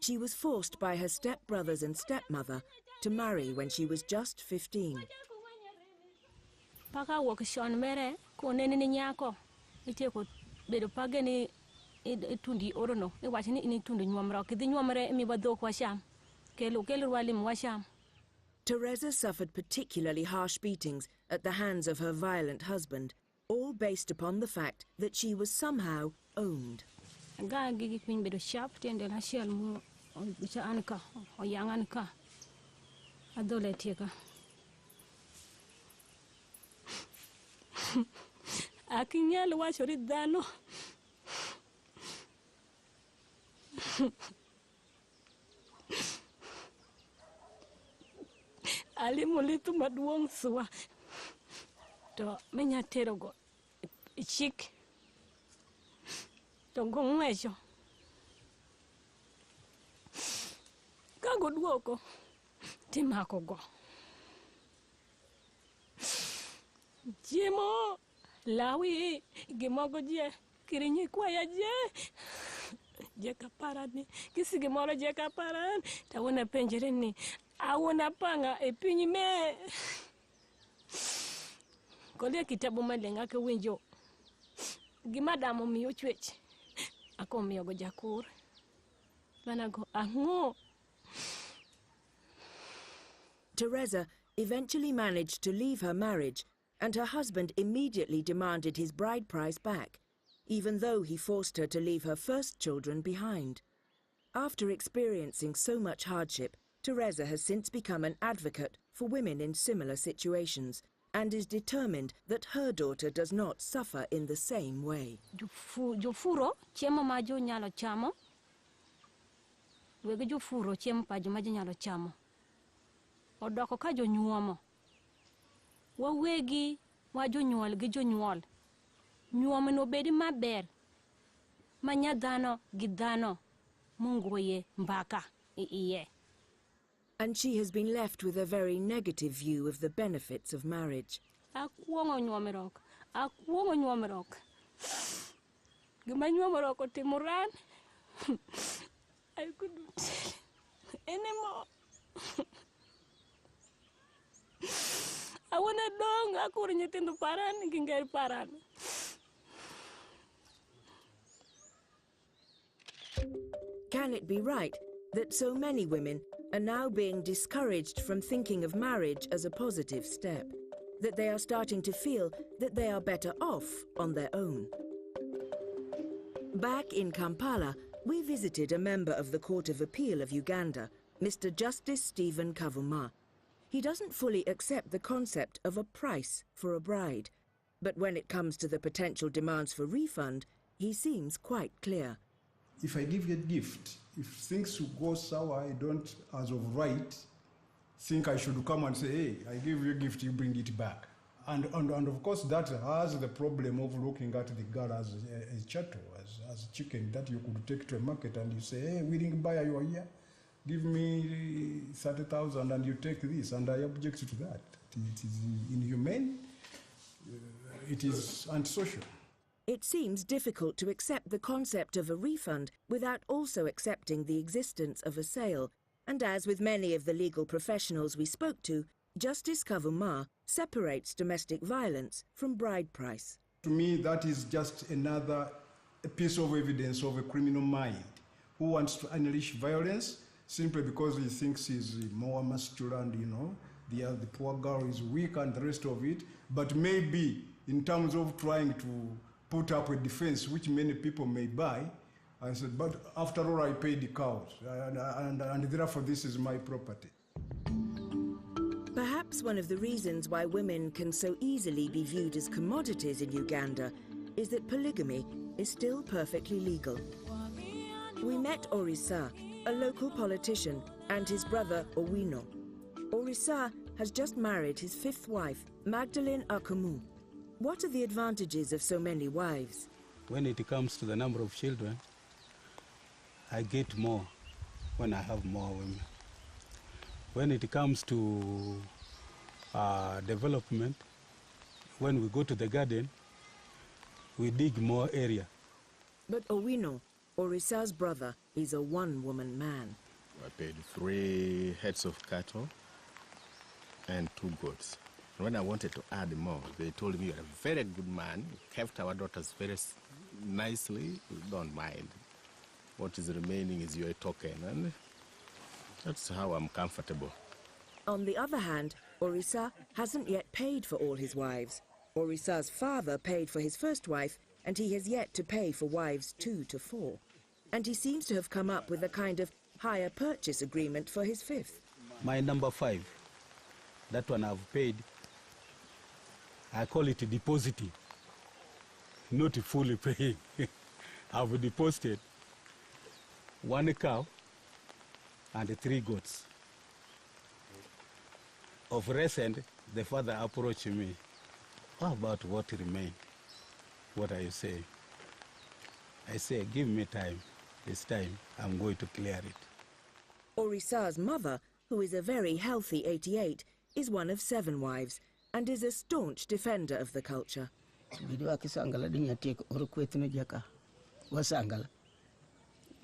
She was forced by her stepbrothers and stepmother to marry when she was just 15. Paka wakishon mere ko nene ni nyako ite ko bedo pagani tundi orono e wachini ini tundi nyomro kidhi nyomre mi badok washam kelo walim washam. Teresa suffered particularly harsh beatings at the hands of her violent husband, all based upon the fact that she was somehow owned. Ga gigi queen bedo sharp tende la shell mu bicha anka o yang anka adole tieka. Akinyal wachori dhano. Ali mulitu maduong suwa. To menya tero go chik. To gongwecho. Kago duoko timako go. Jemo lawi gimogo je kirinyi kwaya je jeka parani kisi gimoro jeka paran tawona penjere ni awona panga e pinyi me kole kitabu malenga ke winjo gimadamo miyo chwech ako miyo go jakur banago ango. Teresa eventually managed to leave her marriage, and her husband immediately demanded his bride price back, even though he forced her to leave her first children behind. After experiencing so much hardship, Teresa has since become an advocate for women in similar situations and is determined that her daughter does not suffer in the same way. Jofuro chemo majo nyalo chamo. Wege jofuro chemo pajo majo nyalo chamo. Odoko ka jonyuomo. Wawegi wa jonyuol gi jonyuol. Nyuomo no bedi maber. Manya dhano gi dhano mungoye mbaka iye. And she has been left with a very negative view of the benefits of marriage. Akuongo nyuomerok. Akuongo nyuomerok. Gima nyuomerok otimuran. I couldn't tell anymore. I wanna dong aku nyetindo paran ginggal paran. Can it be right that so many women are now being discouraged from thinking of marriage as a positive step, that they are starting to feel that they are better off on their own? Back in Kampala, we visited a member of the Court of Appeal of Uganda, Mr. Justice Stephen Kavuma. He doesn't fully accept the concept of a price for a bride, but when it comes to the potential demands for refund, he seems quite clear. If I give you a gift, if things go sour, I don't, as of right, think I should come and say, hey, I give you a gift, you bring it back. And of course that has the problem of looking at the girl as a chattel, as a chicken that you could take to a market and you say, hey, willing buyer, you are here. Give me 30,000 and you take this, and I object to that. It is inhumane, it is antisocial. It seems difficult to accept the concept of a refund without also accepting the existence of a sale, and as with many of the legal professionals we spoke to, Justice Kavuma separates domestic violence from bride price. To me, that is just another piece of evidence of a criminal mind who wants to unleash violence simply because he thinks he's more masculine, you know, the poor girl is weak and the rest of it. But maybe in terms of trying to put up a defense, which many people may buy, I said, but after all, I paid the cows, and therefore this is my property. Perhaps one of the reasons why women can so easily be viewed as commodities in Uganda is that polygamy is still perfectly legal. We met Orisa, a local politician, and his brother Owino. Orisa has just married his fifth wife, Magdalene Akamu. What are the advantages of so many wives? When it comes to the number of children, I get more when I have more women. When it comes to development, when we go to the garden, we dig more area. But Owino, Orisa's brother is a one-woman man. I paid 3 heads of cattle and 2 goats. When I wanted to add more, they told me, you're a very good man, you kept our daughters very nicely, you don't mind. What is remaining is your token, and that's how I'm comfortable. On the other hand, Orisa hasn't yet paid for all his wives. Orisa's father paid for his first wife, and he has yet to pay for wives 2 to 4. And he seems to have come up with a kind of hire purchase agreement for his 5th. My number 5, that one I've paid. I call it depositing, not fully paying. I've deposited 1 cow and 3 goats. Of recent, the father approached me. How about what remains? What are you saying? I say, give me time. This time, I'm going to clear it. Orisa's mother, who is a very healthy 88, is one of 7 wives and is a staunch defender of the culture. Bidwa kisangala dinya tek orukwetino jaka. Wasangala.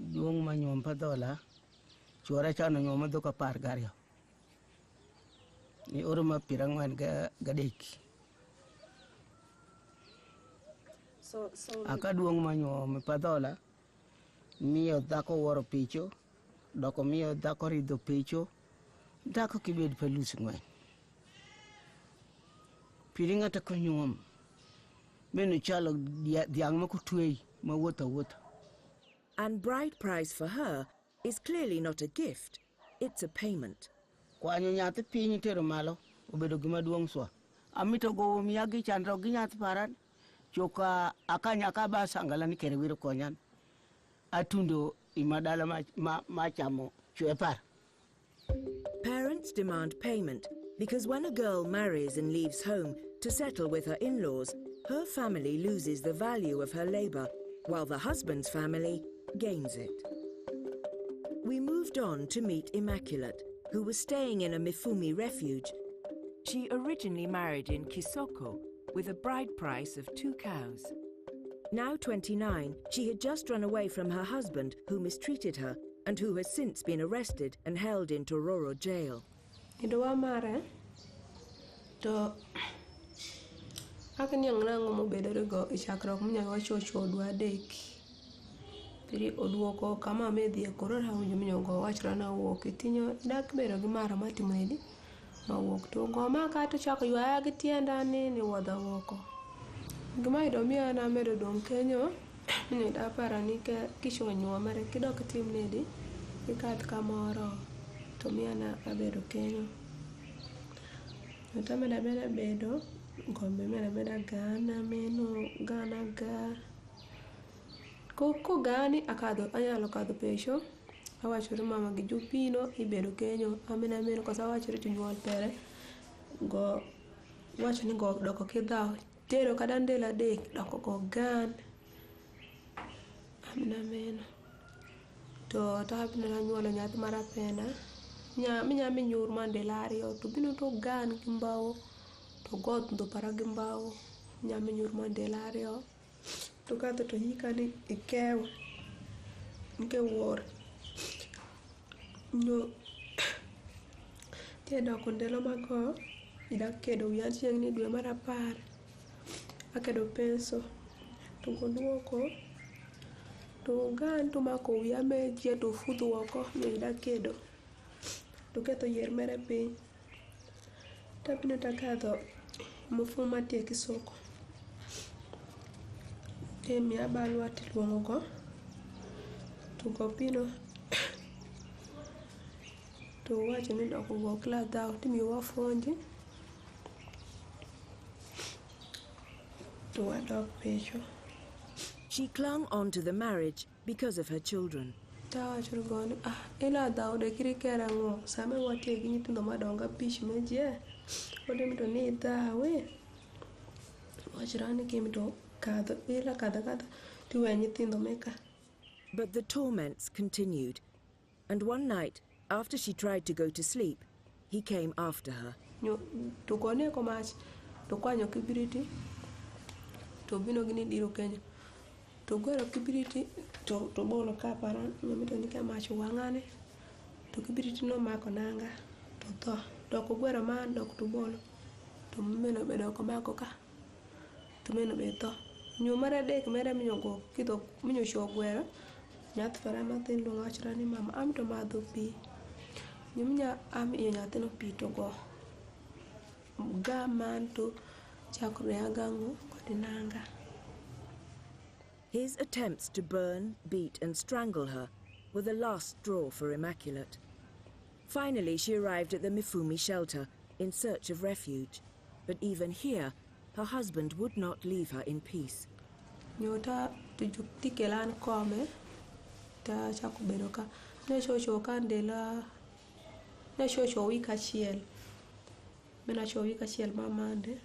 Duong manyom padola. Chuara chano nyoma doka par gario. Ni oruma pirangwan gadeki. Aka duong manyom padola. Mio dako woro picho. Doko mio dako rido picho. Dako kibed pelusi ngwen. Piringa ta konyom. Menu chalo diang makutwei mawota. And bride price for her is clearly not a gift, it's a payment. Kwanyo nyati pinyi tero malo, obedo gima duong swa. Amito go miyagi chandra ginyati paran, choka akanya kaba sangala ni kerewiro konyan. Atundo imadala machamo chuepar. Parents demand payment because when a girl marries and leaves home to settle with her in-laws, her family loses the value of her labor, while the husband's family gains it. We moved on to meet Immaculate, who was staying in a Mifumi refuge. She originally married in Kisoko with a bride price of 2 cows. Now 29, she had just run away from her husband, who mistreated her and who has since been arrested and held in Tororo jail. Idowa mare to akan yang nango mo bedere go ichakrok munya go chocho dwa deki. Piri oduoko kama medhi ekoro ha unyo go wachra na wuok itinyo dak bero gi mara matimedi ma wuok to go ma ka to chako ywa gi tienda ni wada woko. Gima ido miya na medo dong kenyo ni da para ni ke kisho nyuwa mare kidok timnedi ikat kamoro to miya na abedo kenyo. Nota meda bedo gombe meda gana meno gana ga Koko gani akado anyalo kado pesho awachore mama gi jupino ibedo kenyo amena meno kosa awachore jonyuol pere go wacho ni go doko kidhaw tero kadandela dek doko go gan amena meno to tapina na nyuolo nyathi mara pena minya minyur mandelario to bino to gan gimbawo to god ndo para gimbawo nya minyur mandelario to kato to hikani ikewa nke wor no tendo kondelo mako ida kedo wiya chieng ni dwe mar 10 akedo penso to goduoko to gan to mako wiya me je to fudu oko ne ida kedo to keto yer mere piny tapino takadho mufuma tie kisoko mi abalwa tiluongo go to go pino to wacho ni doko go kla daw timi wafonji to adok pecho. She clung on to the marriage because of her children. Tawacho go ila daw de kiri kerango same watie gi nyithindo madonga pich meje odem to ni dawe wachrani kimito But the torments continued, and one night, after she tried to go to sleep, he came after her. To gone ko mach to kwanyo kibiriti to bino gini diro Kenya to gwero kibiriti to bolo ka paran mamito ni ka macho wangane to kibiriti no mako nanga to doko gwero man doko to bolo to meno be doko mako ka to meno be to nyumara dek mere minyogo kido minyo sho gwero nyath fara matin lo ngachra ni mama am to madho pi nyumnya am iyo nyathino pi to go ga man to chakre agango kodinanga. His attempts to burn, beat and strangle her were the last straw for Immaculate. Finally, she arrived at the Mifumi shelter in search of refuge. But even here, her husband would not leave her in peace. Nyota tujukti kelan kome ta chakubedoka ne shosho kandela ne shosho wika chiel mena shosho wika chiel mamande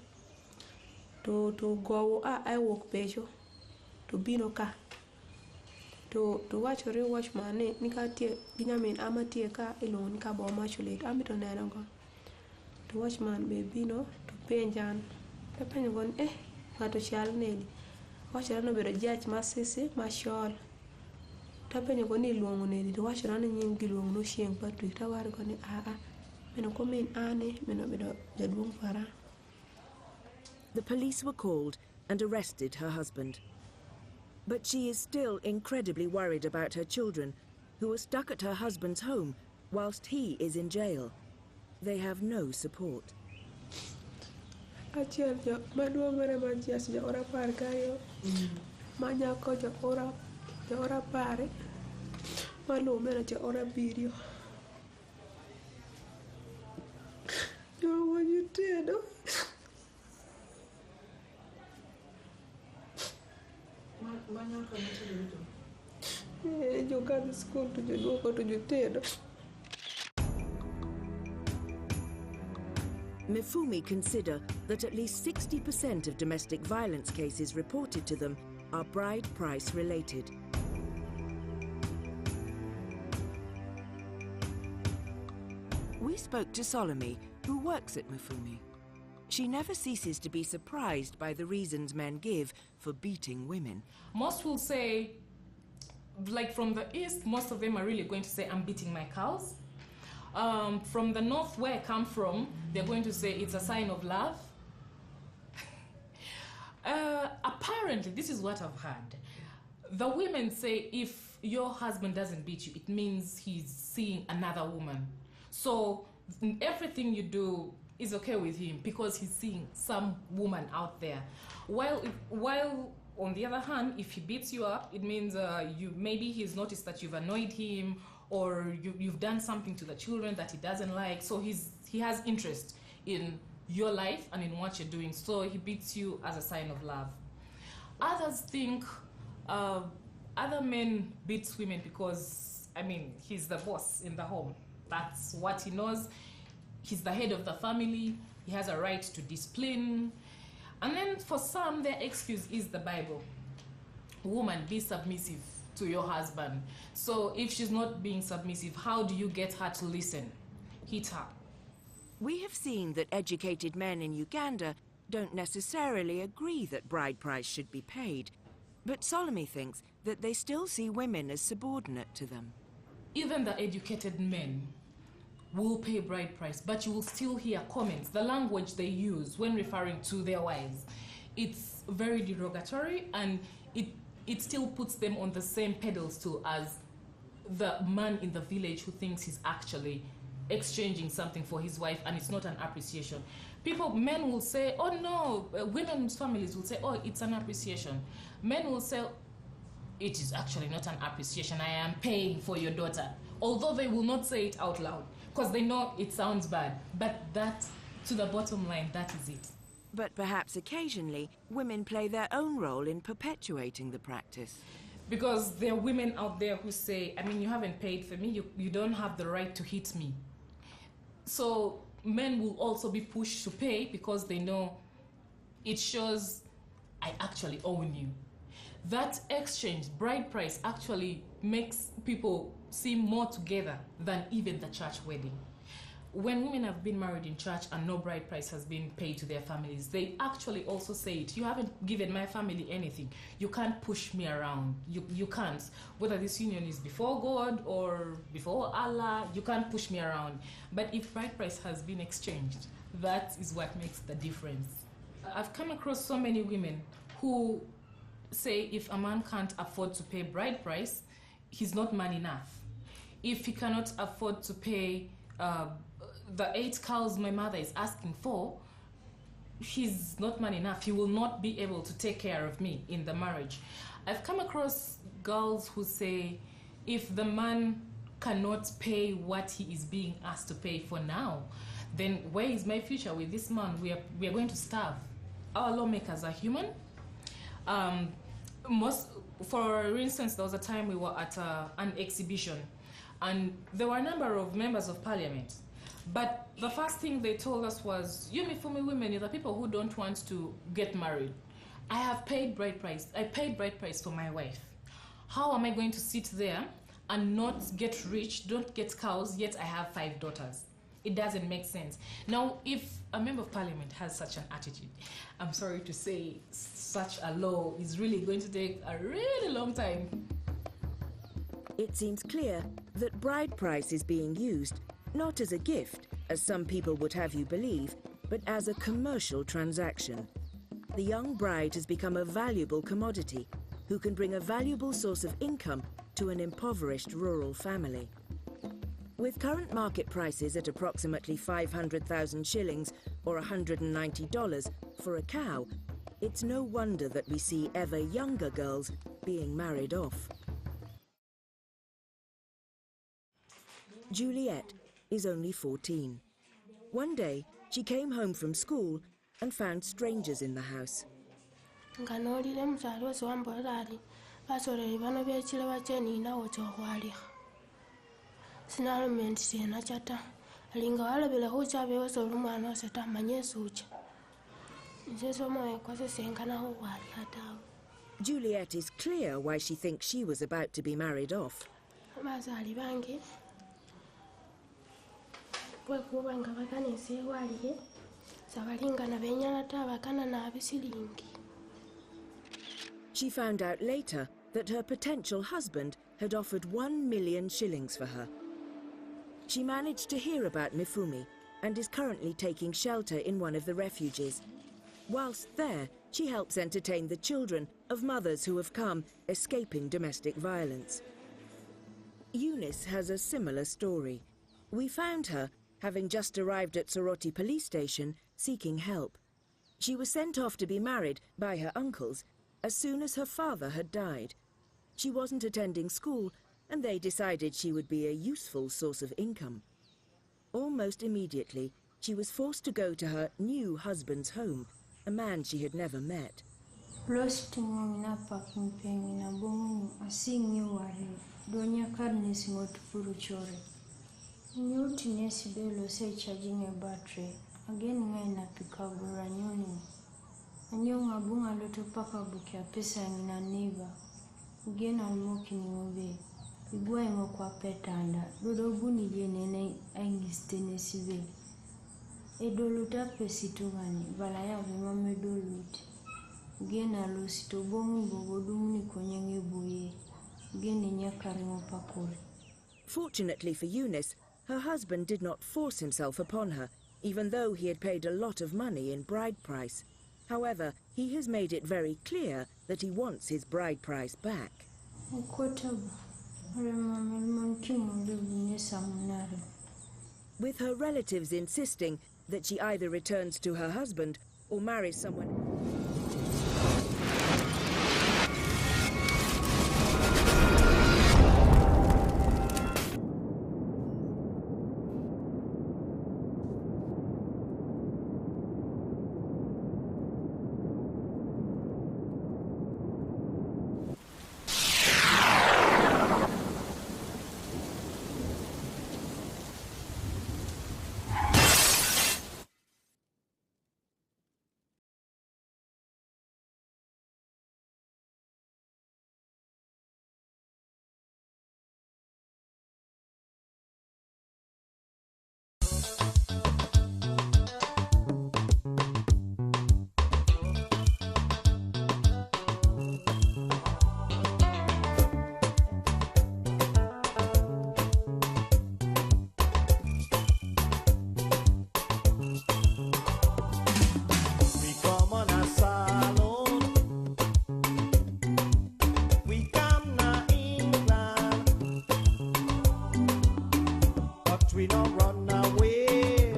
to go I walk pecho to bino ka to wachore watchman ni ka tie ginyamin amatie ka ilon ka bo machulet amito neno go to watchman be bino to penjan to penjon ngato chal neli wachore no bedo judge masisi mashol to penjon ni luongo neli to wachore ni nying giluongo no chieng patwi to war go ni meno ko min ane meno bedo jaduong fara. The police were called and arrested her husband. But she is still incredibly worried about her children, who are stuck at her husband's home whilst he is in jail. They have no support. Achiel jo maduong' mere manchias jo ora par kayo manyako jo ora pare malume na jo ora birio jo wajitedo manyako nitiere jo kadhi skul to jo duoko to jo tedo. Mifumi consider that at least 60% of domestic violence cases reported to them are bride price related. We spoke to Solomon, who works at Mifumi. She never ceases to be surprised by the reasons men give for beating women. Most will say, like from the east, most of them are really going to say, I'm beating my cows. From the north, where I come from, they're going to say it's a sign of love. Apparently, this is what I've heard. The women say if your husband doesn't beat you, it means he's seeing another woman. So everything you do is okay with him because he's seeing some woman out there. While on the other hand, if he beats you up, it means maybe he's noticed that you've annoyed him, or you've done something to the children that he doesn't like. So he has interest in your life and in what you're doing. So he beats you as a sign of love. Others think other men beats women because, I mean, he's the boss in the home. That's what he knows. He's the head of the family. He has a right to discipline. And then for some, their excuse is the Bible. Woman, be submissive to your husband. So if she's not being submissive, how do you get her to listen? Hit her. We have seen that educated men in Uganda don't necessarily agree that bride price should be paid, but Solomon thinks that they still see women as subordinate to them. Even the educated men will pay bride price, but you will still hear comments, the language they use when referring to their wives. It's very derogatory, and it still puts them on the same pedestal as the man in the village who thinks he's actually exchanging something for his wife, and it's not an appreciation. Men will say, oh no, women's families will say, oh, it's an appreciation. Men will say, it is actually not an appreciation, I am paying for your daughter. Although they will not say it out loud, because they know it sounds bad. But that, to the bottom line, that is it. But perhaps occasionally, women play their own role in perpetuating the practice. Because there are women out there who say, I mean, you haven't paid for me, you don't have the right to hit me. So men will also be pushed to pay because they know it shows I actually own you. That exchange, bride price, actually makes people seem more together than even the church wedding. when women have been married in church and no bride price has been paid to their families, they actually also say it. You haven't given my family anything. You can't push me around. You can't. Whether this union is before God or before Allah, you can't push me around. But if bride price has been exchanged, that is what makes the difference. I've come across so many women who say if a man can't afford to pay bride price, he's not man enough. If he cannot afford to pay the 8 cows my mother is asking for, he's not man enough. He will not be able to take care of me in the marriage. I've come across girls who say if the man cannot pay what he is being asked to pay for now, then where is my future with this man? We are going to starve. Our lawmakers are human. For instance, there was a time we were at an exhibition, and there were a number of members of parliament. But the first thing they told us was, you Mifumi women, you're the people who don't want to get married. I have paid bride price. I paid bride price for my wife. How am I going to sit there and not get rich, don't get cows, yet I have 5 daughters? It doesn't make sense. Now, if a member of parliament has such an attitude, I'm sorry to say, such a law is really going to take a really long time. It seems clear that bride price is being used not as a gift, as some people would have you believe, but as a commercial transaction. The young bride has become a valuable commodity who can bring a valuable source of income to an impoverished rural family. With current market prices at approximately 500,000 shillings or $190 for a cow, it's no wonder that we see ever younger girls being married off. Juliet is only 14. One day, she came home from school and found strangers in the house. Juliet is clear why she thinks she was about to be married off. She found out later that her potential husband had offered 1 million shillings for her. She managed to hear about Mifumi and is currently taking shelter in one of the refuges. Whilst there, she helps entertain the children of mothers who have come escaping domestic violence. Eunice has a similar story. We found her, having just arrived at Soroti police station, seeking help. She was sent off to be married by her uncles as soon as her father had died. She wasn't attending school, and they decided she would be a useful source of income. Almost immediately, she was forced to go to her new husband's home, a man she had never met. Fortunately for Eunice, her husband did not force himself upon her, even though he had paid a lot of money in bride price. However, he has made it very clear that he wants his bride price back. With her relatives insisting that she either returns to her husband or marries someone we don't run away.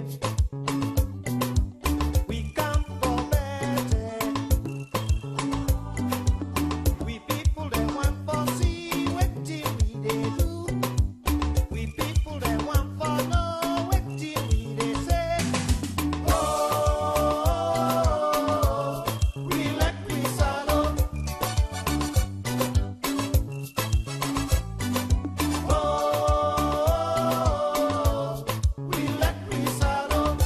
We come for better. We people that want for see what we they do. We people that want for know what we they say. Oh, we let we saddle. Oh, we let we saddle.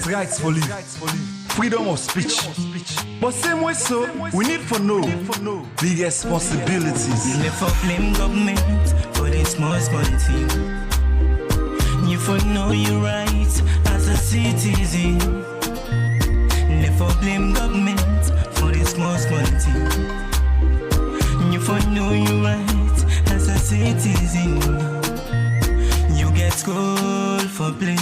Rights for live, freedom of speech. But same way so, we need for know big responsibilities. Left for blame government for this small thing. You for know your rights as a citizen. Left for blame government for this small thing. You for know your rights as a citizen. You get school for play.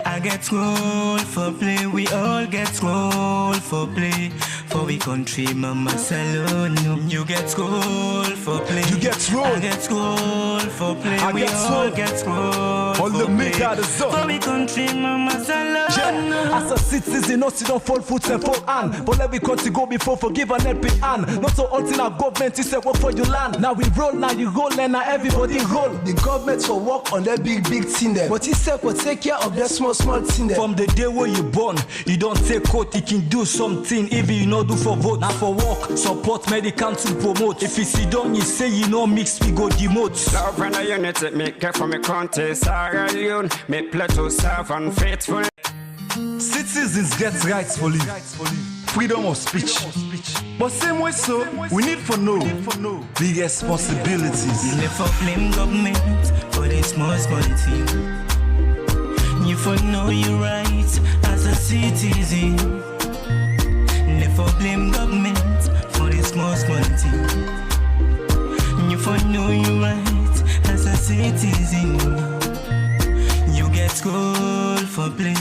I get school for play, we all get school for play. For we country, mama salon. You get school for play. You get school. I get school for play. We all get school on the make out of zone. For we country, mama salon. Yeah. As a citizen, not don't fall foot and fall hand. But let we country go before forgive and help it hand. Not so until our government is work for your land. Now we roll, now you roll, and now everybody roll. The government for work on that big thing there. But he said will take care of that small thing there. From the day where you born, you don't take coat, you can do something. If you know no do for vote, now for work. Support medical to promote. If you sit down, you say you know mix, we go demote. Love and unity, me care for me country. Sierra Leone, me play to serve and faithful. Citizens get rights for live. Freedom of speech. But same way so, we need for no big responsibilities. You never blame government for the small thing. You for know your rights as a citizen. Never blame government for the small thing. You for know your rights as a citizen. You get school for play,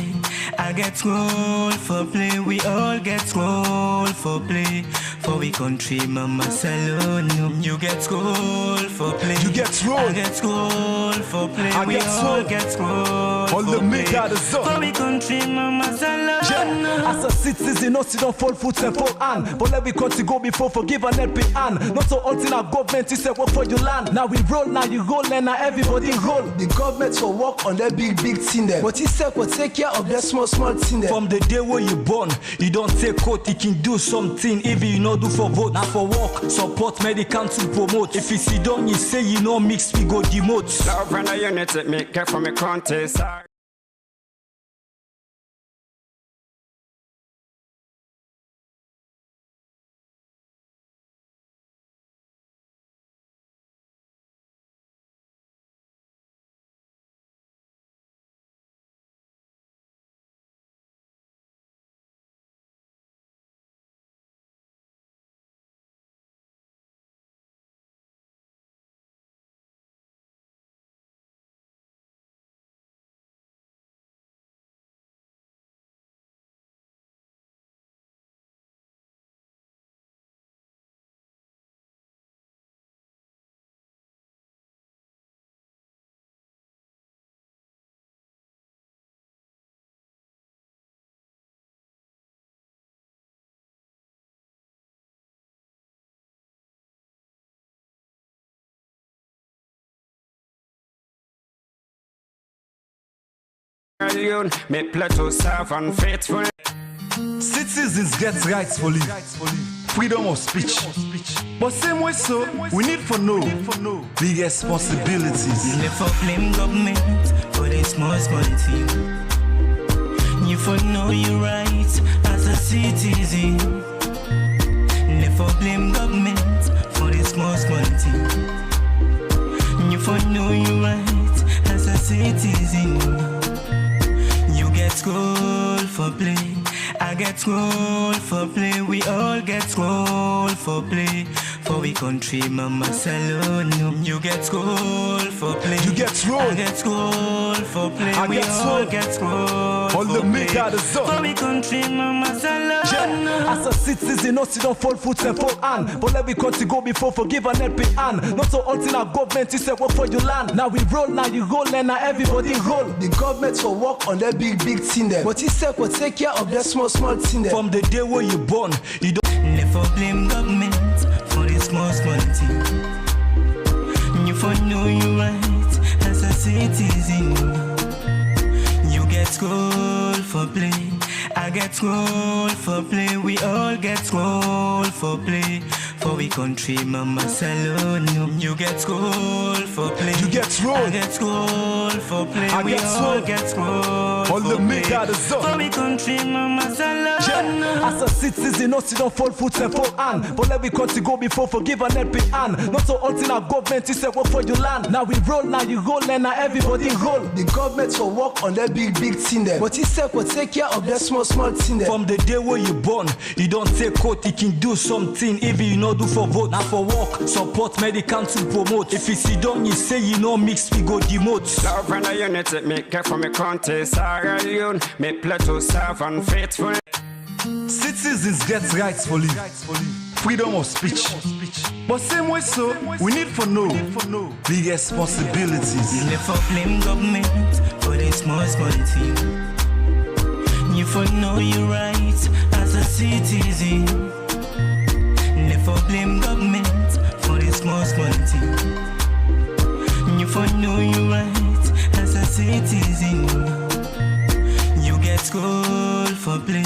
I get school for play, we all get school for play. For we country, mama salon. You get school for play. You get school. I get school for play. I we get all school. get school All for the play. make out of zone. For we country, mama salon. Yeah. As a citizen, no sit on full foot and full hand. But let me country go before forgive and help it hand. Not so until our government is work for your land. Now we roll, now you roll, and now everybody roll. The government for work on that big thing there. But he said will take care of that small thing there. From the day where you born, you don't take court, you can do something. If you know do for vote, now for work, support medical to promote. If you sit down, you say you know mix, we go demote. Love and unity, me care for me country. Leone, me play to serve and faithful. Citizens get rights for live. Freedom of speech. But same way so, we need for no big responsibilities. You never blame government for the small thing. You for know your rights as a citizen. Never blame government for the small thing. You for know your rights as a citizen. You get school for play, I get school for play, we all get school for play. For we country, mama salon. You get school for play. You get school. I get school for play. I we get all school. get school All for the make play. out of zone. For we country, mama salon. Yeah. As a citizen, no sit on full foot and full hand. But let me country go before forgive and help it hand. Not so until our government is work for your land. Now we roll, now you roll, and now everybody roll. The government for work on that big thing there. But he said will take care of that small thing there. From the day where you born, you don't Never blame government for the small thing. You for know your rights as a citizen. You get school for play, I get school for play, we all get school for play. For we country, mama salon. You get school for play. You get school. I get school for play. I we get all school. get school All for the make play. out of zone. For we country, mama salon. Yeah. As a citizen, no sit on full foot and full hand. But let me country go before forgive and help it hand. Not so until our government is work for your land. Now we roll, now you roll, and now everybody roll. The government for work on that big thing there. But he said will take care of that small thing there. From the day where you born, you don't take court, you can do something. If you know do for vote, now for work, support medical to promote. If you sit down, you say you know mix, we go demote. Love and unity, me care for me country. Sierra Leone, me play to serve and faithful. Citizens get rights for live. Freedom of speech. But same way so, we need for no big responsibilities. You never blame government for the small thing. You for know your rights as a citizen. Never blame government for the small thing. You for know your rights as a citizen. You get school for play,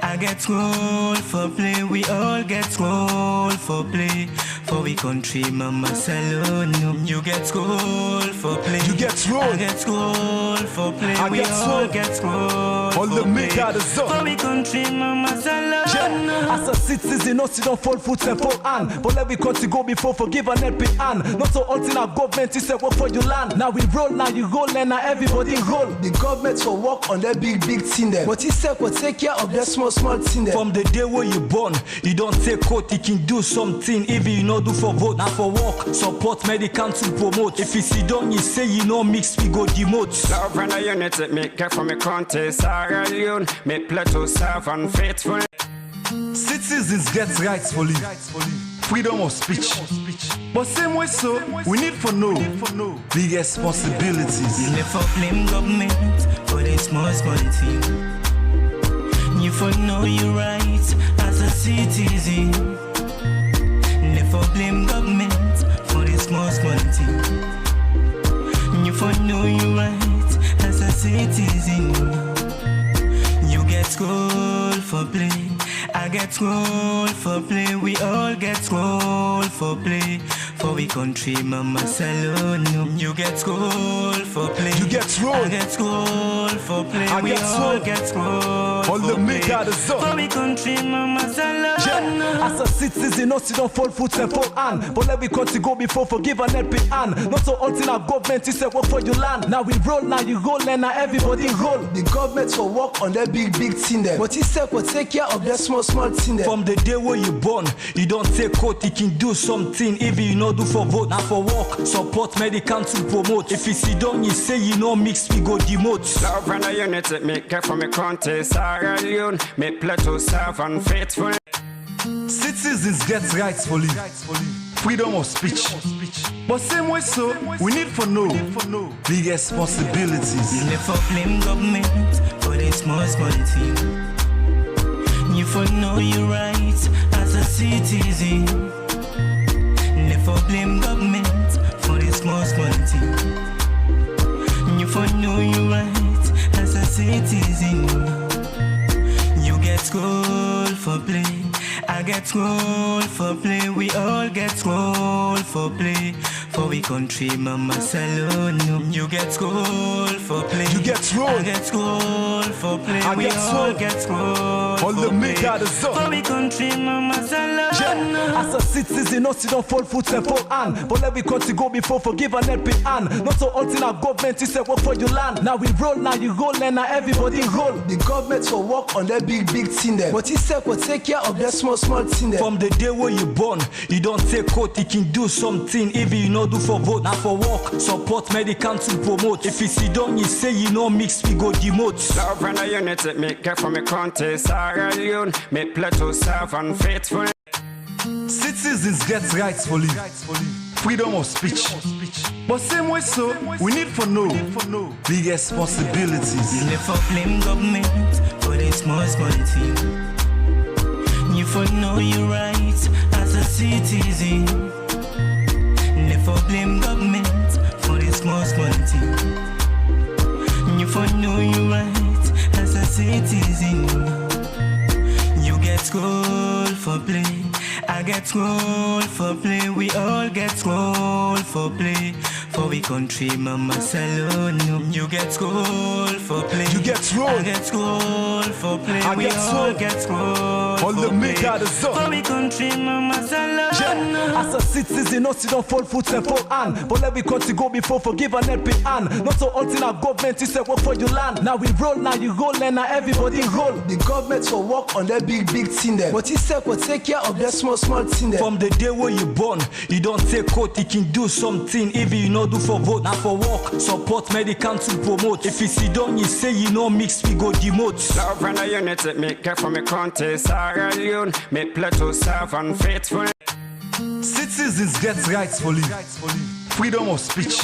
I get roll for play, we all get roll for play. For we country, mama salon. You get roll for play. You get roll. I get roll for play. I We get all roll. get roll All for the play. make out of zone. For we country, mama salon. Yeah. As a citizen, no sit on full foot and full hand. But let we country go before forgive and help it hand. Not so until our government is work for your land. Now we roll, now you roll, and now everybody roll. The government for work on that big thing there. But he said will take care of that small thing there. From the day where you born, you don't take court, you can do something. If you know do for vote, now for work, support medical to promote. If you sit down, you say you know mix, we go demote. Love and a unity, make care for me country, Sierra Leone, make Plateau serve and faithful. Citizens get rights for live. Freedom of speech. But same way so, we need for know big responsibilities. You never blame government for this small thing. You for know your rights as a citizen. Never blame government for this small thing. You for know your rights as a citizen. You get school for play. I get roll for play, we all get roll for play. For we country, mama salon. You get roll for play. You get roll. I get roll for play. I We get all roll. get roll All for the play. make out of zone. For we country, mama salon. Yeah. As a citizen, no sit on full foot and full hand. But let we country go before forgive and help it hand. Not so until our government is work for your land. Now we roll, now you roll, and now everybody roll. The government for work on that big thing there. But he said will take care of that small thing there. From the day where you born, you don't take court, you can do something. If you know do for vote, now for work, support medical to promote. If you sit down, you say you know mix, we go demote. Love and a unity, make care for me country, Sierra Leone, make Plateau serve and faithful. Citizens get rights for live. Freedom of speech. But same way so, we need for know big responsibilities. You never blame government for this small thing. You for know your rights as a citizen. Never blame government for this small thing. You for know your rights as a citizen. You get school for play. I get roll for play. We all get roll for play. For we country, mama salon. You get roll for play. You get roll. I get roll for play. I We get all roll. get roll All for the make play. out of zone. For we country, mama salon. Yeah. As a citizen, no sit on full foot and full hand. But let we country go before forgive and help it hand. Not so until our government is work for your land. Now we roll, now you roll, and now everybody roll. The government for work on that big thing there. But he said will take care of that small thing there. From the day where you born, you don't take court, you can do something. If you know do for vote, now for work, support medical to promote. If you sit down, you say you know mix, we go demote. Love and a unity, make care for me country, Sierra Leone, make Plateau serve and faithful. Citizens get rights for live. Freedom of speech. But same way so, we need for know big responsibilities. You never blame government for this small thing. You for know your rights as a citizen. Never blame government for this small thing. You for know your rights as a citizen. You get school for play. I get roll for play. We all get roll for play. For we country, mama salon. You get roll for play. You get roll. I get roll for play. I We get all roll. get roll All for the play. make out of zone. For we country, mama salon. Yeah. As a citizen, no sit on full foot and full hand. But let we country go before forgive and help it hand. Not so until our government is work for your land. Now we roll, now you roll, and now everybody roll. The government for work on that big thing there. But he said will take care of that small thing there. From the day where you born, you don't take court, you can do something. If you know do for vote, now for work, support medical to promote. If you sit down, you say you know mix, we go demote. Love and a unity, make care for me country, Sierra Leone, make Plateau serve and faithful. Citizens get rights for live. Freedom of speech.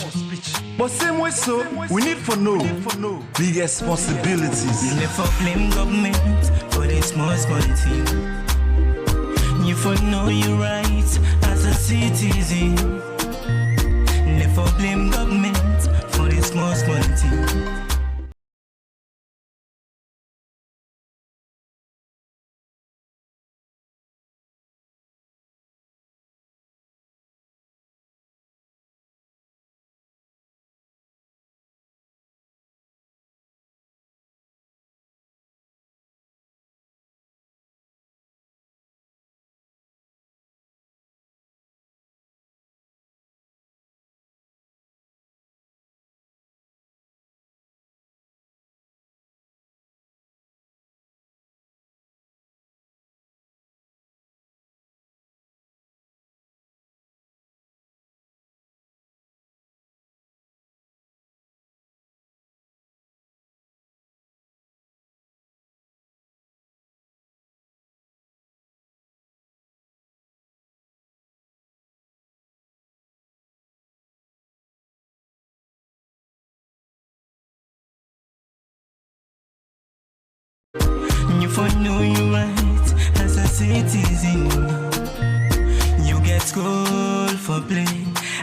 But same way so, we need for know big responsibilities. You never blame government for this small thing. You for know your rights as a citizen. Never blame government for this small thing. for know you right as a citizen. You get school for play,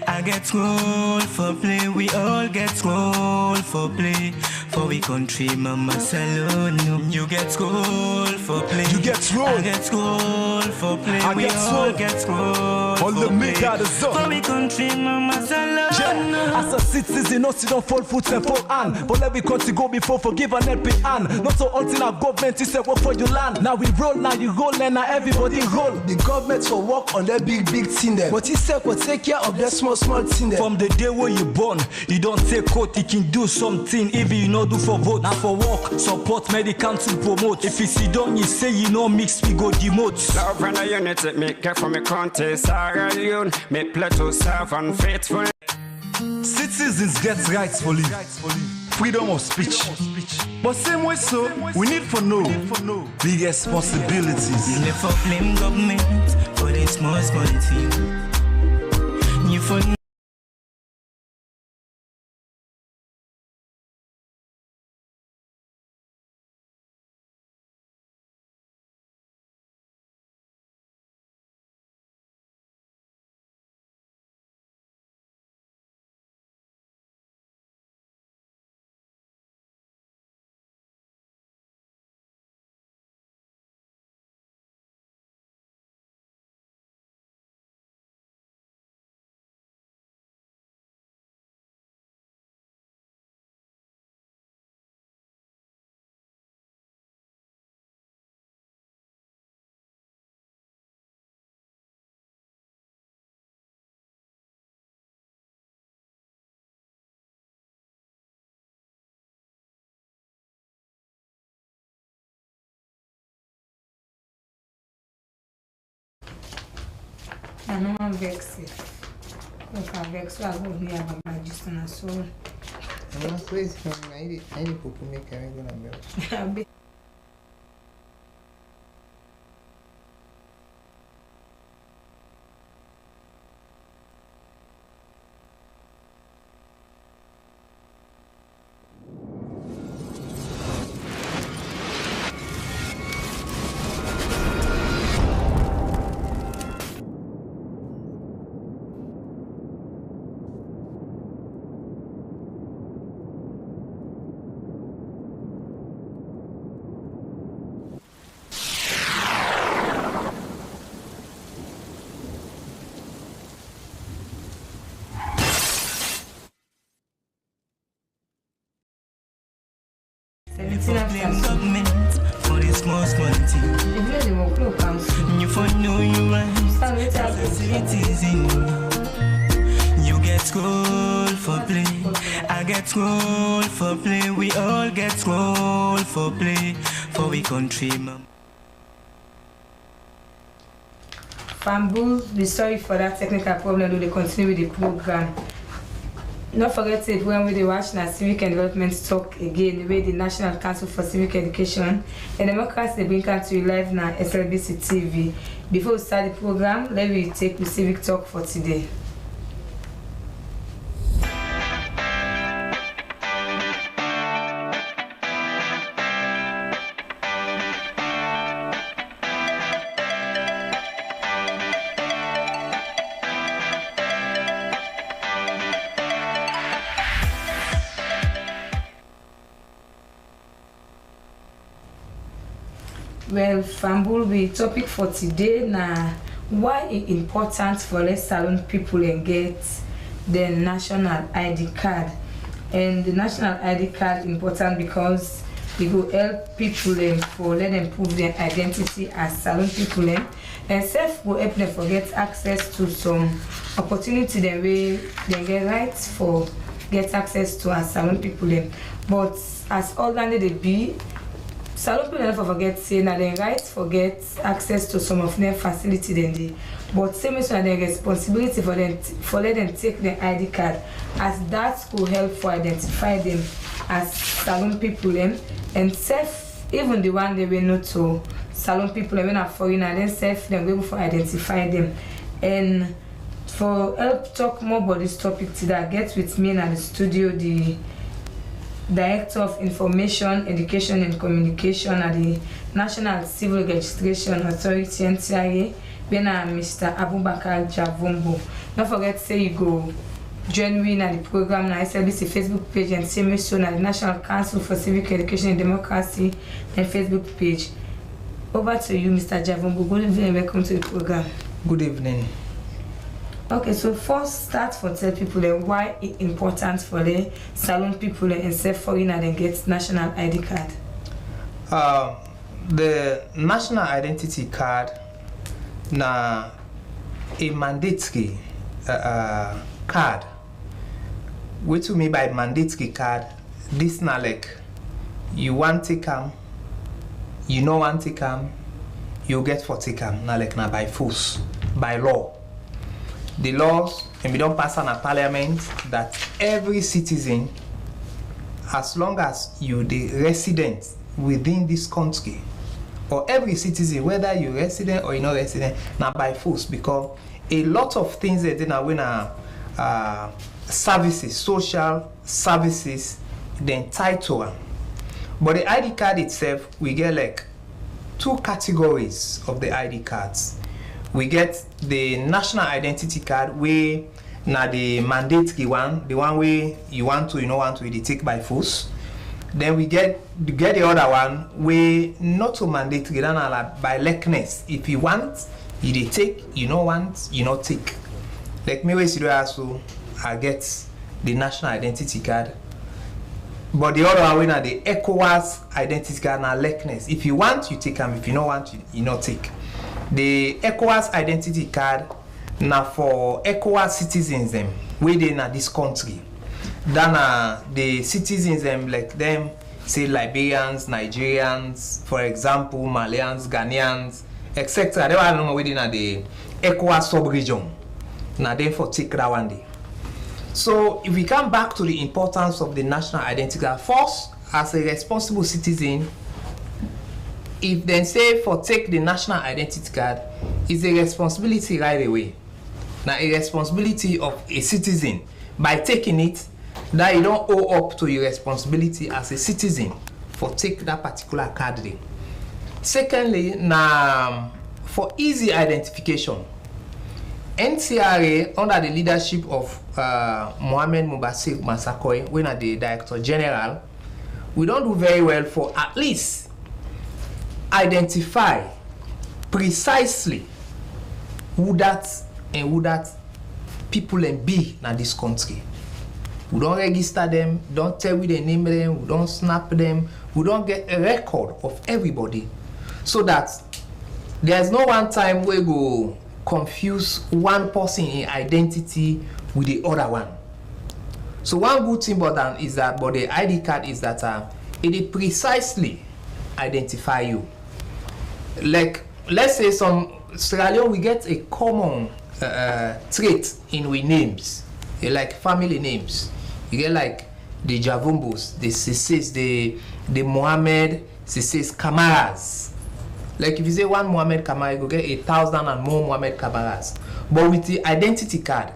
I get school for play. We all get school for play. For we country, mama salon. You get school for play. You get school. I get school for play. I We get all school. get school All for the play. me got the zone. For we country, mama salon. Yeah. As a citizen, not sit on full foot and full hand. But every country go before forgive and help it hand. Not so until our government is work for your land. Now we roll, now you roll, and now everybody roll. The government for work on that big thing them, but he said will take care of that small thing them. From the day where you born, you don't take coat, you can do something. Even you know do for vote, now for work, support medical to promote. If you sit down, you say you know mix, we go demote. Love and unity, make care for me country, Sierra Leone, me play to serve and faithful. Citizens get rights for live. Freedom of speech. But same way so, we need for know big responsibilities. You never blame government for this small thing. You for I know I'm vexed. Look, I'm vexed. So I go here about my just on a soul. I'm not crazy. I need people to make a regular bill. government for this small thing. You for know you right as a citizen. You get school for play, I get school for play. We all get school for play. For we country, mom. Fambu, we're sorry for that technical problem. They continue with the program. Not forget it when we watch na civic and development talk again, the way the National Council for Civic Education and Democrats they bring to you live na Slbc TV. Before we start the program, let me take the civic talk for today. Well, Fambul, the topic for today na why it's important for us salon people and get the national ID card. And the national ID card important because it will help people for let them prove their identity as salon people and self will help them for get access to some opportunity the way they get rights for get access to as salon people but as all landed they be salon people never forget say na their rights for get access to some of their facility then they but same as their responsibility for them for let them take their ID card as that could help for identify them as salon people and self even the one they were not to salon people when are foreigner then self them able for identify them and for help talk more about this topic today get with me in the studio the Director of Information, Education and Communication at the National Civil Registration Authority NCIA, when Mr. Abubakar Javumbo. Don't forget to say you go join me in the program na Slbc Facebook page and same me so na the National Council for Civic Education and Democracy and Facebook page. Over to you, Mr. Javumbo. Good evening and welcome to the program. Good evening. Okay, so first start for tell people why it's important for the salon people and say foreign and get national ID card. The national identity card na a mandatory card. What to me by mandatory card? This na like you want to come, you know want to come, you get for take come. Na like na by force, by law. The laws, and we don't pass on a parliament that every citizen, as long as you the resident within this country, or every citizen, whether you're resident or you're not resident, now by force, because a lot of things that then when services, social services, the entitled. But the ID card itself, we get like 2 categories of the ID cards. We get the national identity card where now the mandatory one, the one where you want to, you know, want to you take by force. Then we get the other one where not so mandatory, then like by likeness. If you want, you take, you don't want, you not take. Like me we see also I get the national identity card. But the other one, the ECOWAS identity card na likeness. If you want, you take them. If you don't want, you not take. The ECOWAS identity card na for ECOWAS citizens them where they na this country. Then the citizens them like them say Liberians, Nigerians, for example, Malians, Ghanaians, etc. They are not within the ECOWAS sub-region. Now then for take that one day. So if we come back to the importance of the national identity card, first, as a responsible citizen, if they say for take the national identity card, it's a responsibility right away. Now a responsibility of a citizen. By taking it, that you don't owe up to your responsibility as a citizen for take that particular card day. Secondly, now for easy identification, NCRA under the leadership of Mohamed Mubasir Massakoy, when are the Director General, we don't do very well for at least identify precisely who that people and be in this country. We don't register them, don't tell we the name them, we don't snap them, we don't get a record of everybody, so that there's no one time we go confuse one person in identity with the other one. So one good thing about that is that, but the ID card is that it precisely identify you. Like let's say some Sierra Leone, we get a common trait in we names, like family names. You get like the Javumbos, the Sisses, the Mohammed Sisses Kamaras. Like if you say one Mohammed Kamara, you go get 1,000 and more Mohammed Kamaras. But with the identity card,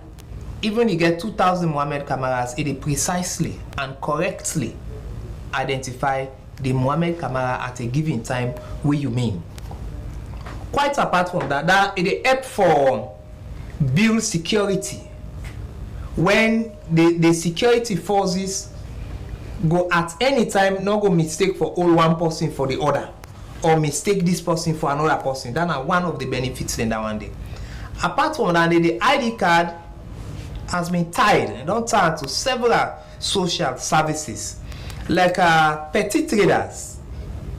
even you get 2,000 Mohammed Kamaras, it precisely and correctly identify the Mohammed Kamara at a given time where you mean. Quite apart from that, it help for build security. When the security forces go at any time, not go mistake for all one person for the other, or mistake this person for another person. That's one of the benefits in that one day. Apart from that, the ID card has been tied and don't tie to several social services, like petty traders.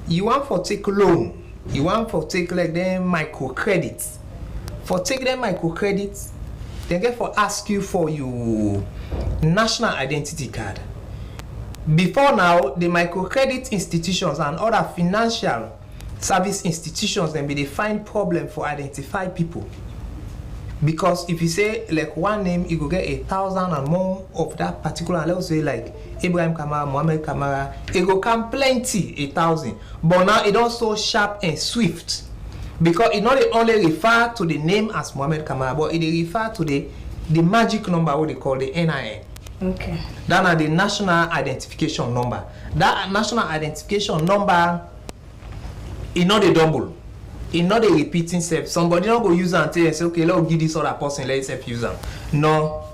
You want for take loan, you want for take like them microcredits. For take them microcredits, they get for ask you for your national identity card. Before now, the microcredit institutions and other financial service institutions then be they find problem for identify people. Because if you say like one name, you go get 1,000 and more of that particular, let's say like Ibrahim Kamara, Mohammed Kamara, it go come plenty 1,000. But now it also sharp and swift. Because it not only refer to the name as Mohammed Kamara, but it refer to the magic number, what they call the NIN. Okay. That are the national identification number. That national identification number e not a double, e not a repeating self. Somebody not go use and say okay, let's give this other person, let's self use them. No,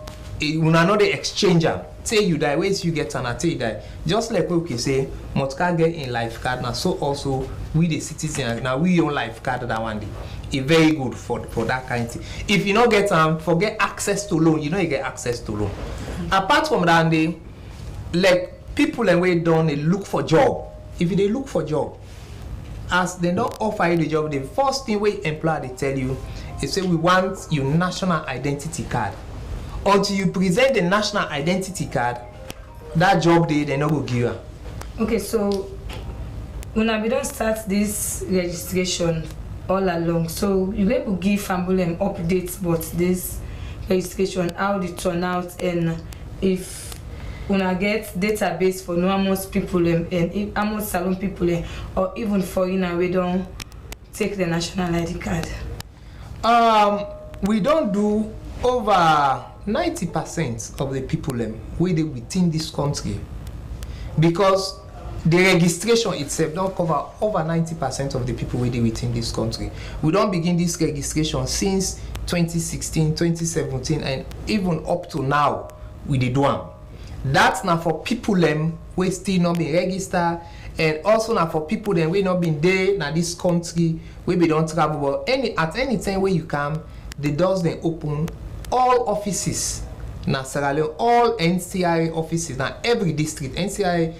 una not the exchanger. Say you die, wait you get and I tell you die. Just like we say, Motka get in life card now. So also we the citizens now we own life card that one day. It's very good for that kind of thing. If you not get forget access to loan, you know you get access to loan. Apart from that, they like people and we don't look for job. If they look for job, as they don't offer you the job, the first thing we employer they tell you is say we want your national identity card. Until you present the national identity card, that job they not go give you. Okay, so when we don't start this registration all along, so you able to give Ambulem updates about this registration, how they turn out, and if una get database for normal people and if almost salon people or even for we don't take the national ID card. We don't do over 90% of the people within this country, because the registration itself don't cover over 90% of the people within this country. We don't begin this registration since 2016, 2017, and even up to now we did one. That's now for people we still not been registered, and also now for people we not been there in this country we don't travel. But at any time where you come, the doors they open. All offices na Sierra Leone, all NCRA offices na every district, NCRA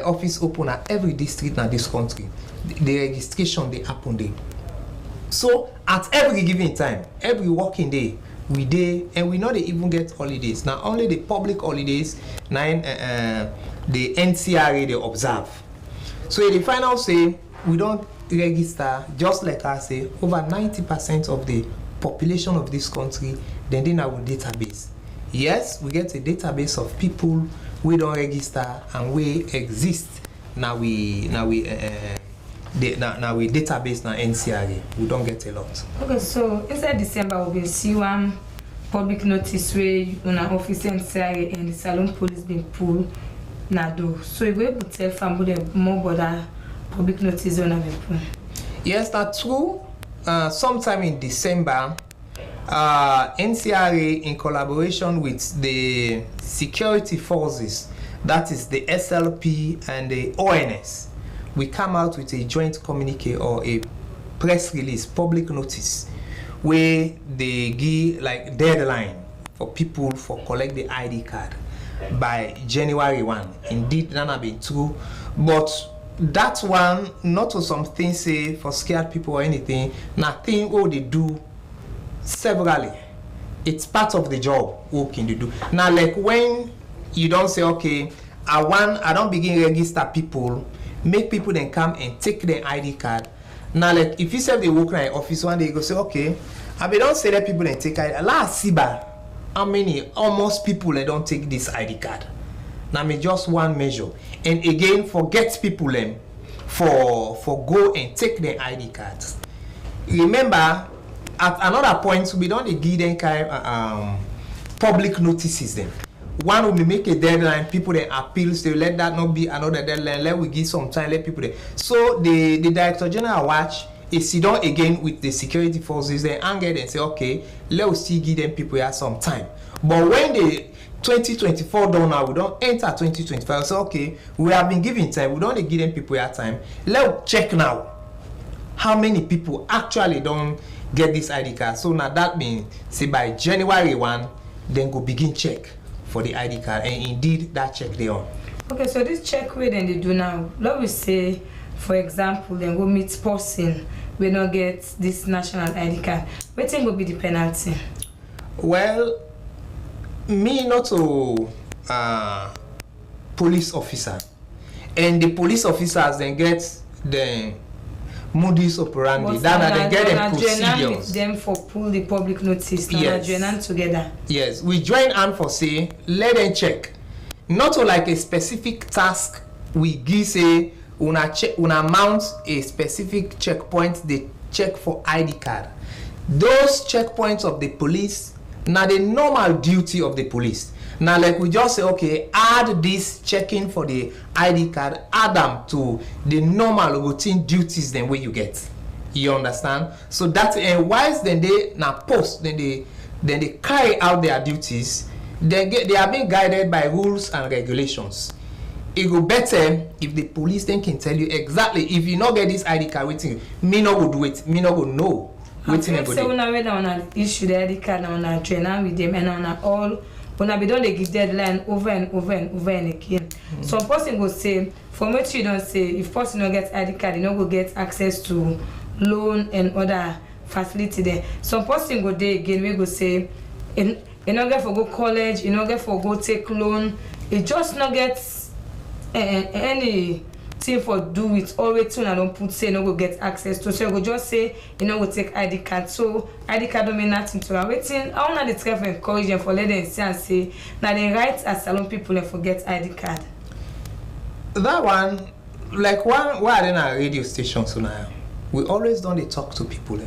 office open at every district na this country. The registration they happen there. So at every given time, every working day, we day and we know they even get holidays. Now only the public holidays, the NCRA they observe. So the final say we don't register, just like I say, over 90% of the population of this country, then in our database. Yes, we get a database of people we don't register and we exist. Now we database now NCRA. We don't get a lot. Okay, so inside December we will see one public notice where una office NCRA and the Salon police been pulled na do. So you will able to tell family more about that public notice on people. Yes, that's true. Sometime in December, NCRA in collaboration with the security forces, that is the SLP and the ONS, we come out with a joint communique or a press release, public notice, where they give like deadline for people for collect the ID card by January 1. Indeed, that have been true, but that one not to some things say for scared people or anything. Nothing what they do severally. It's part of the job. What can they do now? Like when you don't say okay, I don't begin register people, make people then come and take their ID card. Now like if you say they work in office one day, you go say okay, I be don't say that people then take ID. Last Siba, how many almost people they don't take this ID card? Now me just one measure, and again forget people for go and take their ID cards. Remember, at another point we don't give them kind public notices. Then one will make a deadline, people then appeal, so let that not be another deadline. Let we give some time, let people there. So the Director General watch is sit down again with the security forces, then anger and say okay, let's still give them people here some time. But when they 2024 done now, we don't enter 2025. So okay, we have been giving time. We don't give them people your time. Let's check now how many people actually don't get this ID card. So now that means say by January 1, then go begin check for the ID card, and indeed that check they on. Okay, so this check where then they do now. Let me say, for example, then go meet person we not get this national ID card. What thing will be the penalty? Well, me not to police officer, and the police officers then get the modus operandi. That they get them procedures. With them for pull the public notice. Yes. Join hand together. Yes, we join hand for say let them check. Not to like a specific task. We give say una mount a specific checkpoint. They check for ID card. Those checkpoints of the police. Now the normal duty of the police. Now, like we just say, okay, add this checking for the ID card, add them to the normal routine duties then where you get. You understand? So that and whilst then they now post, then they carry out their duties, they are being guided by rules and regulations. It go better if the police then can tell you exactly if you not get this ID card waiting, me not go do it, me not go know. Waiting and go do. So when I issue the ID card, when I train with them and on all. When I be done, they give deadline over and over and over and again. Some person go say, for what you don't say, if person don't get ID card, you don't go get access to loan and other facility there. Some person go there again, we go say, you don't get for go college, you don't get for go take loan. It just not get any thing for do with always tune. I don't put say no go get access to. So you go just say you know go take ID card. So ID card don't mean nothing to her. Waiting, I want to try to encourage them for let them see and say now they right as salon people and forget ID card. That one, like one why in our radio station so now, we always don't talk to people.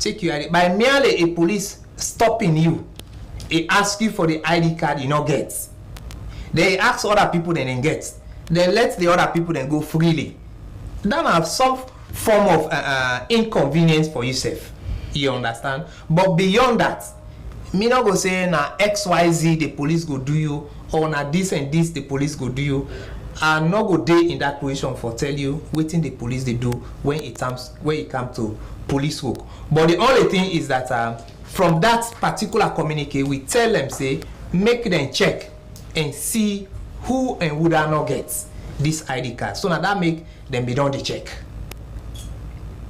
Take your ID by merely a police stopping you, they ask you for the ID card you not get. They ask other people then get. They let the other people then go freely. That have some form of inconvenience for yourself. You understand? But beyond that, me not go say na XYZ the police go do you or na this and this the police go do you. I not go day in that position for tell you waiting the police they do when it comes to police work. But the only thing is that from that particular communique we tell them say make them check and see who and who that not get this ID card. So now that make them be done the check.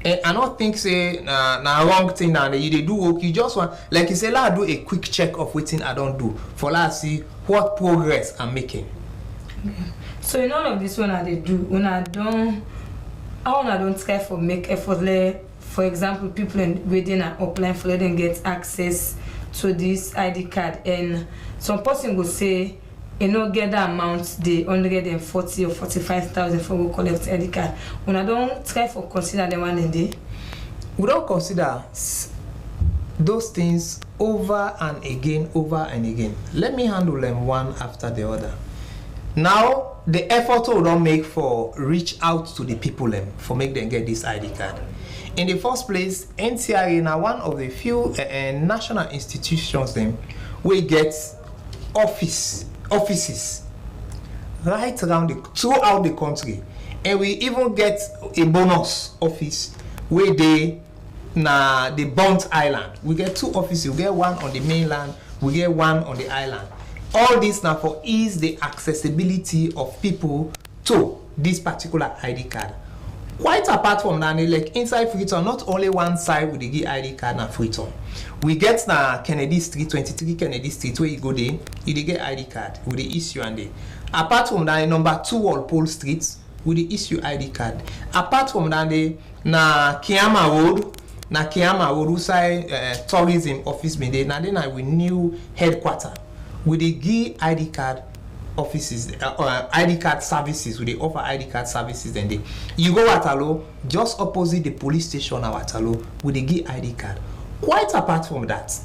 And I don't think say na wrong thing now that you do work. You just want like you say, let do a quick check of what thing I don't do for let's see what progress I'm making. Okay. So in all of this when I do, when I don't try for make effort. For example, people within an upline for let them get access to this ID card, and some person will say. You know, get the amount they only get them 40 or 45,000 for go collect ID card. When I don't try for consider them one day, we don't consider those things over and again. Let me handle them one after the other. Now the effort we don't make for reach out to the people them for make them get this ID card. In the first place, NCRA now one of the few national institutions them we get offices right around throughout the country, and we even get a bonus office where they na the Bond Island. We get two offices. We get one on the mainland, we get one on the island. All this now for ease the accessibility of people to this particular ID card. Quite apart from that, like inside Freetown, not only one side with the ID card na Freetown. We get na Kennedy Street, 23 Kennedy Street, where you go there, you get ID card with the issue and there. Apart from that, number 2 Walpole Street, with the issue ID card. Apart from that, na Kenema Road, who say tourism office been there. Now then we new headquarters with the give ID card offices, ID card services. We they offer ID card services. Then they you go Watalo, just opposite the police station at Watalo, with the give ID card. Quite apart from that,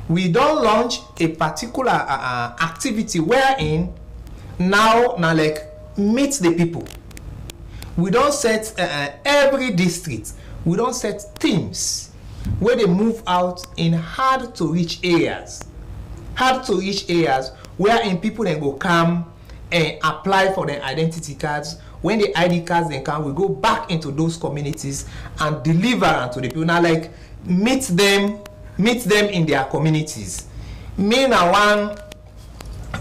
we don't launch a particular activity wherein now like meet the people. We don't set every district. We don't set teams where they move out in hard to reach areas wherein people then go come and apply for their identity cards. When the ID cards then come, we go back into those communities and deliver them to the people. Now like meet them in their communities. Me now one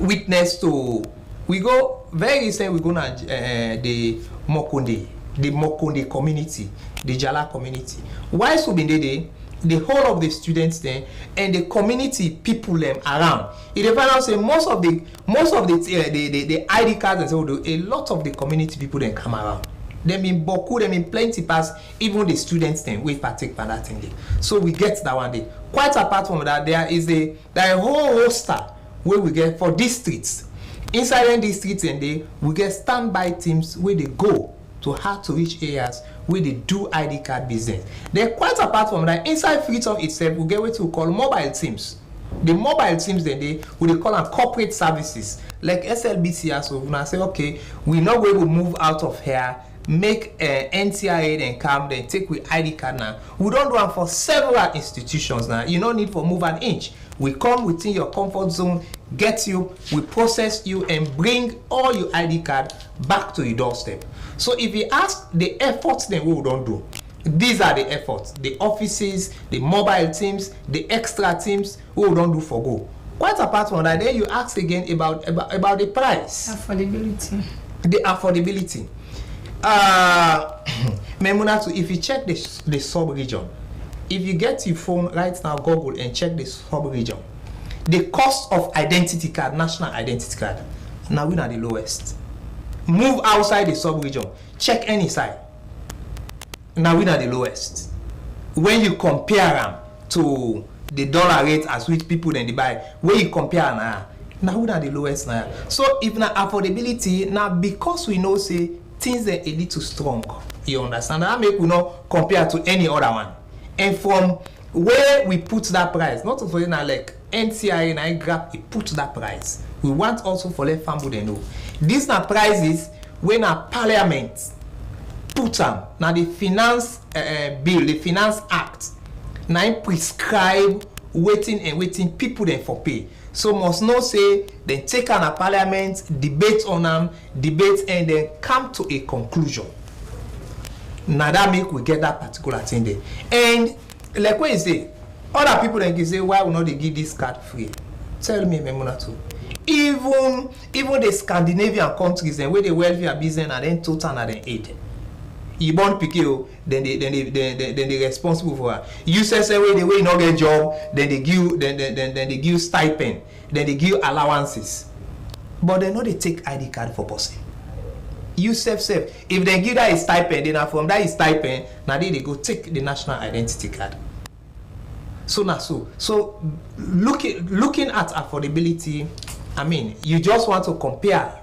witness to we go very recently we go na the Mokonde community, the Jala community. Why so been there? The whole of the students there and the community people them around. If they find out say most of the ID cards and so a lot of the community people then come around. They mean beaucoup, they mean plenty past even the students then we partake by that thing there. So we get that one day. Quite apart from that, there is a whole roster where we get for districts. Inside districts and they we get standby teams where they go to hard to reach areas where they do ID card business. Then quite apart from that, inside Freetown itself, we get what we call mobile teams The mobile teams then they call them corporate services. Like SLBC as well. When I say, okay, we're not going to move out of here, make NTIA then come, then take with ID card now. We don't do it for several institutions now. You don't need to move an inch. We come within your comfort zone, get you, we process you, and bring all your ID card back to your doorstep. So if you ask the efforts, then we don't do. These are the efforts. The offices, the mobile teams, the extra teams, we don't do for go. Quite apart from that, then you ask again about the price. Affordability. The affordability. Memunatu, if you check the sub-region, if you get your phone right now, Google, and check the sub-region, the cost of identity card, national identity card, now we're at the lowest. Move outside the sub-region, check any side, now we're at the lowest. When you compare them to the dollar rate as which people then they buy, when you compare now we're at the lowest now. So if now affordability, now because we know say things are a little strong, you understand? That make we not compare to any other one. And from where we put that price, not for now like NCI and I grab it put that price. We want also for let family they know. These are prices when a parliament put them. Now the finance bill, the finance act, now prescribe waiting people then for pay. So must not say then take on a parliament, debate on them, and then come to a conclusion. Now that make we get that particular thing there. And like what you say, other people then can say, why will not they give this card free? Tell me, Memunatu. Even the Scandinavian countries and where the welfare business and then total and then aid. You born PKO, then they responsible for her. You say where the way you not get job, then they give stipend, then they give allowances. But they know they take ID card for person. You safe. If they give that a stipend, then from that stipend, now they go take the national identity card. So now so looking at affordability, I mean, you just want to compare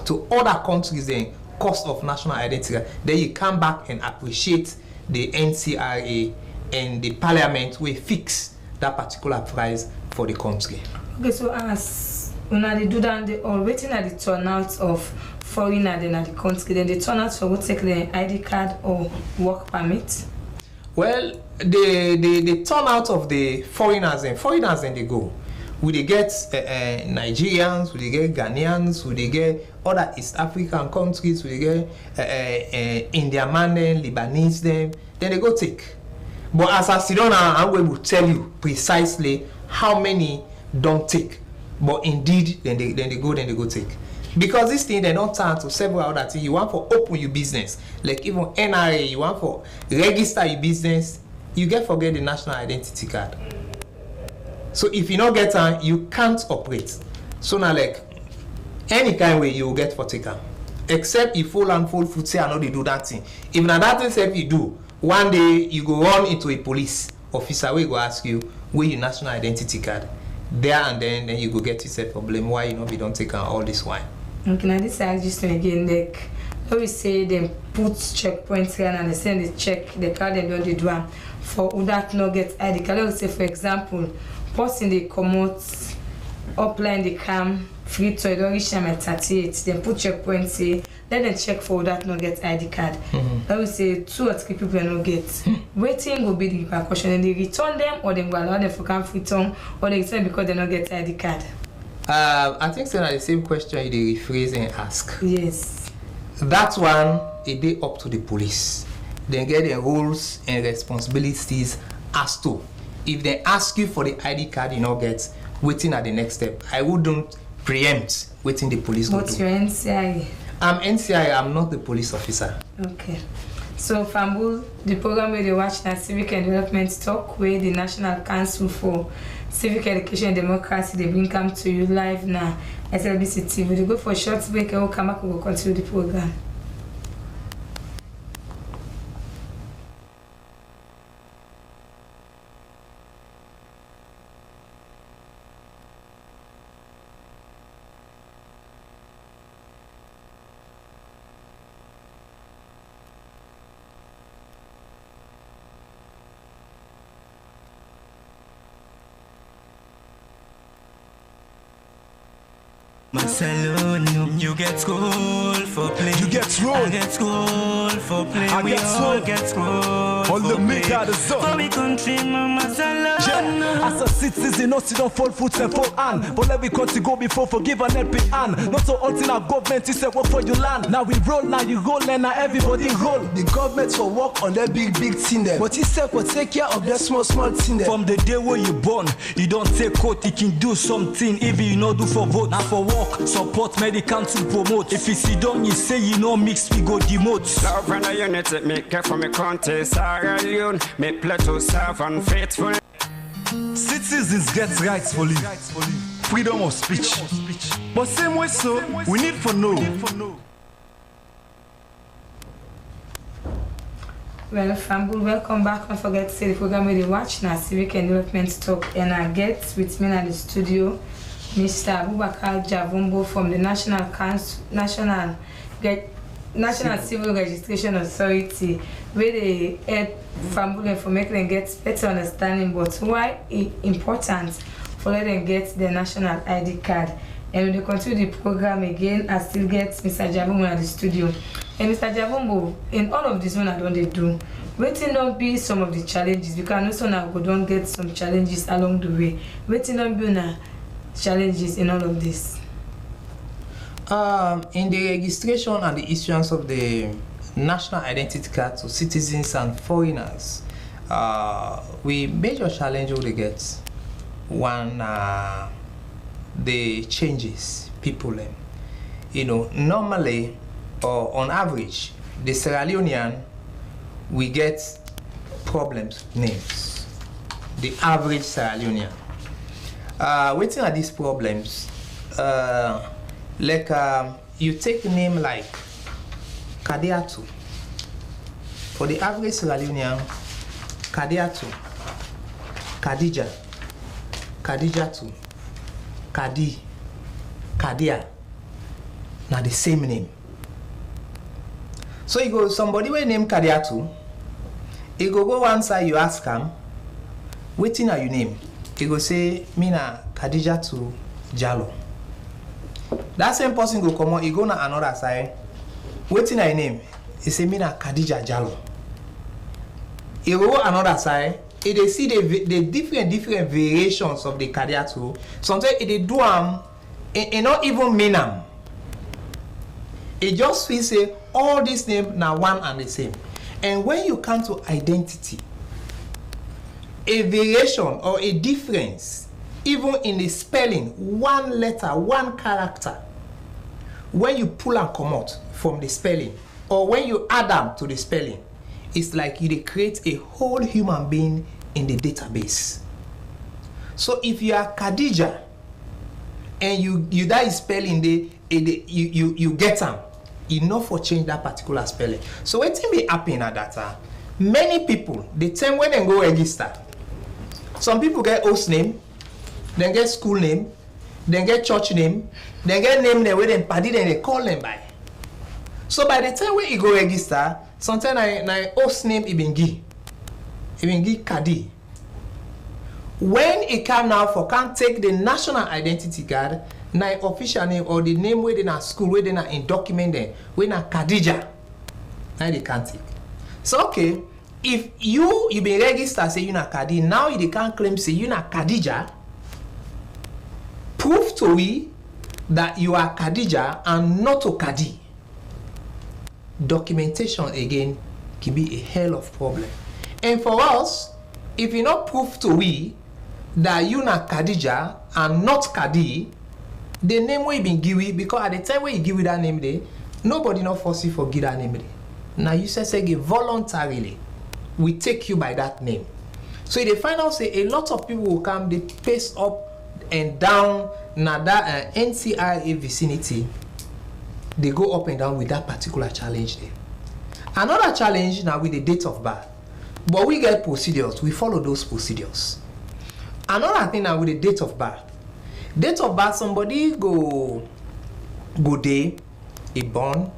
to other countries the cost of national identity card. Then you come back and appreciate the NCRA and the parliament will fix that particular price for the country. Okay, so as when they do that, they all waiting at the turnout of foreigner then at the country, then they turn out for what take the ID card or work permit? Well, the turnout of the foreigners and they go. We they get Nigerians, we they get Ghanaians, we they get other East African countries, we they get Indian man, Lebanese them, then they go take. But as I sit down, I'm going to tell you precisely how many don't take. But indeed, then they go take. Because this thing they don't turn to several other things. You want for open your business, like even NRA, you want for register your business, you get forget the national identity card. So if you don't get one, you can't operate. So now like any kind of way you will get for taker. Except if full and full food say I know they do that thing. If now that thing say you do, one day you go run into a police officer where go ask you where your national identity card. There and then you go get yourself problem why you know we don't take all this wine. Okay, now this I just again like how we say them put checkpoints here and they send the check the card and don't do one for who that not get ID card. Let's say for example, person they come out upline the cam Freetown don't reach them at 38, then put checkpoints say let them check for that not get ID card. Let me say 2 or 3 people not get. Waiting will be the repercussion and they return them or they go allow them for come Freetown or they return because they not get ID card. I think so the same question you rephrase and ask. Yes. That one it dey up to the police. They get the rules and responsibilities as to if they ask you for the ID card you not get, waiting at the next step. I wouldn't preempt waiting the police. What's your NCI? I'm NCI, I'm not the police officer. Okay. So Fambul, the program where they watch now Civic and Development Talk, where the National Council for Civic Education and Democracy, they bring come to you live now, Slbc Tv. We go for a short break and we'll come back and we'll continue the program. my saloon. You get school for play. You get school. I get school for play. I We get all school. get school On for the play. make out of zone. For me country, mama salon. Yeah. As a citizen, not sit on full foot and full hand. But let we country go before forgive and help it hand. Not so until our government is work for your land. Now we roll, now you roll, and now everybody roll. The government for work on their big thing them, but he said for take care of their small thing them. From the day where you born, you don't take coat, you can do something. If you know do for vote, now for work, support medical to promote. If you sit down, you say you know mix, we go demote. Love and unity, make care for me country, Sierra Leone, make play to serve and faithful. Citizens get rights for live. Freedom of speech. But same way so, we need for know. Well, Fambul, welcome back. Don't forget to say the program with the watch now, Civic and Development Talk. And I get with me in the studio, Mr. Abubakar Javumbo from the National Civil Registration Authority, where they help Fambul for making them get better understanding, but why it's important for let them get their national ID card. And when they continue the program again, I still get Mr. Javumbo in the studio. And Mr. Javumbo, in all of this one I don't do, waiting don't be some of the challenges, because also now we don't get some challenges along the way. Waiting don't be na challenges in all of this. In the registration and the issuance of the national identity card to citizens and foreigners, we major challenge we get one the changes people normally or on average the Sierra Leonean we get problems names, the average Sierra Leonean waiting at these problems like you take a name like Kadiatu. For the average Sierra Leonean, Kadiatu, Khadija, Khadijatu, Kadi, Kadia, now the same name. So you go somebody with name Kadiatu, you go one side you ask him, waiting are your name? You go say, Mina Khadijatu Jalo. That same person go come on, he go na another side. Waiting her name, he say Mina Khadija Jalo. He go another side, he they see the different variations of the Khadijatu. Sometimes they do it not even mean them. It just feel say all these names now one and the same. And when you come to identity, a variation or a difference, even in the spelling, one letter, one character, when you pull and come out from the spelling, or when you add them to the spelling, it's like you create a whole human being in the database. So if you are Khadija and you that is spelling you get them, enough for change that particular spelling. So what be happening at that time? Many people, the time when they go register, some people get host name, then get school name, then get church name, then get name there where they party then they call them by. So by the time when you go register, sometimes na host name even give Kadi. When it come now for can't take the national identity card, na official name or the name where they na school where they na in document there, where na Khadija, now they can't take. So okay, if you been registered say you na Kadi, now you can't claim say you na Khadija. Prove to we that you are Khadija and not to Kadi. Documentation again can be a hell of problem. And for us, if you not prove to we that you na Khadija and not Kadi, the name we been give it, because at the time when you give it that name there, nobody not force you for give that name there. Now you say voluntarily, we take you by that name. So they find out say a lot of people will come, they pace up and down now that NCIA vicinity, they go up and down with that particular challenge there. Another challenge now with the date of birth, but we get procedures, we follow those procedures. Another thing now with the date of birth, somebody go day, a born,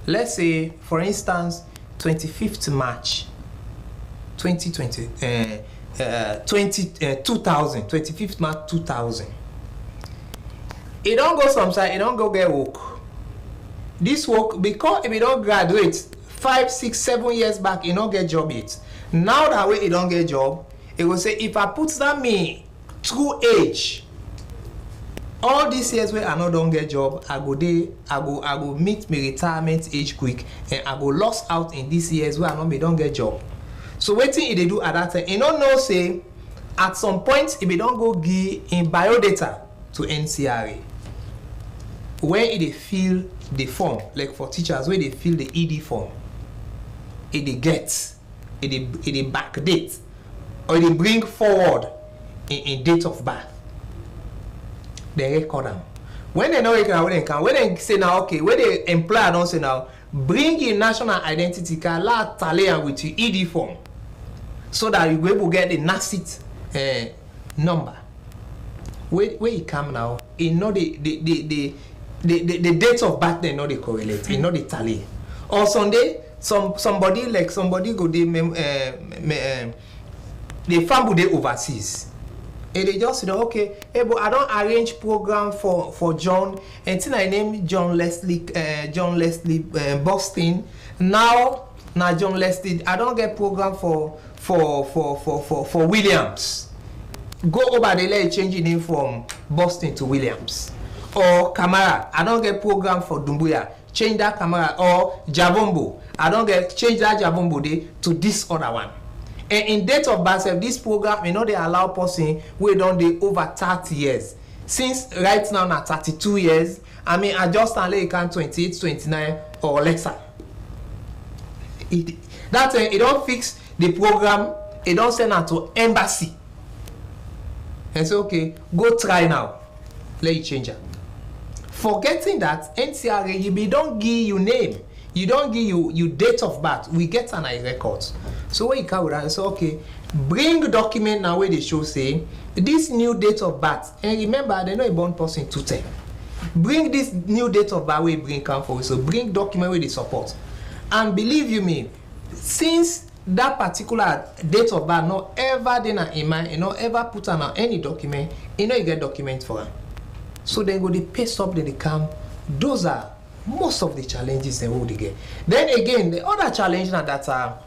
let's say for instance 25th March 2020 2000, 25th March 2000. He don't go some side, he don't go get work. This work, because if he don't graduate 5, 6, 7 years back, he don't get job yet. Now that way he don't get job, he will say, if I put that me through age, all these years where I no don't get job, I go meet my retirement age quick, and I go lost out in these years where I no me don't get job. So waiting they do at that time, you don't know say at some point if they don't go give in biodata to NCRA, when they fill the form, like for teachers, where they fill the ED form, it they get, it they backdate, or they bring forward in date of birth. They record them. When they know it, when they say now, okay, when they employer don't say now, bring in national identity card, la tally with your ED form, so that you go able to get the NACIT number. Where you come now, you know the date of birth, they know they correlate, they know they tally. Or Sunday, somebody go the family they overseas. And they just say, okay, hey, but I don't arrange program for John. And then I name John Leslie Boston. Now John Leslie, I don't get program for Williams. Go over the let change the name from Boston to Williams. Or Kamara, I don't get program for Dumbuya. Change that Kamara. Or Javombo, I don't get change that Javombo day to this other one. And in date of birth, this program, you know, they allow person we don't do over 30 years. Since right now, na 32 years, I mean, I just only can 28, 29 or lesser. It don't fix the program, it don't send out to embassy. And say, okay, go try now. Let you change it. Forgetting that NCRA, you don't give you name. You don't give you date of birth. We get an record. So when you come with that, so okay, bring document now where they show say this new date of birth. And remember, they know a born person 210. Bring this new date of birth where you bring come for. So bring document where they support. And believe you me, since that particular date of birth not ever then in mind, you know, ever put on any document, you know you get document for them. So then go they paste up, then they come. Those are most of the challenges they will get. Then again, the other challenge now that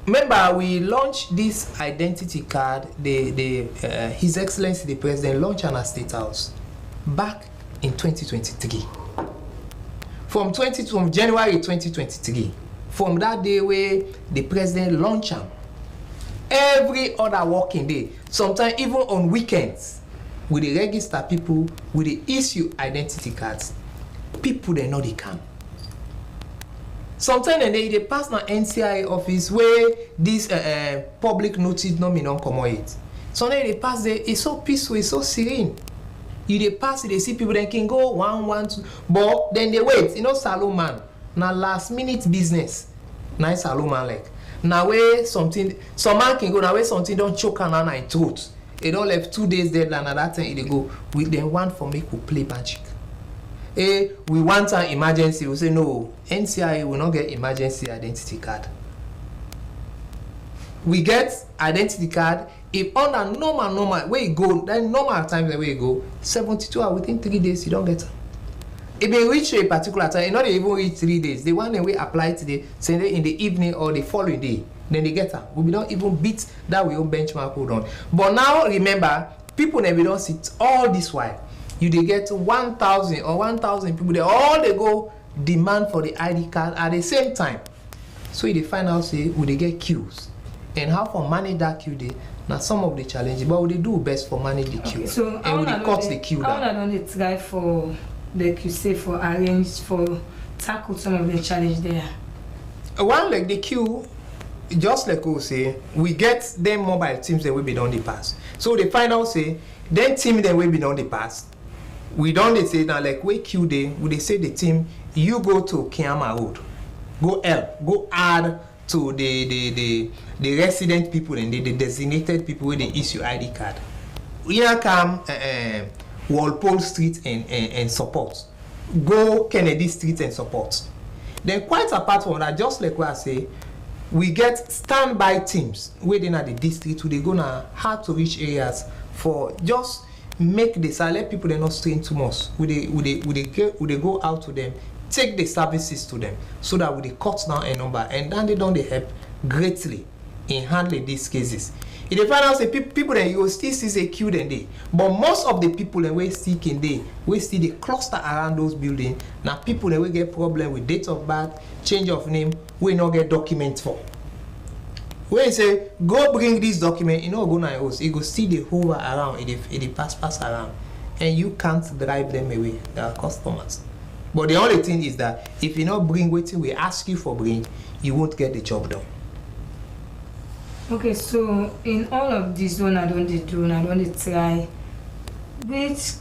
remember we launched this identity card. His Excellency the President launched on our State House back in 2023. From January 2023, from that day where the President launched them, every other working day, sometimes even on weekends, we dey register people, we dey issue identity cards. People they know they come. Sometimes they pass na NCI office where this public notice no me non come it. Sometimes they pass there, it's so peaceful, it's so serene. You they pass, they see people, they can go 1, 1, 2, but then they wait. You know, salon man, na last minute business. Nice salon man like. Now where something, some man can go now where something don't choke on in throat. They don't left 2 days deadline and that time they go with them one for make we play magic. Hey, we want an emergency. We say no, NCIA will not get emergency identity card. We get identity card if on a normal where you go, then normal times where you go, 72 hours within 3 days you don't get it. If they reach a particular time, not even reach 3 days. The one that we apply today, say in the evening or the following day, then they get them. We don't even beat that we own benchmark hold on. But now remember, people never don't sit all this while. You they get 1,000 or 1,000 people. They all they go demand for the ID card at the same time. So they find out say will they get queues and how for manage that queue day. Now some of the challenges, but what they do best for manage the queue. So and they cut the queue down. I don't try for like you say for arrange for tackle some of the challenge there. One like the queue, just like we say, we get them mobile teams that will be done the pass. So they find out say then team that will be done the pass. We don't they say now like we queue day, we they say the team you go to Kenema Road, go help, go add to the resident people and the designated people where they issue ID card. Here come Walpole Street and support. Go Kennedy Street and support. Then quite apart from that, just like what I say, we get standby teams where they are the district where they go now hard to reach areas for just make this, let people they not strain too much. Would they go out to them, take the services to them, so that we cut down a number, and then they don't help greatly in handling these cases. If they find out say people then you still see a queue then they, but most of the people that we still can they, we still they cluster around those buildings. Now people that we get problem with date of birth, change of name, we not get documents for. When say go bring this document, you know go na house, it go still they hover around, it pass around, and you can't drive them away. They are customers. But the only thing is that if you not bring what we ask you for bring, you won't get the job done. Okay, so in all of this one I don't do, I don't try. Which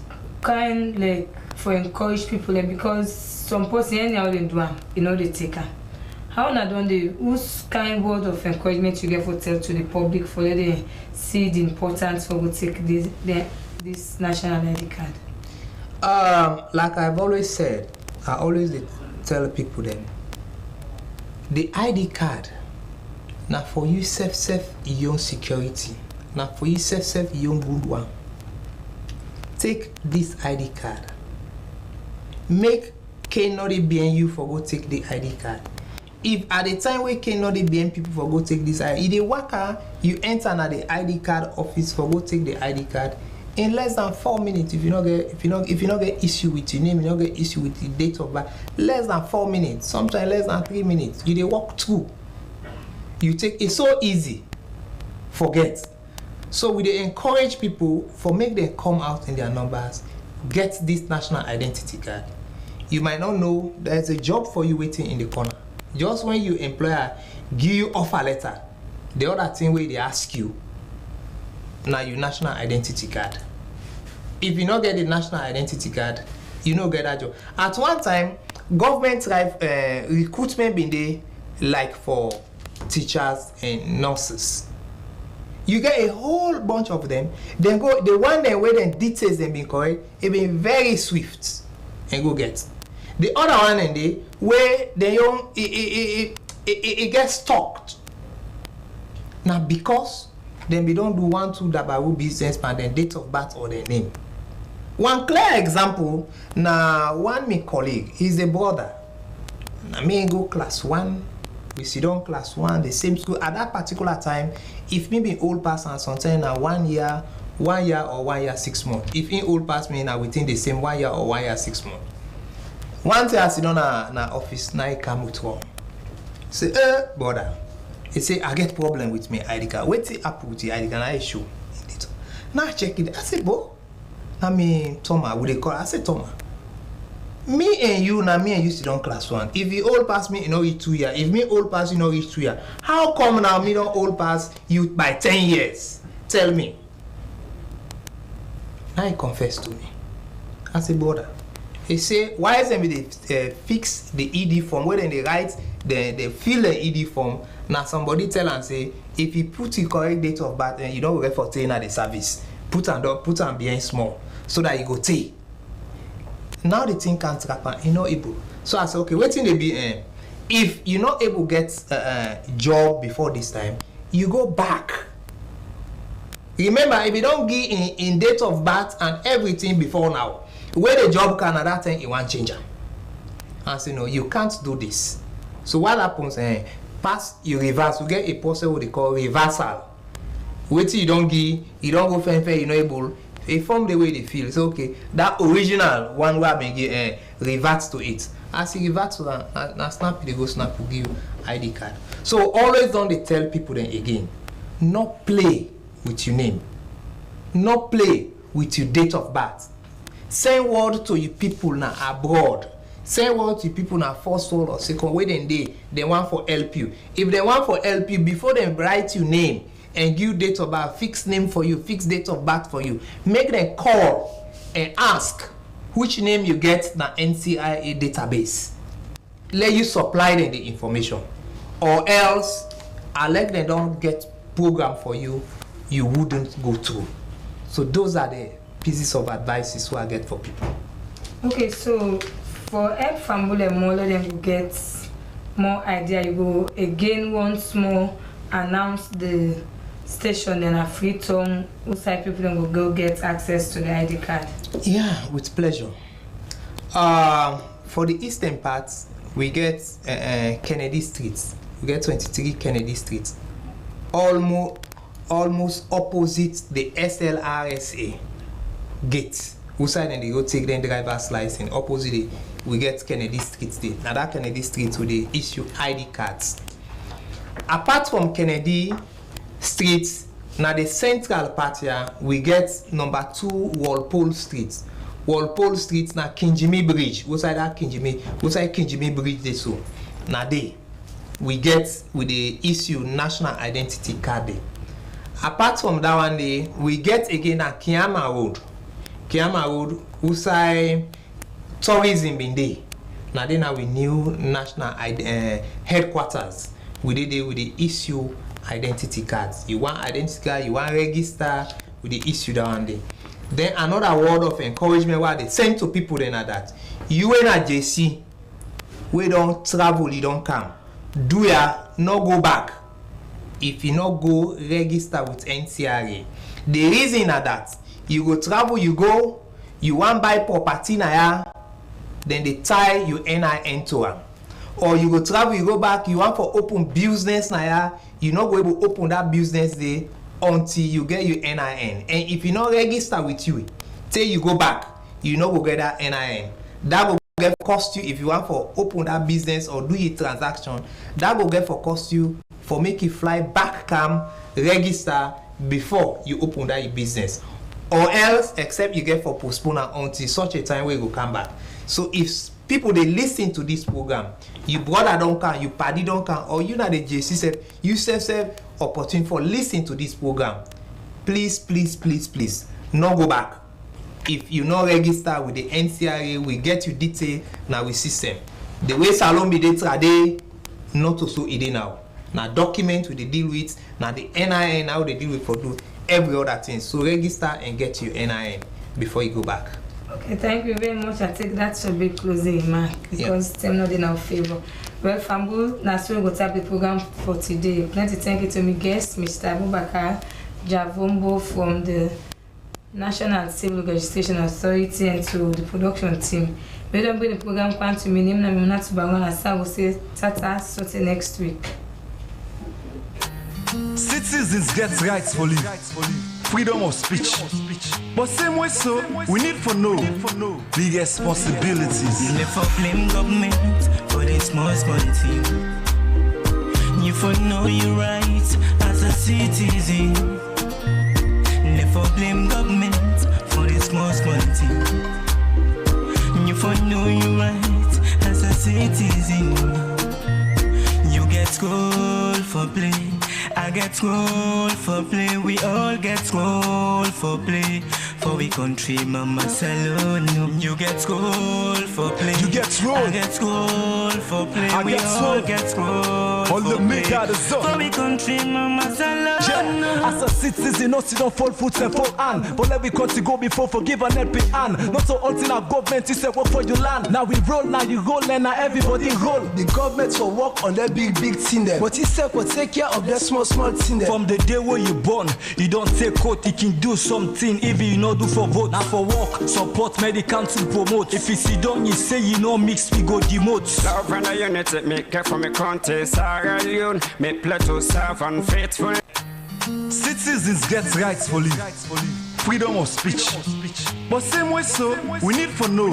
kind like for encourage people like, because some person anyhow they do, you know they take her. How na don't they? Whose kind word of encouragement you get for tell to the public for let them see the importance for go take this national ID card? Like I've always said, I always tell people them the ID card. Now for you self your security. Now for you self your good one. Take this ID card. Make cannot be you for go take the ID card. If at the time we cannot be people for go take this ID, if they worker, you enter at the ID card office for go take the ID card in less than 4 minutes. If you not get issue with your name, you not get issue with the date of birth, less than 4 minutes, sometimes less than 3 minutes. You they walk through. You take it's so easy. Forget. So we they encourage people for make them come out in their numbers, get this national identity card. You might not know there's a job for you waiting in the corner. Just when your employer give you offer letter, the other thing where they ask you now your national identity card. If you not get the national identity card, you don't get that job. At one time, government recruitment been there like for teachers and nurses. You get a whole bunch of them, then go the one that where the details them being correct, it been very swift and go get. The other one and they where they young it gets stocked. Now because then we don't do 1, 2 dabaru business and then date of birth or their name. One clear example, now one my colleague, he's a brother. Now me go class 1. We sit down class 1, the same school. At that particular time, if me be old person sometimes now 1 year or 1 year 6 months. If in old pass me now within the same 1 year or 1 year 6 months. One day I sit down na office, now I come with one. Say, brother. He say I get problem with me ID card. Wait till I put the ID card, I show it. Now I check it. I say, bro. I mean Thomas, would they call? I say Thomas. Me and you sit down class 1. If you old pass me, you know it 2 years. If me old pass, you know it 2 years. How come now me don't old pass you by 10 years? Tell me. Now he confessed to me. I say, brother. He say, why is they fix the ED form? Where then they write, they fill the ED form. Now somebody tell and say, if you put the correct date of birth, and you don't refer to at the service, put on behind small, so that you go take. Now the thing can't happen, you know able. So I said, okay, waiting they be if you're not able to get a job before this time, you go back. Remember, if you don't give in date of birth and everything before now, where the job can at that time you want change. And say no, you can't do this. So what happens? Pass you reverse, you get a process what they call reversal. Wait till you don't give, you don't go fair, you're not able. They form the way they feel. So okay, that original one where I reverts to it. As you revert to that, now snap they go snap will give you ID card. So always don't they tell people then again, not play with your name, not play with your date of birth. Send word to you people now abroad. Send word to people now first world or second way then they want for help you. If they want for help you before they write your name and give date of birth, fix name for you, fix date of birth for you, make them call and ask which name you get na NCIA database. Let you supply them the information, or else I let them don't get program for you, you wouldn't go through. So those are the pieces of advices who I get for people. Okay, so for help family more, let them get more idea. You go again once more announce the station in a Freetown, outside people then will go get access to the ID card? Yeah, with pleasure. For the eastern part, we get Kennedy Street. We get 23 Kennedy Street. Almost opposite the SLRSA gate. Outside and they go take the driver's license. Opposite it, we get Kennedy Street there. Now that Kennedy Street will they issue ID cards. Apart from Kennedy Street, now the central part here, we get number 2 Walpole Street. Walpole Street na Kinjimi Bridge. Outside that Kinjimi Bridge they so. Now they we the issue national identity card there. Apart from that one day, we get again a Kenema Road. Kenema Road, outside tourism in there. Now then we new national headquarters. We did it with the issue identity cards. You want identity card, you want register with the issue that one day. Then another word of encouragement what they send to people then are that you and a JC, we don't travel, you don't come. Do ya no go back. If you not go register with NCRA. The reason are that you go travel, you go, you want buy property na ya, then they tie your NIN to her. Or you go travel, you go back, you want for open business na ya, you not go able to open that business day until you get your NIN. And if you not register with you, till you go back, you not go get that NIN. That will get cost you if you want for open that business or do a transaction. That will get for cost you for make you fly back, come register before you open that business, or else except you get for postpone until such a time where you go come back. So if people they listen to this program, you brother don't come, you paddy don't come, or you know the JC said you self opportunity for listen to this program, please no go back. If you not register with the NCRA, we get you detail now with system. The way Salon be trade not to so it now. Now document with the deal with, now the NIN how they deal with for do every other thing. So register and get your NIN before you go back. Okay, thank you very much. I think that should be closing remark because time not in our favor. Well, Fambu, now so we go tap the program for today. Plenty thank you to my guest, Mr. Abubakar Javombo from the National Civil Registration Authority, and to the production team. We don't bring the program to me name na not to Bangon as I will say tata so next week. Citizens get rights for live, freedom of speech. But same way so, we need for know big responsibilities. You never blame government for the small thing. You for know your rights as a citizen. Never blame government for the small thing. You for know your rights as a citizen. You get school for play. I get school for play, we all get school for play. For we country, mama salon. You get school for play. You get school. I get school for play. I we get all school. get school All for the play. make out of zone. For we country, mama salon. Yeah. As a citizen, us don't fall foot and fall hand. But let we country go before forgive and help it hand. Not so until our government is say work for your land. Now we roll, now you roll, and now everybody roll. The government will work on that big thing there, but he said will take care of that small thing there. From the day where you born, you don't take out, you can do something. If you know do for vote, now for work, support medical to promote. If you sit down, you say you know mix, we go demote. Love and unity, make care for me country, Sierra Leone, make Plateau serve and faithful. Citizens get rights for live, freedom of speech. But same way so, we need for know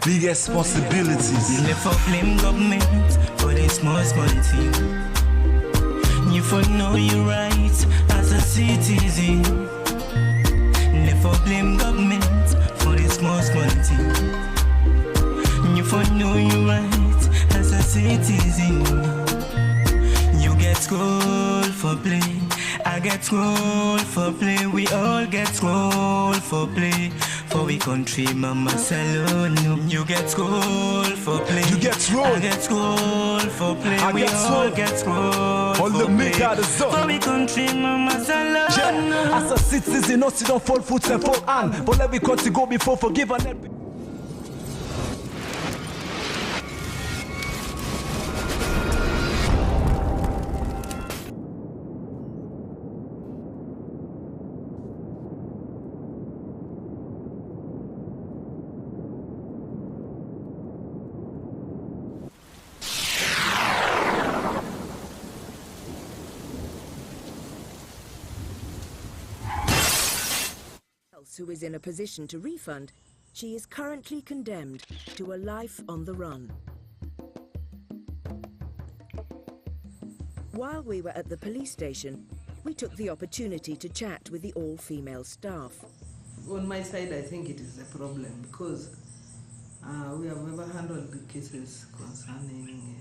big responsibilities. You never blame government for the small thing. You for know your rights as a citizen. Never blame government for the small thing. You for know your rights as a citizen. You get school for play. I get school for play. We all get school for play. For we country, mama salon. You get school for play. You get school. I get school for play. I we get all school. get school All for the make play. out of zone. For we country, mama salon. Yeah. As a citizen, us don't fall foot and fall hand. But let we country go before forgive and help it. else who is in a position to refund, she is currently condemned to a life on the run. While we were at the police station, we took the opportunity to chat with the all-female staff. On my side, I think it is a problem because we have never handled the cases concerning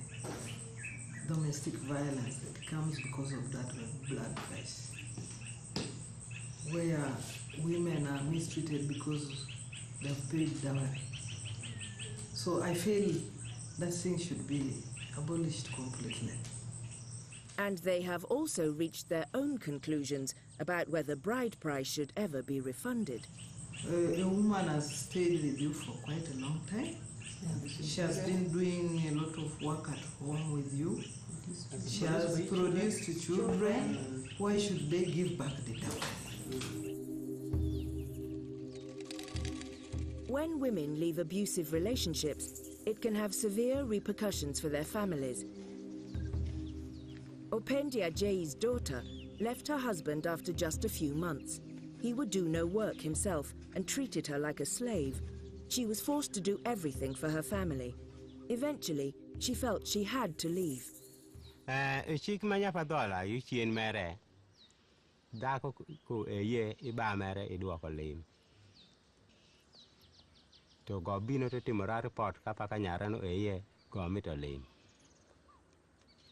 domestic violence that comes because of that blood price, where women are mistreated because they've paid dowry. So I feel that thing should be abolished completely. And they have also reached their own conclusions about whether bride price should ever be refunded. A woman has stayed with you for quite a long time. She has been doing a lot of work at home with you. She has produced children. Why should they give back the dowry? When women leave abusive relationships, it can have severe repercussions for their families. Opendia Jay's daughter left her husband after just a few months. He would do no work himself and treated her like a slave. She was forced to do everything for her family. Eventually, she felt she had to leave. To go bino to timora report kapaka nyarano go mito lim.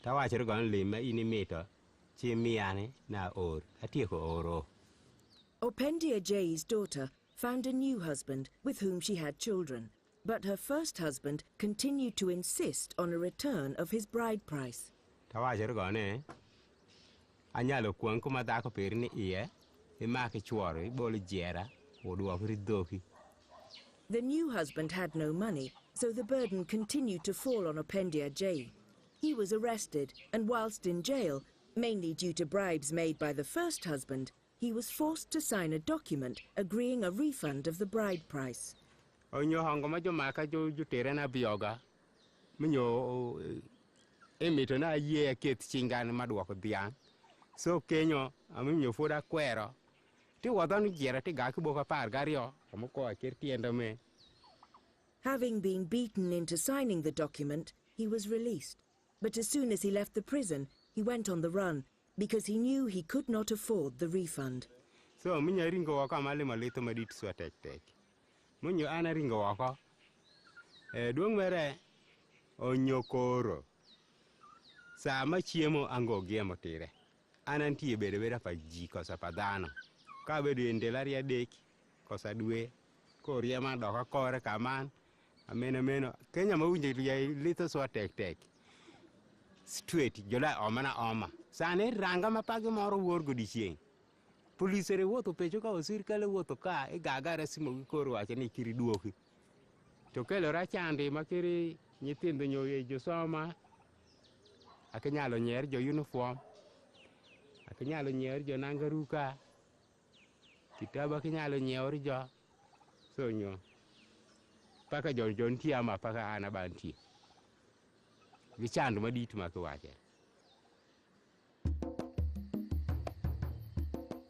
Tawachiro gon lim ini mito chi miane na or atieko oro. Opendia Jay's daughter found a new husband with whom she had children, but her first husband continued to insist on a return of his bride price. Tawachiro gon anyalo kuan kuma dako perini iye imaki chuori boli jera oduok ridoki. The new husband had no money, so the burden continued to fall on Opendia Jay. He was arrested, and whilst in jail, mainly due to bribes made by the first husband, he was forced to sign a document agreeing a refund of the bride price. Onyo hongo majo maka jo tere na bioga. Minyo emito na ye ket chingani maduoko diang. So kenyo aminyo foda kwero. Ti wadon jera ti gaki boka par gario. Having been beaten into signing the document, he was released. But as soon as he left the prison, he went on the run because he knew he could not afford the refund. So, minya ringo waka mali malito madit swa tek. Munyo ana ringo waka. Duong mere onyokoro. Sa ma chiemo ango giemo tire. Anantie bede pa jiko sa padano. Ka bedo endelaria deki. Kosa due koriema doka kore kaman ameno Kenya mawinje ya lito so tek straight jola oma sane ranga mapagi moro worgo dichieng police re woto pecho ka osir kale woto ka e gagara simo koro wacha ni kiri duoki to kelo ra chande makiri nyithindo nyoye jo soma akinyalo nyer jo uniform akinyalo nyer jo nangaruka kitaba kinyalo nyeor jo sonyo paka jon tiama paka ana banti gichandu madit makiwache.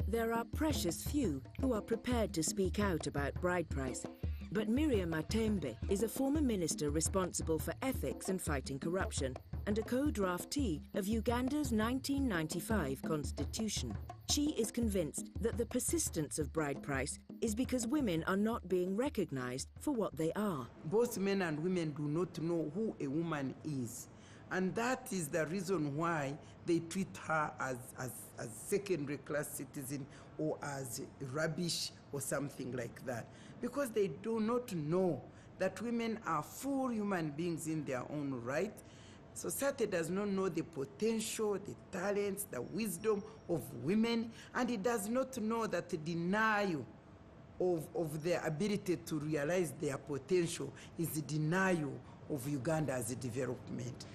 There are precious few who are prepared to speak out about bride price, but Miriam Matembe is a former minister responsible for ethics and fighting corruption and a co-draftee of Uganda's 1995 constitution. She is convinced that the persistence of bride price is because women are not being recognized for what they are. Both men and women do not know who a woman is. And that is the reason why they treat her as secondary class citizen or as rubbish or something like that. Because they do not know that women are full human beings in their own right. Society does not know the potential, the talents, the wisdom of women, and it does not know that the denial of their ability to realize their potential is the denial of Uganda as a development.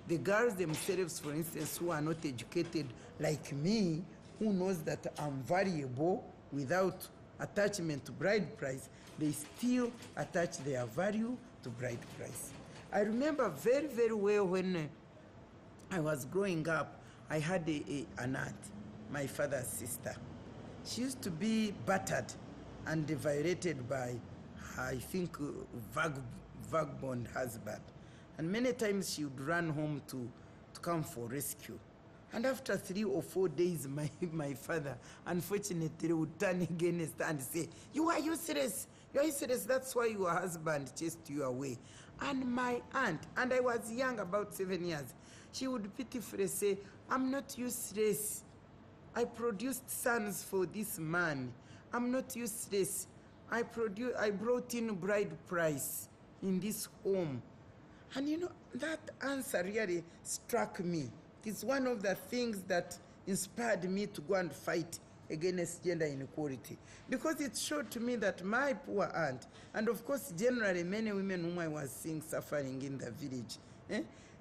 The girls themselves, for instance, who are not educated like me, who knows that I'm valuable without attachment to bride price, they still attach their value to bride price. I remember very, very well when I was growing up, I had an aunt, my father's sister. She used to be battered and violated by, I think, vagabond husband. And many times she would run home to come for rescue. And after 3 or 4 days, my father, unfortunately, would turn against her and say, you are useless. You are useless. That's why your husband chased you away. And my aunt, and I was young, about 7 years, she would pitifully say, I'm not useless. I produced sons for this man. I'm not useless. I brought in bride price in this home. And you know, that answer really struck me. It's one of the things that inspired me to go and fight against gender inequality. Because it showed to me that my poor aunt, and of course generally many women whom I was seeing suffering in the village,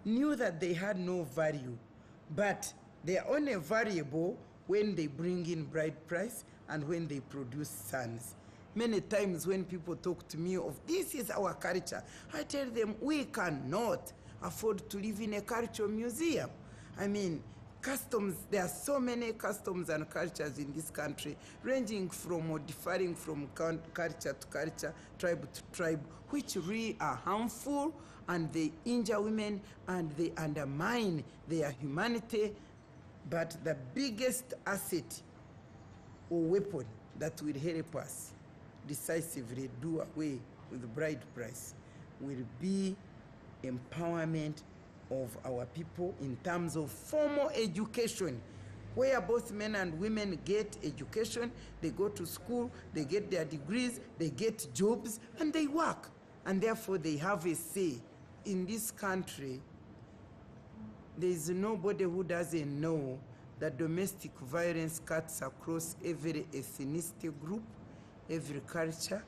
knew that they had no value, but they are only valuable when they bring in bride price and when they produce sons. Many times when people talk to me of this is our culture, I tell them we cannot afford to live in a cultural museum. I mean, customs, there are so many customs and cultures in this country, ranging from or differing from culture to culture, tribe to tribe, which really are harmful, and they injure women and they undermine their humanity. But the biggest asset or weapon that will help us decisively do away with the bride price will be empowerment of our people in terms of formal education, where both men and women get education, they go to school, they get their degrees, they get jobs, and they work. And therefore they have a say. In this country, there is nobody who doesn't know that domestic violence cuts across every ethnicity group, every culture,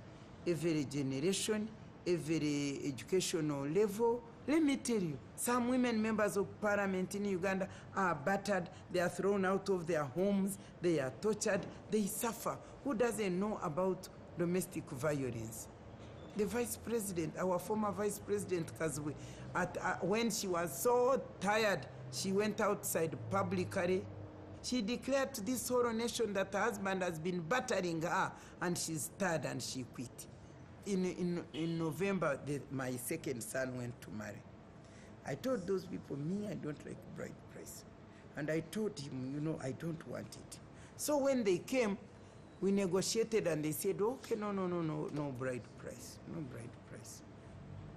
every generation, every educational level. Let me tell you, some women members of parliament in Uganda are battered, they are thrown out of their homes, they are tortured, they suffer. Who doesn't know about domestic violence? The vice president, our former vice president, Kazwe, when she was so tired, she went outside publicly. She declared to this whole nation that her husband has been battering her, and she's tired and she quit. In November, my second son went to marry. I told those people, me, I don't like bride price. And I told him, you know, I don't want it. So when they came, we negotiated and they said, okay, no bride price, no bride price.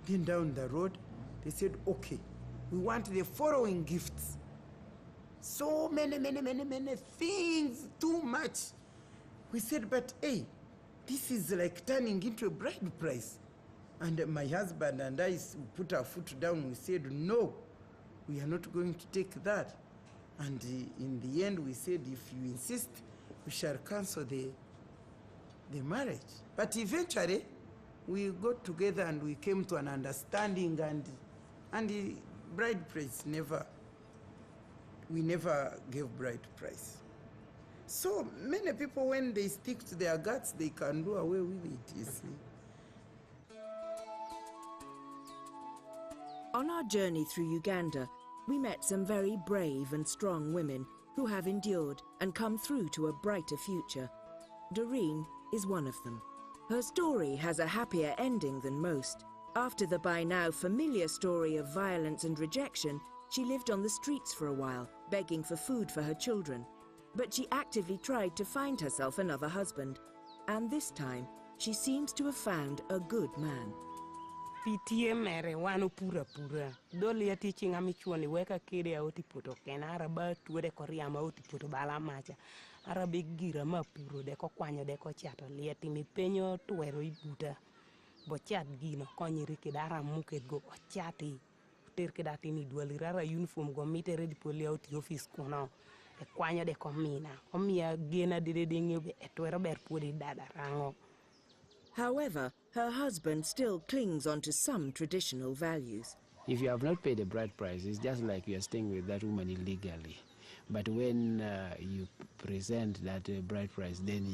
Then down the road, they said, okay, we want the following gifts. So many things, too much. We said, but hey, this is like turning into a bride price. And my husband and I put our foot down. We said, no, we are not going to take that. And in the end, we said, if you insist, we shall cancel the marriage. But eventually, we got together and we came to an understanding, and the bride price we never gave bride price. So many people, when they stick to their guts, they can do away with it, you see. On our journey through Uganda, we met some very brave and strong women who have endured and come through to a brighter future. Doreen is one of them. Her story has a happier ending than most. After the by now familiar story of violence and rejection, she lived on the streets for a while, begging for food for her children. But she actively tried to find herself another husband, and this time she seems to have found a good man. Pitie mere wano pura doli ya teaching amichwani weka kede ya oti poto kena araba tuwede koriama oti poto bala macha arabe gira ma puro deko kwanyo deko chato lieti mi penyo tuwero ibuta bo chat gino konyiri kidara muke go chati ter kidati ni duali rara uniform go mite ready poli oti office kono e kwanyo deko mina omia gena dede dingebe etwero ber podi dada rango. However, her husband still clings onto some traditional values. If you have not paid the bride price, it's just like you are staying with that woman illegally. But when you present that bride price, then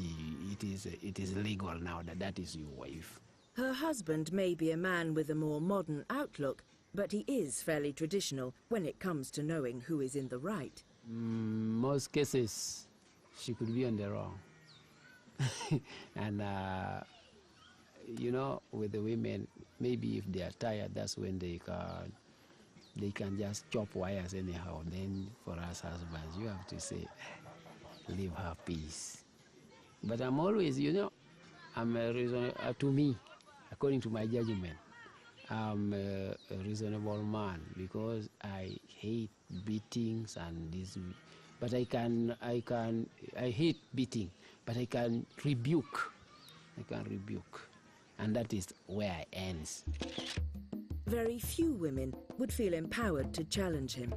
it is legal now that is your wife. Her husband may be a man with a more modern outlook, but he is fairly traditional when it comes to knowing who is in the right. Most cases, she could be on the wrong. And you know, with the women, maybe if they are tired, that's when they can just chop wires anyhow. Then for us husbands, you have to say, leave her peace. But I'm always, you know, I'm a to me, according to my judgment, I'm a reasonable man because I hate beatings and this. But I hate beating, but I can rebuke. And that is where it ends. Very few women would feel empowered to challenge him.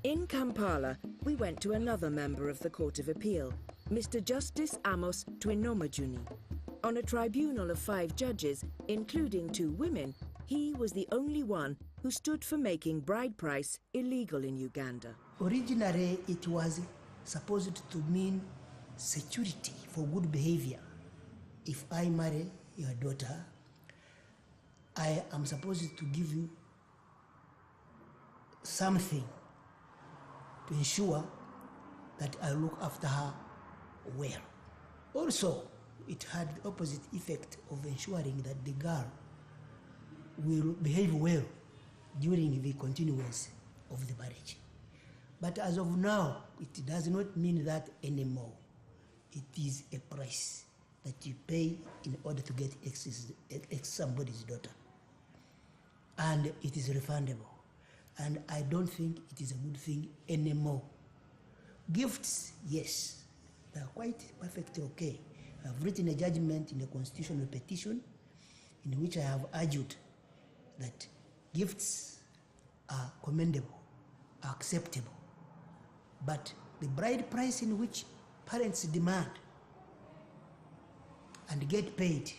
In Kampala, we went to another member of the Court of Appeal, Mr. Justice Amos Twinomajuni. On a tribunal of 5 judges, including 2 women, he was the only one who stood for making bride price illegal in Uganda. Originally, it was supposed to mean security for good behavior. If I marry your daughter, I am supposed to give you something to ensure that I look after her well. Also, it had the opposite effect of ensuring that the girl will behave well during the continuance of the marriage. But as of now, it does not mean that anymore. It is a price that you pay in order to get somebody's daughter. And it is refundable. And I don't think it is a good thing anymore. Gifts, yes, they are quite perfectly okay. I've written a judgment in a constitutional petition in which I have argued that gifts are commendable, are acceptable. But the bride price in which parents demand and get paid,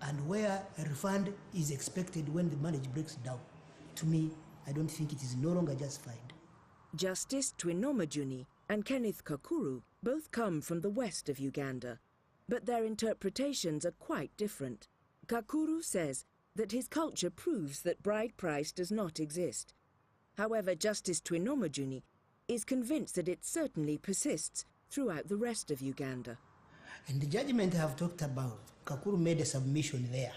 and where a refund is expected when the marriage breaks down, to me, I don't think it is no longer justified. Justice Twinomajuni and Kenneth Kakuru both come from the west of Uganda, but their interpretations are quite different. Kakuru says that his culture proves that bride price does not exist. However, Justice Twinomajuni is convinced that it certainly persists throughout the rest of Uganda. And the judgment I have talked about, Kakuru made a submission there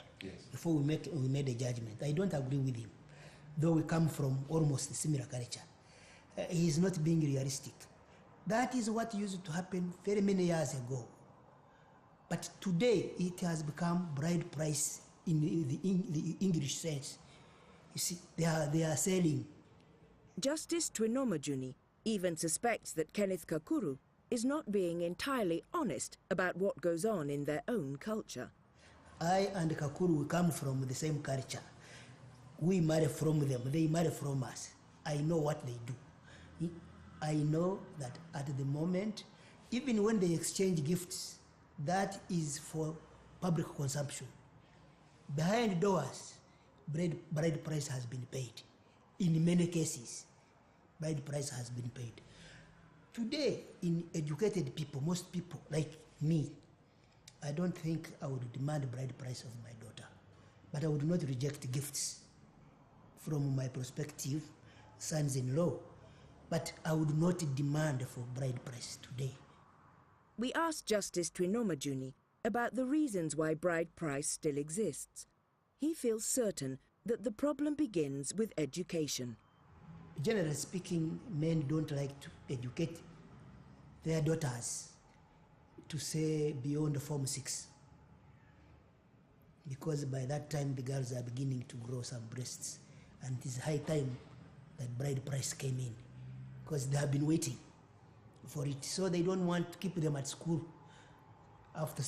before we made a judgment. I don't agree with him, though we come from almost a similar culture. He is not being realistic. That is what used to happen very many years ago. But today, it has become bride price in the English sense. You see, they are selling. Justice Twinomajuni even suspects that Kenneth Kakuru is not being entirely honest about what goes on in their own culture. I and Kakuru, we come from the same culture. We marry from them, they marry from us. I know what they do. I know that at the moment, even when they exchange gifts, that is for public consumption. Behind doors, bride price has been paid. In many cases, bride price has been paid. Today, in educated people, most people like me, I don't think I would demand bride price of my daughter, but I would not reject gifts from my prospective sons-in-law, but I would not demand for bride price today. We asked Justice Twinomajuni about the reasons why bride price still exists. He feels certain that the problem begins with education. Generally speaking, men don't like to educate their daughters to say beyond Form 6, because by that time the girls are beginning to grow some breasts, and it is high time that bride price came in, because they have been waiting for it. So they don't want to keep them at school. After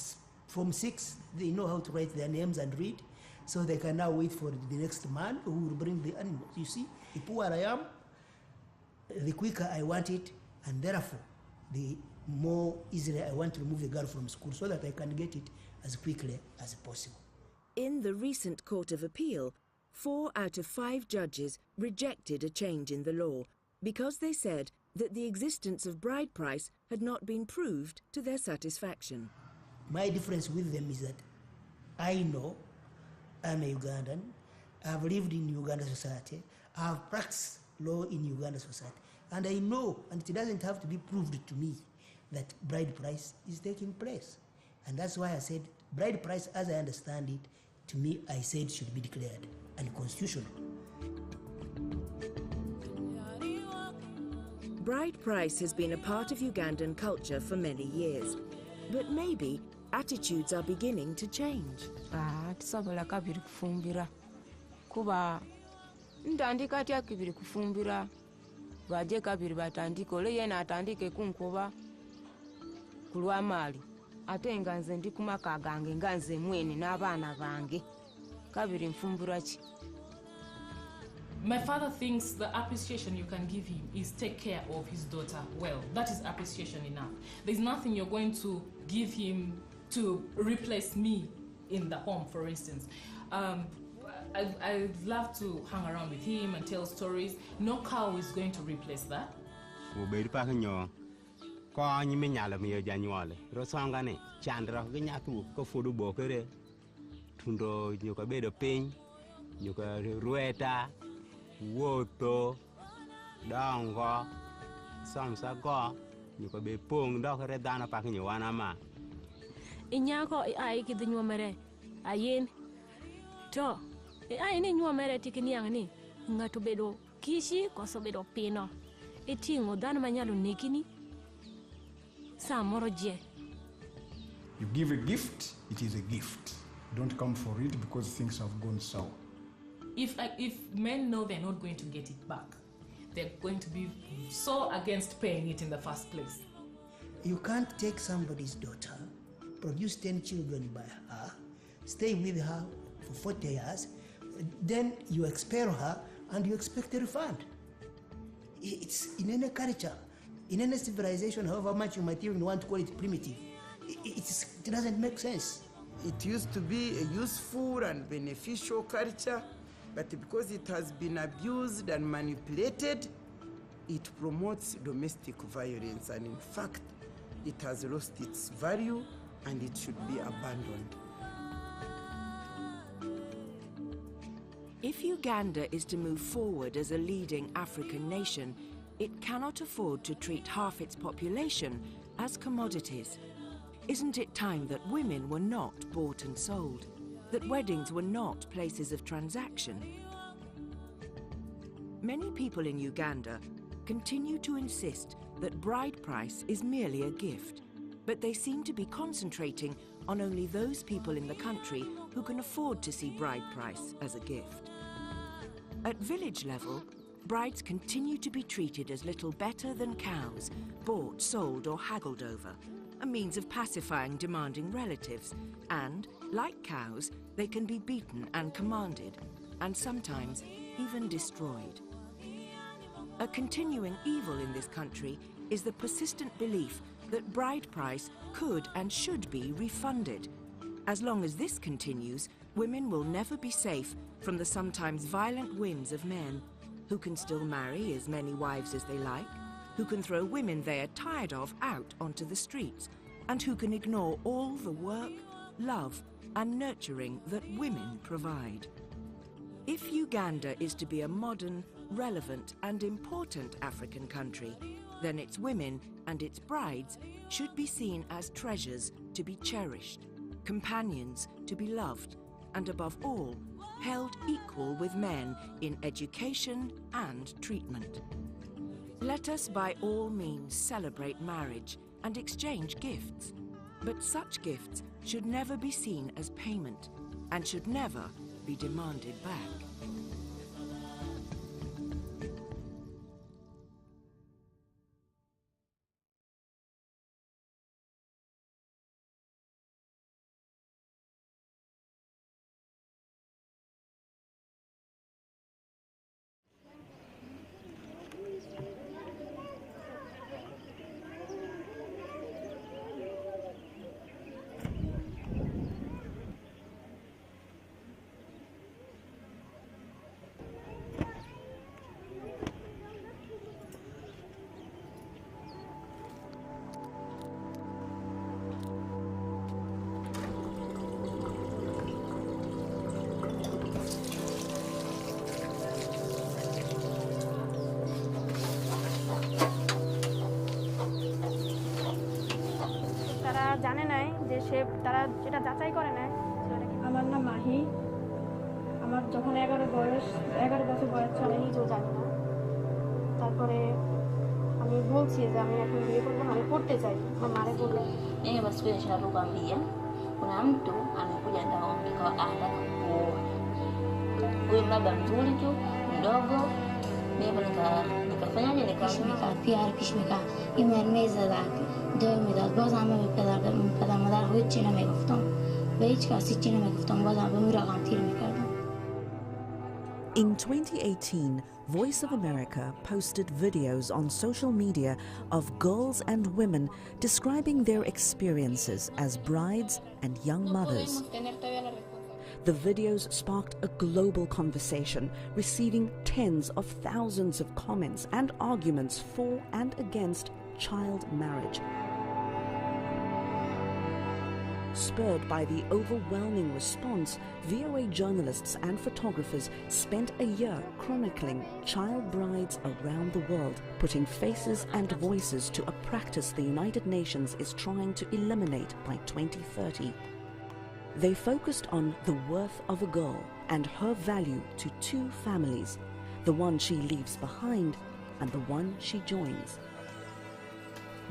Form 6, they know how to write their names and read, so they can now wait for the next man who will bring the animals. You see, the poorer I am, the quicker I want it, and therefore, the more easily I want to remove the girl from school so that I can get it as quickly as possible. In the recent Court of Appeal, 4 out of 5 judges rejected a change in the law because they said that the existence of bride price had not been proved to their satisfaction. My difference with them is that I know I'm a Ugandan, I've lived in Uganda society, I've practiced law in Uganda society, and I know, and it doesn't have to be proved to me, that bride price is taking place. And that's why I said bride price, as I understand it, to me, I said should be declared unconstitutional. Bride price has been a part of Ugandan culture for many years, but maybe attitudes are beginning to change. Tisabola kabiri kufumbira kuba ntandika tya kibiri kufumbira baje kabiri batandika ole yena atandike kunkuba kulwa mali ate nga nze ndi kumaka gange nga nze mwene n'abaana bange kabiri mfumbira ki. My father thinks the appreciation you can give him is take care of his daughter well. That is appreciation enough. There's nothing you're going to give him to replace me in the home, for instance. I'd love to hang around with him and tell stories. No cow is going to replace that. Woto, Dongo, Samsago, you could be pung, Doctor Dana packing your one ama. Inyako I get the new mere. Ayen to I need new mere taking yangani. Ngatubedo, Kishi, Kosobedo Pino. A ting or Dan Manyalu Nikini. Some moroje. You give a gift, it is a gift. Don't come for it because things have gone sour. If men know they're not going to get it back, they're going to be so against paying it in the first place. You can't take somebody's daughter, produce 10 children by her, stay with her for 40 years, then you expel her and you expect a refund. It's in any culture, in any civilization, however much you might even want to call it primitive, it doesn't make sense. It used to be a useful and beneficial culture, but because it has been abused and manipulated, it promotes domestic violence, and in fact, it has lost its value and it should be abandoned. If Uganda is to move forward as a leading African nation, it cannot afford to treat half its population as commodities. Isn't it time that women were not bought and sold? That weddings were not places of transaction? Many people in Uganda continue to insist that bride price is merely a gift, but they seem to be concentrating on only those people in the country who can afford to see bride price as a gift. At village level, brides continue to be treated as little better than cows, bought, sold or haggled over, a means of pacifying demanding relatives, and, like cows, they can be beaten and commanded, and sometimes even destroyed. A continuing evil in this country is the persistent belief that bride price could and should be refunded. As long as this continues, women will never be safe from the sometimes violent whims of men, who can still marry as many wives as they like, who can throw women they are tired of out onto the streets, and who can ignore all the work, love, and nurturing that women provide. If Uganda is to be a modern, relevant, and important African country, then its women and its brides should be seen as treasures to be cherished, companions to be loved, and above all, held equal with men in education and treatment. Let us by all means celebrate marriage and exchange gifts, but such gifts should never be seen as payment and should never be demanded back. সে তারা যেটা যাচাই করে নেয়। আমার নাম মাহি, আমার যখন 11 বছর বয়স ছিল নিজেও জানি না। তারপরে আমি বলছি যে আমি এখন বিয়ে করবো, আমি করতে চাই। আমার মারে বললো ini mas kuya siya lupa biya kuna mtu amekuja ndao ikawa anataka kuoa huyu labda mzuri tu mdogo mimi nikafanyaje nikashimika imermeza zake ndio midad bazam peda madar hiç نمیگفتم و هیچ کسی چی نمیگفتم بازم به میرقم تیر میکردم. In 2018, Voice of America posted videos on social media of girls and women describing their experiences as brides and young mothers. The videos sparked a global conversation, receiving tens of thousands of comments and arguments for and against child marriage. Spurred by the overwhelming response, VOA journalists and photographers spent a year chronicling child brides around the world, putting faces and voices to a practice the United Nations is trying to eliminate by 2030. They focused on the worth of a girl and her value to two families, the one she leaves behind and the one she joins.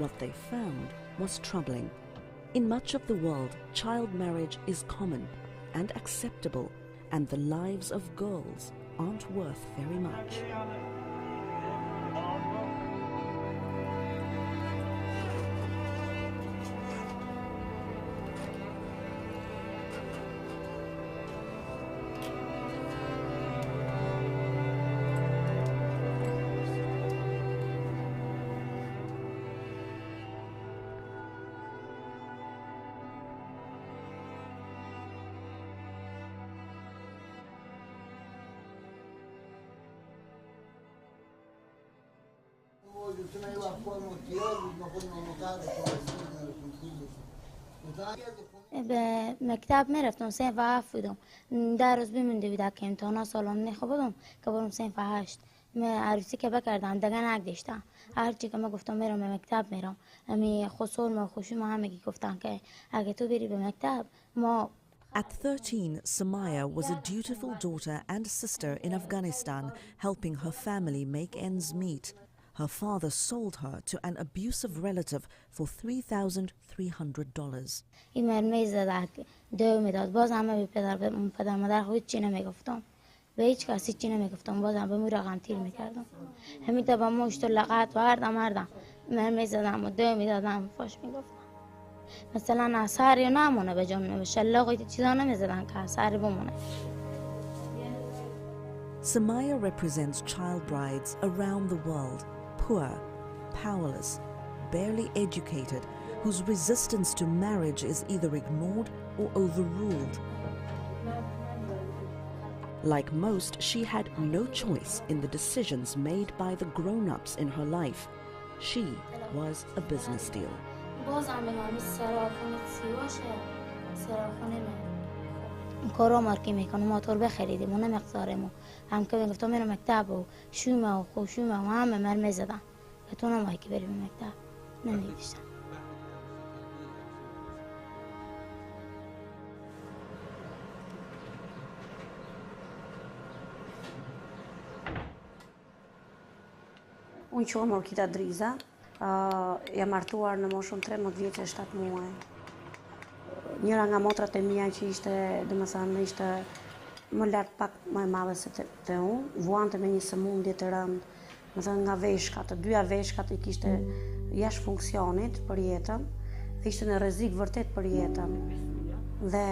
What they found was troubling. In much of the world, child marriage is common and acceptable, and the lives of girls aren't worth very much. به مکتب میرفتم صنف 7 بودم در روز بمونده بود که امتحانا سالان نخوابم که برم صنف 8 من عروسی که بکردم دیگه نگذاشتم هرچی که من گفتم میرم به مکتب میرم امی خسول ما خوشی ما همگی گفتن که اگه تو بری به مکتب ما. At 13, Samaya was a dutiful daughter and sister in Afghanistan, helping her family make ends meet. Her father sold her to an abusive relative for $3,300. این مرمی زدک دو میداد باز همه به پدر مادر خود چی نمیگفتم به هیچ کسی چی نمیگفتم بازم به رقم تیر میکردم همین تا با مشت و لغت و هردم مرمی زدم و دو میدادم فاش میگفتم مثلا اثر یا نمونه به جامعه شلاق چیزا نمیزدن که اثر بمونه. Samaya represents child brides around the world, poor, powerless, barely educated, whose resistance to marriage is either ignored or overruled. Like most, she had no choice in the decisions made by the grown-ups in her life. She was a business deal. کارا مارکی میکنم موتور بخریدیم و نمیگذاریم هم که میگفتم میرم مکتب و شومه و خوشومه و همه مرمی زدن که تو نمایی که بریم مکتب نمیگذاشتم. Unë quhem Orkita Driza, jam martuar në moshën 13 vjeç e 7 muaj. Njëra nga motrat e mia që ishte, domethënë ishte më lart pak më e madhe se te unë, vuante me një sëmundje të rëndë, domethënë nga veshkat, të dyja veshkat I kishte jashtë funksionit për jetën, dhe ishte në rrezik vërtet për jetën. Dhe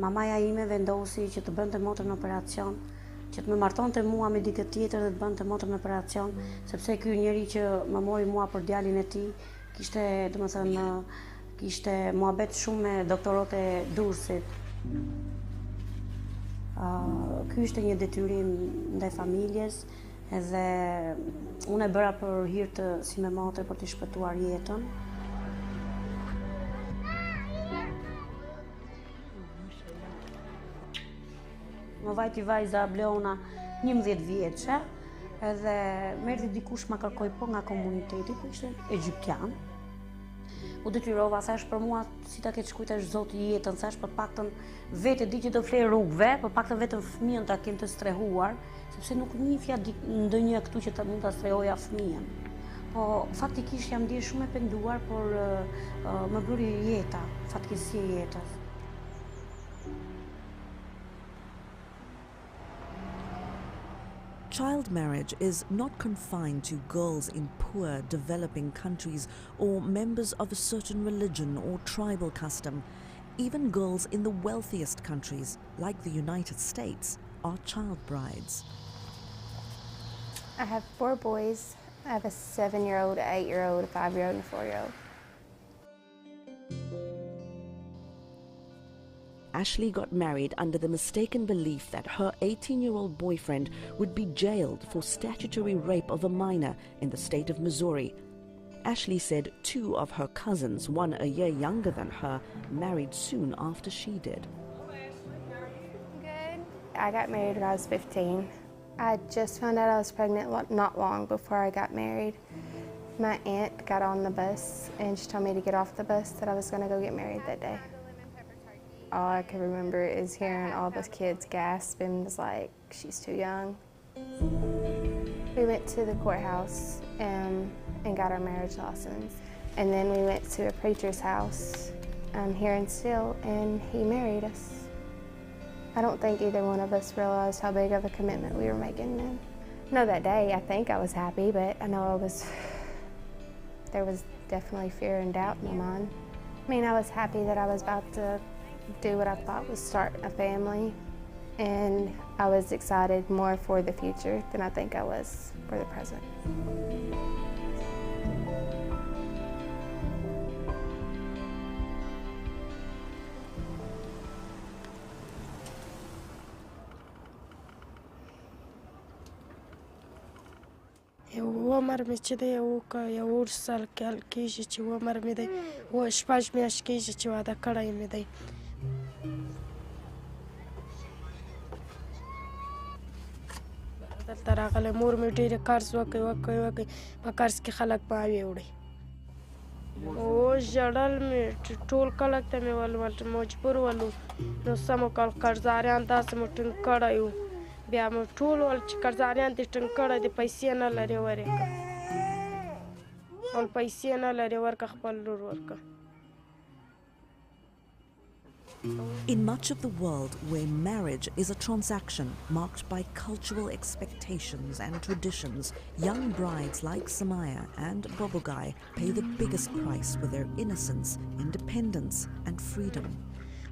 mamaja ime vendosi që të bënte motrën operacion, që të më martonte mua me dikë tjetër dhe të bënte motrën operacion, sepse ky njeri që më mori mua për djalin e tij kishte, domethënë, kishte muhabet shumë me doktorët e Durrësit. Ky ishte një detyrim ndaj familjes, edhe unë e bëra për hir të si me motre për të shpëtuar jetën. Më vajti vajza Bleona 11 vjeçe, edhe merrti dikush ma kërkoi po nga komuniteti, po ishte egyptian. U detyrova, sa është për mua si ta ketë shkujt është Zoti jetën, sa është për paktën vetë di që do flej rrugëve, për paktën vetëm fëmijën ta kem të strehuar, sepse nuk njihja ndonjë këtu që ta mund ta strehoja fëmijën. Po faktikisht jam ndier shumë e penduar, por më bëri jeta, fatkeqësia e jetës. Child marriage is not confined to girls in poor, developing countries or members of a certain religion or tribal custom. Even girls in the wealthiest countries, like the United States, are child brides. I have 4 boys. I have a 7-year-old, an 8-year-old, a 5-year-old, and a 4-year-old. Ashley got married under the mistaken belief that her 18-year-old boyfriend would be jailed for statutory rape of a minor in the state of Missouri. Ashley said 2 of her cousins, one a year younger than her, married soon after she did. Good. I got married when I was 15. I just found out I was pregnant not long before I got married. My aunt got on the bus and she told me to get off the bus, that I was going to go get married that day. All I can remember is hearing all the kids gasp and was like, she's too young. We went to the courthouse and got our marriage license. And then we went to a preacher's house here in Still, and he married us. I don't think either one of us realized how big of a commitment we were making then. No, that day I think I was happy, but I know there was definitely fear and doubt in my mind. I mean, I was happy that I was about to do what I thought was start a family, and I was excited more for the future than I think I was for the present. عمر مې چې دی یو 4 سال کېږي چې عمر مې دی 6 میاشتې کېږي چې واده کړی مې دی. دلته راغلی مور مې ډېرې قرض وکړي په قرض کې خلک باوې وړي. ژړل مې ټول کلک ته مې مجبور ولو نو سمو کال قرضاریان داسې مو ټینګ کړی و. بیا مو ټول ول چې قرضاریان دې ټینګ کړی دي پیسې نه لري ورکړه ول پیسې نه لري ورکړه خپل لور ورکړه. In much of the world where marriage is a transaction marked by cultural expectations and traditions, young brides like Samaya and Bobogai pay the biggest price for their innocence, independence and freedom.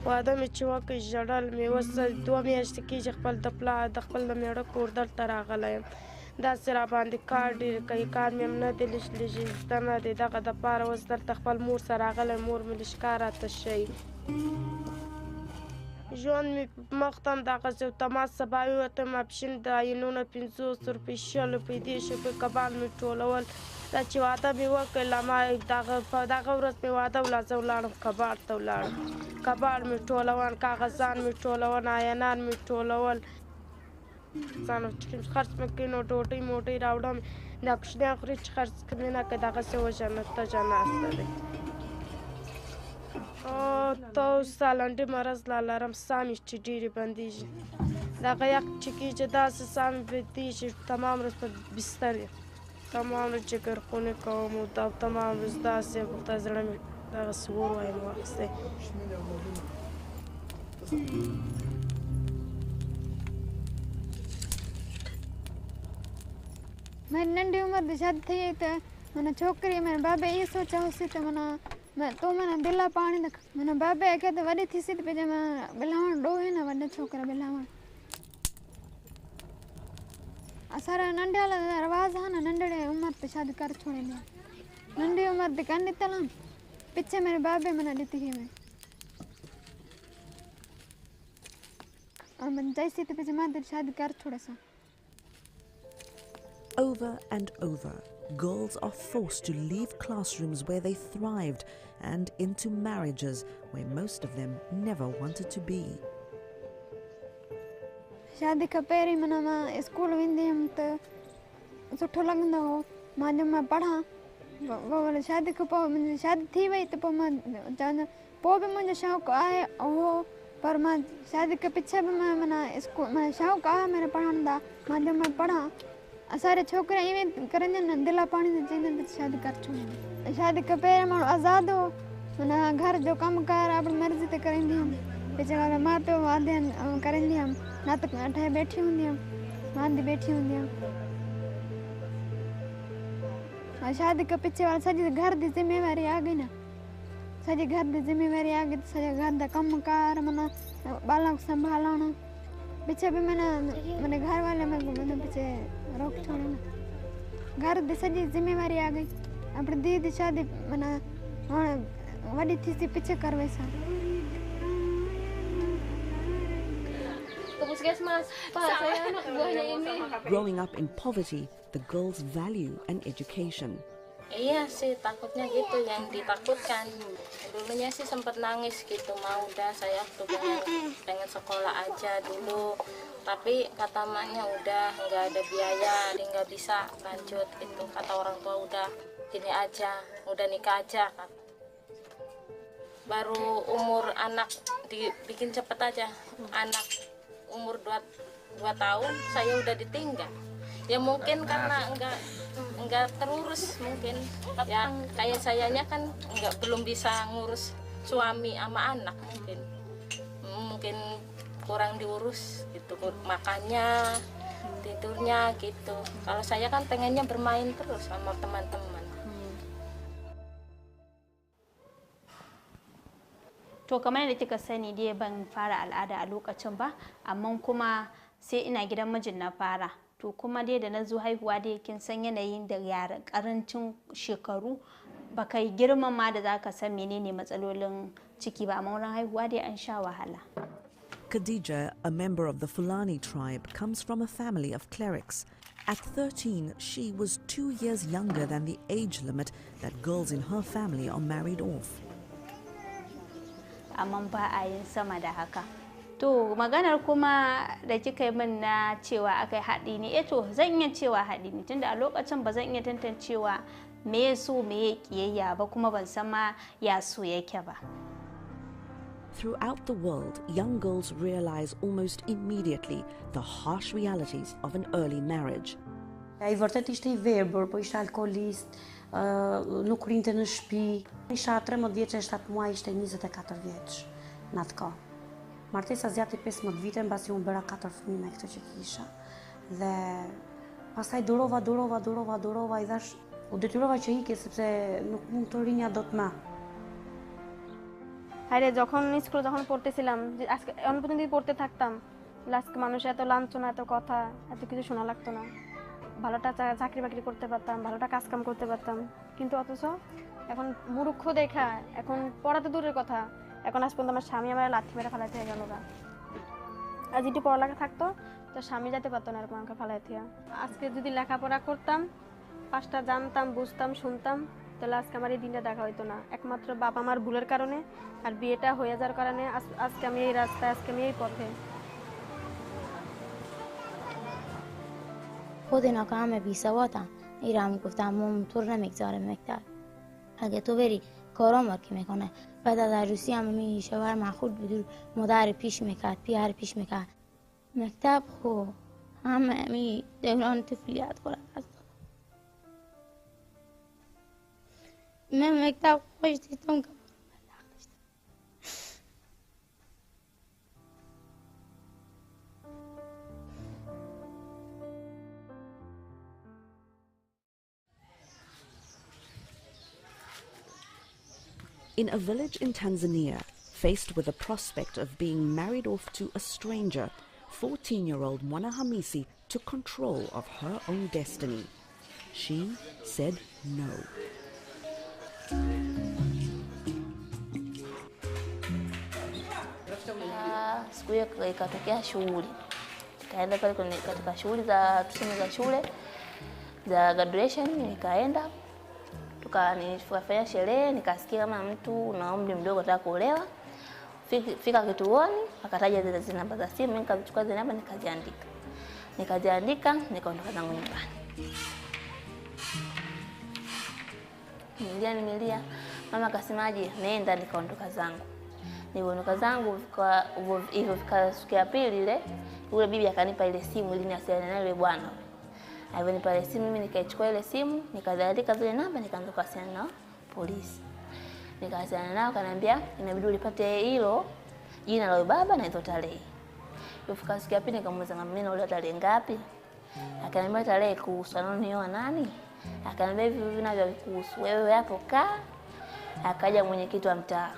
واده مې چې وکړ ژړل مې اوس 2 میاشتې کېږي خپل د خپل د میړه کور دلته راغلی یم. داسې راباندې کار ډېر کوي کار مې هم نه دی لږ زده نه دی دغه دپاره اوس دلته خپل مور سره راغلی مور مې لږ کار راته ښیي. ژوند مې مخ ته هم دغسې و تماس سبا ووتم ماپښین د عینونه 500 روپۍ 100 روپۍ 10 روپۍ کبال مې ټولول. دا چې واده مې وکړ په دغه ورځ مې واده ولا زه ولاړم کباړ ته ولاړم. کباړ مې ټولول کاغذان مې ټولول عینان مې ټولول خرڅ مې کړي نو ډوډۍ موډۍ راوړم دا کوچنی خوري چې خرڅ مې نه کړي دغسې تجه ناسته دی. تو سالنډي مرض لا لرم ساه مې چې ډېرې بندېږي دغه یخ چې کېږي داسې ساه مې بندېږي تمام ورځ په بستر یم تمام ورځ جګرخونې کوم او تمام ورځ داسې ورته زړه مې دغسې اور وایم واخیستی. मेरी नंढी उम्र में शादी थी तो मैंने छोकरी मैंने बाबे ये सोचा उसी तो मैं तो मैंने दिला पानी तक मैंने बाबे कहते वडी थी सी पे जब मैं बिलावण डो है ना वडे छोकरा बिलावण सारा नंढे वाला रवाज है ना नंढे उम्र पे शादी कर छोड़े लिया नंढी उम्र पे करनी तला पीछे मेरे बाबे मैंने देती थी मैं और मैं जैसे तो पे मैं शादी कर छोड़े सा. Over and over, girls are forced to leave classrooms where they thrived and into marriages where most of them never wanted to be. शादी का पहिरीं माना मां स्कूल वेंदी हुअमि त सुठो लॻंदो हो मां जब मां पढ़ां वो शादी को मुझे शादी थी वही तो मैं जाना वो भी मुझे शौक आए ओ पर मैं शादी के पीछे भी मैं मना इसको मैं शौक आया मेरे पढ़ाने दा मैं जब मैं पढ़ा सारे छोकरे इवें करेंगे ना दिला पानी से जिन्हें शादी कर चुके शादी के पहले मैं आज़ाद हो मना घर जो काम कर अपनी मर्जी से करेंगे हम पीछे वाले माँ पे वादे करेंगे हम ना तो अठे बैठी होंगी हम मांदी बैठी होंगी हम शादी के पीछे वाला सजी घर की जिम्मेवारी आ गई ना सजी घर की जिम्मेवारी आ गई सजी घर का कम कार मना बालों को संभालना पीछे भी मैंने घर वाले मैंने पीछे रोक छोड़ा ना घर की सजी जिम्मेवारी आ गई अपनी दीदी शादी मना वडी थी सी पीछे करवे सा Growing up in poverty, the girls value an education. Iya sih, takutnya gitu yang ditakutkan. Dulunya sih sempat nangis gitu, mau udah saya tuh pengen sekolah aja dulu. Tapi kata maknya udah nggak ada biaya, dia nggak bisa lanjut itu. Kata orang tua udah gini aja, udah nikah aja. Baru umur anak dibikin cepet aja, anak umur 2 tahun saya udah ditinggal. Ya mungkin karena enggak terurus mungkin. Ya kayak sayanya kan belum bisa ngurus suami sama anak mungkin. Mungkin kurang diurus gitu, makannya, tidurnya gitu. Kalau saya kan pengennya bermain terus sama teman-teman. To kamar da kika sani dai ban fara al'ada a lokacin ba, amma kuma sai ina gidan mijin na fara. To kuma dai da na zo haihuwa dai kin san yanayin da yara karancin shekaru baka yi girman ma da zaka san menene matsalolin ciki ba, amma wurin haihuwa dai an sha wahala. Khadija, a member of the Fulani tribe, comes from a family of clerics. At 13, she was 2 years younger than the age limit that girls in her family are married off. Amma ba a yin sama da haka. To maganar kuma da kika yi min na cewa akai haɗi ne, to zan iya cewa haɗi ne tunda a lokacin ba zan iya tantancewa me ya so me ya kiyayya ba, kuma ban san ma ya so yake ba. Throughout the world, young girls realize almost immediately the harsh realities of an early marriage. Ai vërtet ishte I verbër, po ishte alkoolist, nuk rinte në shtëpi. Isha 13 vjeç e 7 muaj, ishte 24 vjeç në atë kohë. Martesa zgjati 15 vite, mbasi unë bëra 4 fëmijë me këtë që kisha. Dhe pastaj durova, I thash, u detyrova që ike sepse nuk mund të rinja dot më. আরে যখন স্কুলে যখন পড়তেছিলাম আজকে অন্য পর্যন্ত পড়তে থাকতাম, আজকে মানুষ এত লাঞ্ছনা এত কথা এত কিছু শোনা লাগতো না, ভালোটা চাকরি বাকরি করতে পারতাম, ভালোটা কাজ কাম করতে পারতাম, কিন্তু অথচ এখন মূর্খ দেখা এখন পড়াতে দূরের কথা, এখন আজ পর্যন্ত আমার স্বামী আমার লাথি মেরে ফেলাইতে গেল গা। আর যেটি পড়ালেখা থাকতো তো স্বামী যেতে পারতো না এরকম আমাকে ফেলাইতে। আজকে যদি লেখাপড়া করতাম, 5টা জানতাম, বুঝতাম, শুনতাম, তাহলে আজকে আমার এই দিনটা দেখা হইতো না। একমাত্র বাবা মার ভুলের কারণে আর বিয়েটা হয়ে যাওয়ার কারণে আজকে আমি এই রাস্তায়, আজকে আমি এই পথে। خودنا که همه بی سواتا ایران گفتم طور نمیگذاره مکتب اگه تو بری کارام که میکنه بعد از عروسی هم می شوهر معخود بدور مادر پیش میکرد پیار پیش میکرد مکتب خو همه می دوران طفولیت خورد است من مکتب خوش دیدم که In a village in Tanzania, faced with the prospect of being married off to a stranger, 14-year-old Mwana Hamisi took control of her own destiny. She said no. Siku hiyo ikatokea shughuli, nikaenda pale katika shughuli za tuseme za shule za graduation, nikaenda tukafanya sherehe, nikasikia kama mtu na umri mdogo anataka kuolewa. Fika kituoni, akataja zile namba za simu, nikazichukua zile namba nikaziandika, nikaondoka zangu nyumbani. nimelia. Mama akasemaje, nenda. Nikaondoka zangu. Niliondoka zangu hivyo fika siku ya pili ile, yule bibi akanipa ile simu ili niwasiliane na yule bwana. Aliponipa ile simu, mimi nikaichukua ile simu, nikaandika zile namba, nikaanza kuwasiliana na polisi. Nikawasiliana nao, kananiambia inabidi ulipate hilo jina la yule baba na hizo tarehe. Ilifika siku ya pili, nikamuuliza mimi na ule tarehe ngapi? Akaniambia tarehe kuhusu ananioa nani? Akaniambia hivi vinavyo kuhusu wewe hapo kaa. Akaja mwenyekiti wa mtaa.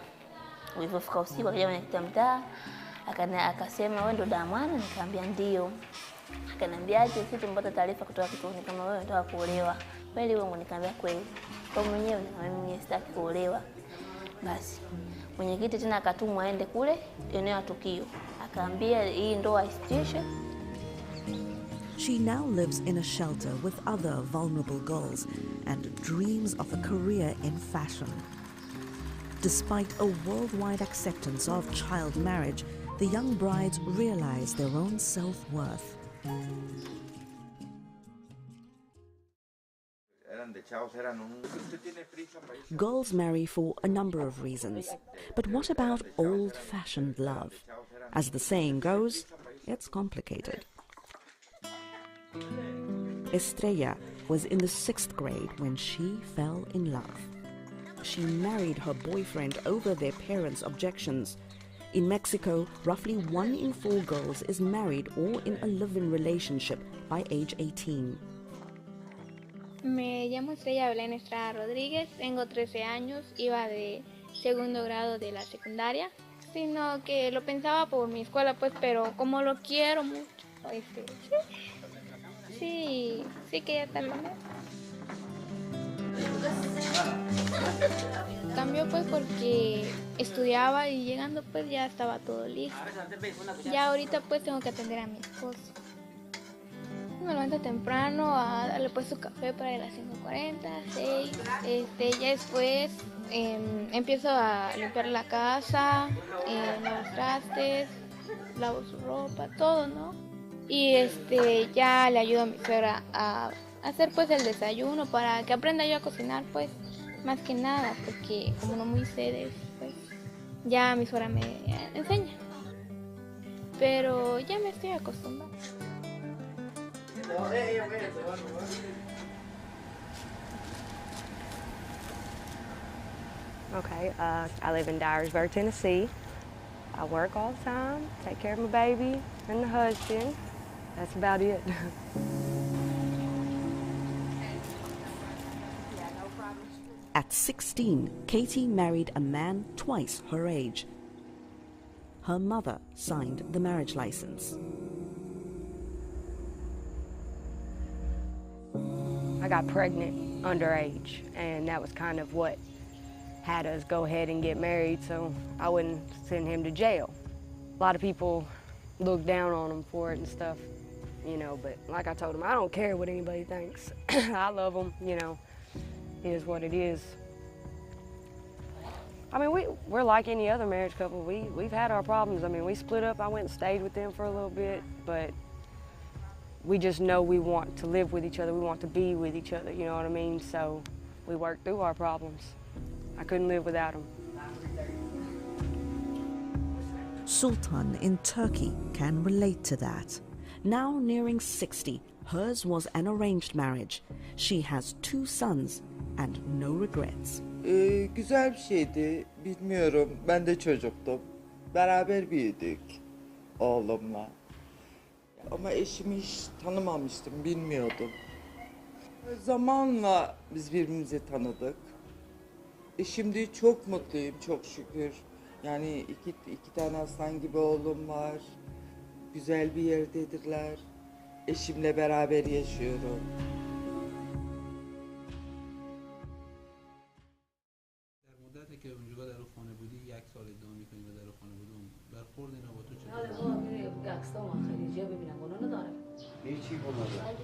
Ulipofika usiku akaja mwenyekiti wa mtaa, akasema wewe ndo Damwana? Nikamwambia ndio. Akaniambia sisi tumepata taarifa kutoka kituoni kama wewe unataka kuolewa. Kweli wewe? Nikamwambia kweli. Kwa mwenyewe nikamwambia mimi sitaki kuolewa. Basi mwenyekiti tena akatumwa aende kule eneo la tukio. Akaambia hii ndoa isitishe. She now lives in a shelter with other vulnerable girls and dreams of a career in fashion. Despite a worldwide acceptance of child marriage, the young brides realize their own self-worth. Girls marry for a number of reasons. But what about old-fashioned love? As the saying goes, it's complicated. Estrella was in the 6th grade when she fell in love. She married her boyfriend over their parents' objections. In Mexico, roughly 1 in 4 girls is married or in a live-in relationship by age 18. Me llamo Estrella Belén Estrada Rodríguez, tengo 13 años, iba de segundo grado de la secundaria. Sino que lo pensaba por mi escuela, pues, pero como lo quiero mucho, sí quería estar con él. Cambió pues porque estudiaba y llegando pues ya estaba todo listo. Ya ahorita pues tengo que atender a mi esposo. Me levanto temprano a darle pues su café para las 5:40, 6. Ya después empiezo a limpiar la casa, los trastes, lavo su ropa, todo, ¿no? Y ya le ayudo a mi suegra a hacer pues el desayuno para que aprenda yo a cocinar, pues, más que nada, porque como no muy sé, pues, ya mi suegra me enseña. Pero ya me estoy acostumbrando. Okay, I live in Dyersburg, Tennessee. I work all the time, take care of my baby and the husband. That's about it. At 16, Katie married a man twice her age. Her mother signed the marriage license. I got pregnant underage, and that was kind of what had us go ahead and get married so I wouldn't send him to jail. A lot of people look down on him for it and stuff, you know, but like I told him, I don't care what anybody thinks. I love him, you know, it is what it is. I mean, we're like any other marriage couple. We've had our problems. I mean, we split up, I went and stayed with them for a little bit, but we just know we want to live with each other, we want to be with each other, you know what I mean? So we work through our problems. I couldn't live without him. Sultan in Turkey can relate to that. Now nearing 60, hers was an arranged marriage. She has 2 sons and no regrets. Güzel bir şeydi, bilmiyorum. Ben de çocuktum. Beraber büyüdük oğlumla. Ama eşimi hiç tanımamıştım, bilmiyordum. Zamanla biz birbirimizi tanıdık. Şimdi çok mutluyum, çok şükür. Yani iki tane aslan gibi oğlum var. Güzel bir yerdedirler. Eşimle beraber yaşıyorum. که اونجا در خانه بودی 1 سال ادعا می‌کنی و در خانه بودم برخورد اینا با تو چطور؟ عکس‌ها و خلیجی‌ها ببینن گناه نداره. هیچی گناه نداره.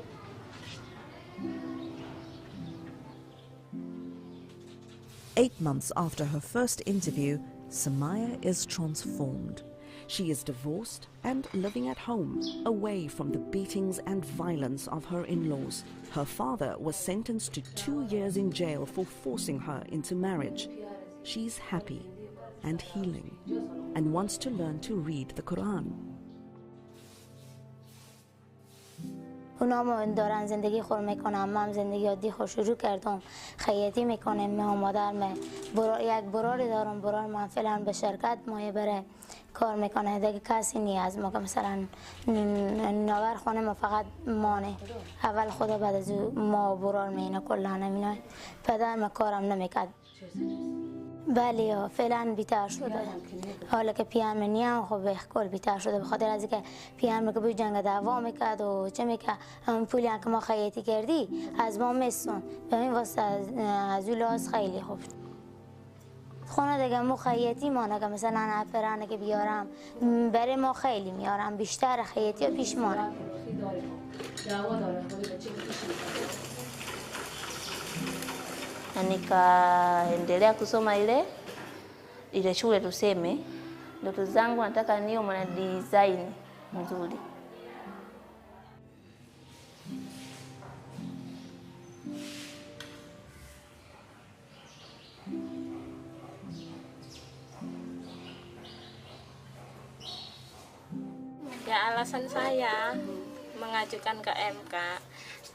8 months after her first interview, Samaya is transformed. She is divorced and living at home, away from the beatings and violence of her in-laws. Her father was sentenced to 2 years in jail for forcing her into marriage. She's happy and healing and wants to learn to read the Quran. اونا دارن زندگی خور میکنم، من زندگی عادی خور شروع کردم، خیاطی میکنم، من مادر یک براری دارم، برار من فعلا به شرکت مایه بره کار میکنه، دیگه کسی نیاز ما که مثلا نوار خونه ما فقط مانه، اول خدا بعد از ما برار مینه کلا نمینه، پدر ما کارم نمیکرد. بله فعلا بیتر شده، حالا که پیام نیم خب به کل بیتر شده، به خاطر از اینکه پیام که به جنگ دعوا میکرد و چه میکرد، اون پولی که ما خیاطی کردی از ما میسون، به این واسه از اون لحاظ خیلی خوب. خونه دیگه ما خیاطی مانه که مثلا اپرانه که بیارم برای ما خیلی میارم، بیشتر خیاطی و پیش مانه. na nikaendelea kusoma ile shule tuseme. Ndoto zangu nataka niwe mwana design mzuri. Ya, alasan saya mengajukan ke MK,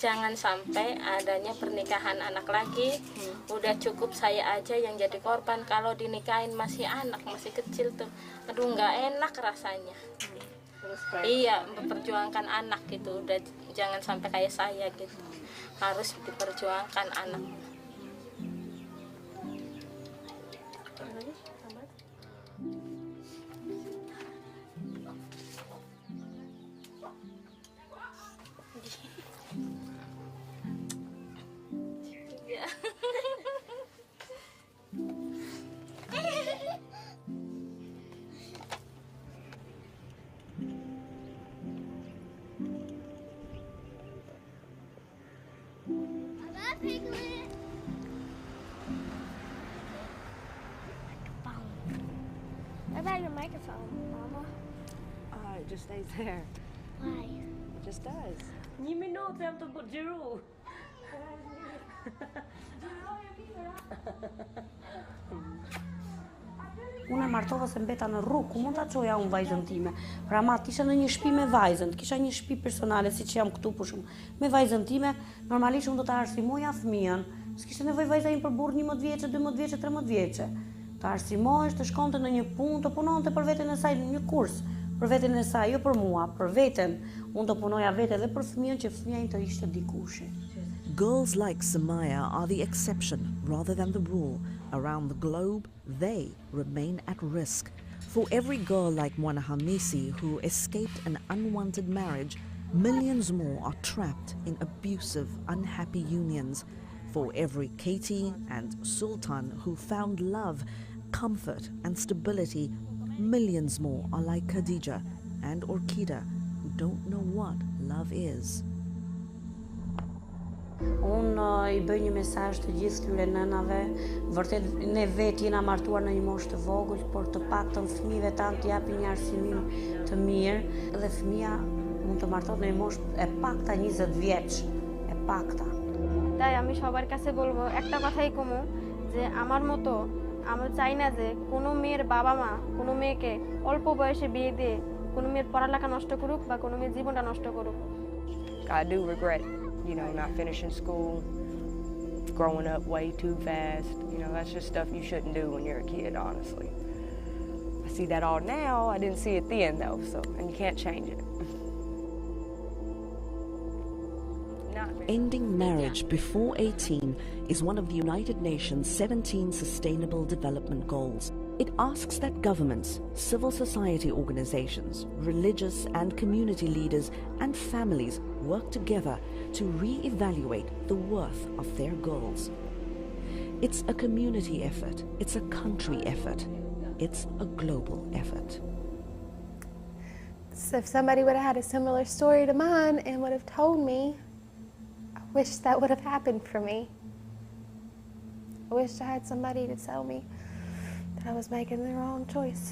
jangan sampai adanya pernikahan anak lagi. Udah cukup saya aja yang jadi korban, kalau dinikahin masih anak, masih kecil tuh, aduh nggak enak rasanya. Iya, memperjuangkan anak gitu, udah jangan sampai kayak saya gitu, harus diperjuangkan anak. What about your microphone, Mama? It just stays there. Why? It just does. Ni minuter jag hämtar på Giro. Unë e martova se mbeta në rrugë, ku mund ta çoja unë vajzën time. Pra ma kisha në një shtëpi me vajzën, kisha një shtëpi personale siç jam këtu për shkak. Me vajzën time, normalisht unë do ta arsimoja fëmijën. S'kishte nevojë vajza im për burr 11 vjeçë, 12 vjeçë, 13 vjeçë. Ta arsimohesh, të shkonte në një punë, të punonte për veten e saj në një kurs, për veten e saj, jo për mua, për veten. Unë do punoja vetë edhe për fëmijën që fëmia im të ishte dikushi. Girls like Samaya are the exception rather than the rule. Around the globe, they remain at risk. For every girl like Mwana Hamisi who escaped an unwanted marriage, millions more are trapped in abusive, unhappy unions. For every Katie and Sultan who found love, comfort and stability, millions more are like Khadija and Orkida who don't know what love is. Unë I bëj një mesazh të gjithë këtyre nënave, vërtet ne vetë jena martuar në një moshë të vogël, por të paktën fëmijëve tanë të japin një arsimim të mirë dhe fëmia mund të martohet në një moshë e pakta 20 vjeç, e pakta. তাই আমি সবার কাছে বলবো একটা কথাই কমু যে আমার মতো আমরা চাই না যে কোনো মেয়ের বাবা মা কোনো মেয়েকে অল্প বয়সে বিয়ে দিয়ে কোনো মেয়ের পড়ালেখা নষ্ট করুক বা কোনো মেয়ের জীবনটা নষ্ট করুক। I do regret, not finishing school, growing up way too fast. That's just stuff you shouldn't do when you're a kid, honestly. I see that all now. I didn't see it then, though, and you can't change it. Ending marriage before 18 is one of the United Nations 17 Sustainable Development Goals. It asks that governments, civil society organizations, religious and community leaders and families work together to re-evaluate the worth of their goals. It's a community effort, it's a country effort, it's a global effort. So if somebody would have had a similar story to mine and would have told me, I wish that would have happened for me. I wish I had somebody to tell me that I was making the wrong choice.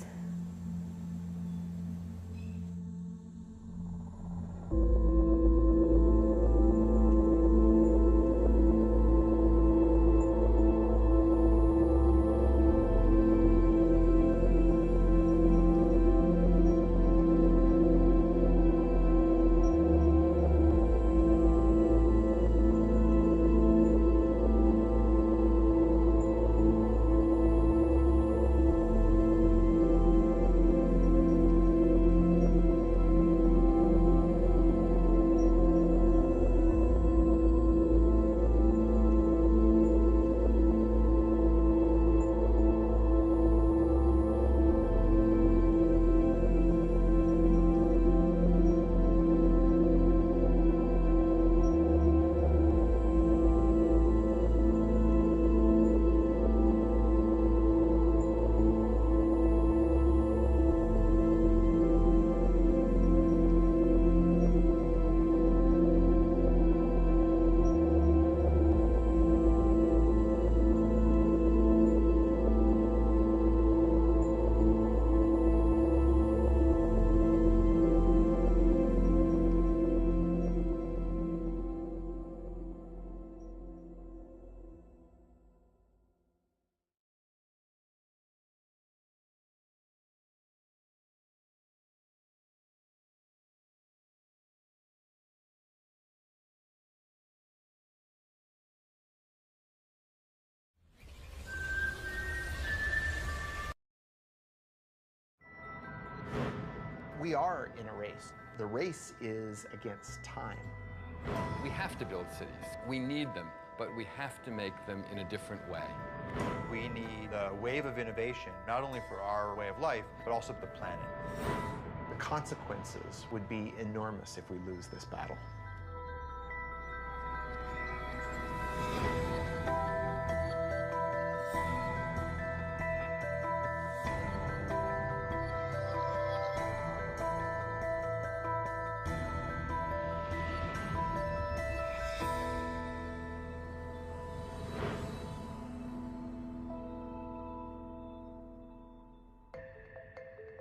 We are in a race. The race is against time. We have to build cities. We need them, but we have to make them in a different way. We need a wave of innovation, not only for our way of life, but also for the planet. The consequences would be enormous if we lose this battle.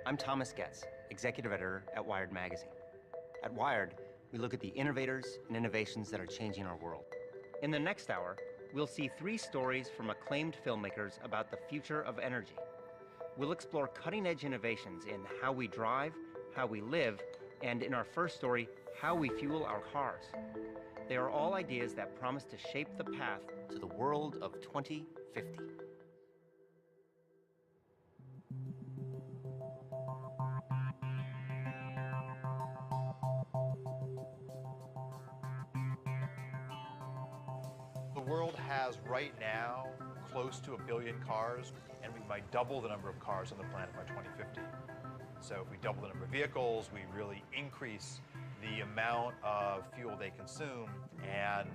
I'm Thomas Getz, executive editor at Wired magazine. At Wired, we look at the innovators and innovations that are changing our world. In the next hour, we'll see 3 stories from acclaimed filmmakers about the future of energy. We'll explore cutting-edge innovations in how we drive, how we live, and in our first story, how we fuel our cars. They are all ideas that promise to shape the path to the world of 2050. The world has right now close to 1 billion cars, and we might double the number of cars on the planet by 2050. So if we double the number of vehicles, we really increase the amount of fuel they consume, and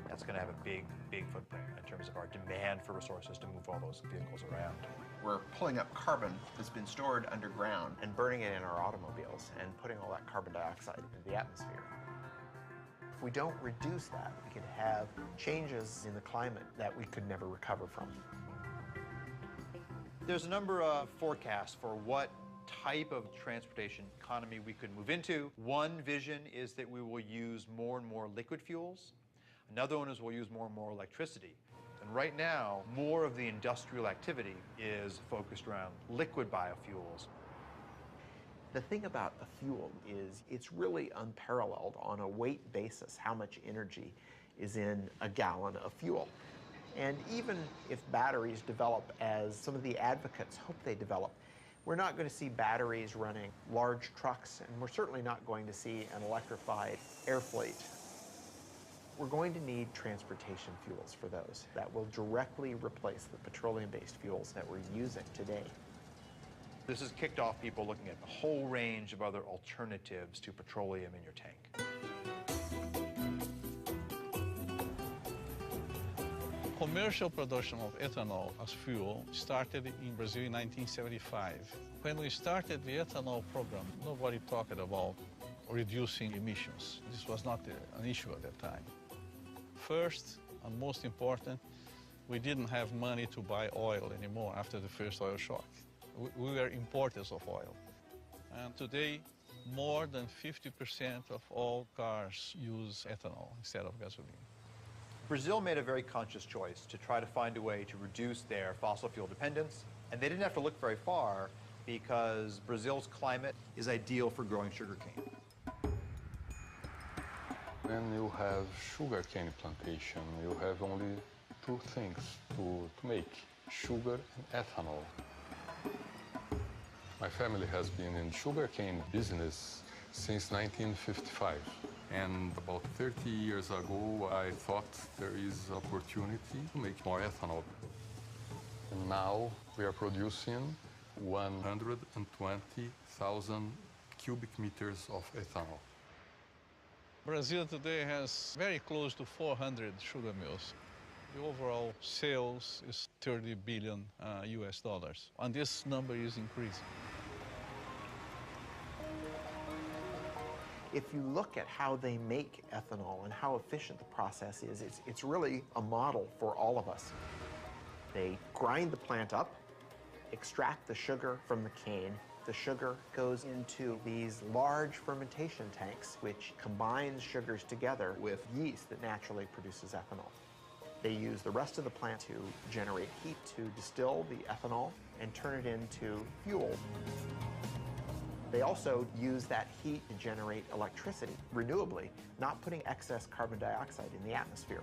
that's going to have a big, big footprint in terms of our demand for resources to move all those vehicles around. We're pulling up carbon that's been stored underground and burning it in our automobiles and putting all that carbon dioxide into the atmosphere. If we don't reduce that, we could have changes in the climate that we could never recover from. There's a number of forecasts for what type of transportation economy we could move into. One vision is that we will use more and more liquid fuels. Another one is we'll use more and more electricity. And right now, more of the industrial activity is focused around liquid biofuels. The thing about a fuel is it's really unparalleled on a weight basis how much energy is in a gallon of fuel. And even if batteries develop as some of the advocates hope they develop, we're not going to see batteries running large trucks, and we're certainly not going to see an electrified air fleet. We're going to need transportation fuels for those that will directly replace the petroleum-based fuels that we're using today. This has kicked off people looking at a whole range of other alternatives to petroleum in your tank. Commercial production of ethanol as fuel started in Brazil in 1975. When we started the ethanol program, nobody talked about reducing emissions. This was not an issue at that time. First, and most important, we didn't have money to buy oil anymore after the first oil shock. We were importers of oil. And today, more than 50% of all cars use ethanol instead of gasoline. Brazil made a very conscious choice to try to find a way to reduce their fossil fuel dependence, and they didn't have to look very far because Brazil's climate is ideal for growing sugarcane. When you have sugarcane plantation, you have only 2 things to make, sugar and ethanol. My family has been in sugarcane business since 1955. And about 30 years ago, I thought there is opportunity to make more ethanol. And now we are producing 120,000 cubic meters of ethanol. Brazil today has very close to 400 sugar mills. The overall sales is $30 billion US dollars, and this number is increasing. If you look at how they make ethanol and how efficient the process is, it's really a model for all of us. They grind the plant up, extract the sugar from the cane. The sugar goes into these large fermentation tanks, which combines sugars together with yeast that naturally produces ethanol. They use the rest of the plant to generate heat to distill the ethanol and turn it into fuel. They also use that heat to generate electricity renewably, not putting excess carbon dioxide in the atmosphere.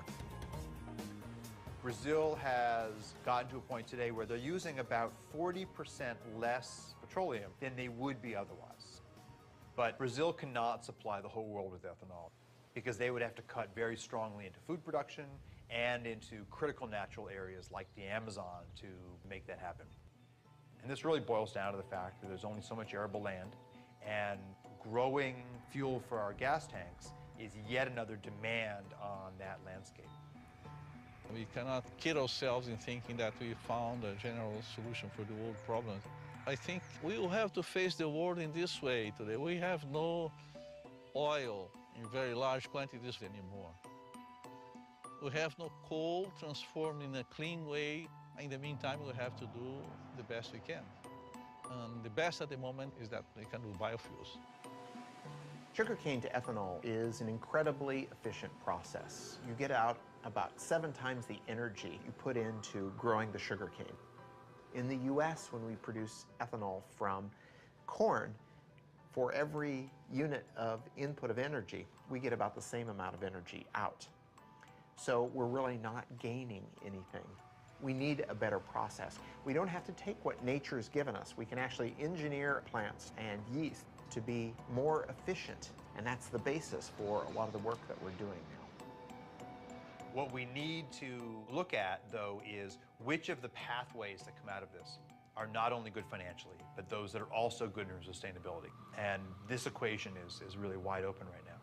Brazil has gotten to a point today where they're using about 40% less petroleum than they would be otherwise. But Brazil cannot supply the whole world with ethanol because they would have to cut very strongly into food production and into critical natural areas like the Amazon to make that happen. And this really boils down to the fact that there's only so much arable land, and growing fuel for our gas tanks is yet another demand on that landscape. We cannot kid ourselves in thinking that we found a general solution for the world problems. I think we will have to face the world in this way today. We have no oil in very large quantities anymore. We have no coal transformed in a clean way. In the meantime, we have to do the best we can. And the best at the moment is that we can do biofuels. Sugarcane to ethanol is an incredibly efficient process. You get out about 7 times the energy you put into growing the sugarcane. In the US, when we produce ethanol from corn, for every unit of input of energy, we get about the same amount of energy out. So we're really not gaining anything. We need a better process. We don't have to take what nature's given us. We can actually engineer plants and yeast to be more efficient, and that's the basis for a lot of the work that we're doing now. What we need to look at, though, is which of the pathways that come out of this are not only good financially, but those that are also good in sustainability. And this equation is really wide open right now.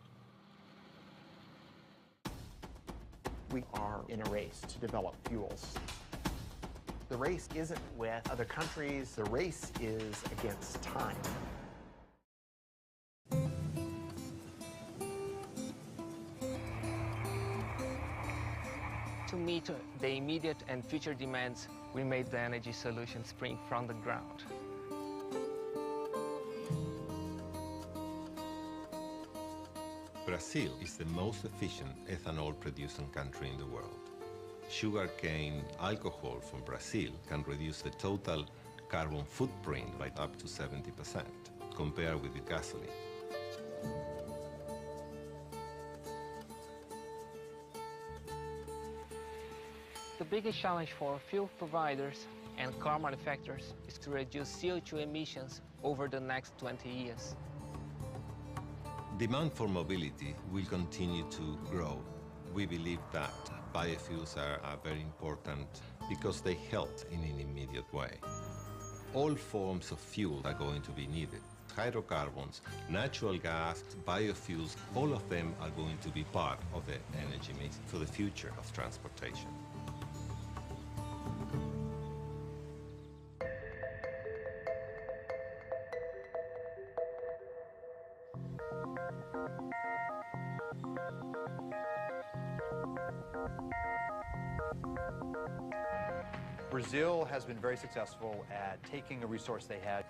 We are in a race to develop fuels. The race isn't with other countries, the race is against time. To meet the immediate and future demands, we made the energy solution spring from the ground. Brazil is the most efficient ethanol-producing country in the world. Sugarcane alcohol from Brazil can reduce the total carbon footprint by up to 70% compared with the gasoline. The biggest challenge for fuel providers and car manufacturers is to reduce CO2 emissions over the next 20 years. Demand for mobility will continue to grow. We believe that biofuels are very important because they help in an immediate way. All forms of fuel are going to be needed. Hydrocarbons, natural gas, biofuels, all of them are going to be part of the energy mix for the future of transportation. Brazil has been very successful at taking a resource they had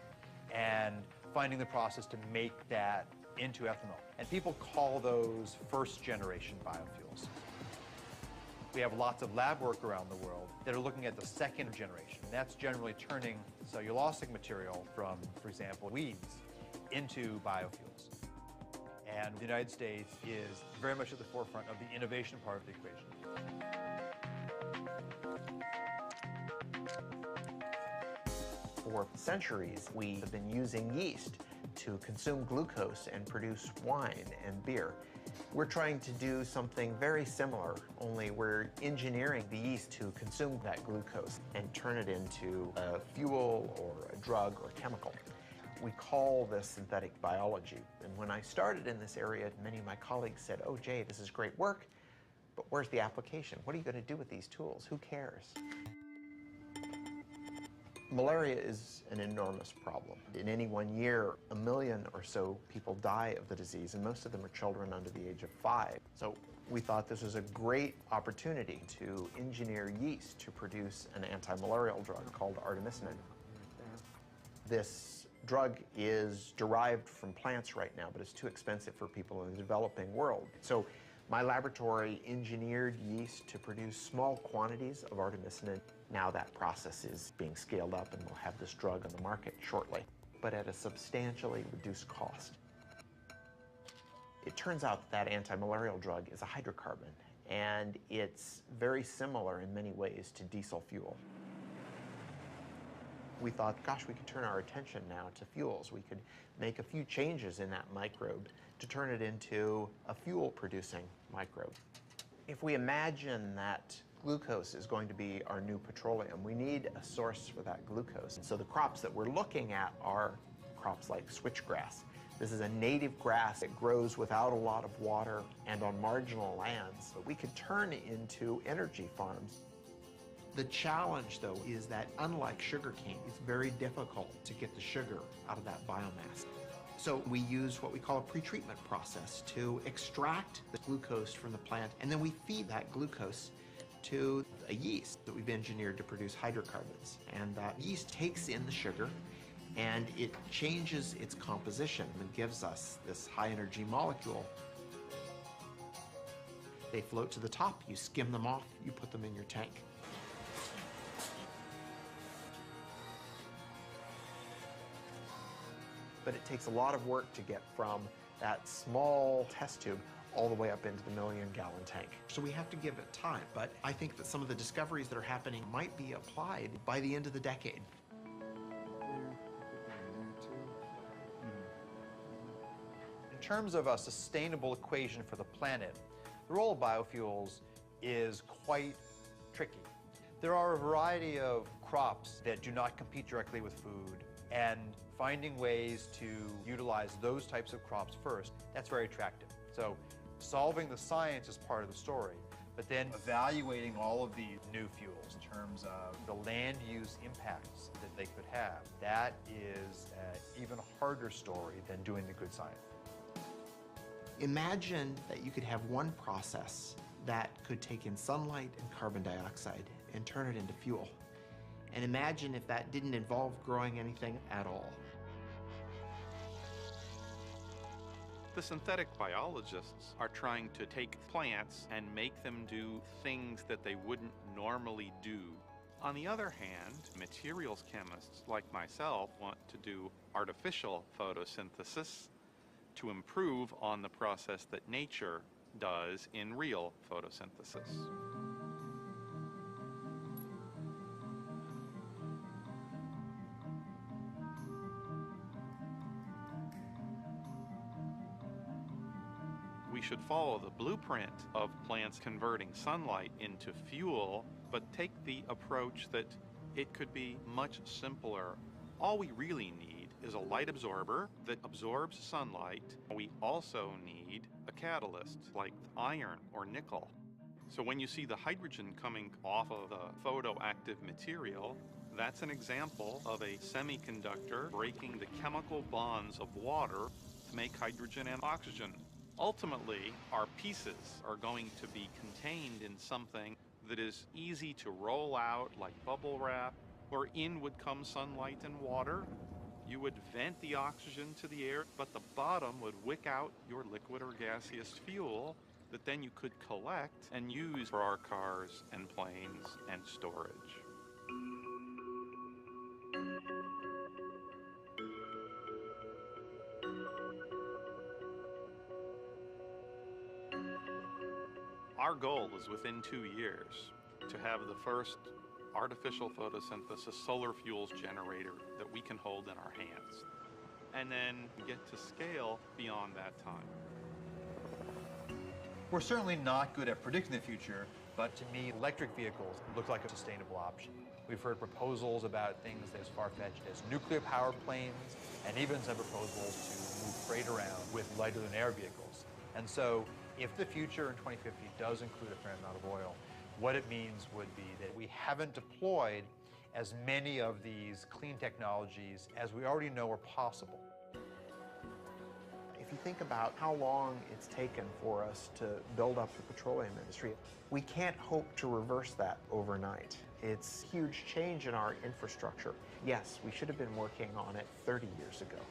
and finding the process to make that into ethanol. And people call those first-generation biofuels. We have lots of lab work around the world that are looking at the second generation. That's generally turning cellulosic material from, for example, weeds into biofuels. And the United States is very much at the forefront of the innovation part of the equation. For centuries, we have been using yeast to consume glucose and produce wine and beer. We're trying to do something very similar, only we're engineering the yeast to consume that glucose and turn it into a fuel or a drug or chemical. We call this synthetic biology. And when I started in this area, many of my colleagues said, "Oh, Jay, this is great work, but where's the application? What are you going to do with these tools? Who cares?" Malaria is an enormous problem. In any one year, 1 million or so people die of the disease, and most of them are children under the age of 5. So we thought this was a great opportunity to engineer yeast to produce an anti-malarial drug called artemisinin. This drug is derived from plants right now, but it's too expensive for people in the developing world. So my laboratory engineered yeast to produce small quantities of artemisinin. Now that process is being scaled up and we'll have this drug on the market shortly, but at a substantially reduced cost. It turns out that anti-malarial drug is a hydrocarbon, and it's very similar in many ways to diesel fuel. We thought, gosh, we could turn our attention now to fuels. We could make a few changes in that microbe to turn it into a fuel-producing microbe. If we imagine that glucose is going to be our new petroleum, we need a source for that glucose. So the crops that we're looking at are crops like switchgrass. This is a native grass that grows without a lot of water and on marginal lands. But we could turn into energy farms. The challenge, though, is that unlike sugarcane, it's very difficult to get the sugar out of that biomass. So we use what we call a pretreatment process to extract the glucose from the plant, and then we feed that glucose to a yeast that we've engineered to produce hydrocarbons. And that yeast takes in the sugar, and it changes its composition and gives us this high-energy molecule. They float to the top, you skim them off, you put them in your tank. But it takes a lot of work to get from that small test tube all the way up into the million-gallon tank. So we have to give it time, but I think that some of the discoveries that are happening might be applied by the end of the decade. In terms of a sustainable equation for the planet, the role of biofuels is quite tricky. There are a variety of crops that do not compete directly with food, and finding ways to utilize those types of crops first, that's very attractive. So solving the science is part of the story, but then evaluating all of these new fuels in terms of the land use impacts that they could have, that is an even harder story than doing the good science. Imagine that you could have one process that could take in sunlight and carbon dioxide and turn it into fuel. And imagine if that didn't involve growing anything at all. The synthetic biologists are trying to take plants and make them do things that they wouldn't normally do. On the other hand, materials chemists like myself want to do artificial photosynthesis to improve on the process that nature does in real photosynthesis. We should follow the blueprint of plants converting sunlight into fuel, but take the approach that it could be much simpler. All we really need is a light absorber that absorbs sunlight. We also need a catalyst like iron or nickel. So when you see the hydrogen coming off of the photoactive material, that's an example of a semiconductor breaking the chemical bonds of water to make hydrogen and oxygen. Ultimately, our pieces are going to be contained in something that is easy to roll out like bubble wrap, where in would come sunlight and water. You would vent the oxygen to the air, but the bottom would wick out your liquid or gaseous fuel that then you could collect and use for our cars and planes and storage. Our goal is within 2 years to have the first artificial photosynthesis solar fuels generator that we can hold in our hands, and then get to scale beyond that time. We're certainly not good at predicting the future, but to me, electric vehicles look like a sustainable option. We've heard proposals about things as far-fetched as nuclear-powered planes, and even some proposals to move freight around with lighter-than-air vehicles. And so, if the future in 2050 does include a fair amount of oil, what it means would be that we haven't deployed as many of these clean technologies as we already know are possible. If you think about how long it's taken for us to build up the petroleum industry, we can't hope to reverse that overnight. It's a huge change in our infrastructure. Yes, we should have been working on it 30 years ago.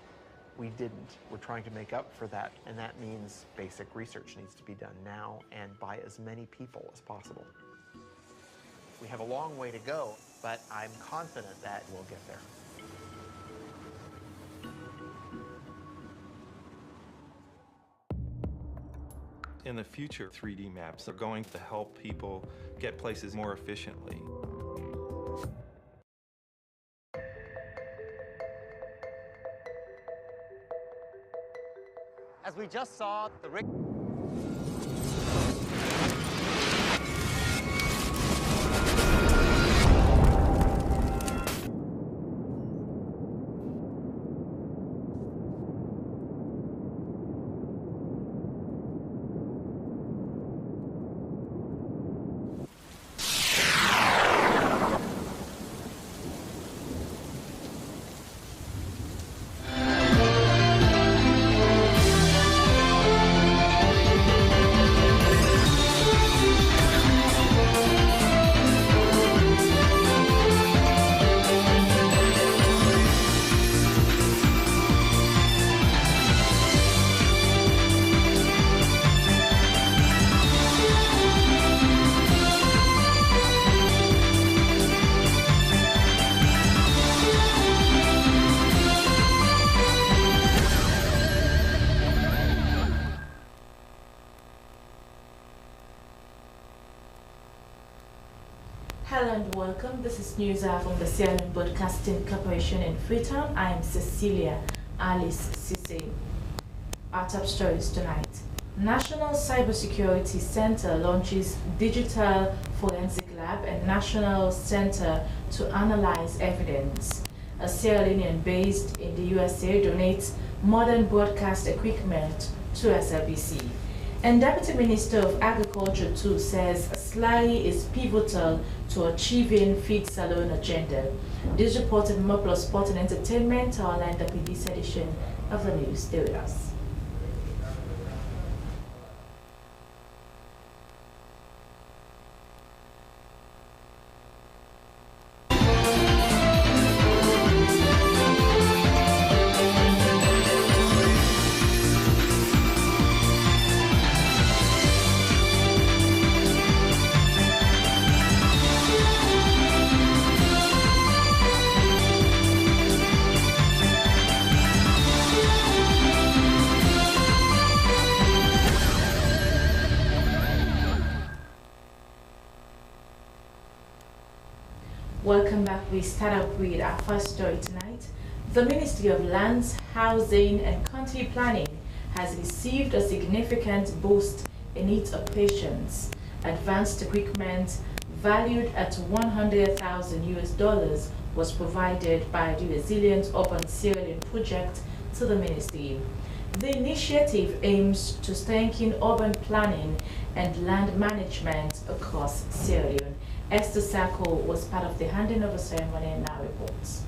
We didn't. We're trying to make up for that, and that means basic research needs to be done now and by as many people as possible. We have a long way to go, but I'm confident that we'll get there. In the future, 3D maps are going to help people get places more efficiently. just saw the Hello and welcome. This is news from the Sierra Leone Broadcasting Corporation in Freetown. I am Cecilia Alice Cisse. Our top stories tonight. National Cybersecurity Center launches Digital Forensic Lab and National Center to Analyze Evidence. A Sierra Leonean based in the USA donates modern broadcast equipment to SLBC. And Deputy Minister of Agriculture too says Slurry is pivotal to achieving Feed Salon agenda. This reported more plus sport and entertainment. Our lined up in this edition of the news. Stay with us. Welcome back. We start up with our first story tonight. The Ministry of Lands, Housing and Country Planning has received a significant boost in its operations. Advanced equipment valued at $100,000 was provided by the Resilient Urban Sierra Leone project to the ministry. The initiative aims to strengthen urban planning and land management across Sierra Leone. Esther Sacco was part of the handing over ceremony and now reports.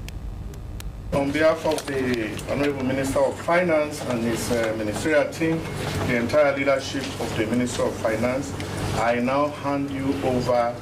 On behalf of the Honorable Minister of Finance and his ministerial team, the entire leadership of the Minister of Finance, I now hand you over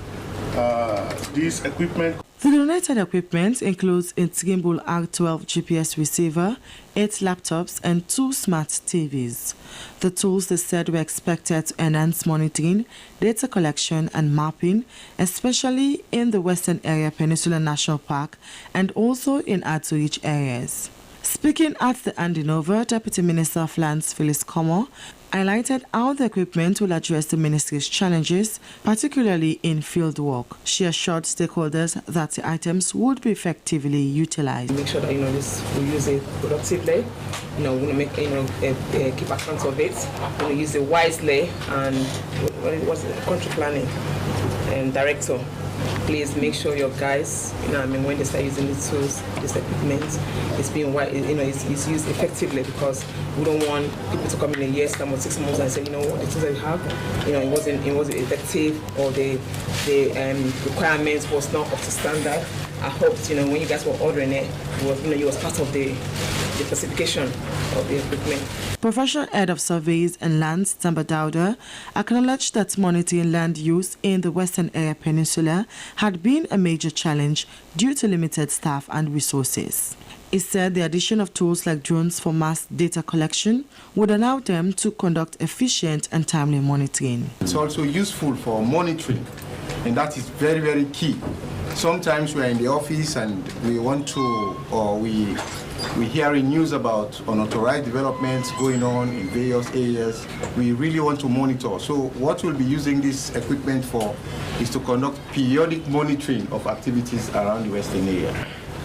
this equipment. The donated equipment includes a gimbal R12 GPS receiver, 8 laptops, and 2 smart TVs. The tools, they said, were expected to enhance monitoring, data collection, and mapping, especially in the Western Area Peninsula National Park and also in hard-to-reach areas. Speaking at the handing over, Deputy Minister of Lands Phyllis Como highlighted how the equipment will address the ministry's challenges, particularly in field work. She assured stakeholders that the items would be effectively utilized. Make sure that we use it productively. We want to make keep account of it. We want to use it wisely. And what was it? Country planning and director. Please make sure your guys, when they start using these tools, this equipment, it's being it's used effectively, because we don't want people to come in a year's time or 6 months and say, what, the tools that you have, it wasn't effective, or the requirements was not up to standard. I hope when you guys were ordering it, you was part of the specification of the equipment. Professional Head of Surveys and Lands, Tamba Dauda, acknowledged that monitoring land use in the Western Area Peninsula had been a major challenge due to limited staff and resources. He said the addition of tools like drones for mass data collection would allow them to conduct efficient and timely monitoring. It's also useful for monitoring, and that is very, very key. Sometimes we're in the office and we want to, or we're hearing news about unauthorized developments going on in various areas. We really want to monitor. So what we'll be using this equipment for is to conduct periodic monitoring of activities around the Western area.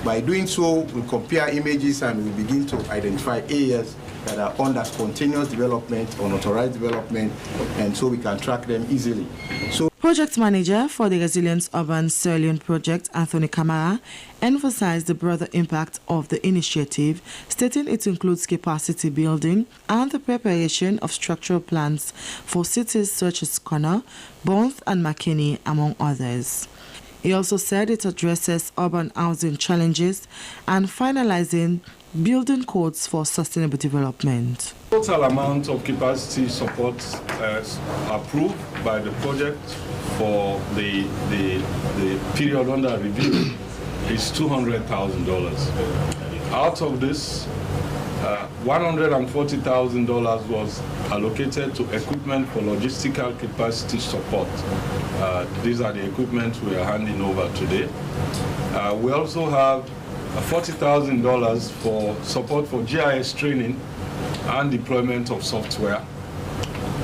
By doing so, we'll compare images and we'll begin to identify areas that are under spontaneous development or unauthorized development, and so we can track them easily. So, Project Manager for the Resilience Urban Sierra Leone Project, Anthony Kamara, emphasized the broader impact of the initiative, stating it includes capacity building and the preparation of structural plans for cities such as Kona, Bonth and Makeni, among others. He also said it addresses urban housing challenges and finalizing building codes for sustainable development. Total amount of capacity support approved by the project for the period under review is $200,000. Out of this, $140,000 was allocated to equipment for logistical capacity support. These are the equipment we are handing over today. We also have $40,000 for support for GIS training and deployment of software,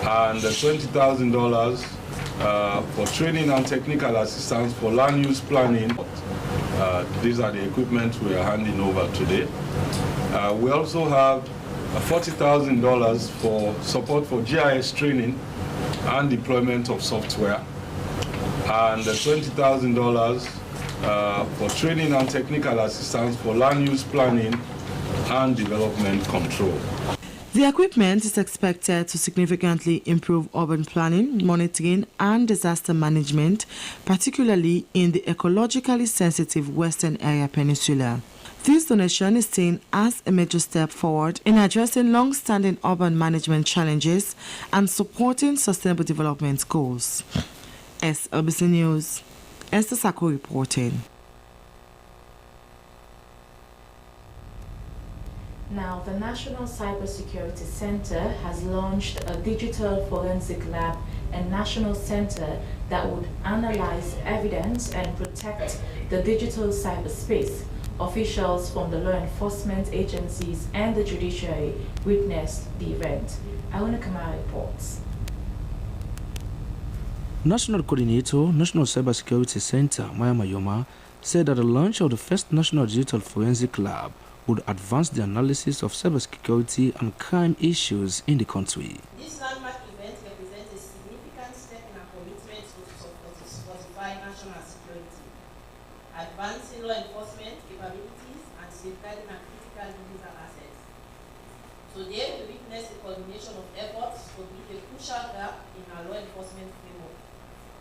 and $20,000 for training and technical assistance for land use planning. These are the equipment we are handing over today. We also have $40,000 for support for GIS training and deployment of software, and $20,000 for training and technical assistance for land use planning and development control. The equipment is expected to significantly improve urban planning, monitoring, and disaster management, particularly in the ecologically sensitive Western Area Peninsula. This donation is seen as a major step forward in addressing long-standing urban management challenges and supporting sustainable development goals. Slbc News, Esther Sako reporting. Now, the National Cybersecurity Center has launched a digital forensic lab and national center that would analyze evidence and protect the digital cyberspace. Officials from the law enforcement agencies and the judiciary witnessed the event. Auna Kamara reports. National Coordinator, National Cybersecurity Center, Maya Mayoma, said that the launch of the first National Digital Forensic Lab would advance the analysis of cybersecurity and crime issues in the country. This landmark event represents a significant step in our commitment to fortify national security, advancing law enforcement capabilities, and safeguarding our critical digital assets. Today, we witness the coordination of efforts to build a crucial gap in our law enforcement framework,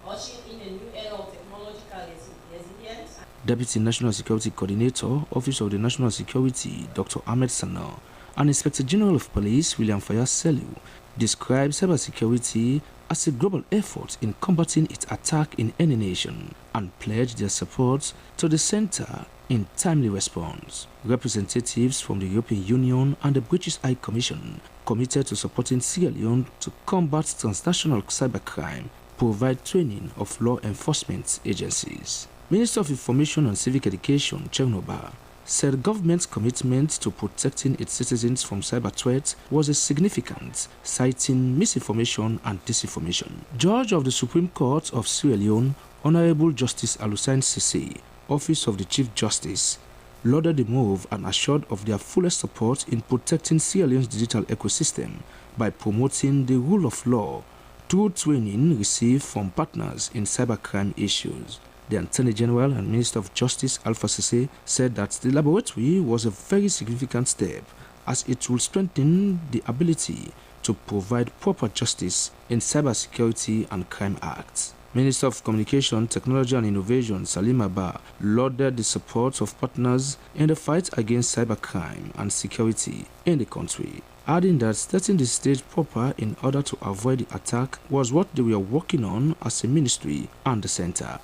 ushering in a new era of technological resilience. Deputy National Security Coordinator, Office of the National Security, Dr. Ahmed Sana, and Inspector General of Police, William Fayaz Selu, described cybersecurity as a global effort in combating its attack in any nation and pledged their support to the center in timely response. Representatives from the European Union and the British High Commission committed to supporting Sierra Leone to combat transnational cybercrime, provide training of law enforcement agencies. Minister of Information and Civic Education, Kenema, said government's commitment to protecting its citizens from cyber threats was a significant, citing misinformation and disinformation. Judge of the Supreme Court of Sierra Leone, Honorable Justice Alusain Sisi, Office of the Chief Justice, lauded the move and assured of their fullest support in protecting Sierra Leone's digital ecosystem by promoting the rule of law through training received from partners in cybercrime issues. The Attorney General and Minister of Justice Alpha Sise said that the laboratory was a very significant step as it will strengthen the ability to provide proper justice in cybersecurity and crime acts. Minister of Communication, Technology and Innovation Salim Abba lauded the support of partners in the fight against cybercrime and security in the country, adding that setting the stage proper in order to avoid the attack was what they were working on as a ministry and the center.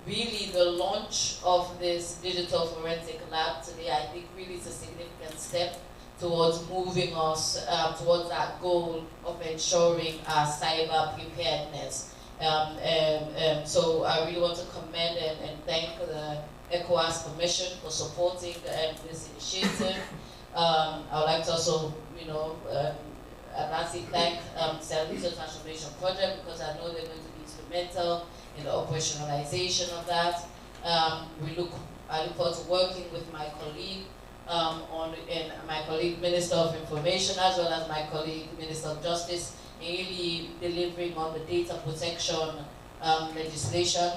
Really, the launch of this digital forensic lab today, I think really is a significant step towards moving us towards that goal of ensuring our cyber preparedness. So I really want to commend and thank the ECOWAS Commission for supporting this initiative. I would like to also, thank Slbc Transformation Project, because I know they're going to be instrumental in the operationalization of that. I look forward to working with my colleague, in my colleague Minister of Information as well as my colleague Minister of Justice in really delivering on the data protection legislation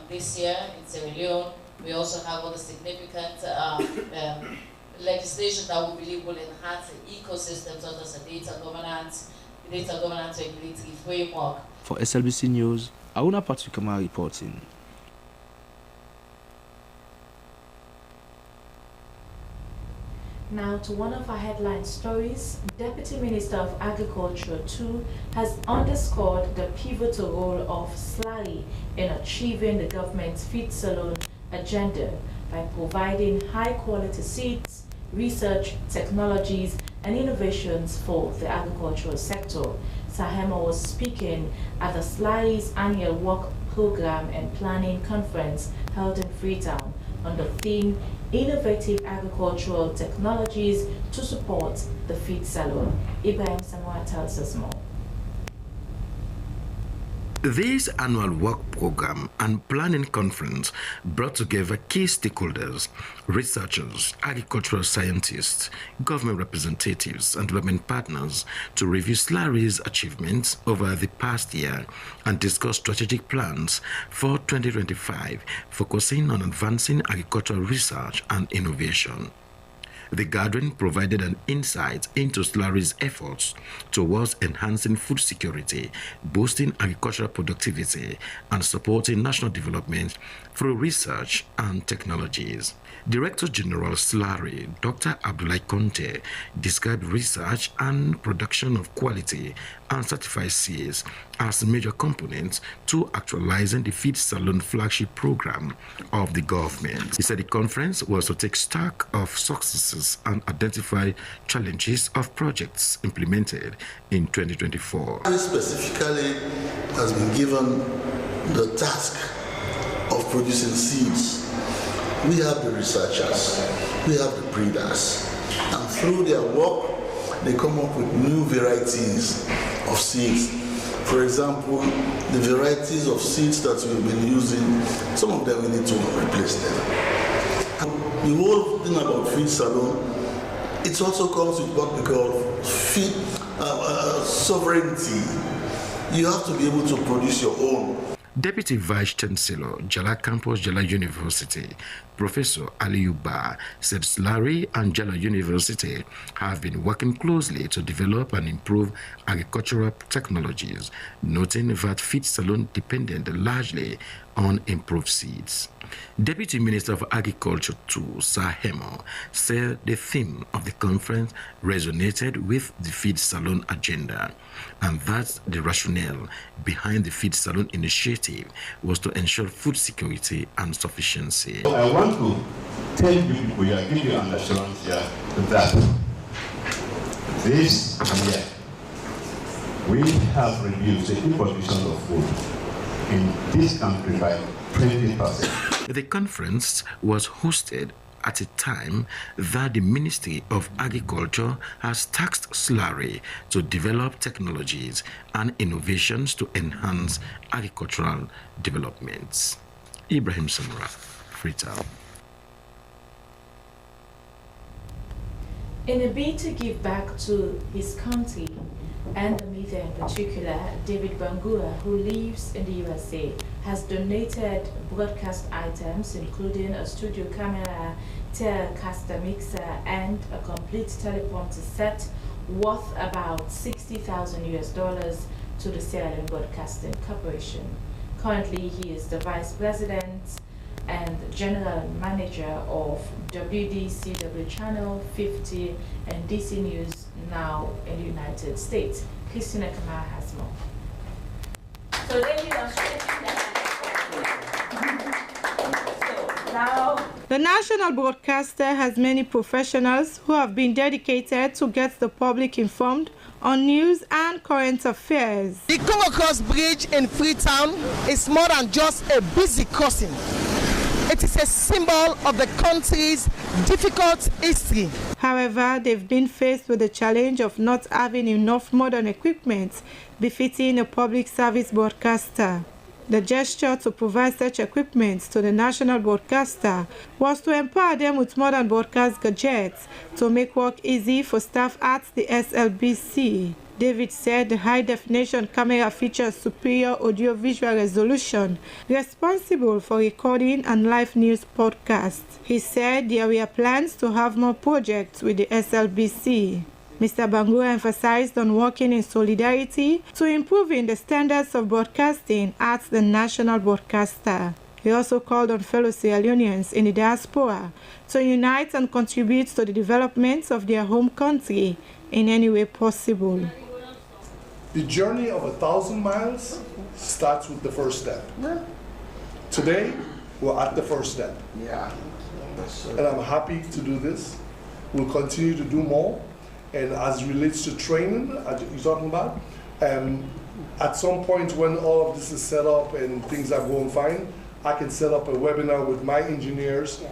this year in Sierra Leone. We also have other significant legislation that we believe will enhance the ecosystem, such as the data governance regulatory framework. For SLBC News, Auna Patrickama reporting. Now to one of our headline stories. Deputy Minister of Agriculture too has underscored the pivotal role of Slurry in achieving the government's Feed Salon agenda by providing high-quality seeds, research, technologies, and innovations for the agricultural sector. Sahema was speaking at the Slurry's annual work program and planning conference held in Freetown on the theme Innovative Agricultural Technologies to Support the Feed Salon. Ibrahim Samoa tells us more. This annual work program and planning conference brought together key stakeholders, researchers, agricultural scientists, government representatives, and development partners to review Slurry's achievements over the past year and discuss strategic plans for 2025, focusing on advancing agricultural research and innovation. The gathering provided an insight into Slurry's efforts towards enhancing food security, boosting agricultural productivity, and supporting national development through research and technologies. Director General Slurry, Dr. Abdoulaye Conte, described research and production of quality and certified seeds as major components to actualizing the Feed Salon flagship program of the government. He said the conference was to take stock of successes and identify challenges of projects implemented in 2024. Specifically has been given the task of producing seeds. We have the researchers, we have the breeders, and through their work, they come up with new varieties of seeds. For example, the varieties of seeds that we've been using, some of them we need to replace them. The whole thing about Feed Salon, it also comes with what we call feed sovereignty. You have to be able to produce your own. Deputy Vice Chancellor, Jala Campus Jala University, Professor Aliyu Ba, said Slurry and Jala University have been working closely to develop and improve agricultural technologies, noting that Feed Salon depended largely on improved seeds. Deputy Minister of Agriculture too, Sahema, said the theme of the conference resonated with the Feed Salon agenda, and that the rationale behind the Feed Salon initiative was to ensure food security and sufficiency. So I want to tell you people here, give you an assurance here that this year we have reduced the importation of food in this country by 20%. The conference was hosted at a time that the Ministry of Agriculture has tasked Slurry to develop technologies and innovations to enhance agricultural developments. Ibrahim Samra, Freetown. In a bid to give back to his country and the media in particular, David Bangura, who lives in the USA, has donated broadcast items including a studio camera, Telecaster mixer, and a complete teleprompter set worth about $60,000 to the Sierra Leone Broadcasting Corporation. Currently, he is the Vice President and General Manager of WDCW Channel 50 and DC News Now in the United States. Christina Kamara has more. So now, the national broadcaster has many professionals who have been dedicated to get the public informed on news and current affairs. The Congo Cross Bridge in Freetown is more than just a busy crossing. It is a symbol of the country's difficult history. However, they've been faced with the challenge of not having enough modern equipment befitting a public service broadcaster. The gesture to provide such equipment to the national broadcaster was to empower them with modern broadcast gadgets to make work easy for staff at the SLBC. David said the high-definition camera features superior audio-visual resolution responsible for recording and live news podcasts. He said there were plans to have more projects with the SLBC. Mr. Bangura emphasized on working in solidarity to improving the standards of broadcasting at the national broadcaster. He also called on fellow Sierra Leoneans in the diaspora to unite and contribute to the development of their home country in any way possible. The journey of 1,000 miles starts with the first step. Today, we're at the first step. And I'm happy to do this. We'll continue to do more. And as relates to training, you're talking about, at some point when all of this is set up and things are going fine, I can set up a webinar with my engineers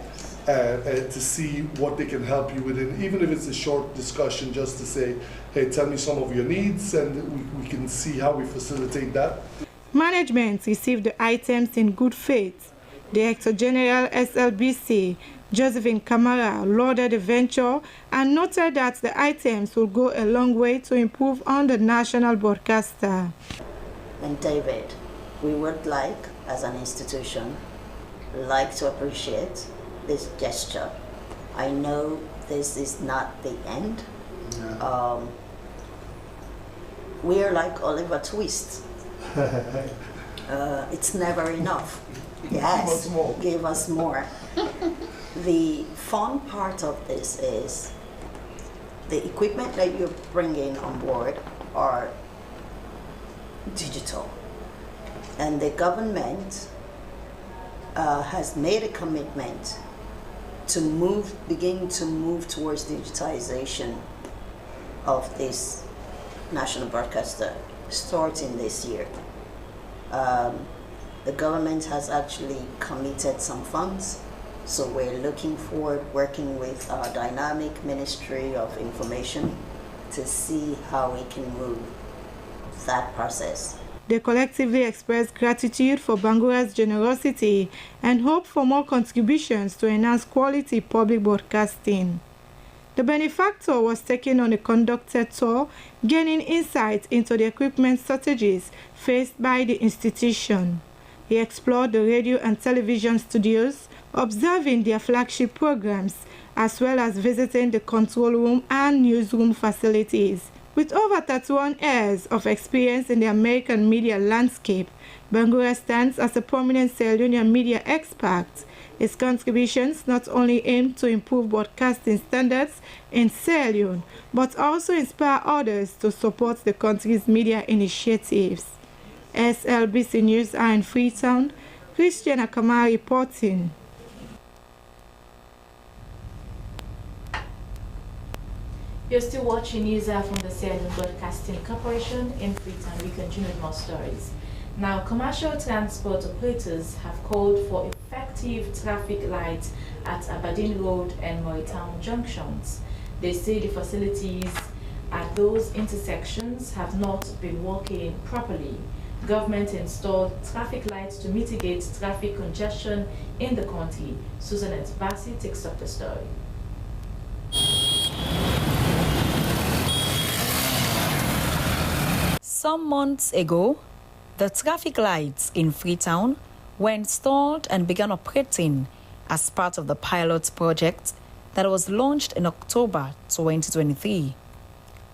to see what they can help you with. And even if it's a short discussion, just to say, hey, tell me some of your needs, and we can see how we facilitate that. Management received the items in good faith. Director General SLBC Josephine Kamara lauded the venture and noted that the items will go a long way to improve on the national broadcaster. And David, we would like, as an institution, to appreciate this gesture. I know this is not the end. We are like Oliver Twist. It's never enough. Yes, give us more. The fun part of this is the equipment that you're bringing on board are digital, and the government has made a commitment to begin to move towards digitization of this national broadcaster starting this year. The government has actually committed some funds, so we're looking forward working with our dynamic Ministry of Information to see how we can move that process. They collectively expressed gratitude for Bangura's generosity and hope for more contributions to enhance quality public broadcasting. The benefactor was taken on a conducted tour, gaining insight into the equipment shortages faced by the institution. He explored the radio and television studios, observing their flagship programs, as well as visiting the control room and newsroom facilities. With over 31 years of experience in the American media landscape, Bangura stands as a prominent Sierra Leonean media expert. His contributions not only aim to improve broadcasting standards in Sierra Leone, but also inspire others to support the country's media initiatives. SLBC News are in Freetown. Christian Akama reporting. You're still watching news from the Sierra Leone Broadcasting Corporation in Freetown. We continue with more stories. Now, commercial transport operators have called for effective traffic lights at Aberdeen Road and Moritown junctions. They say the facilities at those intersections have not been working properly. Government installed traffic lights to mitigate traffic congestion in the country. Susan Bassi takes up the story. Some months ago, the traffic lights in Freetown were installed and began operating as part of the pilot project that was launched in October 2023.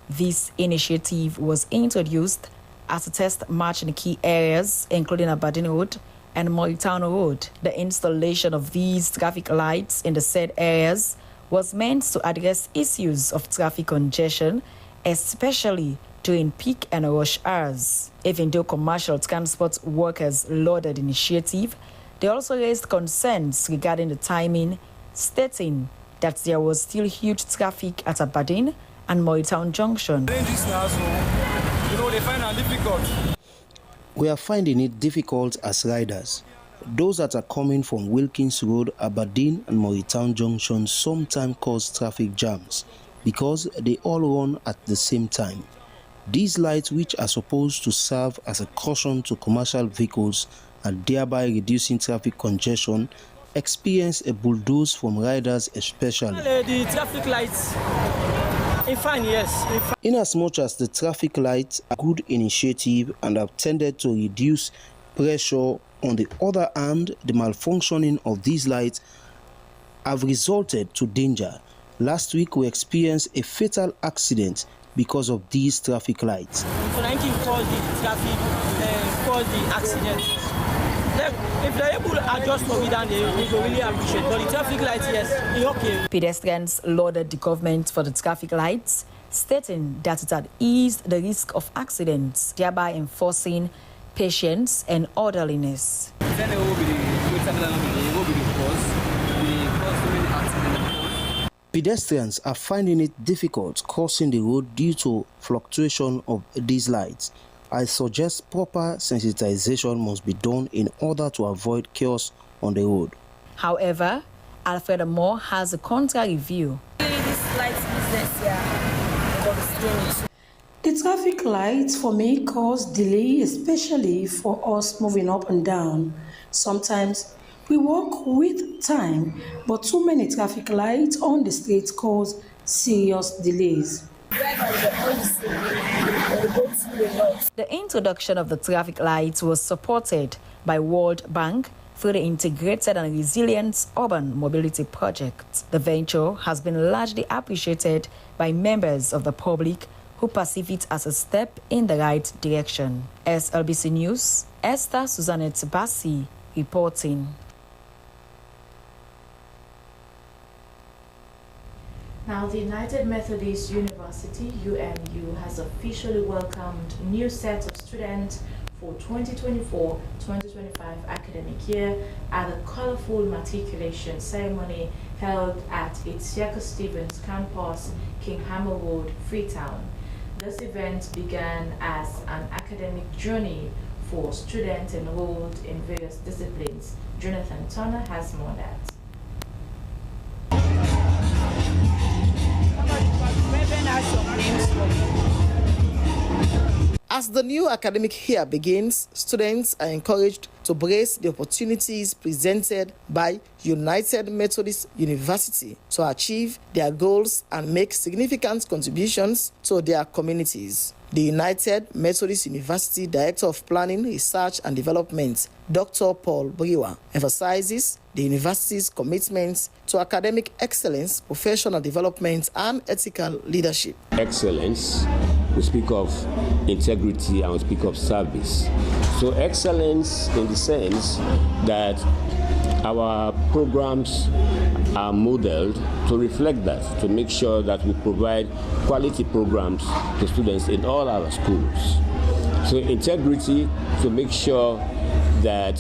This initiative was introduced as a test match in key areas, including Aberdeen Road and Moritown Road. The installation of these traffic lights in the said areas was meant to address issues of traffic congestion, especially during peak and rush hours. Even though commercial transport workers lauded the initiative, they also raised concerns regarding the timing, stating that there was still huge traffic at Aberdeen and Moritown Junction. They find it difficult. We are finding it difficult as riders. Those that are coming from Wilkins Road, Aberdeen and Moritown Junction sometimes cause traffic jams because they all run at the same time. These lights, which are supposed to serve as a caution to commercial vehicles and thereby reducing traffic congestion, experience a bulldoze from riders especially. The traffic lights, yes. Inasmuch as the traffic lights are a good initiative and have tended to reduce pressure, on the other hand, the malfunctioning of these lights have resulted to danger. Last week, we experienced a fatal accident because of these traffic lights. Caused the traffic, caused the accident. If they're able to adjust for it, then we will really appreciate. But the traffic lights, yes, it's okay. Pedestrians lauded the government for the traffic lights, stating that it had eased the risk of accidents, thereby enforcing patience and orderliness. Pedestrians are finding it difficult crossing the road due to fluctuation of these lights. I suggest proper sensitization must be done in order to avoid chaos on the road. However, Alfred Moore has a contrary view. The traffic lights for me cause delay, especially for us moving up and down. Sometimes we walk with time, but too many traffic lights on the streets cause serious delays. The introduction of the traffic lights was supported by World Bank through the Integrated and Resilient Urban Mobility Project. The venture has been largely appreciated by members of the public who perceive it as a step in the right direction. SLBC News, Esther Suzanette Bassi reporting. Now, the United Methodist University, UMU, has officially welcomed a new set of students for 2024-2025 academic year at the colorful matriculation ceremony held at its Yaku Stevens campus, King Hammer Road, Freetown. This event began as an academic journey for students enrolled in various disciplines. Jonathan Turner has more on that. As the new academic year begins, students are encouraged to brace the opportunities presented by United Methodist University to achieve their goals and make significant contributions to their communities. The United Methodist University Director of Planning, Research and Development, Dr. Paul Brewer, emphasizes the university's commitment to academic excellence, professional development, and ethical leadership. Excellence, we speak of integrity and we speak of service. So excellence in the sense that our programs are modeled to reflect that, to make sure that we provide quality programs to students in all our schools. So integrity, to make sure that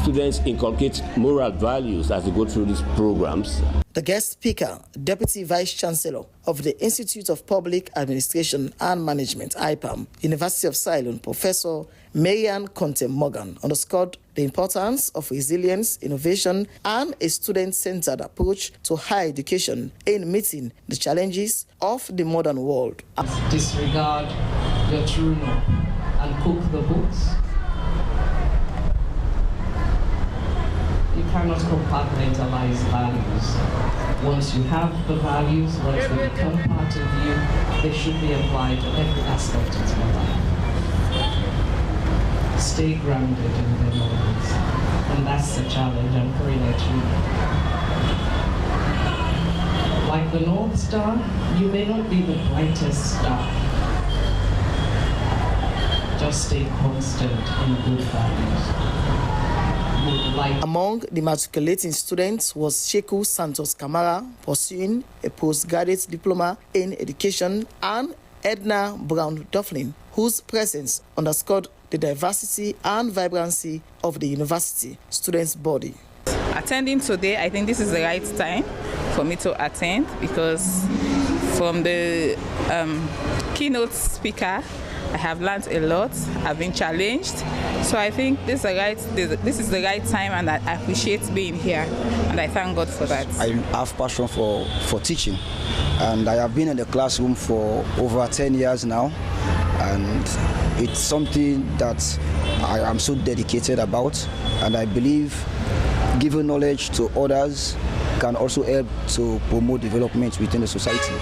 students inculcate moral values as they go through these programs. The guest speaker, Deputy Vice Chancellor of the Institute of Public Administration and Management, IPAM, University of Ceylon, Professor Marian Conte-Morgan, underscored the importance of resilience, innovation, and a student-centered approach to higher education in meeting the challenges of the modern world. Disregard your true north and cook the books. You cannot compartmentalize values. Once you have the values, once they become part of you, they should be applied to every aspect of your life. Stay grounded in the moments. And that's the challenge I'm throwing at you. Like the North Star, you may not be the brightest star. Just stay constant in good values. Among the matriculating students was Sheku Santos Kamara, pursuing a postgraduate diploma in education, and Edna Brown Dufflin, whose presence underscored the diversity and vibrancy of the university students' body. Attending today, I think this is the right time for me to attend, because from the keynote speaker, I have learned a lot. I've been challenged. So I think this is the right time, and I appreciate being here, and I thank God for that. I have passion for teaching, and I have been in the classroom for over 10 years now, and it's something that I am so dedicated about, and I believe giving knowledge to others can also help to promote development within the society.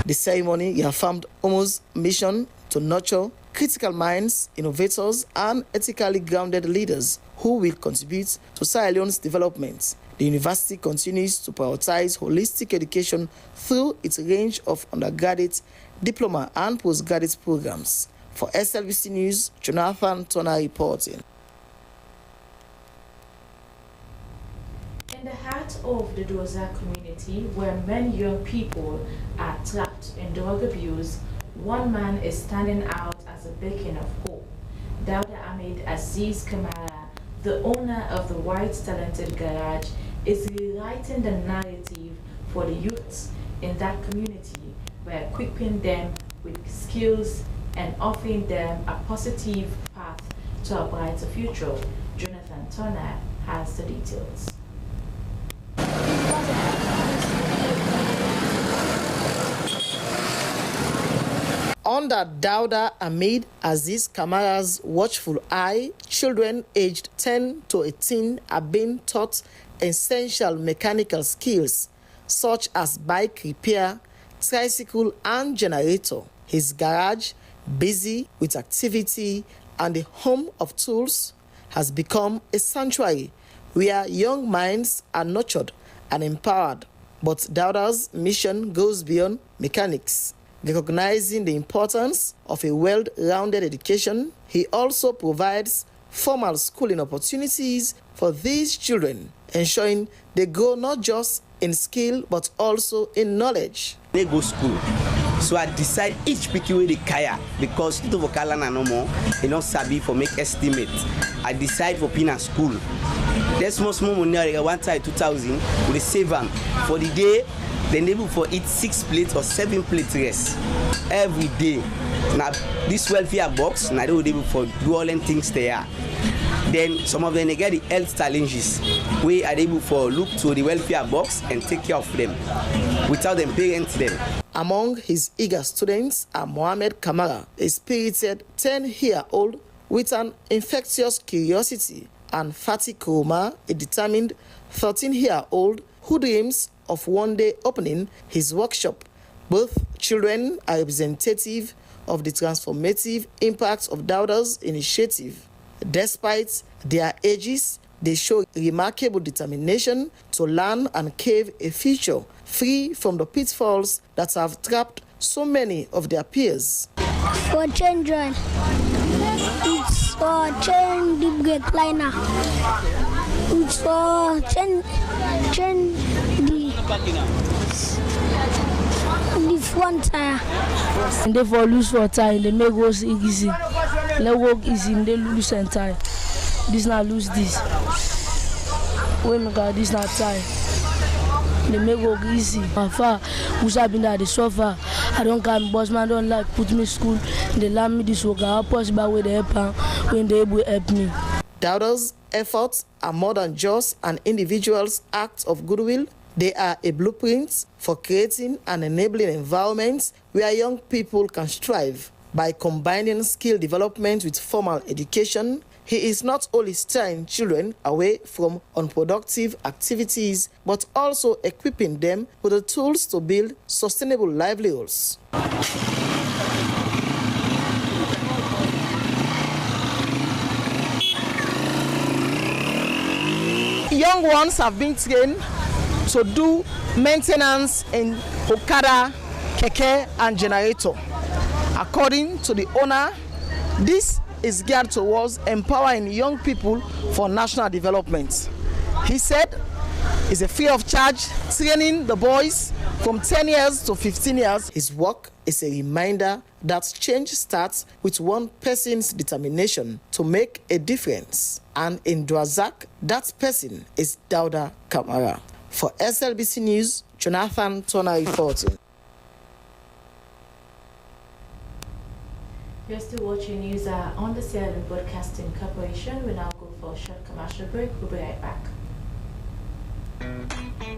The ceremony reaffirmed Omo's mission to nurture critical minds, innovators, and ethically grounded leaders who will contribute to Sierra Leone's development. The university continues to prioritize holistic education through its range of undergraduate, diploma, and postgraduate programs. For SLBC News, Jonathan Turner reporting. In the heart of the Doza community, where many young people are trapped in drug abuse, one man is standing out as a beacon of hope. Dauda Ahmed Aziz Kamara, the owner of the White Talented Garage, is rewriting the narrative for the youths in that community by equipping them with skills and offering them a positive path to a brighter future. Jonathan Turner has the details. Under Dauda Ahmed Aziz Kamara's watchful eye, children aged 10 to 18 are being taught essential mechanical skills such as bike repair, tricycle, and generator. His garage, busy with activity and the home of tools, has become a sanctuary where young minds are nurtured and empowered. But Dauda's mission goes beyond mechanics. Recognizing the importance of a well-rounded education, he also provides formal schooling opportunities for these children, ensuring they grow not just in skill but also in knowledge. They go school, so I decide each picky way they kaya because to vocal and no more, they not sabi for make estimate. I decide for pin at school. There's small money, like 1 time 2,000, we save them for the day. Then able for eat 6 plates or 7 plates rest every day. Now this welfare box, now they will able for do all them things there. Then some of them they get the health challenges. We are able for look to the welfare box and take care of them without them parents them. Among his eager students are Mohamed Kamara, a spirited 10-year-old with an infectious curiosity, and Fatih Kuruma, a determined 13-year-old who dreams of one day opening his workshop. Both children are representative of the transformative impact of Dauda's initiative. Despite their ages, they show remarkable determination to learn and carve a future free from the pitfalls that have trapped so many of their peers. For children, it's for change the recliner. It's for change the front tire. And they for lose for tire, they make us easy. Let work easy, they lose and tire. This not lose this. When we got this not tire. They make work easy. My father, who's been there, they suffer. I don't come, boss man don't like put me in school. They let me this work. I'll possible way they help when they able help me. Dauda's efforts are more than just an individual's act of goodwill. They are a blueprint for creating an enabling environment where young people can strive. By combining skill development with formal education, he is not only steering children away from unproductive activities, but also equipping them with the tools to build sustainable livelihoods. Young ones have been trained to do maintenance in Okada, Keke, and generator. According to the owner, this is geared towards empowering young people for national development. He said it's a free of charge training the boys from 10 years to 15 years. His work is a reminder that change starts with one person's determination to make a difference. And in Dwazak, that person is Dauda Kamara. For SLBC News, Jonathan Turner reporting. You're still watching news on the Sierra Leone Broadcasting Corporation. We now go for a short commercial break. We'll be right back.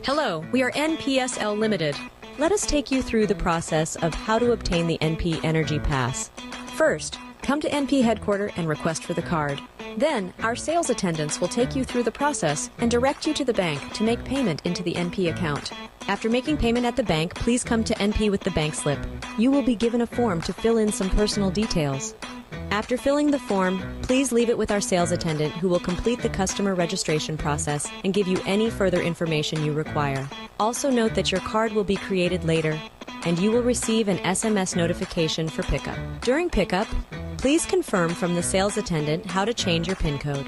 Hello, we are NPSL Limited. Let us take you through the process of how to obtain the NP Energy Pass. First, come to NP headquarters and request for the card. Then, our sales attendants will take you through the process and direct you to the bank to make payment into the NP account. After making payment at the bank, please come to NP with the bank slip. You will be given a form to fill in some personal details. After filling the form, please leave it with our sales attendant who will complete the customer registration process and give you any further information you require. Also note that your card will be created later and you will receive an SMS notification for pickup. During pickup, please confirm from the sales attendant how to change your PIN code.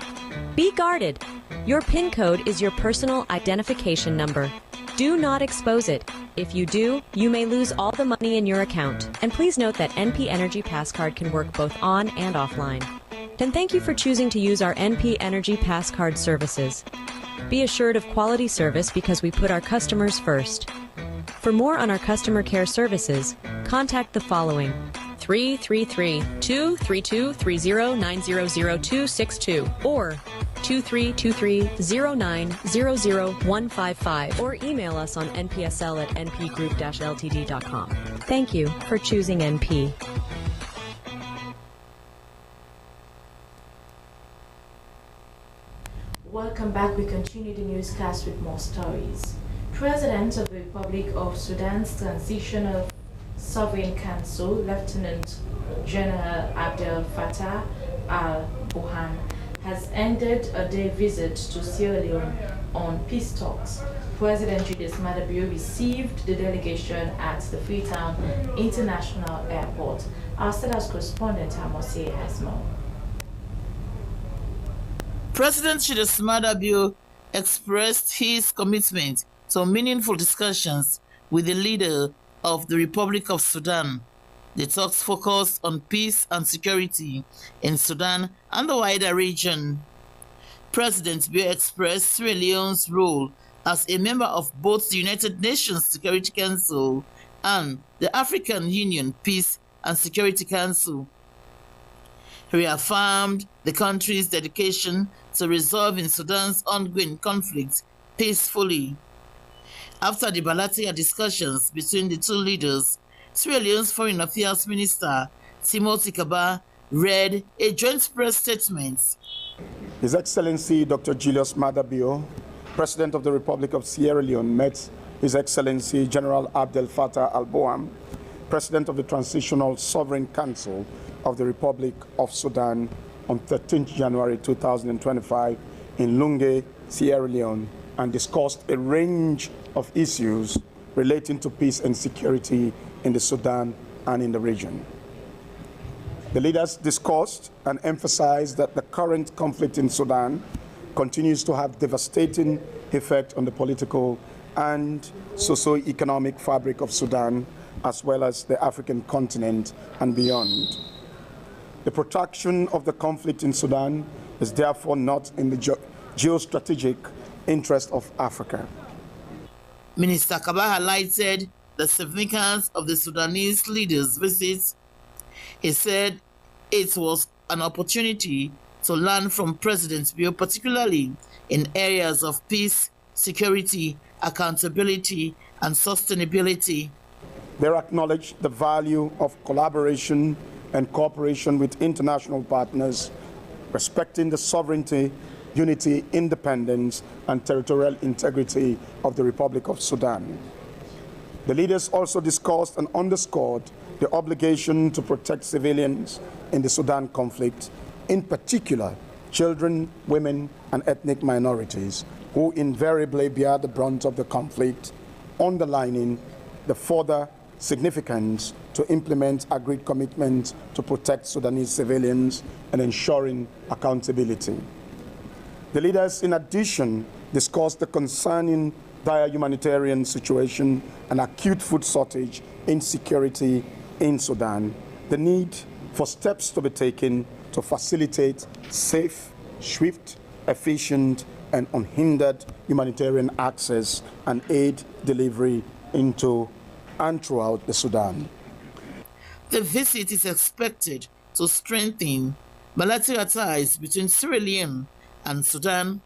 Be guarded! Your PIN code is your personal identification number. Do not expose it. If you do, you may lose all the money in your account. And please note that NP Energy Pass Card can work both on and offline. And thank you for choosing to use our NP Energy Pass Card services. Be assured of quality service because we put our customers first. For more on our customer care services, contact the following: 333-232-30-900262 or 2323-0900-155 or email us on npsl@npgroup-ltd.com. Thank you for choosing NP. Welcome back. We continue the newscast with more stories. President of the Republic of Sudan's Transitional Sovereign Council, Lieutenant General Abdel Fattah al-Burhan, has ended a day visit to Sierra Leone on peace talks. President Julius Maada Bio received the delegation at the Freetown International Airport. Our status correspondent, Amos, has more. President Julius Maada Bio expressed his commitment to meaningful discussions with the leader of the Republic of Sudan. The talks focused on peace and security in Sudan and the wider region. President Bio expressed Sierra Leone's role as a member of both the United Nations Security Council and the African Union Peace and Security Council. He reaffirmed the country's dedication to resolving Sudan's ongoing conflict peacefully. After the bilateral discussions between the two leaders, Sierra Leone's Foreign Affairs Minister Timothy Kaba read a joint press statement. His Excellency Dr. Julius Maada Bio, President of the Republic of Sierra Leone, met His Excellency General Abdel Fattah al-Burhan, President of the Transitional Sovereign Council of the Republic of Sudan, on 13 January 2025 in Lunge, Sierra Leone, and discussed a range of issues relating to peace and security in the Sudan and in the region. The leaders discussed and emphasized that the current conflict in Sudan continues to have devastating effect on the political and socio-economic fabric of Sudan, as well as the African continent and beyond. The protraction of the conflict in Sudan is therefore not in the geostrategic interest of Africa. Minister Kaba highlighted the significance of the Sudanese leaders' visit. He said it was an opportunity to learn from President Bio, particularly in areas of peace, security, accountability, and sustainability. They acknowledged the value of collaboration and cooperation with international partners, respecting the sovereignty, unity, independence, and territorial integrity of the Republic of Sudan. The leaders also discussed and underscored the obligation to protect civilians in the Sudan conflict, in particular children, women, and ethnic minorities, who invariably bear the brunt of the conflict, underlining the further significance to implement agreed commitments to protect Sudanese civilians and ensuring accountability. The leaders, in addition, discussed the concerning dire humanitarian situation and acute food shortage insecurity in Sudan, the need for steps to be taken to facilitate safe, swift, efficient, and unhindered humanitarian access and aid delivery into and throughout the Sudan. The visit is expected to strengthen bilateral ties between Sierra Leone and Sudan.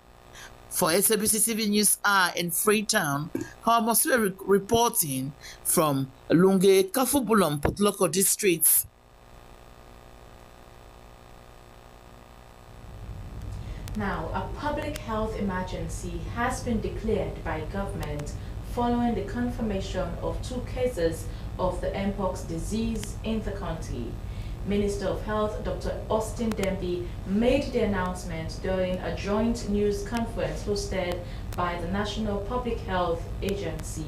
For Slbc TV News Hour in Freetown, Moswe reporting from Lunge, Kafubulom, Potloko districts. Now, a public health emergency has been declared by government following the confirmation of 2 cases of the Mpox disease in the country. Minister of Health Dr. Austin Demby made the announcement during a joint news conference hosted by the National Public Health Agency.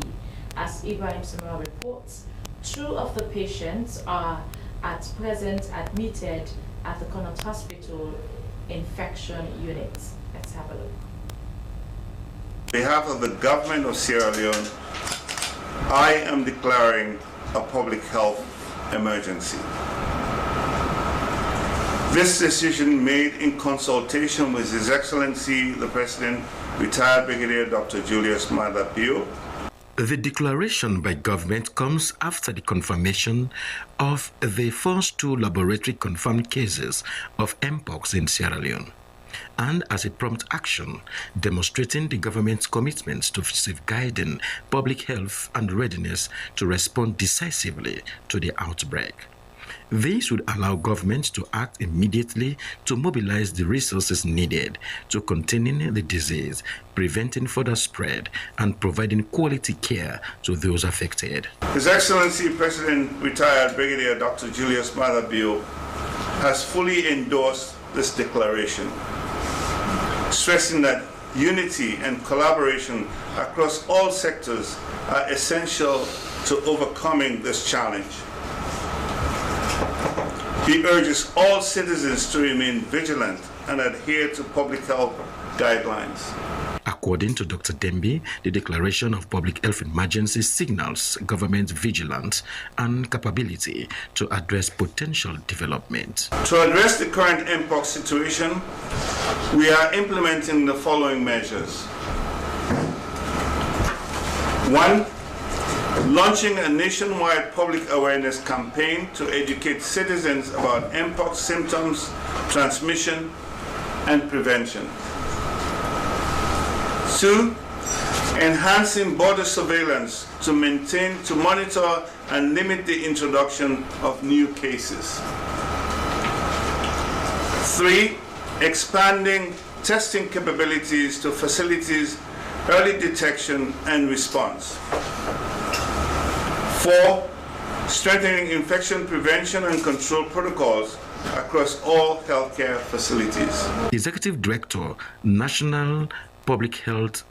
As Ibrahim Samara reports, 2 of the patients are at present admitted at the Connaught Hospital infection unit. Let's have a look. On behalf of the government of Sierra Leone, I am declaring a public health emergency. This decision made in consultation with His Excellency the President, retired Brigadier Dr. Julius Maada Bio. The declaration by government comes after the confirmation of the first 2 laboratory-confirmed cases of Mpox in Sierra Leone, and as a prompt action demonstrating the government's commitment to safeguarding public health and readiness to respond decisively to the outbreak. This would allow government to act immediately to mobilize the resources needed to containing the disease, preventing further spread, and providing quality care to those affected. His Excellency President retired Brigadier Dr. Julius Maada Bio has fully endorsed this declaration, stressing that unity and collaboration across all sectors are essential to overcoming this challenge. He urges all citizens to remain vigilant and adhere to public health guidelines. According to Dr. Demby, the declaration of public health emergency signals government vigilance and capability to address potential development. To address the current Mpox situation, we are implementing the following measures. 1. Launching a nationwide public awareness campaign to educate citizens about Mpox symptoms, transmission, and prevention. 2. Enhancing border surveillance to monitor and limit the introduction of new cases. 3. Expanding testing capabilities to facilitate early detection and response. 4. Strengthening infection prevention and control protocols across all healthcare facilities. Executive Director, National Public Health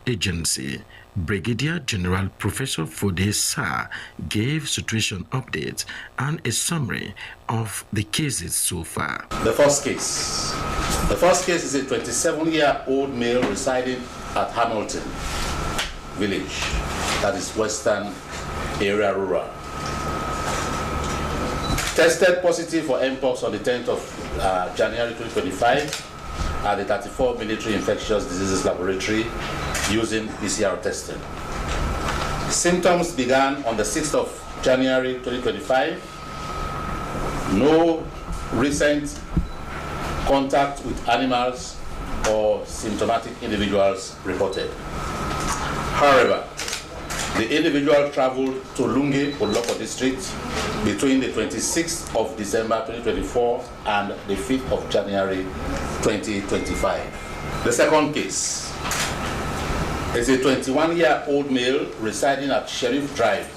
Agency, Brigadier General Professor Fode Sarr gave situation updates and a summary of the cases so far. The first case is a 27-year-old male residing at Hamilton Village, that is Western Area Rural. Tested positive for Mpox on the 10th of January 2025 at the 34 Military Infectious Diseases Laboratory using PCR testing. Symptoms began on the 6th of January 2025. No recent contact with animals or symptomatic individuals reported. However, the individual traveled to Lunge, Potloko district between the 26th of December 2024 and the 5th of January 2025. The second case is a 21-year-old male residing at Sheriff Drive,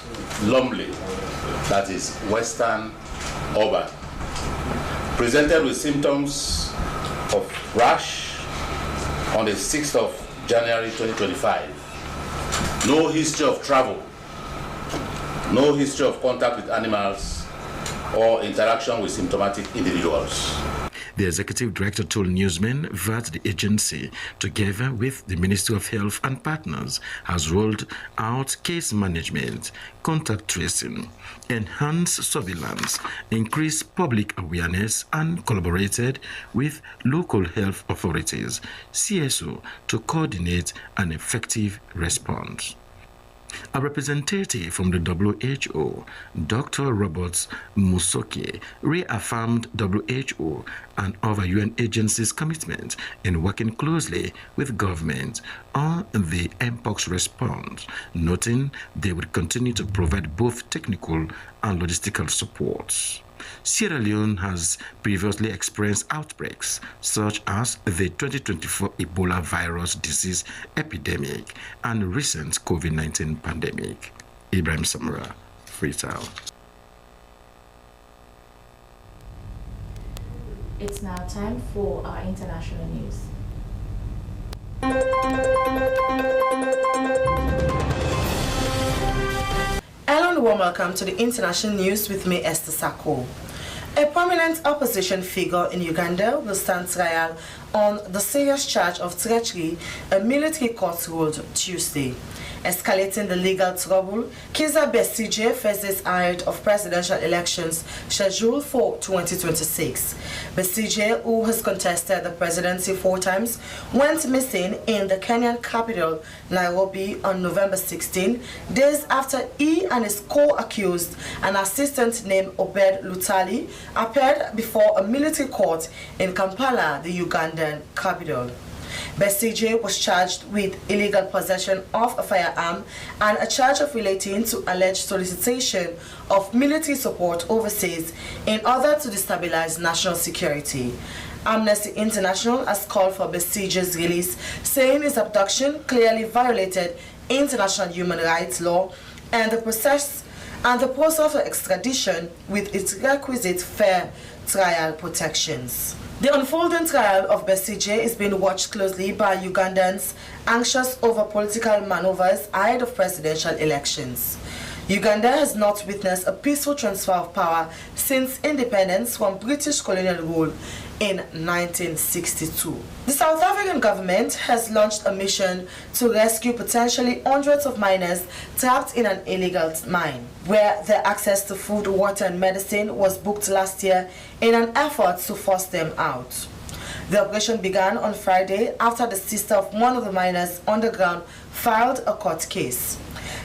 Lumley, that is Western Urban. Presented with symptoms of rash on the 6th of January 2025. No history of travel, no history of contact with animals or interaction with symptomatic individuals. The executive director told newsmen that the agency, together with the Ministry of Health and partners, has rolled out case management, contact tracing, enhanced surveillance, increased public awareness, and collaborated with local health authorities, CSO, to coordinate an effective response. A representative from the WHO, Dr. Robert Musoke, reaffirmed WHO and other UN agencies' commitment in working closely with government on the mpox response, noting they would continue to provide both technical and logistical support. Sierra Leone has previously experienced outbreaks such as the 2024 Ebola virus disease epidemic and recent COVID-19 pandemic. Ibrahim Samura, Freetown. It's now time for our international news. Hello and warm welcome to the international news with me, Esther Sako. A prominent opposition figure in Uganda will stand trial on the serious charge of treachery, a military court ruled Tuesday. Escalating the legal trouble, Kizza Besigye faces ahead of presidential elections scheduled for 2026. Besigye, who has contested the presidency 4 times, went missing in the Kenyan capital, Nairobi, on November 16, days after he and his co-accused, an assistant named Obed Lutali, appeared before a military court in Kampala, the Ugandan capital. Besigye was charged with illegal possession of a firearm and a charge of relating to alleged solicitation of military support overseas in order to destabilize national security. Amnesty International has called for Besigye's release, saying his abduction clearly violated international human rights law and the process of extradition with its requisite fair trial protections. The unfolding trial of Besigye is being watched closely by Ugandans anxious over political maneuvers ahead of presidential elections. Uganda has not witnessed a peaceful transfer of power since independence from British colonial rule in 1962. The South African government has launched a mission to rescue potentially hundreds of miners trapped in an illegal mine, where their access to food, water and medicine was booked last year in an effort to force them out. The operation began on Friday after the sister of one of the miners underground filed a court case.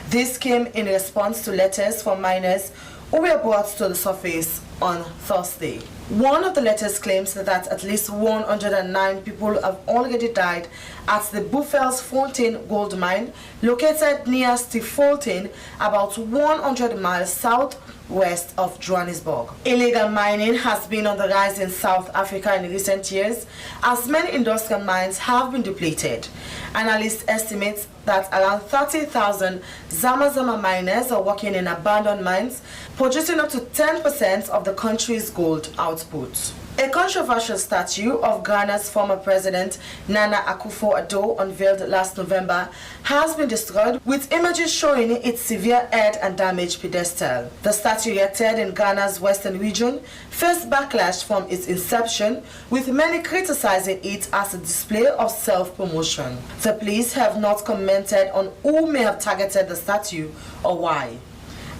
This came in response to letters from miners who were brought to the surface on Thursday. One of the letters claims that at least 109 people have already died at the Buffelsfontein gold mine located near Stilfontein, about 100 miles southwest of Johannesburg. Illegal mining has been on the rise in South Africa in recent years as many industrial mines have been depleted. Analysts estimate that around 30,000 Zama miners are working in abandoned mines, producing up to 10% of the country's gold output. A controversial statue of Ghana's former president Nana Akufo-Addo, unveiled last November, has been destroyed, with images showing its severe head and damaged pedestal. The statue, erected in Ghana's western region, faced backlash from its inception, with many criticizing it as a display of self-promotion. The police have not commented on who may have targeted the statue or why.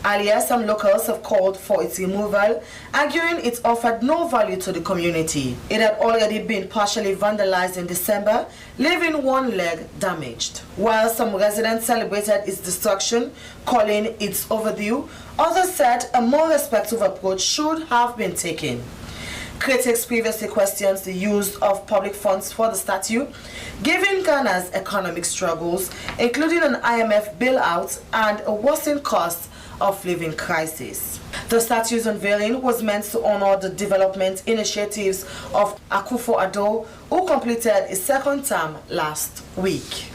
Earlier, some locals have called for its removal, arguing it offered no value to the community. It had already been partially vandalized in December, leaving one leg damaged. While some residents celebrated its destruction, calling it overdue, others said a more respectful approach should have been taken. Critics previously questioned the use of public funds for the statue, given Ghana's economic struggles, including an IMF bailout and a worsened cost of living crisis. The statue's unveiling was meant to honor the development initiatives of Akufo-Addo, who completed his second term last week.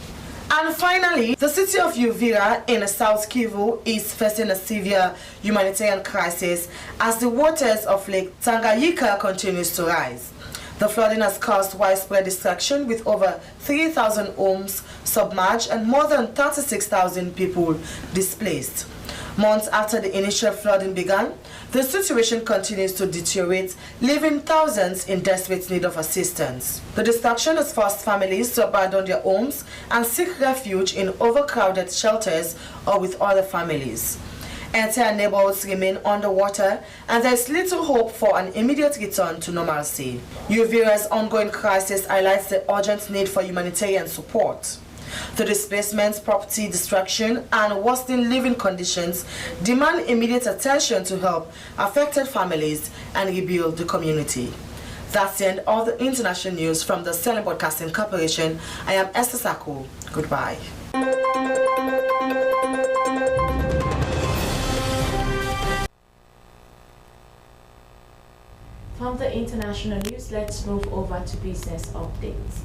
And finally, the city of Uvira in South Kivu is facing a severe humanitarian crisis as the waters of Lake Tanganyika continues to rise. The flooding has caused widespread destruction, with over 3,000 homes submerged and more than 36,000 people displaced. Months after the initial flooding began, the situation continues to deteriorate, leaving thousands in desperate need of assistance. The destruction has forced families to abandon their homes and seek refuge in overcrowded shelters or with other families. Entire neighborhoods remain underwater, and there is little hope for an immediate return to normalcy. Uvira's ongoing crisis highlights the urgent need for humanitarian support. The displacement, property destruction, and worsening living conditions demand immediate attention to help affected families and rebuild the community. That's the end of the international news from the Sierra Leone Broadcasting Corporation. I am Esther Sako. Goodbye. From the international news, let's move over to business updates.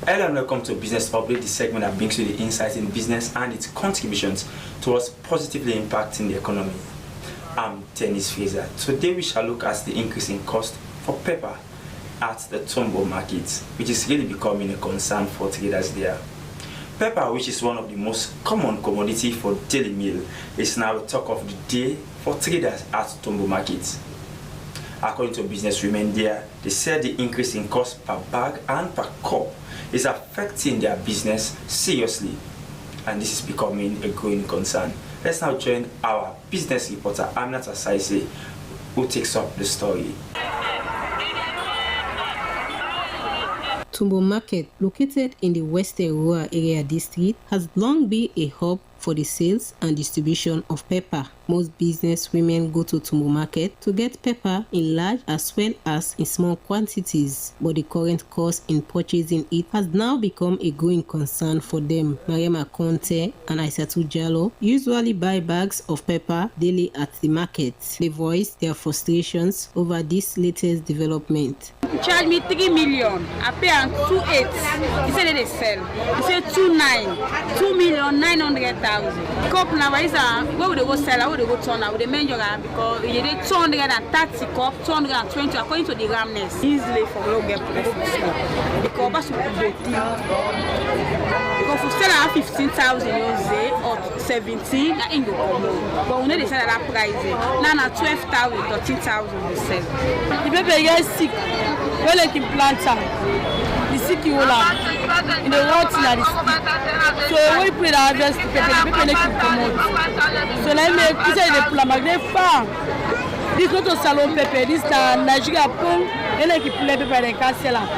Hello and welcome to Business Update, the segment that brings you the insights in business and its contributions towards positively impacting the economy. I'm Dennis Fraser. Today we shall look at the increase in cost for pepper at the Tombo market, which is really becoming a concern for traders there. Pepper, which is one of the most common commodity for daily meal, is now a talk of the day for traders at Tombo market. According to businesswomen there, they said the increase in cost per bag and per cup is affecting their business seriously, and this is becoming a growing concern. Let's now join our business reporter Aminat Asaise, who takes up the story. Tombo Market, located in the Western Rural Area District, has long been a hub for the sales and distribution of pepper. Most business women go to Tombo Market to get pepper in large as well as in small quantities, but the current cost in purchasing it has now become a growing concern for them. Mariama Conte and Aisatu Jallo usually buy bags of pepper daily at the market. They voice their frustrations over this latest development. Charge me 3 million. I pay on 2.8. He said they sell. He said 2.9. 2,900,000. Cup now is where would they go sell? How would they go turn? Would they measure because you did 230 cup, 220 according to the ramness. Easily for long get the cup should be because we sell at 15,000 or 17, I ain't go come. But we know they sell at that price. Now at 12,000, 13,000 we sell. The people get sick. When they keep planter, the sick you will in the world that is sick. So when we put the harvest, the people they keep come out. So let me say the plan they farm. This not a salon pepper. This Nigeria pong. And they keep pepper they can't sell them.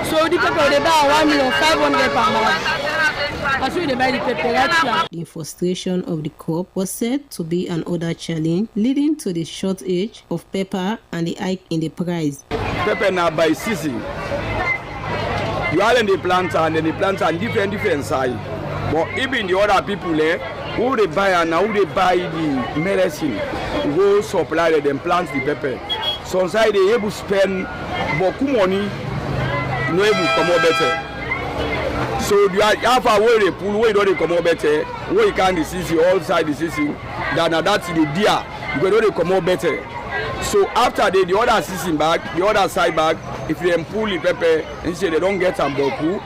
So the pepper they buy 1,500,000 per month. The frustration of the crop was said to be another challenge, leading to the shortage of pepper and the hike in the price. Pepper now by season. You are in the planter and then the planter and different size. But even the other people there, who they buy and now they buy the medicine, go supply them plant the pepper. Sometimes they able to spend beaucoup money, no able to come out better. So you have a way they pull where you don't come out better, where you can the season, all side the season, then that's the deer, you don't come out better. So after the other season back, the other side back, if they pull the pepper and say they don't get some boku,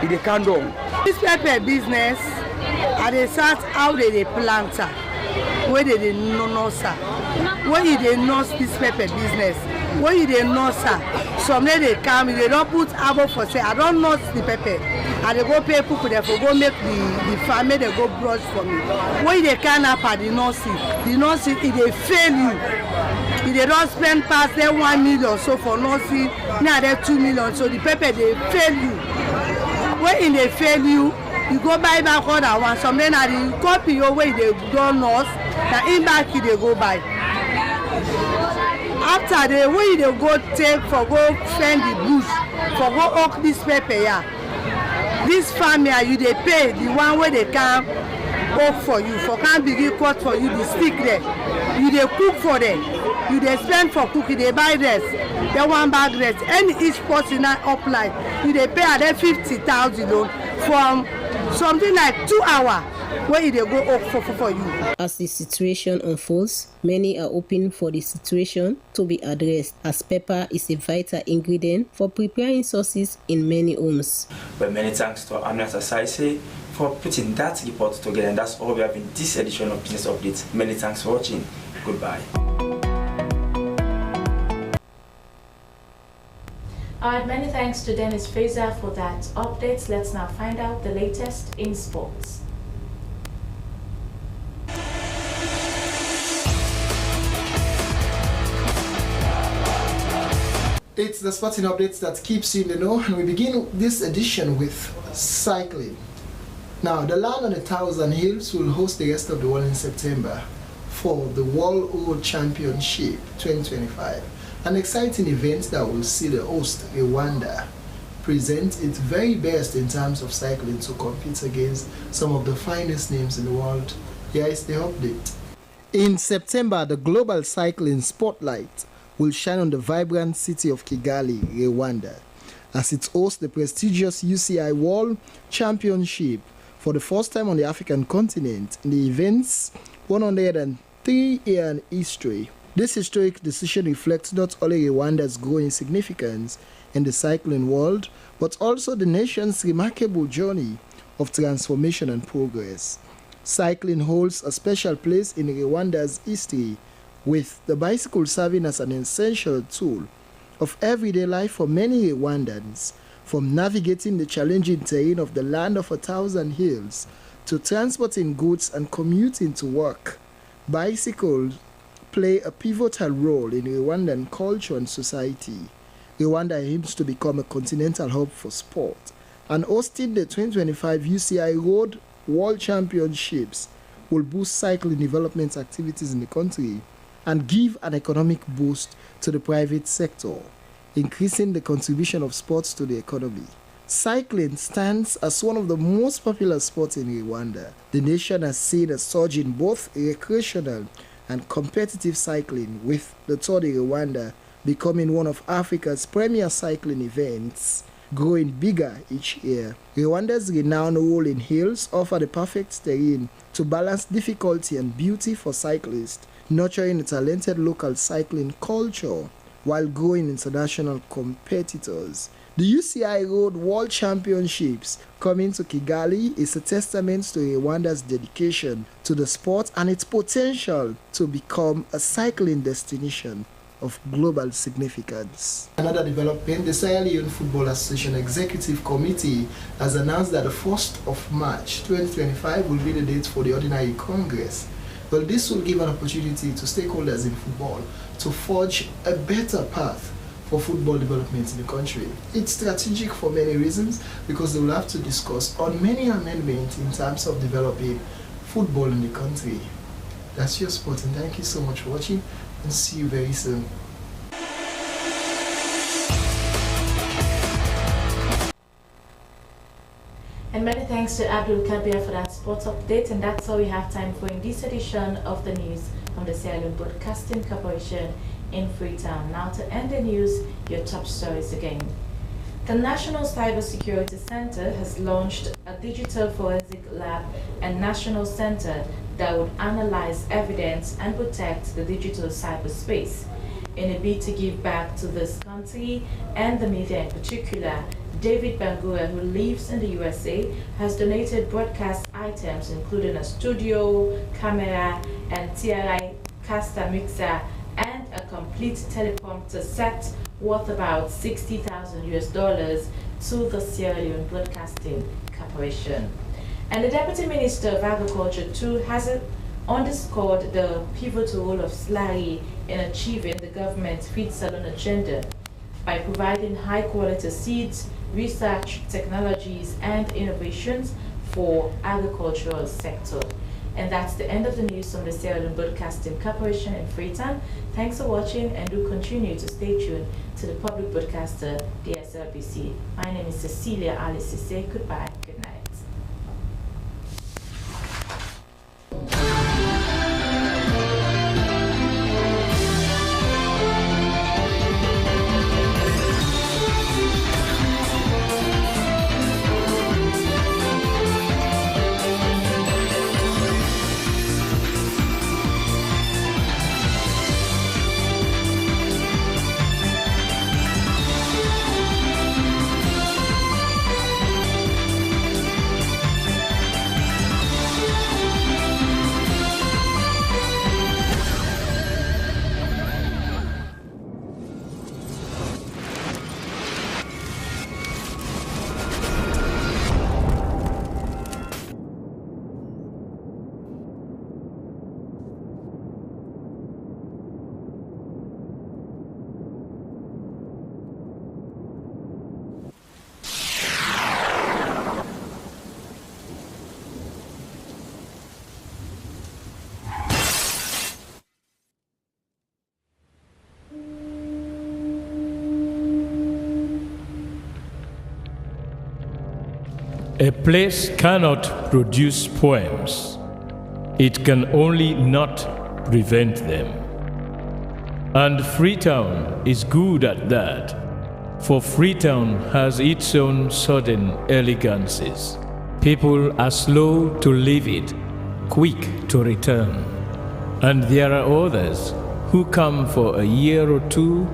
they can't do. This pepper business, and they start how they plant, where they know sir, where they know this pepper business, where they know sir. Some they come, they don't put abo for sale. I don't know the pepper. And they go pay people there for go make the farm, they go brush for me. When they can't have the nursing, if they fail you, if they don't spend past their 1 million so for nursing, now they're 2 million, so the pepper they fail you. When they fail you, you go buy back other one. Some men are the copy your way they don't nurse, that in back they go buy. After the way they go take for go fend the bush, for go oak this pepper here. This farm here, you they pay the one where they can work for you, for can begin cut for you the stick there. You they cook for them, you they spend for cooking, they buy rest, they one bag rest. Any each person that apply, you they pay at them 50,000 from something like 2 hours where they go up for you. As the situation unfolds, many are hoping for the situation to be addressed, as pepper is a vital ingredient for preparing sauces in many homes. Well, many thanks to Aminat Asaise for putting that report together, and that's all we have in this edition of Business Updates. Many thanks for watching. Goodbye. Alright, many thanks to Dennis Fraser for that update. Let's now find out the latest in sports. It's the sporting updates that keeps you in the know, and we begin this edition with cycling. Now, the land on 1,000 Hills will host the rest of the world in September for the World Road Championship 2025, an exciting event that will see the host, Rwanda, present its very best in terms of cycling to compete against some of the finest names in the world. Here is the update. In September, the global cycling spotlight will shine on the vibrant city of Kigali, Rwanda, as it hosts the prestigious UCI World Championship for the first time on the African continent in the event's 103-year history. This historic decision reflects not only Rwanda's growing significance in the cycling world, but also the nation's remarkable journey of transformation and progress. Cycling holds a special place in Rwanda's history, with the bicycle serving as an essential tool of everyday life for many Rwandans, from navigating the challenging terrain of the land of 1,000 hills to transporting goods and commuting to work. Bicycles play a pivotal role in Rwandan culture and society. Rwanda aims to become a continental hub for sport, and hosting the 2025 UCI Road World Championships will boost cycling development activities in the country and give an economic boost to the private sector, increasing the contribution of sports to the economy. Cycling stands as one of the most popular sports in Rwanda. The nation has seen a surge in both recreational and competitive cycling, with the Tour de Rwanda becoming one of Africa's premier cycling events, growing bigger each year. Rwanda's renowned rolling hills offer the perfect terrain to balance difficulty and beauty for cyclists, nurturing a talented local cycling culture while growing international competitors. The UCI Road World Championships coming to Kigali is a testament to Rwanda's dedication to the sport and its potential to become a cycling destination of global significance. Another development, the Sierra Leone Football Association Executive Committee has announced that the 1st of March 2025 will be the date for the Ordinary Congress. Well, this will give an opportunity to stakeholders in football to forge a better path for football development in the country. It's strategic for many reasons, because they will have to discuss on many amendments in terms of developing football in the country. That's your sport, and thank you so much for watching, and see you very soon. And many thanks to Abdul Kabir for that sports update, and that's all we have time for in this edition of the news from the Sierra Leone Broadcasting Corporation in Freetown. Now, to end the news, your top stories again. The National Cybersecurity Center has launched a digital forensic lab and national center that would analyze evidence and protect the digital cyberspace. In a bid to give back to this country and the media in particular, David Bangura, who lives in the USA, has donated broadcast items including a studio, camera, and TRI caster mixer, and a complete teleprompter set worth about $60,000 to the Sierra Leone Broadcasting Corporation. And the Deputy Minister of Agriculture too has underscored the pivotal role of SLARI in achieving the government's feed salon agenda by providing high-quality seeds, research, technologies, and innovations for agricultural sector. And that's the end of the news from the Sierra Leone Broadcasting Corporation in Freetown. Thanks for watching, and do continue to stay tuned to the public broadcaster, the SLBC. My name is Cecilia Alice Sise. Goodbye. Good night. A place cannot produce poems. It can only not prevent them. And Freetown is good at that, for Freetown has its own sudden elegances. People are slow to leave it, quick to return. And there are others who come for a year or two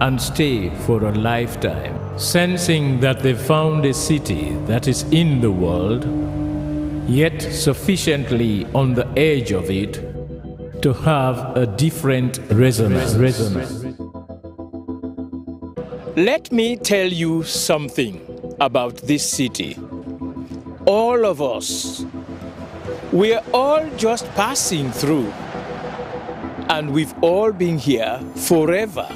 and stay for a lifetime, sensing that they found a city that is in the world, yet sufficiently on the edge of it to have a different resonance. Let me tell you something about this city. All of us, we're all just passing through, and we've all been here forever.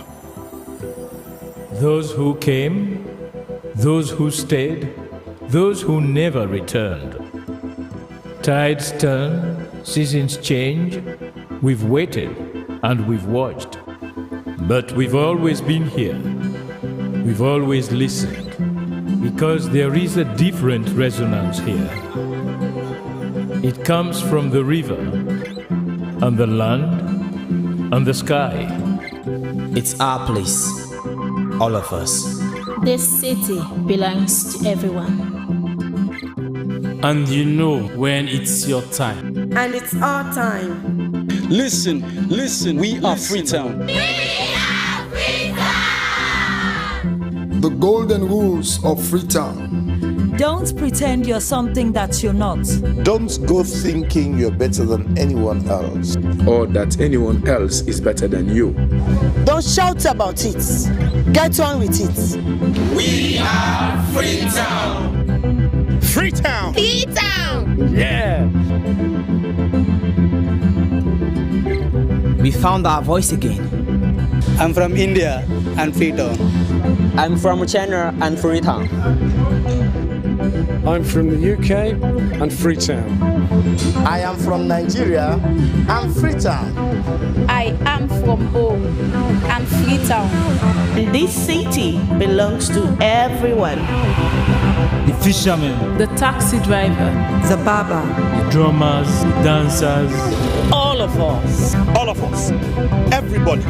Those who came, those who stayed, those who never returned. Tides turn, seasons change. We've waited and we've watched. But we've always been here. We've always listened. Because there is a different resonance here. It comes from the river, and the land, and the sky. It's our place, all of us. This city belongs to everyone. And you know when it's your time. And it's our time. Listen, we are Freetown. The golden rules of Freetown. Don't pretend you're something that you're not. Don't go thinking you're better than anyone else. Or that anyone else is better than you. Don't shout about it. Get on with it. We are Freetown. Freetown. Freetown. Yeah. We found our voice again. I'm from India and Freetown. I'm from China and Freetown. I'm from the UK and Freetown. I am from Nigeria and Freetown. I am from home and Freetown. This city belongs to everyone. The fishermen, the taxi driver, the barber, the drummers, the dancers, all of us. All of us. Everybody.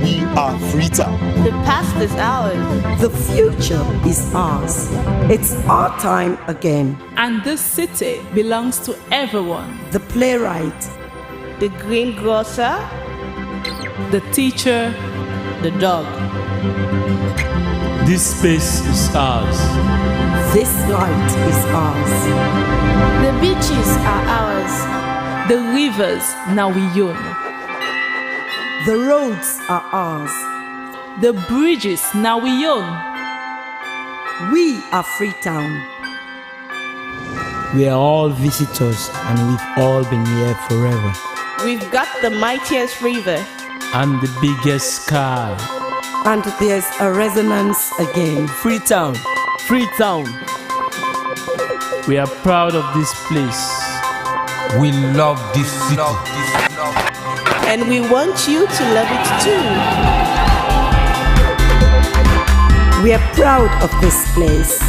We are Freetown. The past is ours. The future is ours. It's our time again. And this city belongs to everyone. The playwright, the greengrocer, the teacher, the dog. This space is ours. This light is ours. The beaches are ours. The rivers now we own. The roads are ours. The bridges now we own. We are Freetown. We are all visitors and we've all been here forever. We've got the mightiest river. And the biggest sky. And there's a resonance again. Freetown. Freetown. We are proud of this place. We love this city. And we want you to love it too. We are proud of this place.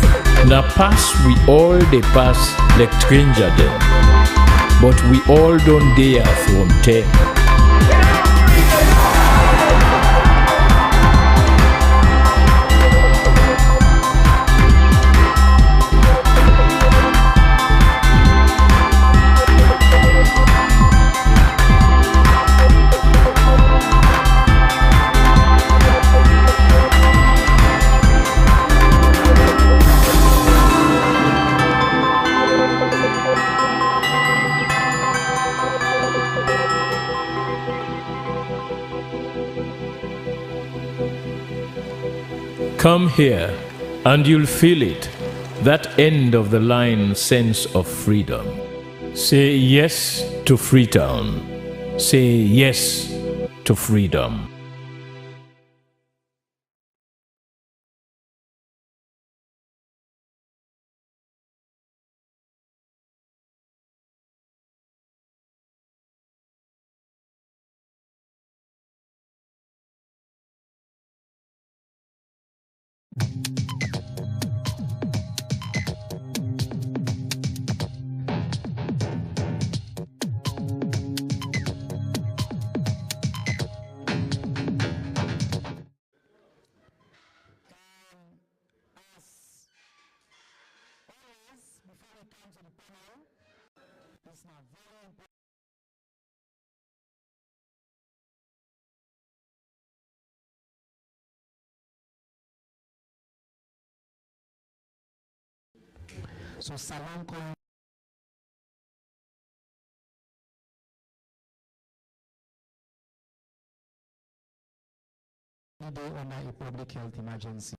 Na pass we all dey pass like stranger dem, but we all don dey from ten. Come here, and you'll feel it, that end of the line sense of freedom. Say yes to Freetown. Say yes to freedom. So salon under a public health emergency.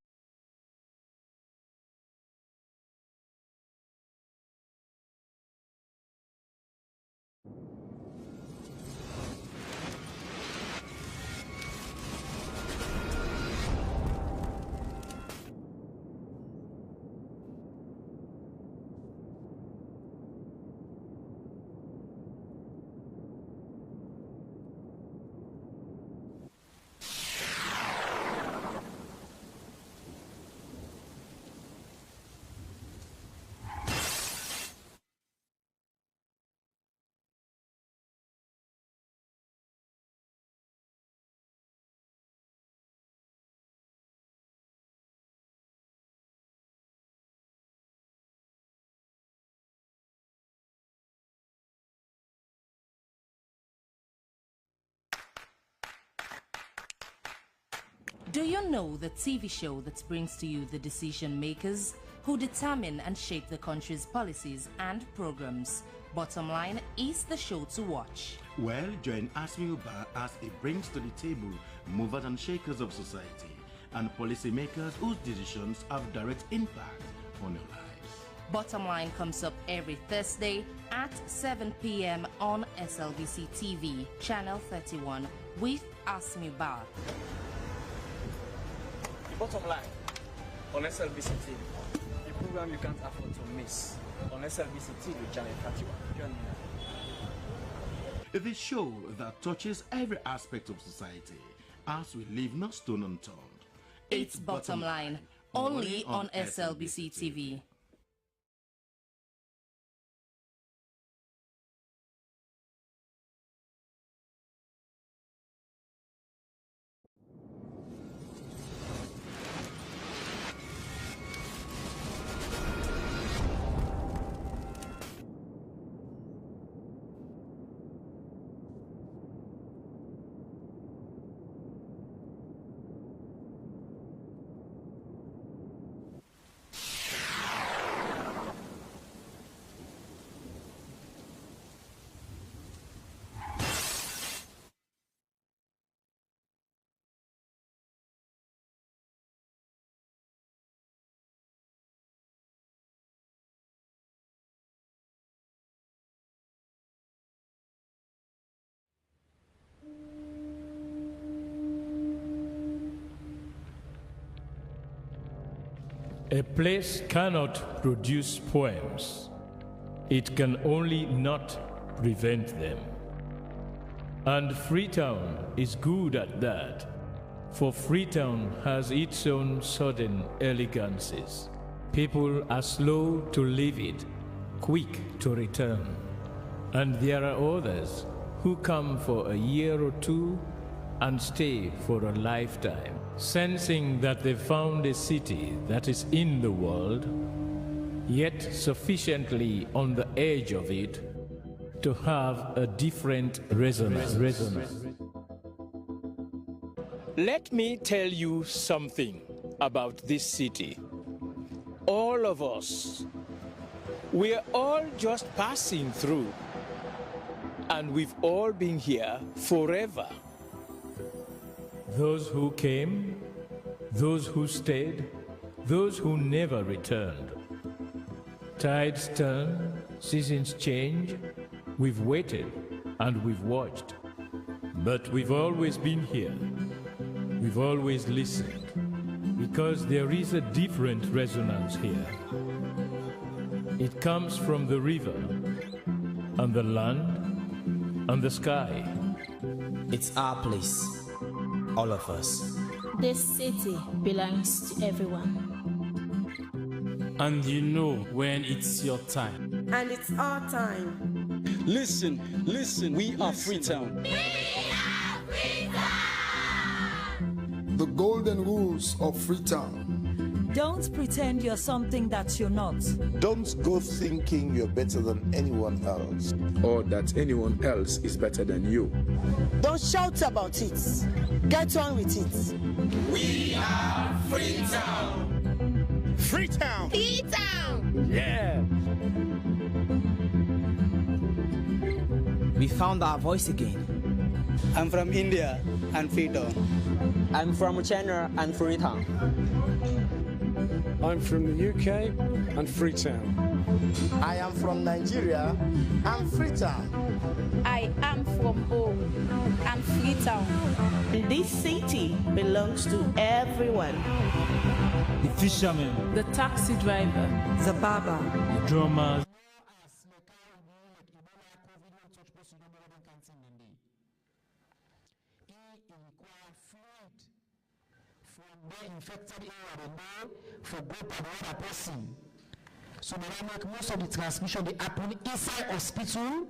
Do you know the TV show that brings to you the decision makers who determine and shape the country's policies and programs? Bottom Line is the show to watch. Well, join Asmi Uba as it brings to the table movers and shakers of society and policymakers whose decisions have direct impact on your lives. Bottom Line comes up every Thursday at 7 p.m. on Slbc TV, channel 31, with Asmi Uba. Bottom Line on Slbc TV, a program you can't afford to miss on Slbc TV, channel 31. Join me now. The show that touches every aspect of society as we leave no stone unturned. It's Bottom Line, only on Slbc TV. A place cannot produce poems. It can only not prevent them. And Freetown is good at that, for Freetown has its own sudden elegances. People are slow to leave it, quick to return. And there are others who come for a year or two and stay for a lifetime, sensing that they found a city that is in the world, yet sufficiently on the edge of it to have a different resonance. Let me tell you something about this city. All of us, we're all just passing through, and we've all been here forever. Those who came, those who stayed, those who never returned. Tides turn, seasons change. We've waited and we've watched. But we've always been here. We've always listened. Because there is a different resonance here. It comes from the river, and the land, and the sky. It's our place. All of us. This city belongs to everyone. And you know when it's your time. And it's our time. Listen, we are Freetown. We are Freetown! The golden rules of Freetown. Don't pretend you're something that you're not. Don't go thinking you're better than anyone else. Or that anyone else is better than you. Don't shout about it. Get on with it. We are Freetown. Freetown. Freetown. Yeah. We found our voice again. I'm from India and Freetown. I'm from China and Freetown. I'm from the UK and Freetown. I am from Nigeria and Freetown. I am from home and Freetown. This city belongs to everyone. The fisherman, The taxi driver, The barber, the drummers. Infected area for group and other person. So they make most of the transmission they happen inside hospital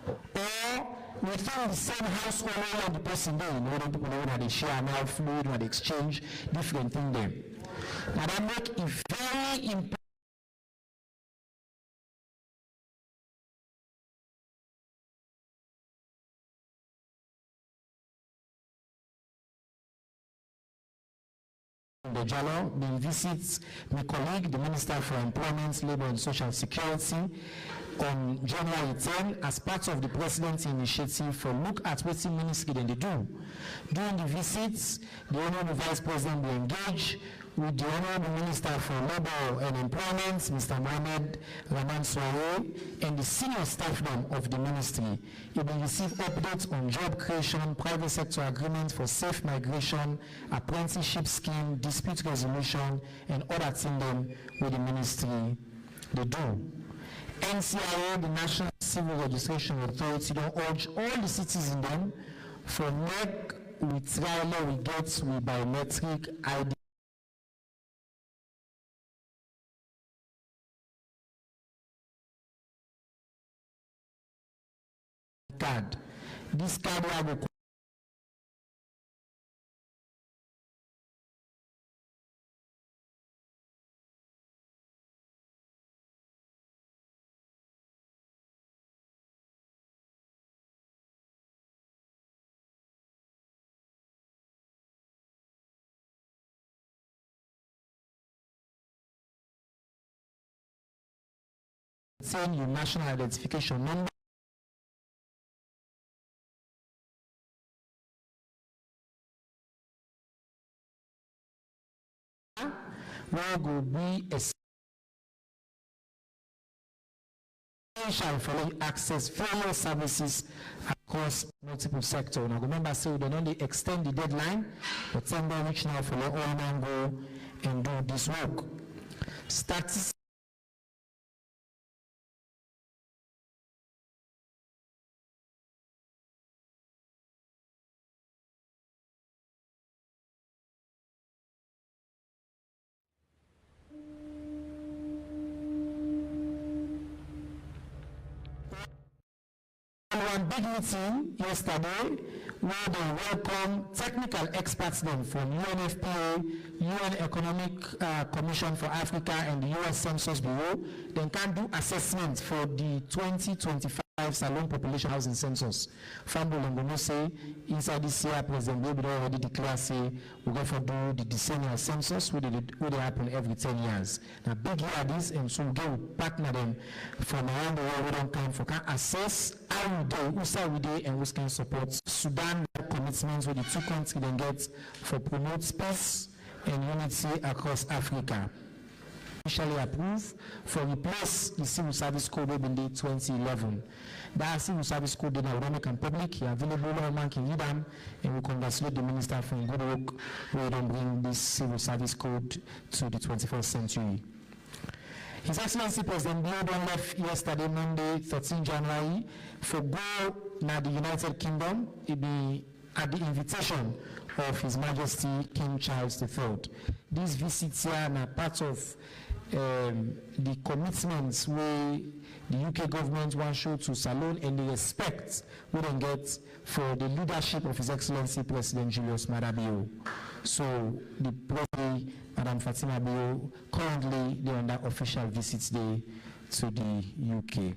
or within the same household where the person there. You know, the people know that they share now fluid, that they exchange different things there. Now that make it very important. The Jalo, they visit my colleague, the Minister for Employment, Labour and Social Security on January 10 as part of the President's initiative for look at what the ministry they do. During the visits, the Honourable Vice President will engage with the Honourable Minister for Labour and Employment, Mr. Mohamed Rahman Soare, and the senior staff of the ministry. He will receive updates on job creation, private sector agreements for safe migration, apprenticeship scheme, dispute resolution, and other things with the ministry they do. NCIA, the National Civil Registration Authority, don't urge all the citizens them for make with trial we get with biometric ID. Card. This card will send your national identification number. Where will be essential for you access various services across multiple sectors. Now remember, so they only extend the deadline, but somebody reach now for your own and go and do this work. Statistics. One big meeting yesterday where they welcome technical experts then from UNFPA, UN Economic Commission for Africa, and the US Census Bureau. They can do assessments for the 2025 Salon Population Housing Census. Fambo Longono say inside this year, President David already declared say we're going to do the decennial census, which they happen every 10 years. Now big year this, and so we go partner them from around the world. We don't come for can assess how we do, who's we do, and who can support Sudan commitments with the two countries then get for promote peace and unity across Africa. Officially approved for replace the Civil Service Code in the 2011. That Civil Service Code in economic and public, available all man can read them, and we congratulate the Minister for good work we don't bring this Civil Service Code to the 21st century. His Excellency President Biden left yesterday, Monday, 13 January, for go now the United Kingdom. It be at the invitation of His Majesty King Charles III. These visits here are part of the commitments we the UK government wants show to Salone and the respect we don't get for the leadership of His Excellency President Julius Maada Bio. So the President, Madam Fatima Bio, currently they're on that official visit day to the UK.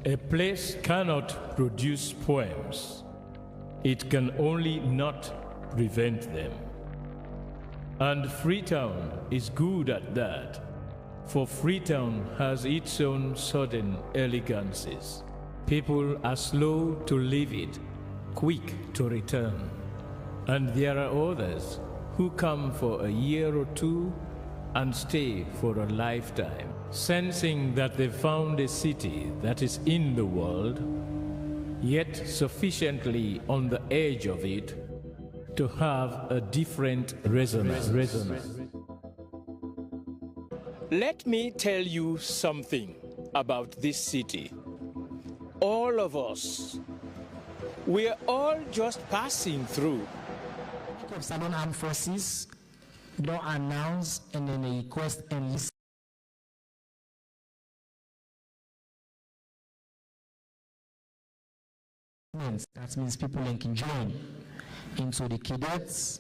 A place cannot produce poems. It can only not prevent them. And Freetown is good at that, for Freetown has its own sudden elegances. People are slow to leave it, quick to return. And there are others who come for a year or two and stay for a lifetime, sensing that they've found a city that is in the world, yet sufficiently on the edge of it to have a different resonance. Let me tell you something about this city. All of us, we're all just passing through. Of Salone Armed Forces don't announce and then they request and listen. That means people can join into the cadets.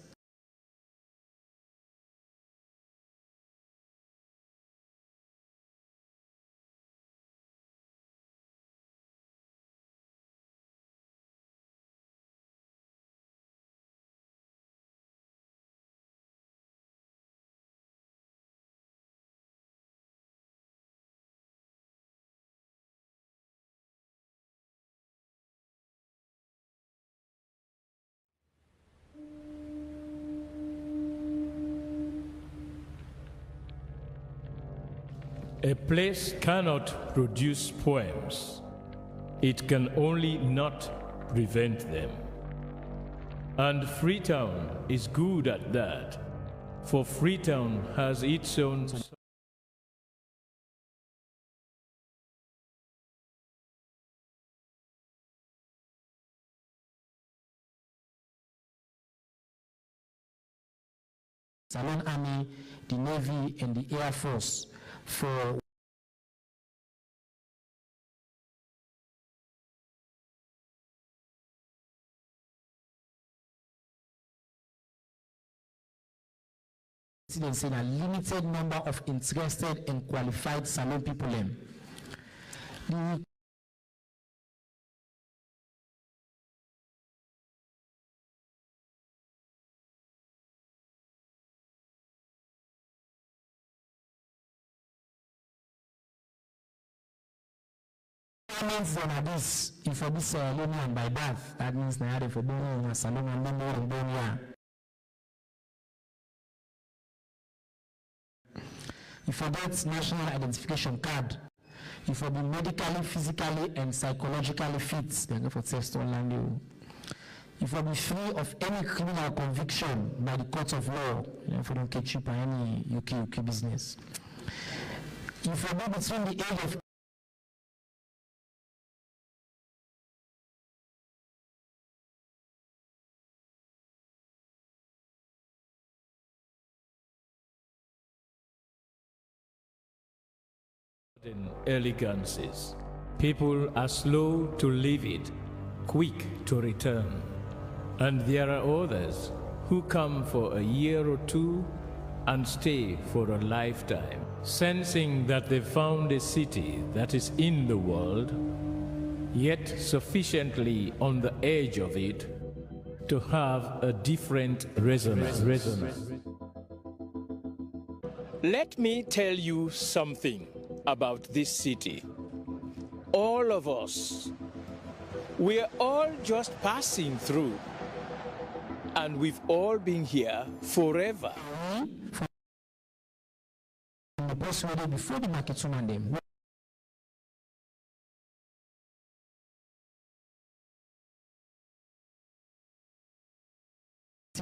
A place cannot produce poems. It can only not prevent them. And Freetown is good at that, for Freetown has its own Salone Army, the Navy, and the Air Force for saying a limited number of interested and qualified Salone people. The means that this, if for this Leone by birth, that means they are for born in Salone and then born here. If you get national identification card, if you be medically, physically, and psychologically fit, then go for test online. If you be free of any criminal conviction by the court of law, if you don't catch you by any UK business. If you be between the age of elegances. People are slow to leave it, quick to return. And there are others who come for a year or two and stay for a lifetime, sensing that they've found a city that is in the world, yet sufficiently on the edge of it to have a different resonance. Let me tell you something about this city. All of us, we're all just passing through, and we've all been here forever. The bus ready before the market and them.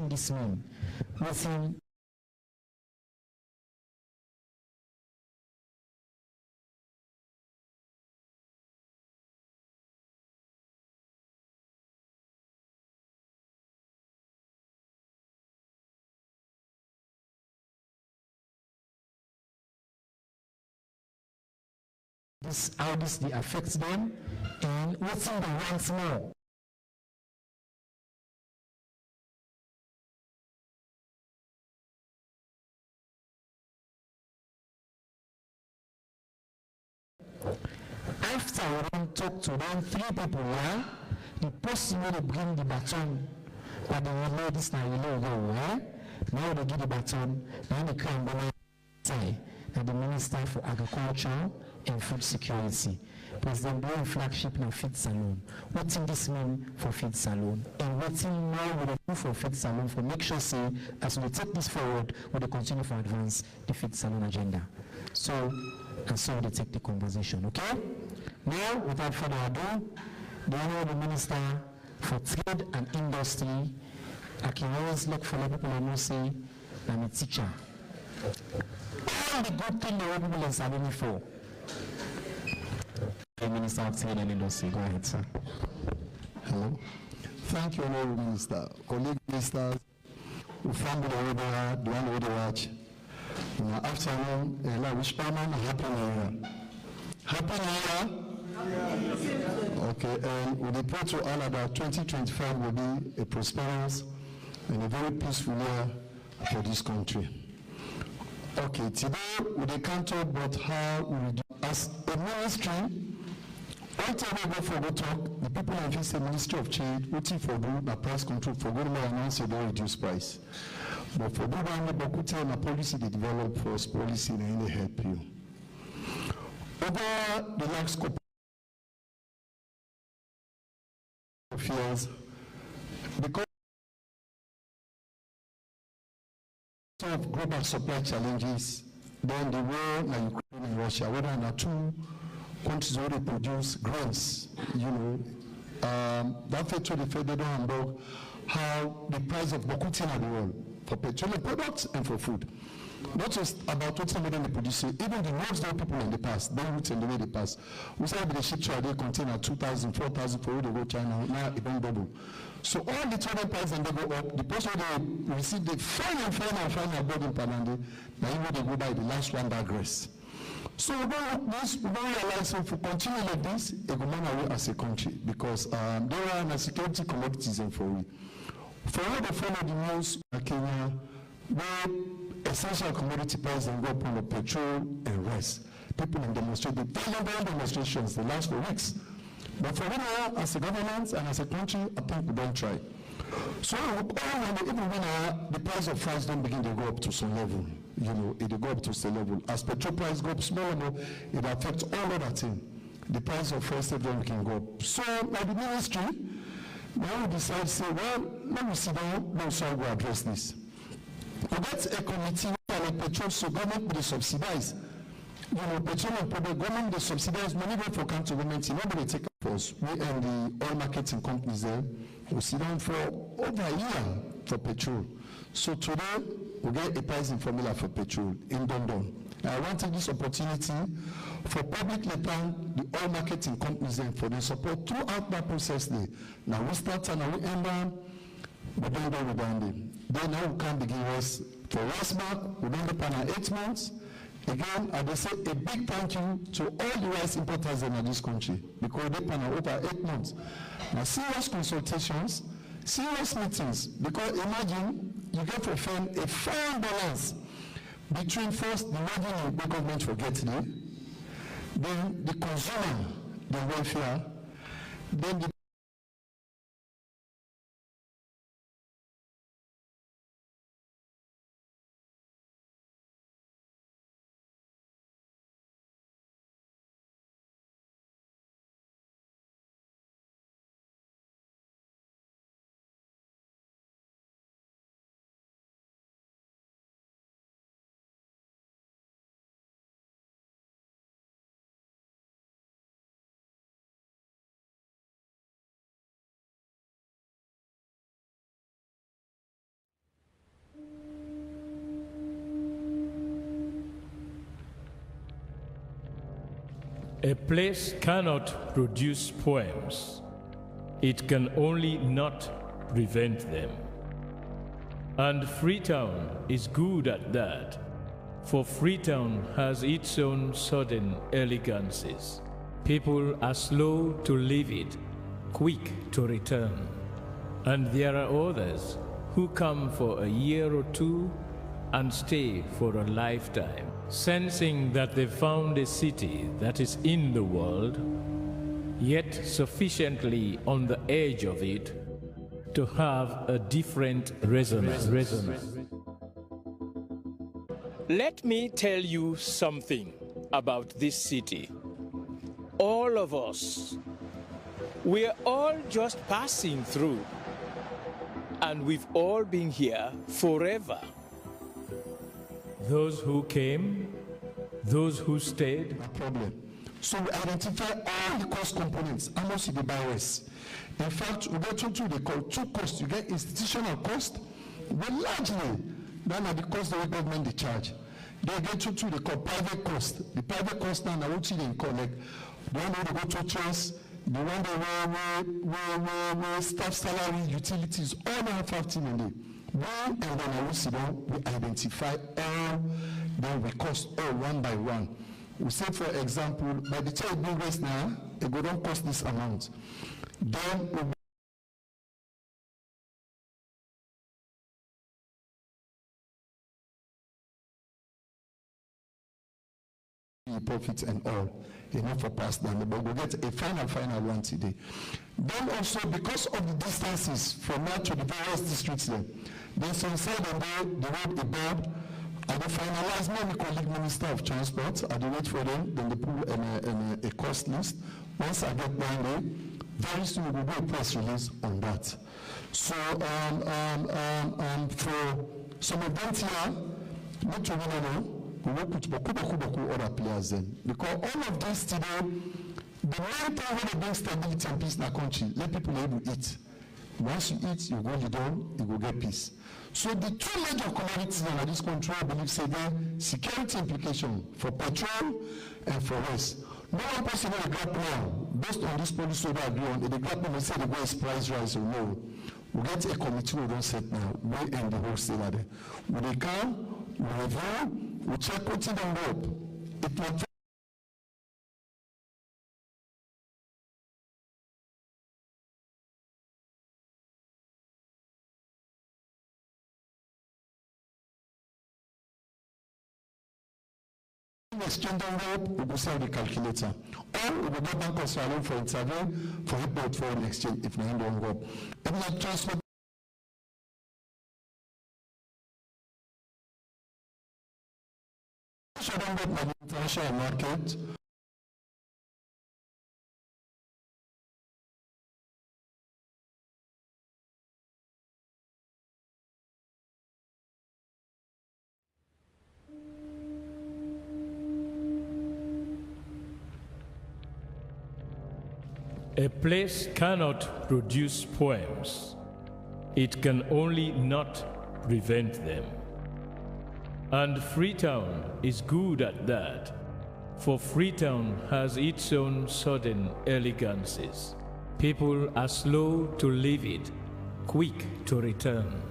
This mean nothing. how this affects them and what's in the once more. After we don't talk to them, 3 people here, the person will bring the baton, but they will know this now, you know, now they give the baton, now they come and say that the Minister for Agriculture and Food Security, President Bowen flagship now Feed Salon. What does this mean for Feed Salon? And what now will do for Feed Salon for make sure say, as we take this forward, we will continue to advance the Feed Salon agenda. So, and so they take the conversation, okay? Now, without further ado, the Honorable Minister for Trade and Industry, I can always look for the people who say, I'm a teacher. All the good things the people in Saloni for. The Minister of Trade and Industry, go ahead, sir. Hello. Thank you, Honorable Minister. Colleague ministers, who found the order, the one who watch. Afternoon, wish Paman happy New Year. Happy New Year. Okay, and we pray to Allah that 2025 will be a prosperous and a very peaceful year for this country. Okay, today we can't talk about how we do as a ministry. One time we go for good talk, the people in the Ministry of Trade, waiting for good, the price control, for good, announce you don't reduce price. But for good, the policy they develop for us, policy they help you. Over the last couple of years, because of global supply challenges, then the war in Ukraine and Russia, whether or not 2 countries already produce grains, you know, that factor the federal handbook how the price of bokuti in the world for petroleum products and for food. Not just about what's somebody they produce, even the most people in the past, they route in the way they pass. We say the ship they contain 2,000, 4,000 for they go China, now it don't double. So all the total price and they go up, the person they receive the final boarding panel, now even they go buy the last one digress. So we realize if we continue like this, it will run away as a country because there are security commodities and for we. For all the follow the news in Kenya, where essential commodity prices go up on the petrol and rest. People in demonstrate, the demonstrations, they last for weeks. But for now, as a government and as a country, I think we don't try. So even when the price of fries don't begin to go up to some level, you know, it will go up to some level. As petrol price go up small level, it affects all other things. The price of fries can go up. So by the ministry, now we decide to say, well, let me sit down, no, so we'll address this. But that's a committee like petrol, so government will subsidize. You know, petrol and public government they subsidize money go for country government, nobody take up for us. We and the oil marketing companies there will sit down for over a year for petrol. So today we get a pricing formula for petrol in London. I want to take this opportunity for publicly thank the oil marketing companies and for their support throughout that process there. Now we start and we end down, we don't go with them. Then now we can begin rest. For rest back, we don't depend 8 months. Again, I will say a big thank you to all the rice importers in this country because they depend over 8 months. Now serious consultations, serious meetings, because imagine you get to find a fine balance between first the revenue the government for getting it, then the consumer, the welfare, then the A place cannot produce poems. It can only not prevent them. And Freetown is good at that. For Freetown has its own sudden elegancies. People are slow to leave it, quick to return. And there are others who come for a year or two and stay for a lifetime, sensing that they've found a city that is in the world, yet sufficiently on the edge of it to have a different resonance. Let me tell you something about this city. All of us, we're all just passing through, and we've all been here forever. Those who came, those who stayed. No problem. So we identify all the cost components, how much is the barriers. In fact, we get to they call two costs. You get institutional cost, but largely, then are the cost that the government they charge. They get to they call private cost. The private cost now, what you they call like the one where they go to church, the one where staff salary, utilities, all that 15 in there. And then I will sit down, we identify all, then we cost all one by one. We say, for example, by the time we raise now, it go don't cost this amount. Then we profits and all, enough for pass down, but we'll get a final one today. Then also, because of the distances from now to the various districts there, there's some side and the road above, I will finalize my colleague Minister of Transport, I will wait for them, then they put a cost list. Once I get down there, very soon we will do a press release on that. So for some of them here, not to really know, we work with Boku other players then. Because all of this today, the main thing when they bring stability and peace in the country, let people able to eat. Once you eat, you go down, you go get peace. So the two major commodities in this country, I believe, say the security implication for petrol and for rice. No one person will grab now, based on this policy that agree on, they grab and say the way is price rise or no. We get a committee we don't set now, we end the wholesaler there. When they come, we review, we check what's in the rope. If not, exchange envelope, we will sell the calculator. Or we will go bank of Sierra Leone for intervene for import foreign exchange if not don't go. And like transport. International market. A place cannot produce poems. It can only not prevent them. And Freetown is good at that, for Freetown has its own sudden elegancies. People are slow to leave it, quick to return.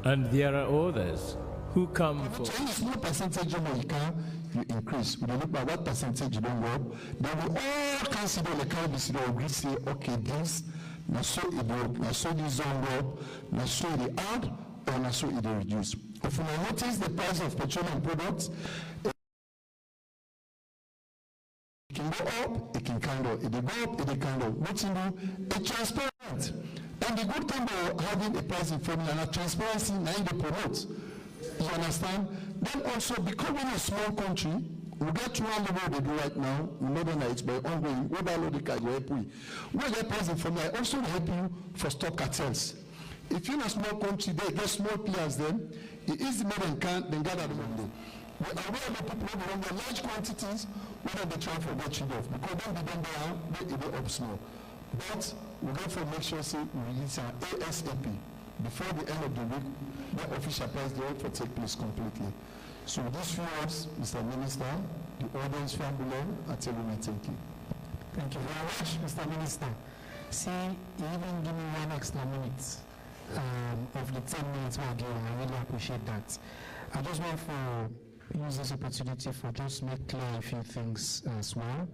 And there are others who come for... Small percentage of you increase. We don't look at what percentage you don't go. Then we all consider the kind of agree say, okay, this, now so it work, now so this zone work, now so it add, or now so it reduce. If you notice the price of petroleum products, it can go up, it can kind of, it can go up, it can kind of. What you do, it's transparent. And the good thing about having a pricing formula and transparency, now you promote. You understand? Then also, because we're a small country, we get to one level they do right now, we know that it's by ongoing, we download the card, you help we. We get pricing formula, also help you for stock cartels. If you're in a small country, they get small players then, it is more than can gather them one day. We are aware of people who run the large quantities, whether they try for get rid of, because then they don't go out, they up small. But we go for make sure say we release our ASAP. Before the end of the week, the official price the offer take place completely. So with these few words, Mr. Minister, the audience from below, I tell you, thank you. Thank you very much, Mr. Minister. See, you even give me 1 extra minute of the 10 minutes we're giving. I really appreciate that. I just want for use this opportunity for just make clear a few things as well.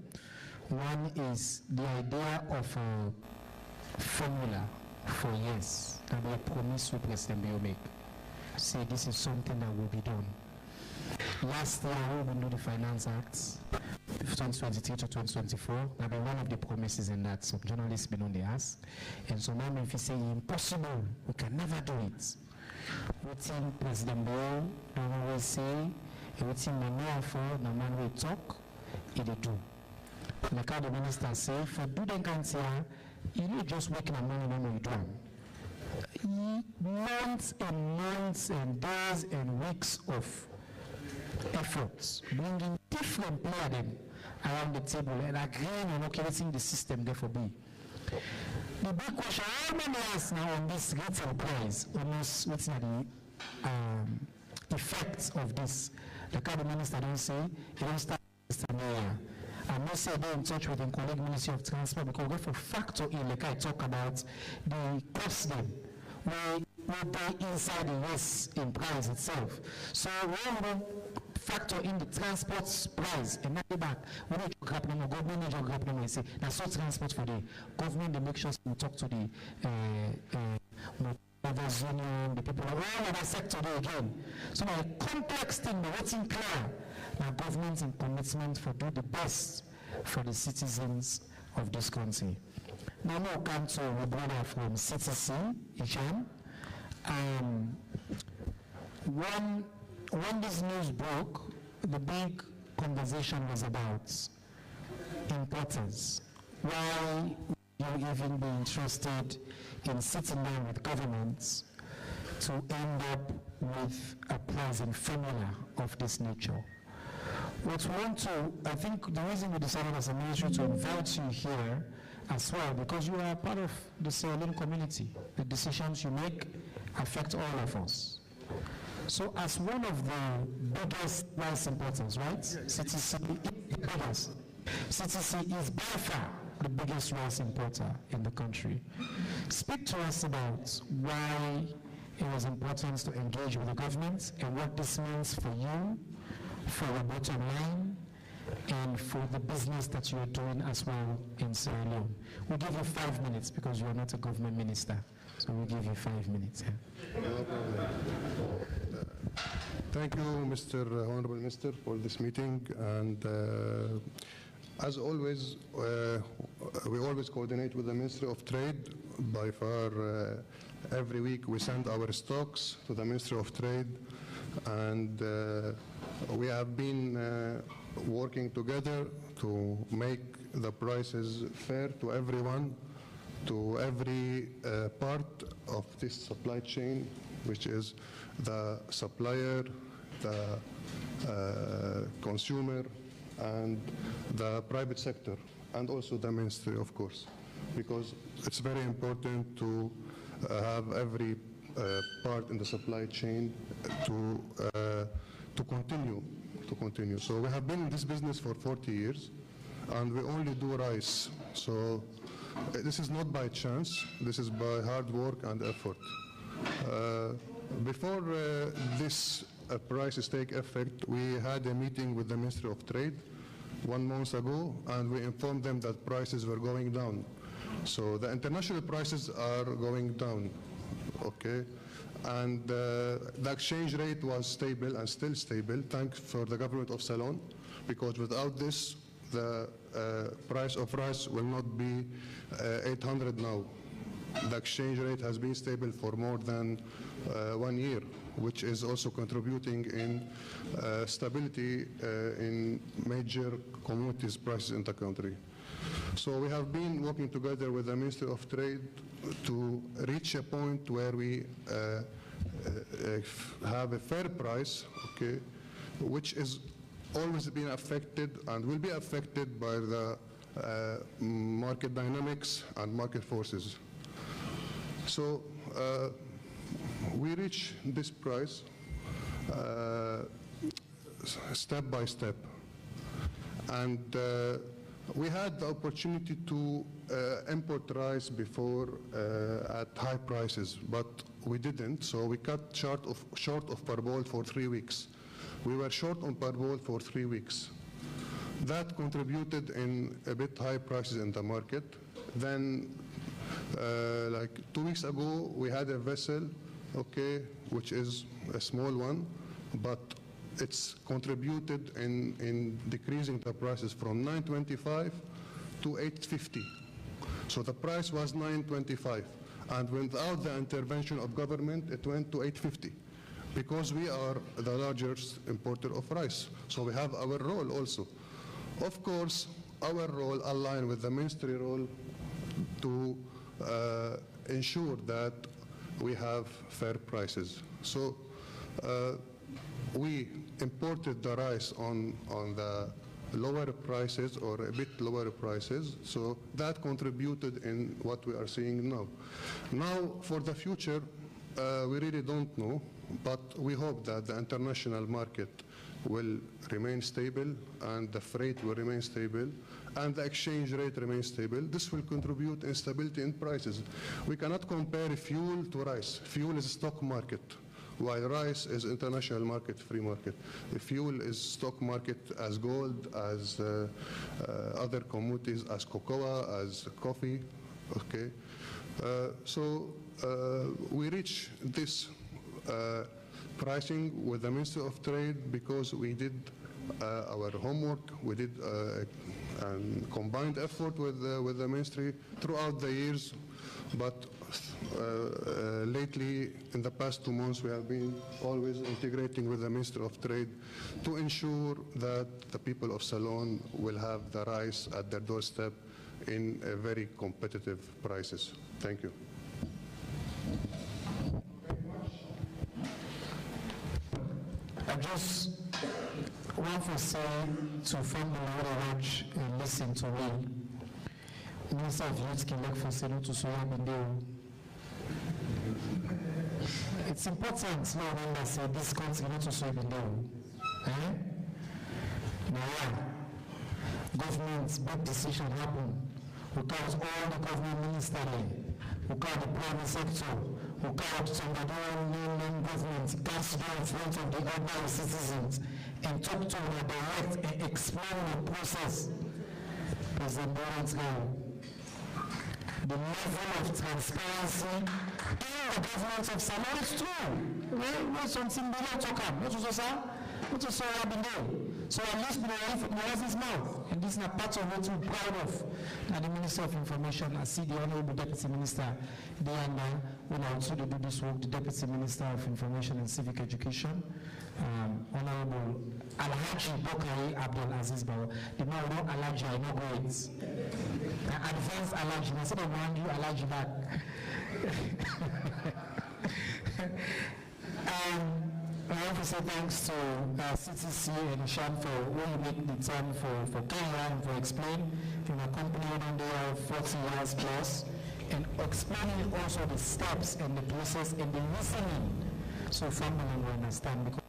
One is the idea of a formula for yes, that we promise to President Bio make. Say this is something that will be done. Last year, we will do the Finance Act, 2023 to 2024. That be one of the promises in that. Some journalists been on the ask. And so now if you say impossible, we can never do it. We think President Bio don't always say, everything we know for, no man will talk, it do. Like how the minister say, for do the cancer, you know just working on money when we do. Months and days and weeks of efforts, bringing different players around the table and agreeing on calculating the system therefore be. The big question, how many years now on this retail price, almost what's the effects of this? The cabinet minister don't say, he don't start this year. I must say they're in touch with the colleague Ministry of Transport because we for factor in, like I talk about, the cost them. We die inside the risk in price itself. So when we factor in the transport price and not the back, we need to grab them, government need to grab them and say, that's not transport for the government, they make sure we talk to the union, the people, all of that sector there again. So a complex thing, but what's in clear, now government and commitment for do the best for the citizens of this country. Now we'll come to a brother from CTC, Ichan. When this news broke, the big conversation was about importers. Why you even be interested in sitting down with governments to end up with a pricing formula of this nature? What we want to, I think the reason we decided as a ministry to invite you here as well, because you are part of the Sierra Leone community. The decisions you make affect all of us. So as one of the biggest rice importers, right? Yes. CTC is by far the biggest rice importer in the country. Speak to us about why it was important to engage with the government and what this means for you, for your bottom line, and for the business that you are doing as well in Sierra Leone. We'll give you 5 minutes because you are not a government minister. So we'll give you 5 minutes. No problem. Thank you, Mr. Honorable Minister, for this meeting. And as always, we always coordinate with the Ministry of Trade. By far, every week we send our stocks to the Ministry of Trade. And we have been working together to make the prices fair to everyone, to every part of this supply chain, which is the supplier, the consumer, and the private sector, and also the ministry, of course, because it's very important to have every part in the supply chain to continue. So we have been in this business for 40 years, and we only do rice. So this is not by chance. This is by hard work and effort. Before this prices take effect, we had a meeting with the Ministry of Trade 1 month ago, and we informed them that prices were going down. So the international prices are going down, okay? And the exchange rate was stable and still stable, thanks for the government of Ceylon, because without this, the price of rice will not be 800 now. The exchange rate has been stable for more than 1 year, which is also contributing in stability in major commodities prices in the country. So we have been working together with the Ministry of Trade to reach a point where we have a fair price, okay, which is always been affected and will be affected by the market dynamics and market forces. So we reach this price step by step, and we had the opportunity to import rice before at high prices, but we didn't. So we cut short of per bowl for 3 weeks. We were short on parboiled for 3 weeks. That contributed in a bit high prices in the market. Then, like 2 weeks ago, we had a vessel, okay, which is a small one, but it's contributed in decreasing the prices from $9.25 to $8.50. So the price was $9.25, and without the intervention of government, it went to $8.50, because we are the largest importer of rice. So we have our role also. Of course, our role aligns with the ministry role to ensure that we have fair prices. So we imported the rice on the lower prices, or a bit lower prices, so that contributed in what we are seeing now. Now, for the future, we really don't know, but we hope that the international market will remain stable, and the freight will remain stable, and the exchange rate remains stable. This will contribute in stability in prices. We cannot compare fuel to rice. Fuel is a stock market, while rice is international market, free market. The fuel is stock market as gold, as other commodities, as cocoa, as coffee, okay? So we reach this pricing with the Ministry of Trade because we did our homework, we did a combined effort with the Ministry throughout the years, but lately, in the past 2 months, we have been always integrating with the Ministry of Trade to ensure that the people of Salone will have the rice at their doorstep in a very competitive prices. Thank you. I just want to say to family who watch and listen to me, Minister of Youth can look for Selu to Soya. It's important now when I say this country not to Soya. Now, government's big decision happened. We called all the government ministers, we called the private sector, we called somebody in government, cast down in front of the ordinary citizens and talk to them direct and explain the process. President Bowen's the level of transparency in the government of Salone is true. Well, something they don't talk about. What you saw happened there. So at least we know his mouth. And this is a part of what we're proud of. Now the Minister of Information, I see the Honorable Deputy Minister, Diana, will also do this work, the Deputy Minister of Information and Civic Education, Honorable Alhaji Bokari Abdul Aziz Bawa. The man who know Alhaji, I know grades. Advanced Alhaji, I said I want you Alhaji back. I want to say thanks to CTC and Sham for really making the time for Kenya and for explaining from a company on there 40 years plus, and explaining also the steps and the process and the listening, so family will understand. Because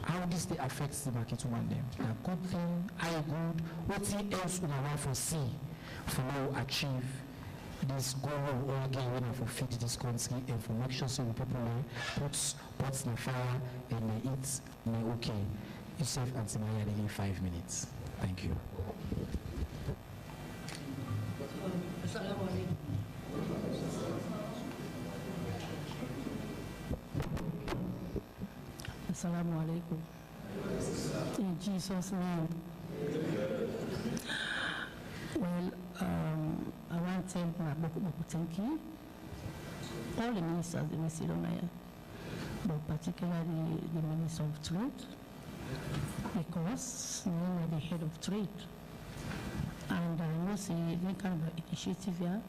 how this affects the market one them. A good thing, I good, what else would I foresee for now achieve this goal or again for feed this country and for make sure so the people puts in the fire and they eat may okay. Yourself and Timaya in 5 minutes. Thank you. Assalamu alaikum. In Jesus' name. Well, I want to thank you, all the ministers in Macedonia, but particularly the Minister of Trade, because they are the head of trade. And I know see any kind of initiative here.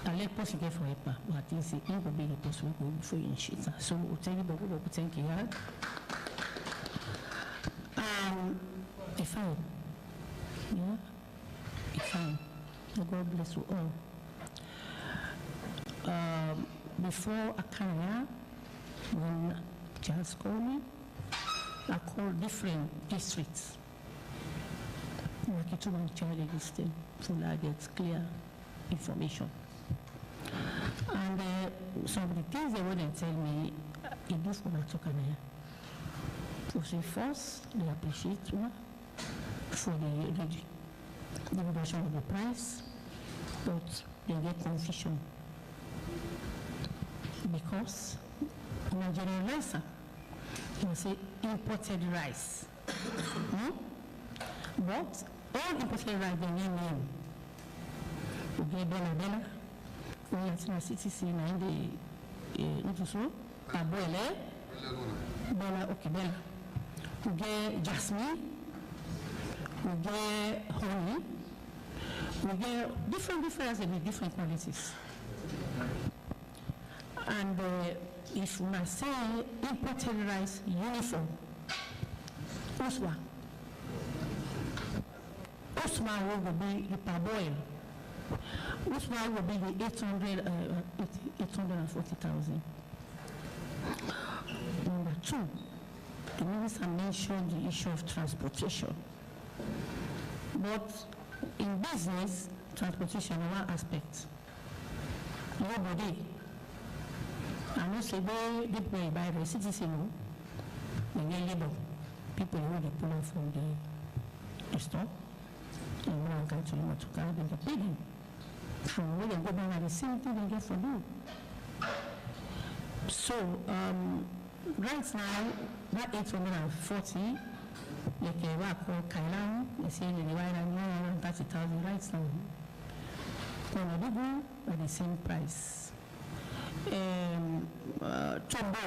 I let post get for EPA, but I think it will be the post will go for initiative. So we'll tell you thank you. If I, yeah, if I, God bless you all. Before Akanya, when Charles called me, I called different districts. So I get clear information. And some of the things they wouldn't tell me, it does for Akanya. So say first, they appreciate for the reduction of the price, but they get confusion because Nigerian rice, you say imported rice. But all imported rice they name. We get Bella, we have CTC and the not so Bella, okay, Bella. We get jasmine, we get honey, we get different qualities. And if we must say imported rice uniform, Oswa will be the parboil. Oswa will be the 840,000. Number two, the minister mentioned the issue of transportation. But in business, transportation is one aspect. Nobody. I know say they buy the citizen, they get labor. People who they pull out from the store, and when I come to them to carry them, they pay them. From where they go back, the same thing they get from them. So, right now, that 840, like I call Kailan, they say they divide 130,000 right now. Konodugu at the same price. Tombo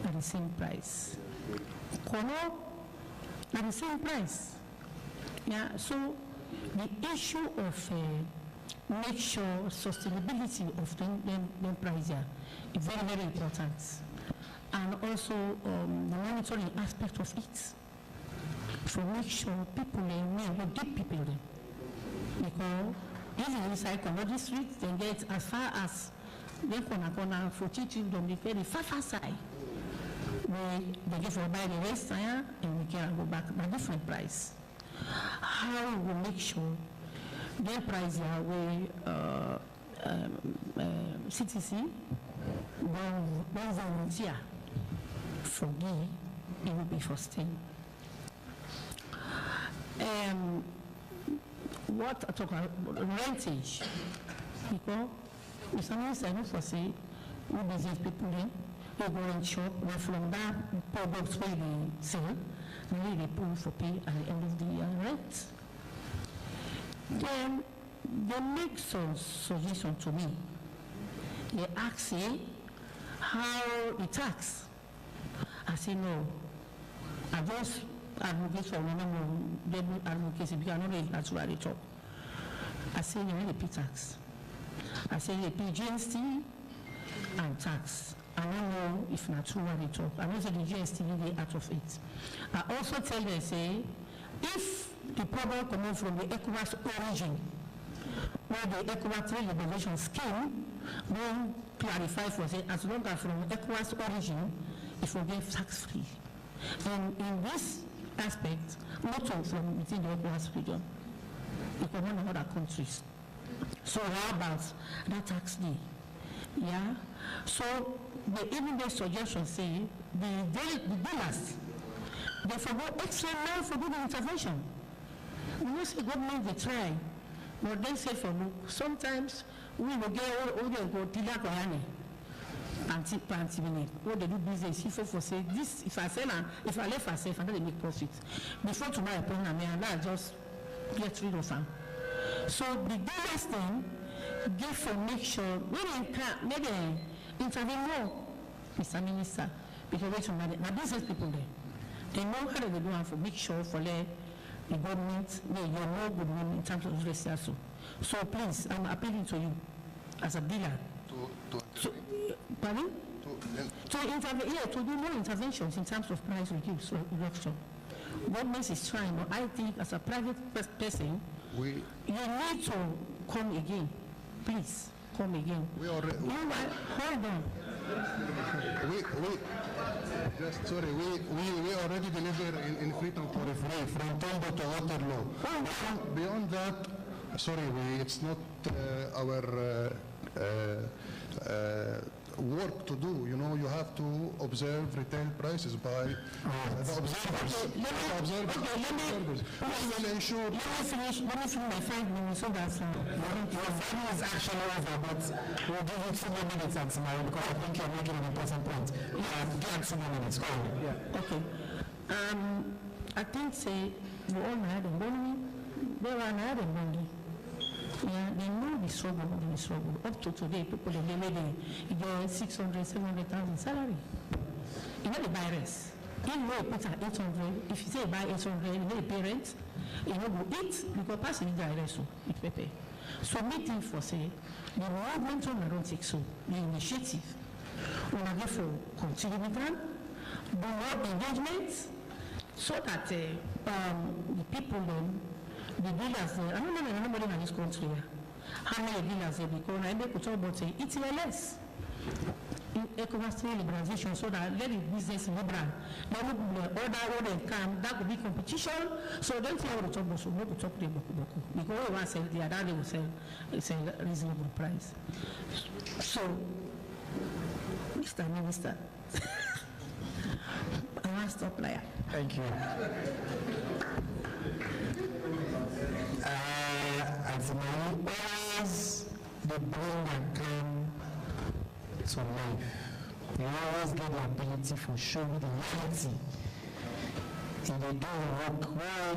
at the same price. Kono at the same price. Yeah, so the issue of make sure sustainability of the price is very, very important. And also the monitoring aspect of it. So make sure people know deep people there. Because even inside Kono district, they get as far as they corner for teaching them the far side. They give for buy the rest and we can go back by different price. How we make sure their price are where CTC will volunteer for me, it will be for staying. What I talk about rentage, because if someone said for say, we business people then, they go and shop, and from that products where they sell, they pull for pay at the end of the rent. Then they make some suggestion to me. They ask me how the tax. I say no. I just advocate for them advocacy because I know that's why they talk. I say they pay tax. I say they pay GST and tax. I don't know if not true what they talk. I know that the GST they out of it. I also tell them say if the problem coming from the ECOWAS origin, where the ECOWAS trade liberation scheme will clarify for say as long as from ECOWAS origin, it will get tax free. And in this aspect, not from within the ECOWAS region, because one of other countries. So how about that tax day? Yeah. So they even their suggestion say the dealers they forgot extra money for good intervention. We know say government they try, but they say for look, sometimes we will get all they go dealer kohani. What they do business, if for say this, if I sell and if I left myself, and then they make profit. Before tomorrow, I just get rid of them. So the dealers then give for make sure when they can maybe intervene more, Mr. Minister, because wait a minute, now business people there, they know how they do and for make sure for the government, they know good money in terms of research. So please, I'm appealing to you as a dealer. Pardon? To do more interventions in terms of price reduction. Government is trying, but I think as a private person, You need to come again. Please, come again. We already... Hold on. We already deliver in Freetown for free, from Tombo to Waterloo. Beyond that, it's not our work to do. You know, you have to observe retail prices by the observers. Let me finish my 5 minutes so that your time is actually over, but we'll give you 2 more minutes and tomorrow because I think you're making an important point. Give 2 more minutes. Go ahead. Yeah. Okay. I think we all had a money. They were not a money. Yeah, they know the struggle. Up to today, people they made a 600, 700,000 salary. You know they buy rest. If you put at 800, if you say buy 800, you know the parents, you know go eat because pass it direct so it pay. So meeting for say the movement on don't take so the initiative. We are for continue with them, do more engagements so that the people the dealers, I don't know nobody in this country. How many dealers they because I make talk about ETLS, economic liberalization, so that let the business liberal. Now order come, that could be competition. So don't think about talk about so not talk them because we want to sell the other they will sell it's a reasonable price. So, Mr. Minister, I want to stop there. Thank you. As always, they bring and come to life. You always get the ability for showing the reality. If they do work well,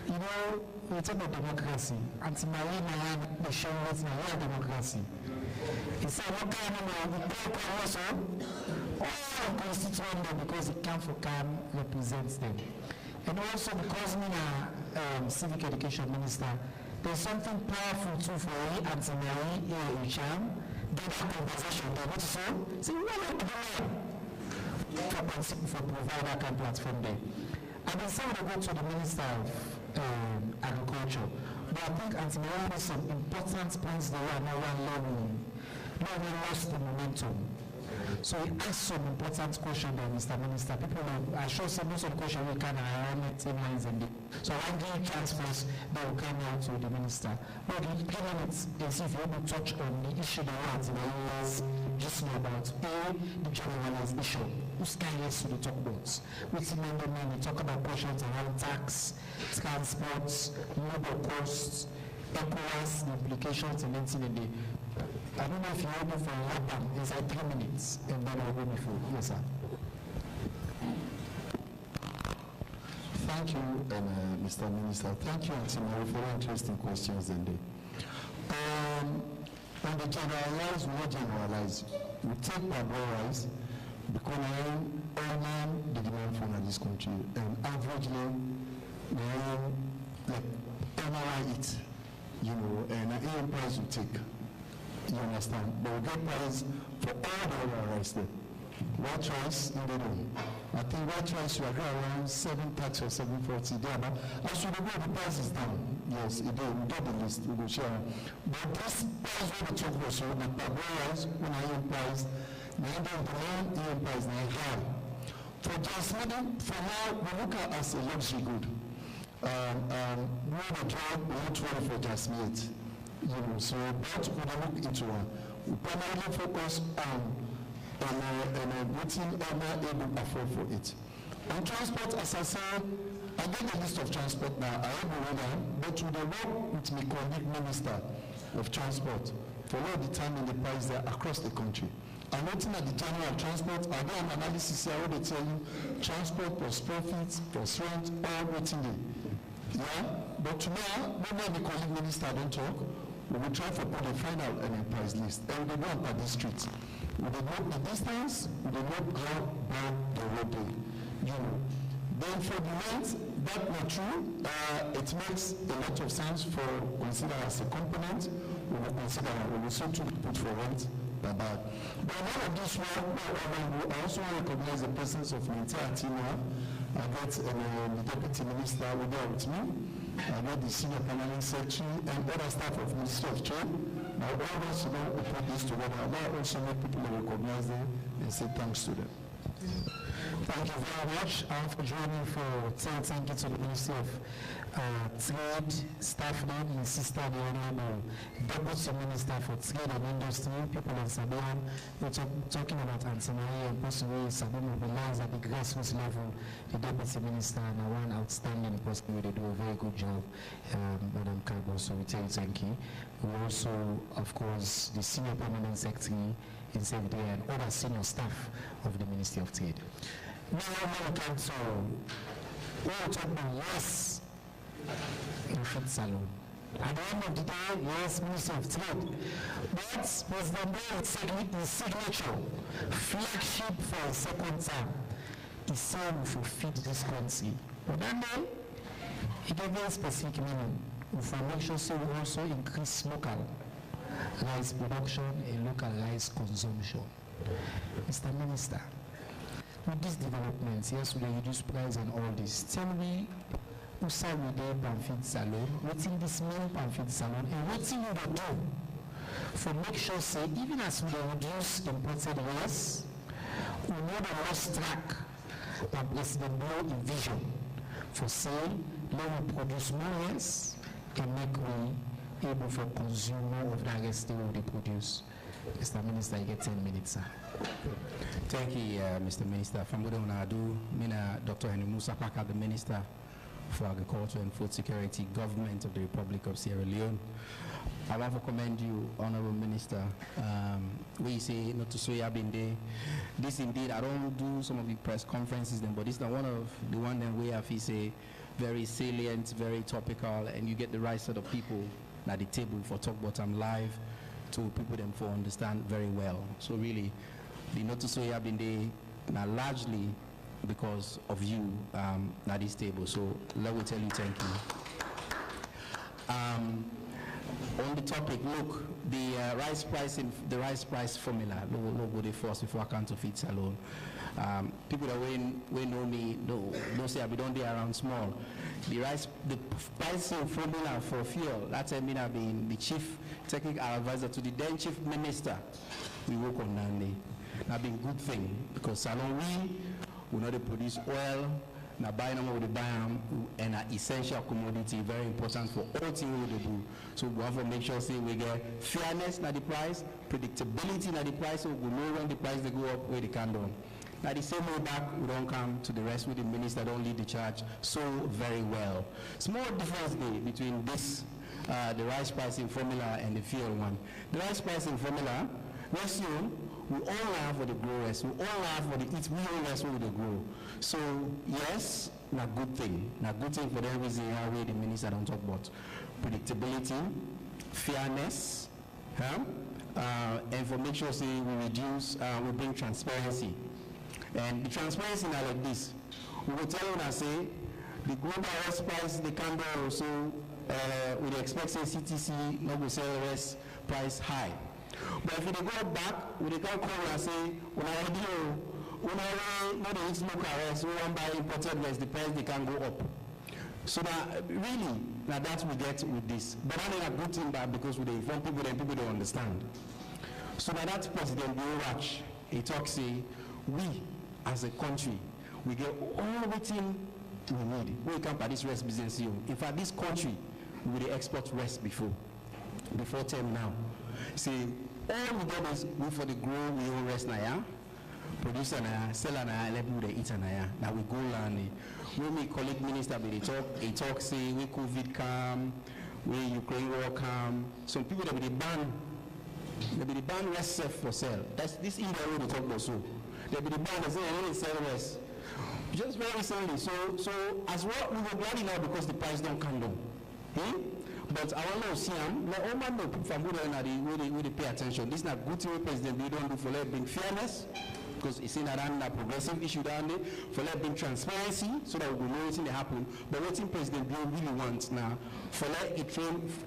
you know, we talk about democracy. And to the show is my democracy. It's a what kind of also all constituents because it can for can represents them. And also because we are civic education minister, there's something powerful too for me and to Mary here in Cham. That conversation, they want to say, for provider can platform there. I've been saying to go to the Minister of Agriculture, but I think Auntie Mary has some important points there and now learning. No one lost the momentum. So he asked some important questions there, Mr. Minister. People I show some most of the questions we can around lines and so I'm giving transfers that will come out to the minister. But in 3 minutes, they see if you want to touch on the issue that was just know about the generalized issue. Who's carries to the talk about? With remember when we talk about questions around tax, transports, labor costs, ECOWAS, the implications and anything in the I don't know if you're able for a lap inside 3 minutes, and then I'll go before. Yes, sir. Thank you, Mr. Minister. Thank you, Auntie Mary, for interesting questions indeed. When we generalize, we not generalize. We take price because the demand for this country, and averagely, like MRI it, you know, and an price you take. You understand? But we get price for all the other rice there. White rice in the room. I think white rice you agree around 730 or 740 there. But as you go, the price is down. Yes, it did. We get the list. We will share. But this price we talk about, so the rice, when I am price, the end price is high. For jasmine, for now, we look at as a luxury good. We don't worry for jasmine. You know, so but we look into we primarily focus on what able to afford for it. On transport, as I said, I get the list of transport now. I have a reader, but with the work with my colleague minister of transport for all determine the price there across the country. I'm looking at the general transport. I do an analysis here where they tell you transport plus profits plus rent, all waiting there. Yeah, but tomorrow, when the colleague minister don't talk, we will try to put a final price list. And we go on per district. We will know the distance, we will know how bad the road is. You know. Then for the rent, that not true. It makes a lot of sense for consider as a component. We will consider we will also put for rent per bag. But all of this work, I also recognize the presence of Minta Atina. I got the deputy minister with me. I got the senior permanent secretary and other staff of Ministry of Trade. Now all of us put this together. Now also make people recognize them and say thanks to them. Thank you very much for joining for thank you to the Ministry of Trade, Staff Lead, and Sister the Honorable Deputy Minister for Trade and Industry, people in Sabian. We're talking about Antinari and possibly Sabi mobilize at the grassroots level. The Deputy Minister and one outstanding person, they do a very good job, Madam Carbo, so we tell you thank you. We also, of course, the Senior Permanent Secretary in Secretary and other senior staff of the Ministry of Trade. Now we come to we'll talk about yes, Fit Salon. At the end of the day, yes, Ministry of Trade. But President Boy's signature, flagship for a second term, is saying for feed this country. But then it gave very specific meaning. For make sure so we also increase local rice production and local rice consumption. Mr. Minister, with these developments, yes, we reduce price and all this. Tell me, who say we dey Pamphid Salon, what's in this main Pamphid Salon, and what's in you do for make sure say even as we reduce imported rice, we know the lost track that President Boy envision for sale, let we produce more rice and make we able for consume more of that rice they will produce. Mr. Minister, you get 10 minutes, sir. Thank you, Mr. Minister. From what I do, Dr. Henry Musa Paka, the Minister for Agriculture and Food Security, Government of the Republic of Sierra Leone. I want to commend you, Honorable Minister. We say not to say I've been there. This indeed, I don't do some of the press conferences, then, but this is one of the one that we have say very salient, very topical, and you get the right set of people at the table for Talk Bottom Live to people them for understand very well. So really, the not to say I've been there now largely because of you at this table. So let me tell you thank you. On the topic, look, the rice price formula. Look what they force before I come to Fit Salon. People that we know me don't say I be done there around small. The pricing formula for fuel. That's I mean I've been the chief technical advisor to the then chief minister. We work on that. That's been good thing because Salon we know they produce oil. Now buy them with the buy them and an essential commodity, very important for all things we do. So we have to make sure say we get fairness in the price, predictability in the price, so we know when the price they go up, where they can down. Now the same way back, we don't come to the rest with the minister, don't lead the charge so very well. Small difference there between this, the rice pricing formula and the fuel one. The rice pricing formula, we assume we all have for the growers, we all have for the eat, we all have for the grow. So yes, not good thing. Not good thing for the reason how the minister don't talk about predictability, fairness, and for make sure say we reduce, we bring transparency. And the transparency now like this. We will tell you now say the global rice price they can go also we expect say CTC not will sell rice price high. But if they go back, we can call and say, when I not the each local rice, we want buy imported rice, the price they can go up. So that really, now that we get with this. But I mean a good thing that because we inform people and people don't understand. So now that President Biowatch, he talks say, we as a country, we get all everything we need. We can buy this rice business here. In fact, this country, we will export rice before 10 now. See, all we get is we for the grow, we own rest now, produce now, sell now, let people eat now. Now we go land. When we colleague minister, he talk say we COVID come, we Ukraine war come. Some people that will be ban rest self for sale. That's this India way they talk about so. They will be ban they say they sell rest. Just very recently. So as well we were glad enough because the price don't come down. But I want to see them. Like all man know from where they pay attention. This is not good thing President we don't do for let bring fairness, because it's in a progressive issue down there, for let bring transparency so that we know what's going to happen. But what President Bill really wants now, for let it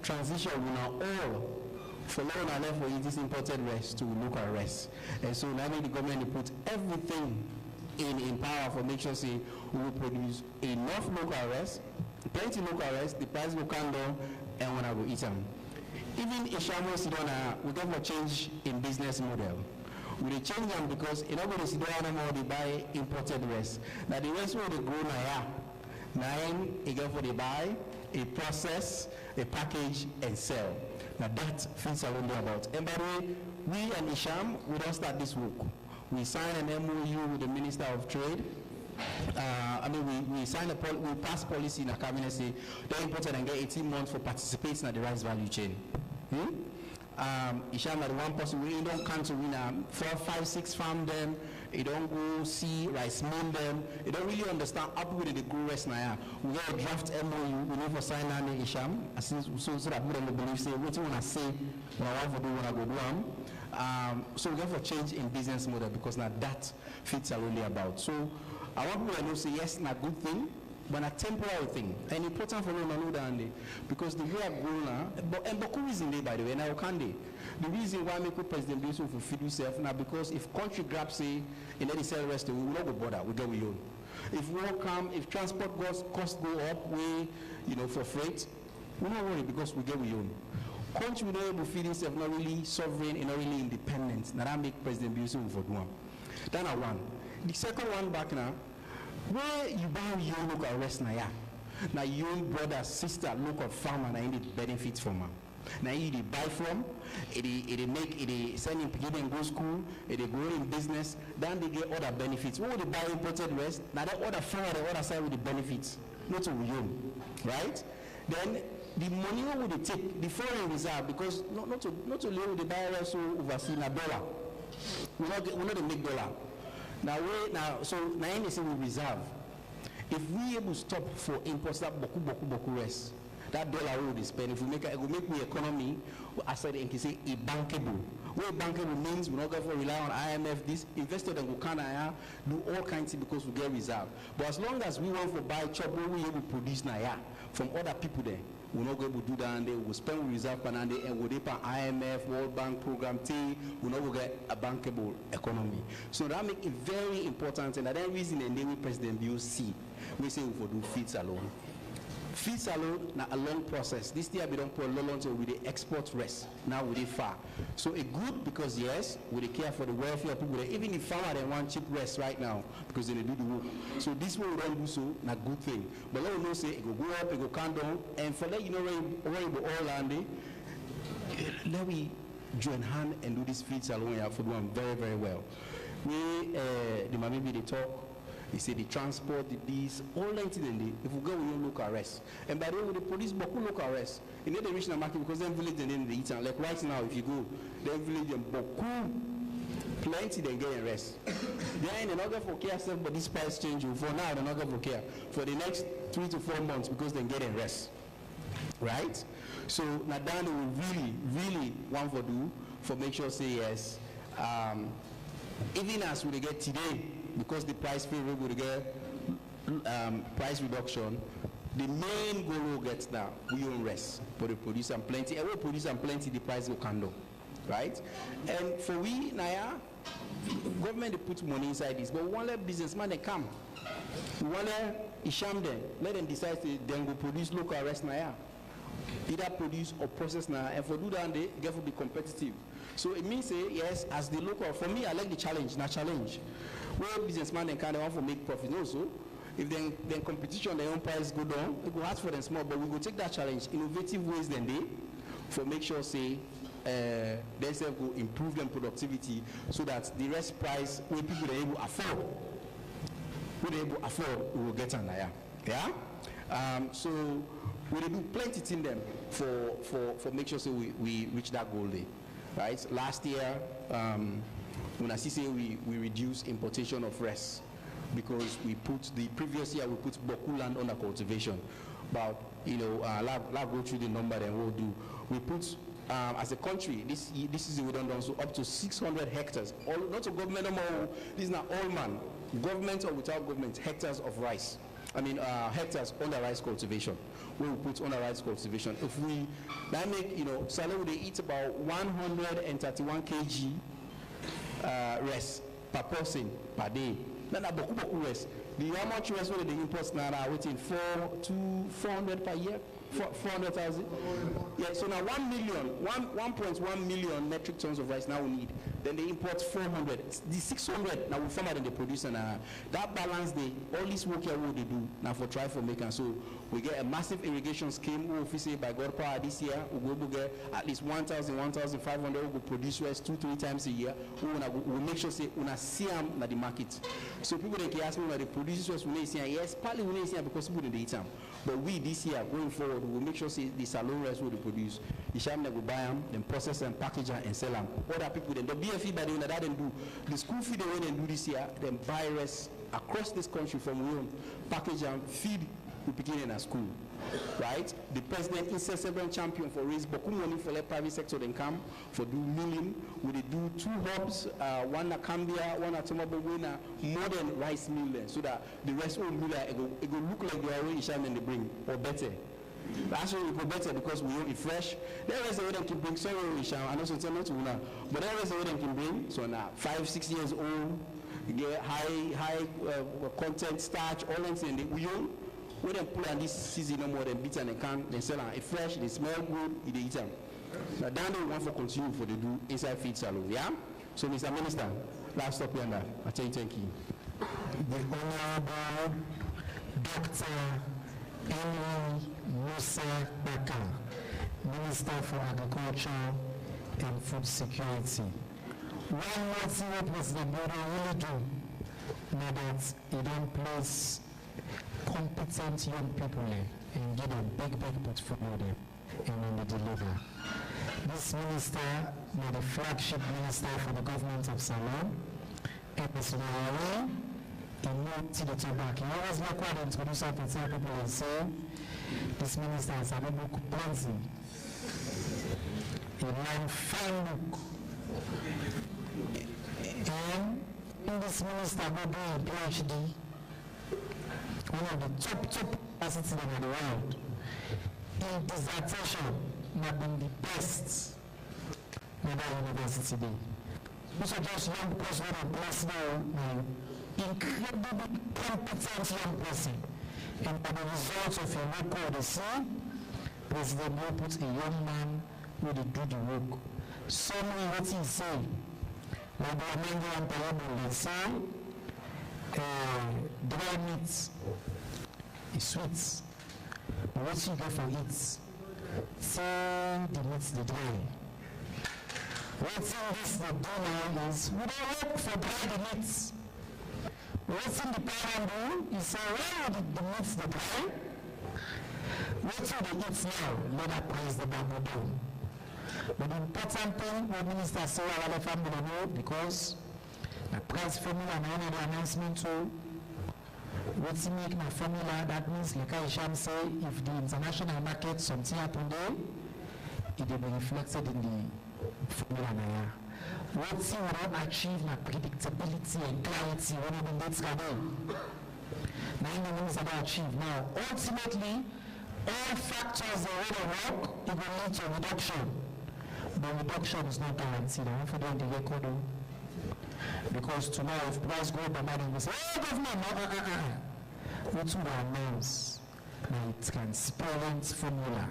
transition we now all for let on left for this imported rice to local rice. And so now the government put everything in power for make sure say we will produce enough local rice plenty local rice, the price will come down, and when I go eat them. Even Ishamo Sidona, we get a change in business model. We change them because in order to sit down anymore, they buy imported rice. Now the rest will they grow now, again for they buy, a process, a package, and sell. Now that feels a little about. And by the way, we and Isham, we don't start this work. We signed an MOU with the Minister of Trade. We signed we passed policy in the cabinet say they imported and get 18 months for participating in the rice value chain. Isham at one person we don't come to win 4, 5, 6 farm them. You don't go see rice mill them. You don't really understand up with the grow rice now. We get a draft MOU. We never sign on the Isham. So that we don't believe say what you wanna say. What I want to do when I go do them. So we have a change in business model because now that fits a really about. So I want people to know say yes, not good thing, but a temporary thing. And important for me to know that because the way I go now, and Boku reason they by the way, now can they? The reason why I make President Biso for feed yourself now because if country grabs say in any sell rest, we will not go bother, we get we own. If war come, if transport costs go up, we for freight, we not worry because we get we own. Country will not able to feed itself, not really sovereign and not really independent. Now that make President Biso for do one. Then I one. The second one back now, where you buy your local rest now your brother, sister, local farmer, now you need benefits from her. Now you buy from, it send him to go to school, it grow in business, then they get other benefits. What would they buy imported rest? Now that other farmer, the other side with the benefits, not to own, right? Then the money what would they take, the foreign reserve, because not to live the buy rest overseas na dollar. We not to make dollar. Now they say we reserve. If we able to stop for imports that boku rest, that dollar will be spent. If we make it will make the economy, I said and say a bankable. What bankable means we're not going to rely on IMF. This investor and go do all kinds of because we get reserve. But as long as we want to buy chop, we able to produce now from other people there. We're not going to do that and they will spend reserve and we'll pay IMF, World Bank program we're not going to get a bankable economy. So that makes it very important and that reason and then President Bill see we say we do feeds alone. Feeds alone now a long process. This year we don't put a lot until we the export rest. Now we far. So it good because yes, we care for the welfare of people. Even if farmer they want cheap rest right now because they do the work. So this way we don't do so, not good thing. But let me know say it go up, it go come down, and for that worry about all land. Let me join hand and do this feeds alone for doing very, very well. We the maybe they talk. They say the transport, the bees, all that thing. If we go, we don't local arrest. And by the way, the police boku local arrest. In the regional market because then village and then they eat. Like right now, if you go, then village and boku, plenty they get arrest. Then they're not going for care self, but this price change. For now, they're not going for care for the next 3 to 4 months because they get arrest. Right? So now Dan will really want to do for make sure say yes. Even as we get today. Because the price favorable to get price reduction, the main goal we'll get now, we own rest. But we produce and plenty, and we produce and plenty, the price will come down. Right? And for we, Naya, government they put money inside this, but we want let businessmen they come. We want to sham them, let them decide to then go produce local rest Naya. Either produce or process now, and for do that, they get to be competitive. So it means say, yes, as the local, for me, I like the challenge, not challenge. Where businessmen and kind of want to make profit also. If then competition, their own price go down, it go hard for them small, but we go take that challenge, innovative ways than they, for make sure say, they self go improve them productivity so that the rest price where people are able to afford, we will get an eye. Yeah? So we do plenty in them for make sure say we reach that goal there. Right? Last year, when I say we reduce importation of rest because we put the previous year we put Boku land under cultivation. But I'll go through the number and we'll do. We put as a country this is we done so up to 600 hectares. All not a government anymore. This is not all man, government or without government hectares of rice. Hectares under rice cultivation. We will put under rice cultivation. If we that make Saleh they eat about 131 kg rest per person per day. Then boku rest. how much rice will they import now? Waiting 400 per year, 400,000. Yeah, so now 1.1 million metric tons of rice now we need. Then they import 400. The 600 now we farmer and they produce, and that balance all this work here what they do now for try for making. So we get a massive irrigation scheme. We officially by God power this year we will get at least 1,500. We will produce rice 2-3 times a year. We make sure say we see them at the market. So people they can ask me why they produce rice. We say yes, partly we say because people they eat them. But we this year going forward we will make sure say the salon rice will they produce. The sham they will buy them, then process them, package them, and sell them. Other people then the BFE by the way that they do the school feed the way they do this year, then buy rice across this country from home, package and feed the beginning at school, right? The president is a several champion for raise bokum money for the private sector then come for do milling. We do 2 hubs, one at Cambia, one at Tomabo winner, modern rice mill there, so that the rest of mill it go look like the way Isham and they bring or better. Actually, we go better because we own it fresh. There is a way they can bring sorry Isham, and also tell not to now, but there is a way they can bring. So now 5-6 years old, you get high content starch, all that thing we own. We don't put on this season no more than beat and they can, they sell it fresh, they smell good, they eat them. Now down there we want to continue for the do inside feed salon, yeah? So Mr. Minister, last stop here now. I tell you thank you. The Honorable Dr. Henry Musa Baka, Minister for Agriculture and Food Security. One more thing what President Bodo really do, now that he don't place competent young people and give them big portfolio them and when they deliver. This minister is the flagship minister for the government of Salon, and it's really in no to the tobacco. You always look what introduce up and tell people and say this minister has a book plenty. A man fine book. And in this minister will do a PhD. One of the top universities in the world. In dissertation, not been the best in that university day. These are just young person who plus now, incredibly competent young person. And by the results of your work, they see, President will put a young man who they do the work. Somewhere what he say, like the American parable, they say, dry meat is sweet. But what you go for it? Say the meat the dry. What's in this the do now is we don't look for dry the meat. What's in the parable is say why would the meat the dry? What do they eat now? Let that praise the Bible do. But the important thing the minister say our family know because the price formula and another announcement too. What's make my formula? That means like I shall say if the international market something happen there, it will be reflected in the formula now. What's you will achieve my predictability and clarity when you do that now the things about achieve now. Ultimately, all factors that will work, it will lead to reduction. But reduction is not guaranteed. I want for them to record. Because tomorrow, if price go up, I will say, oh, government, what to announce? Now it's transparent formula,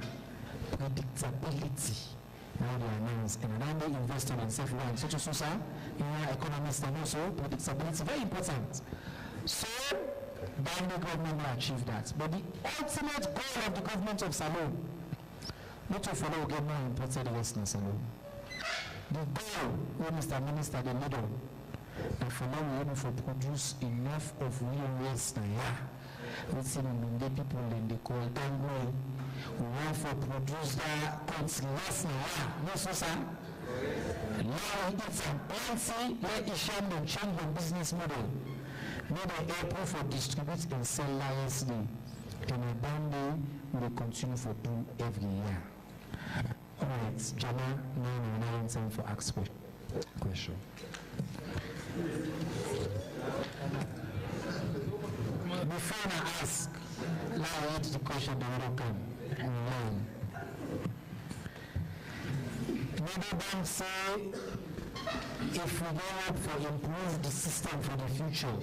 predictability. Now they announce, and then they invest in self-reliance. Such as Susa, economists and also predictability, very important. So, then the government will achieve that. But the ultimate goal of the government of Salon, not to follow get more important than Western Salon. The goal, Mr. Minister, the middle, and for now we're able to produce enough of real waste now. We see the people and they call down way. We want to produce that country less now. No, so sir. Now it's a plenty, let Isham and change the business model. Maybe April for distribute and sell licensely. And a band will continue for do every year. All right, Jana, now time for ask question. Before I ask, now I read the question that will come online. Maybe them say, if we go up for improve the system for the future,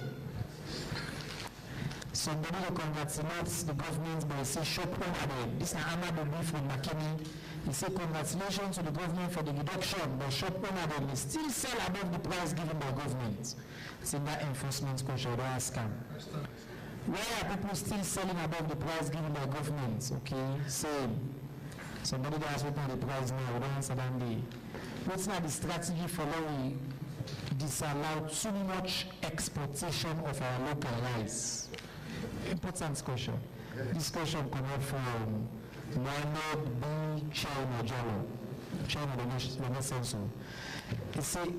Somebody congratulates the government by saying shop owner. This is Ahmad from Makini. He said congratulations to the government for the reduction, but shop owner may still sell above the price given by government. It's in that enforcement question. Don't ask him. Why are people still selling above the price given by government? Okay, same. Somebody that has written the price now, we don't answer that day. What's not the strategy for how we disallow too much exportation of our local rice? Important question. This question comes up from Mohamed B. China Jalo. China, the nation so. He said,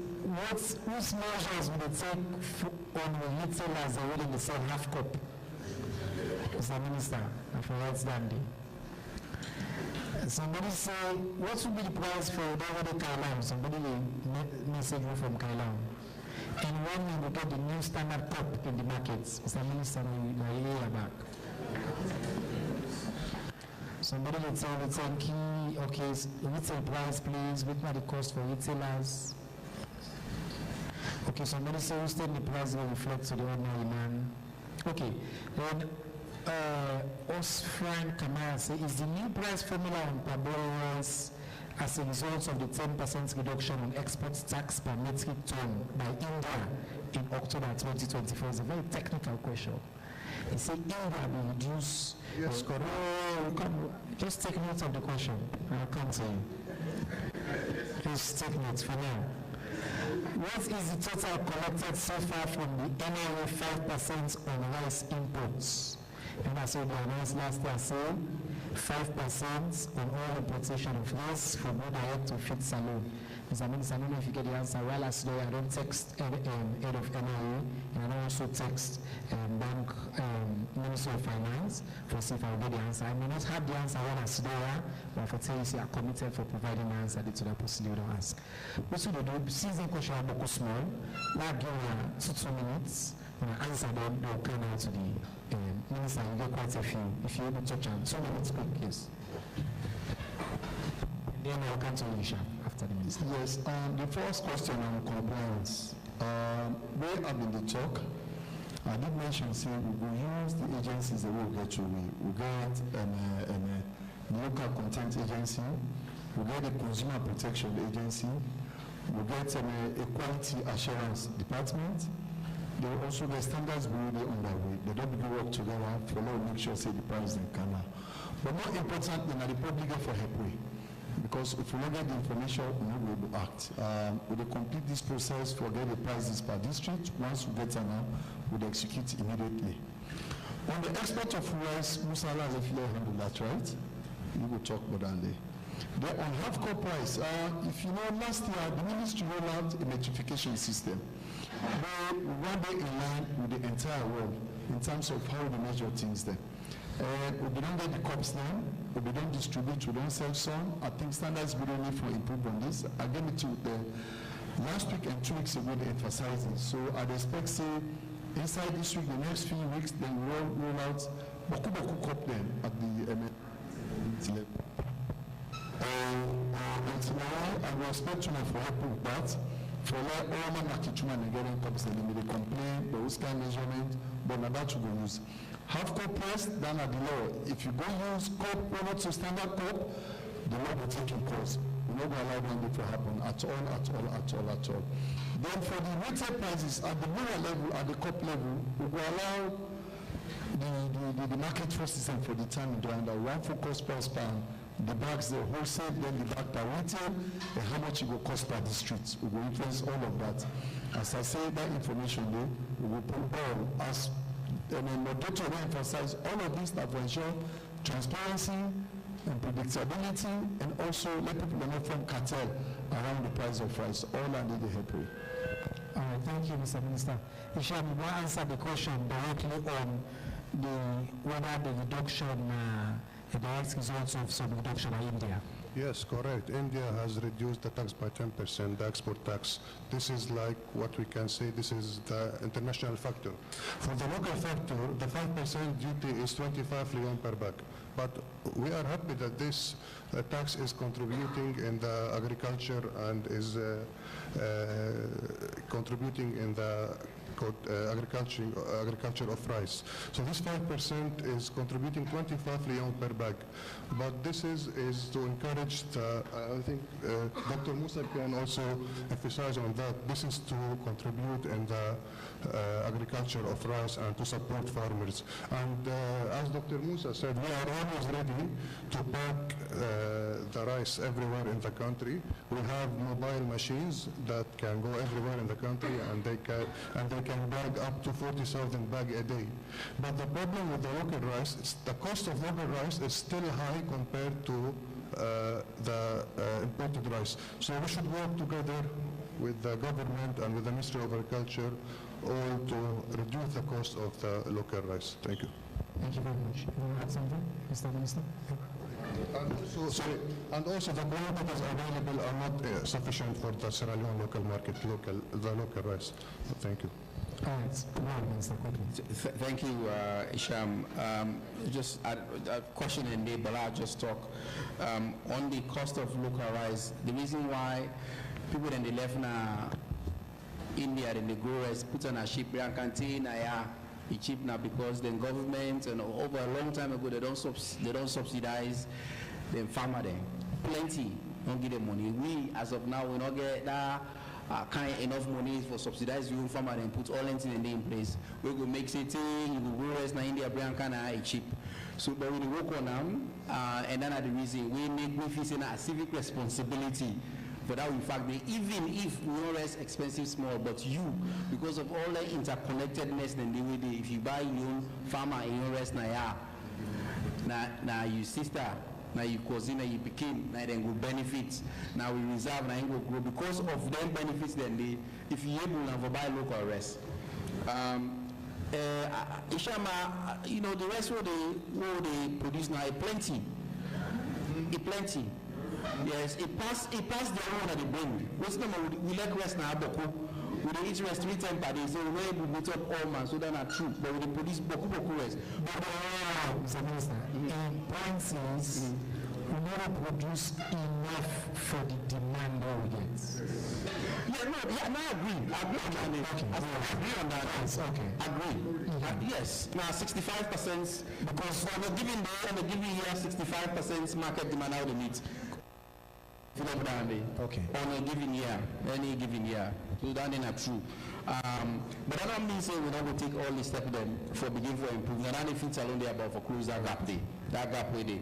whose measures will they take on the retailers that are willing to sell half cup? Mr. Minister, for what's that day? Somebody say, what would be the price for Dawade Kailam? Somebody will message me from Kailam. And when we will get the new standard cup in the markets, Mr. Minister, my ear back. Somebody will tell me, key, okay, retail price, please, what are the cost for retailers? Okay, somebody say, who's the price will reflect to the ordinary man? Okay, then Osfran Kamara says, is the new price formula on parboiled rice as a result of the 10% reduction on export tax per metric ton by India in October 2024? It's a very technical question. They say India will reduce. Yes, correct. Just take note of the question. I'll come to you. Just take notes for now. What is the total collected so far from the NRA 5% on rice imports? And I said, the announced last year, say 5% on all importation of rice from direct to feed salon. Mr. Minister, I don't know if you get the answer. While I today, I don't text head of NRA, and I don't also text Bank Minister of Finance for see if I'll get the answer. I may not have the answer when I today, but for tell you, see, I'm committed for providing the answer to that person you don't ask. What should they do? Season question are small. Like give 2 minutes. When I answer them, they'll come out to the minister. You get quite a few. If you're able to touch on 2 minutes, quick, yes. And then I'll come to Alicia after the minister. Yes, the first question on compliance. Where have been the talk? I did mention, say, we will use the agencies that we'll get to. We'll get the local content agency, we'll get the consumer protection agency, we'll get a quality assurance department. They will also get standards bureau on their way. They don't work together for now make sure say the price in Ghana. But more important than the public for helpway. Because if we don't get the information, we will be able to act. We will complete this process, forget the prices per district. Once we get an we'll execute immediately. On the export of rice, Musala has a fair handle that, right? We will talk more than that. Then on half-core price, if you know, last year the ministry rolled out a metrification system. We want to in line with the entire world in terms of how we measure things there. We don't get the cups now, we don't distribute, we don't sell some. I think standards we don't need for improve on this. I gave it to the last week and 2 weeks ago they emphasized it. So I'd expect say inside this week, the next few weeks, then we'll roll out Boku cup then at the level. And tomorrow I will expect to for help with that. For all my Makituma Nigerian cups, they may complain, those kind of measurement, but now that you go use. Half cup price, then at the law. If you go use cup, not to standard cup, the law will take your course. We will not allow them to happen at all. Then for the retail prices at the lower level, at the cup level, we will allow the market force system for the time during the one focus price per the bags, the wholesale, then the bag per retail, and how much it will cost per district. We will influence all of that. As I say, that information there, we will put all as and then the doctor will emphasize all of these that will ensure transparency and predictability, and also let people know from cartel around the price of rice, all under the help way. All right, thank you, Mr. Minister. Isham, you want to answer the question directly on whether the reduction, the direct results of some reduction in India? Yes, correct. India has reduced the tax by 10%, the export tax. This is like what we can say, this is the international factor. For the local factor, the 5% duty is 25 Leon per bag. But we are happy that this tax is contributing in the agriculture and is contributing in the called agriculture of rice. So this 5% is contributing 25 Leon per bag. But this is to encourage the, I think Dr. Musa can also emphasize on that. This is to contribute in the agriculture of rice and to support farmers. And as Dr. Musa said, we are always ready to pack the rice everywhere in the country. We have mobile machines that can go everywhere in the country, and they can bag up to 40,000 bags a day. But the problem with the local rice is the cost of local rice is still high compared to the imported rice. So we should work together with the government and with the Ministry of Agriculture all to reduce the cost of the local rice. Thank you. Thank you very much. You want to add something, Mr. Minister? And also the quantities available are not sufficient for the Sierra Leone local market, the local rice. Thank you. All right. Minister, thank you, Isham. Just a question in there, but I'll just talk on the cost of local rice. The reason why people in the left now, India and the growers put on a ship and contain it's cheap now because the government and over a long time ago they don't subsidize the farmer then. Plenty don't give them money. We as of now we not get that kind enough money for subsidize your farmer and put all anything in place. We will make it you will grow rest in India brand kind of cheap. So but we work on them and then at the reason we feel a civic responsibility. But that in fact, even if we are less expensive small, but you, because of all the interconnectedness, then the way if you buy your own farmer in your rest now your sister, now your cousin, now you became, now then go benefits, now we reserve, now you go grow because of them benefits. Then if you able now to buy local rest. Ishama, you know the rest what they produce now plenty. Yes, it passed the one that they bring. We like rest now, Boku. We don't eat rest 3 times per day, so we're able to meet up all man, so that's not true. But we produce Boku rest. But Mr. Minister, point is, we never produce enough for the demand that we get. I agree. I agree on that. Okay. Agree. Yes. Now 65%, because we're giving here 65% market demand out of it. Okay. On a given year, any given year. So that ain't true. But that don't mean say we're not going to take all these steps then for begin for improvement. And if it's alone there about for close that gap there. That gap with it.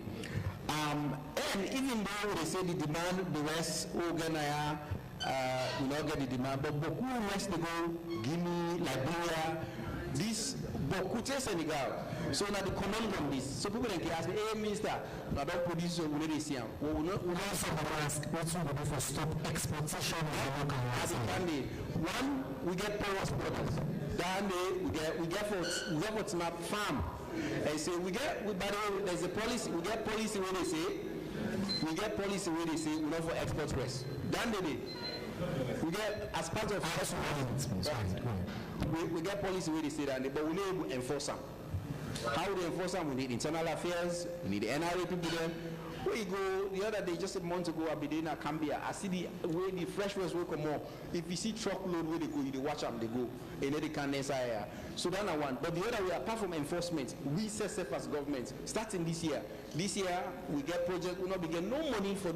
And even though they say the demand, the rest, we not get the demand, but Boku rest they go, Guinea, Liberia, this Boku Senegal. So now the comment on this. So people can ask me, hey Minister, I don't produce we need this year. We not ask what's we do for stop exportation of the local rice. One, we get porous products. Then we get for smart farm. And so by the way, there's a policy, we get policy where they say we not for export risk. Then we get as part of we get policy where they say that, but we need to enforce them. How we enforce them? We need internal affairs, we need the NRA people there. Where you go, the other day, just a month ago, I've been in Cambia. I see the way the fresh ones will come more. If you see truckload where they go, you watch them, they go. And then they can desire. So that's one. But the other way, apart from enforcement, we set safe as government. Starting this year, we get projects, we not be getting no money for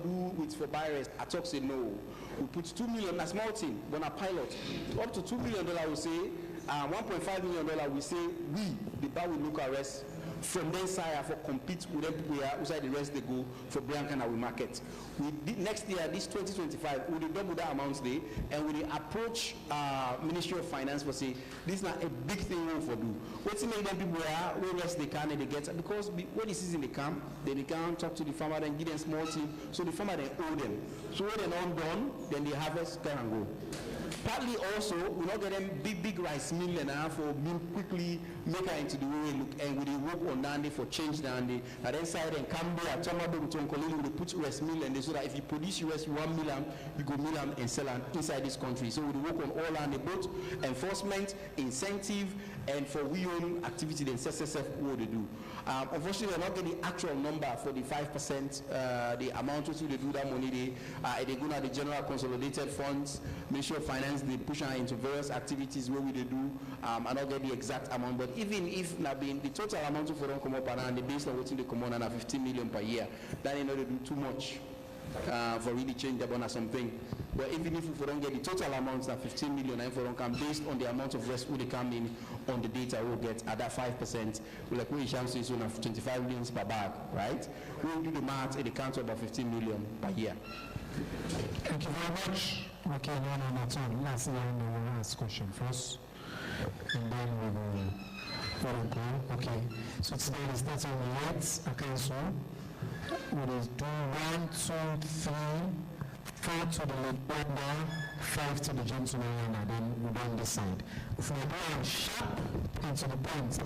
buyers. I talk say no. We put 2 million, a small thing, on a pilot. Up to $2 million, we say, $1.5 million, we say, the buy with local rest. From then side for compete with them people outside the rest they go for Bianca and we market. Next year, this 2025, we will double that amount there and we will approach Ministry of Finance for say this is not a big thing we for do. What's make them people where rest they can and they get because when this is in the camp, then they can talk to the farmer and give them small team. So the farmer then owe them. So when they're not done, then the harvest can go. Partly also, we not get them big rice mill and for mill quickly make her into the way we look and we work on Nandi for change Nandi. And then side and Cambia, Tomado, Tonkolili, we put rice mill and they so that if you produce your rice 1 million, you go mill and sell them inside this country. So we work on all and both enforcement, incentive, and for we own activity then SSF what they do. Unfortunately, we're not getting the actual number for the 5%, the amount which they do that money they go to the general consolidated funds, Ministry of Finance hence they push her into various activities where we do, I don't get the exact amount, but even if na being the total amount of don't come up and the based on what they come on and 15 million per year, then you know they do too much for really change the bond or something. But even if we don't get the total amounts at 15 million, and if we don't come based on the amount of rest who they come in on the data we'll get at that 5%, we'll like we shall say so now 25 million per bag, right? We'll do the math at the count of about 15 million per year. Thank you very much. Okay, no. Let's hear the last question first, and then we will go. Okay, so today is starting with lights. Okay, so we will do 1, 2, 3, 4 to the late order, 5 to the gentleman, and then we don't decide. If we go sharp into the point,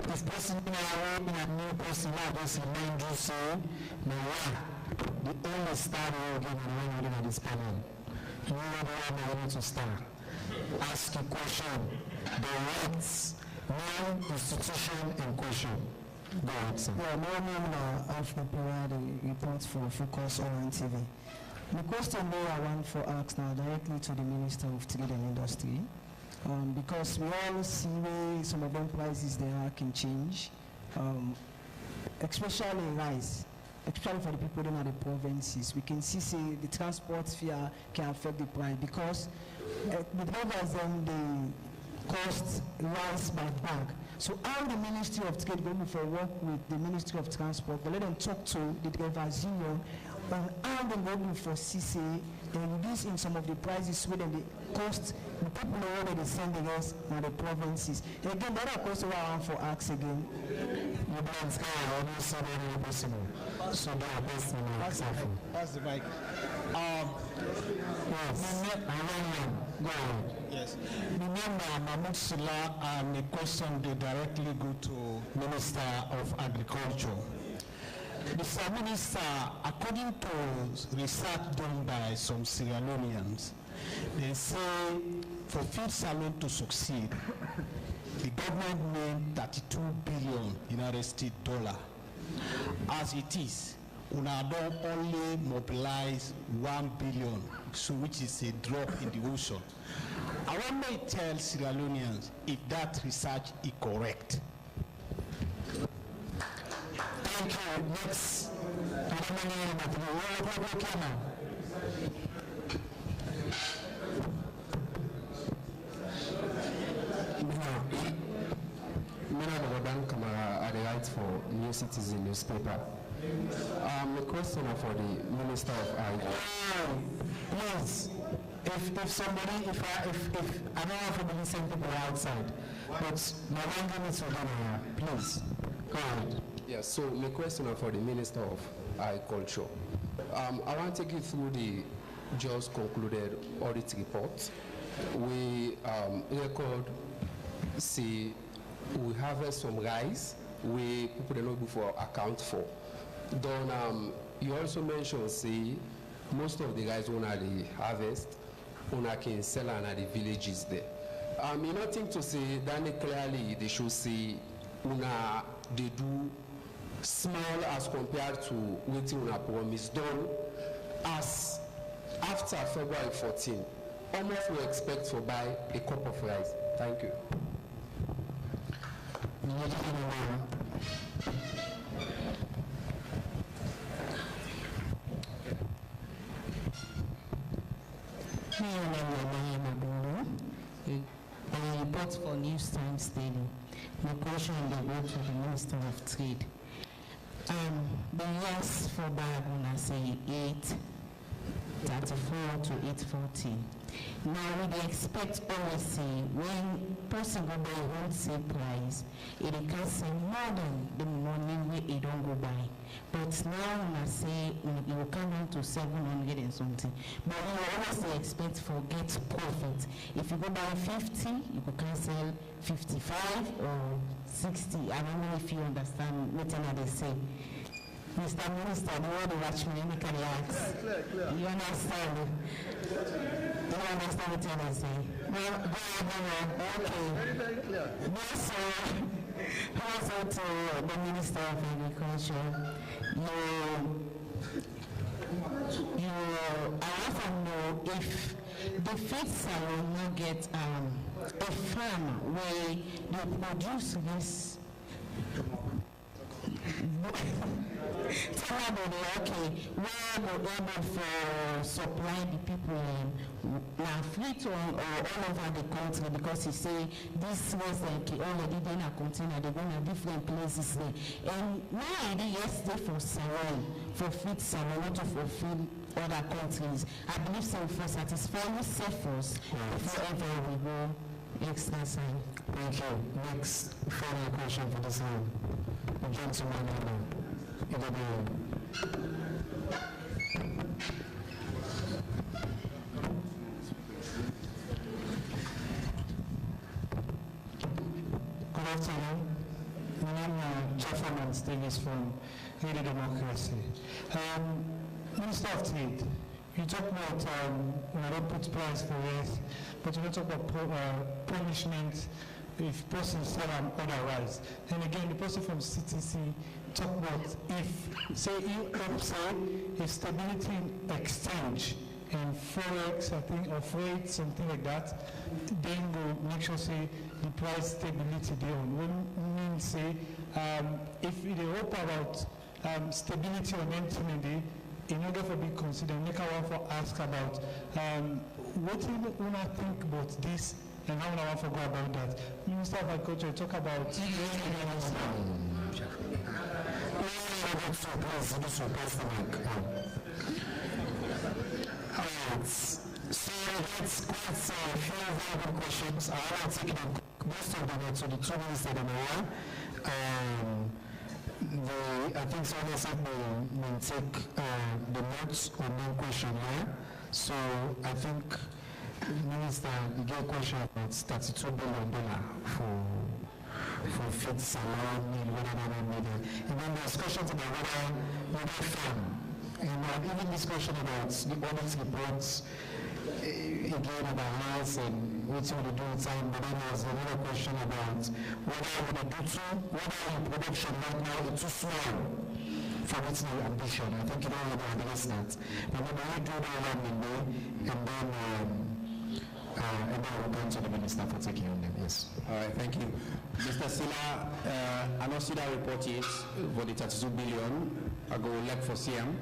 if person in a new person, I just remind you, say, the only star we will give you when this panel. You know the one to start. Ask a question, the rights, name, institution, and question. Go ahead, sir. Yeah, my name is Alfred Peradi, reports for Focus Online TV. The question I want to ask now directly to the Minister of Trade and Industry, because we all see where some of them prices there can change, especially rice, especially for the people in the provinces. We can see say the transport fee can affect the price because the drivers then they cost rice by bag. So how the Ministry of Trade going to work with the Ministry of Transport, but let them talk to the drivers union on how they going for CC and reduce in some of the prices where they cost the people who they send the rest and the provinces. And again, that are question I want for ask again. You don't say almost very possible. So that best Pass the mic. Yes. Go ahead. Yes. Remember, Mahmoud Sula, and the question they directly go to Minister of Agriculture. Mr. Minister, according to research done by some Sierra Leoneans, they say for feed salon to succeed, the government need 32 billion United States dollar. As it is, una don't only mobilize 1 billion, so which is a drop in the ocean. I want to tell Sierra Leoneans if that research is correct. Thank you. Next. I write for New Citizen newspaper. The question for the Minister of Agriculture. Please, if somebody, if I don't know if we send people outside, but my one needs to come here, please, go ahead. Yes, so my question for the Minister of Agriculture. I want to take you through the just concluded audit report. We record, see, we harvest some rice, we people don't know before account for. Then you also mentioned, see, most of the rice on the harvest, on can sell at the villages there. You know, think to say that clearly they should see una they do small as compared to what una promise done as after February 14. Almost we expect to buy a cup of rice. Thank you. I report for News Times Daily. My question they go to the Minister of Trade. The years for Bible, I say 834 to 840. Now we expect always say when person go buy wholesale price, it can sell more than the money where it don't go buy. But now when I say it will come down to 700 and something. But you always expect for get profit. If you go buy 50, you can sell 55 or 60. I don't know if you understand what they say. Mr. Minister, the word watch me, you can relax. Clear. You understand? You understand what I say? Well, okay. Very clear. Also to the Minister of Agriculture, I often know if the feed salon will get a farm where they produce this. Okay, where we're able for supply the people now Freetown or all over the country, because you say this was like already in a container, they're going to different places there. And now yesterday for salon, for feed salon, not to fulfill other countries. I believe so for satisfying self-force before ever we go extra sign. Thank you. Next final question for this round. The gentleman in the room. Good afternoon. My name is Jafferman Stevens from Radio Democracy. Minister of Trade, you talk about when I don't put price for rest, but you don't talk about punishment if person said otherwise. And again, the person from CTC talk about if, say, if stability in exchange and forex, I think, or freight, something like that, then go make sure, say, the price stability there. When means, say, if they hope about stability on anything, in order for be considered, make a want for ask about what do you want to think about this and how I want to go about that. Minister of Agriculture, talk about so that's quite a few very good questions. I want to take most of them to the 2 minutes that I'm around. I think some of us will take the notes on one question here. So I think, Minister, you get a question about $32 billion for feed salon, and then there's questions about whether farm. And even discussion about the audit reports, again about health and what you want to do in time, but then there's another question about what I want to do whether production right now is too small for its new ambition. I think you don't want to address that. But then we do that one in there, and then we'll come to the Minister for taking on them. Yes. All right, thank you. Mr. Silla, I don't see that report yet for the 32 billion. I go elect for CM.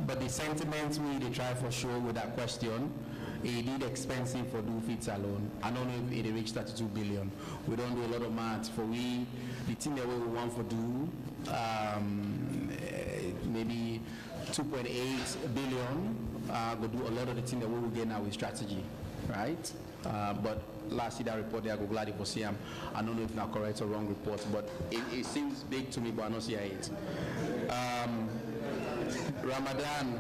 But the sentiments we try for sure with that question, it is expensive for do feeds alone. I don't know if it reached 32 billion. We don't do a lot of maths for the thing that we want to do, maybe 2.8 billion, go do a lot of the thing that we will get now with strategy, right? But last year that report there, I go glad for CM. I don't know if not correct or wrong report, but it seems big to me, but I don't see it. Ramadan.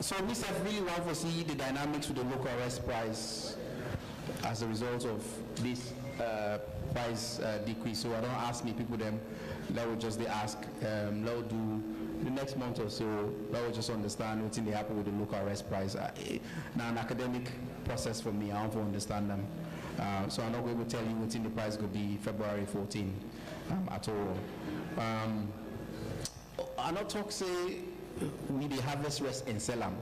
So we really want to see the dynamics with the local arrest price as a result of this price decrease. So I don't ask me people them. That will just they ask. That will do the next month or so. That will just understand what's in the happen with the local arrest price. Now an academic process for me. I want to understand them. So I'm not going to tell you what's in the price could be February 14 at all. I not talk say we the harvest rest and sell them.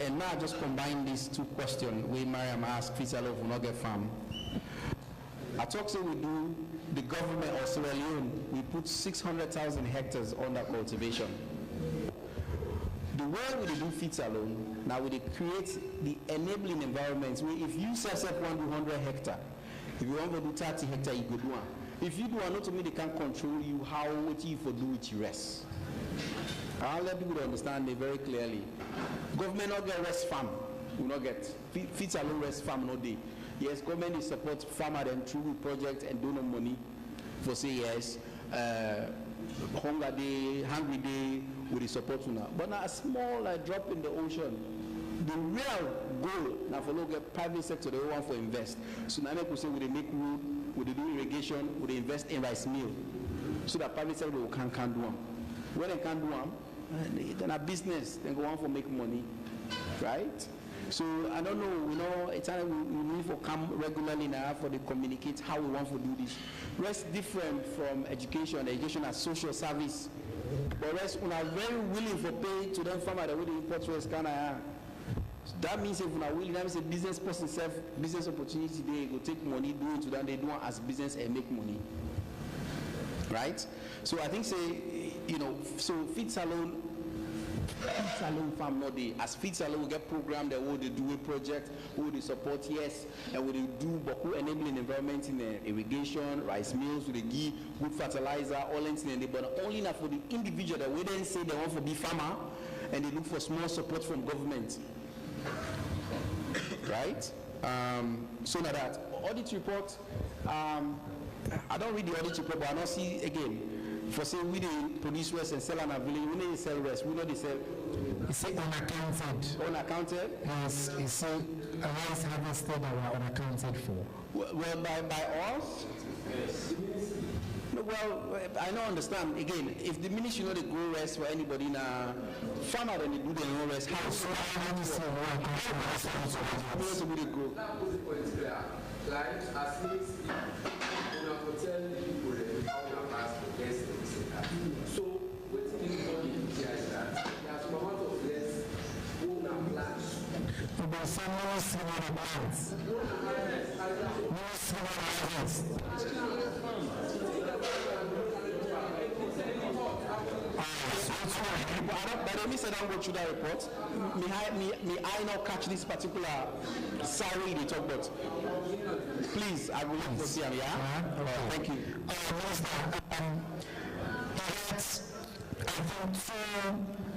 And now I just combine these two questions. We Mariam asked Fisalo will not get farm. I talk say we do the government or Sierra Leone, we put 600,000 hectares under cultivation. The way we do feeds alone, now we create the enabling environments where if you set up 100 hectares, if you want to do 30 hectares, you could do one. If you do one, not to me they can't control you how what you for do with your rest. I'll let people understand it very clearly. Government not get rest farm, we not get feeds alone rest farm no day. Yes, government is support farmer them through project and donor money for say yes, hunger day, hungry day with the support now. But now a small drop in the ocean. The real goal now for look at private sector they want to invest. So now people say we they make road, we they do irrigation, we they invest in rice mill. So that private sector can do them. When they can't do them, then a business, then go on for make money. Right? So I don't know, it's we need to come regularly now for the communicate how we want to do this. Rest different from education. Education as social service. But rest, we are very willing for pay to them farmer that we import West Canada. So that means if we are willing, that means a business person self business opportunity, they go take money, do it to them, they do it as business and make money. Right? So I think say, you know, so feed salon farm not they as feed salon we get program that will they do a project, who they support, yes, and will they do Boku enabling environment in irrigation, rice mills, with they give good fertilizer, all in but only enough for the individual that we then say they want to be farmer and they look for small support from government. Right? So now that audit report, I don't read the audit report, but I don't see again. For say we didn't produce West and sell an village, we didn't sell West, we know they sell. It's unaccounted. Unaccounted? Yes, it's rice harvested or unaccounted for. Well, by us? Yes. Well, I don't understand. Again, if the ministry know they grow rice for anybody now, farmer then they do their own rice. How so? How do they grow? Like, as least, you know, tell people that how you pass the best. So, what's the idea is that there's a amount of less own and plants. But someone is in the plants. But let me say that go through that report. Me I not catch this particular salary they talk about. Please, I will look to see him, yeah? Thank you. I think two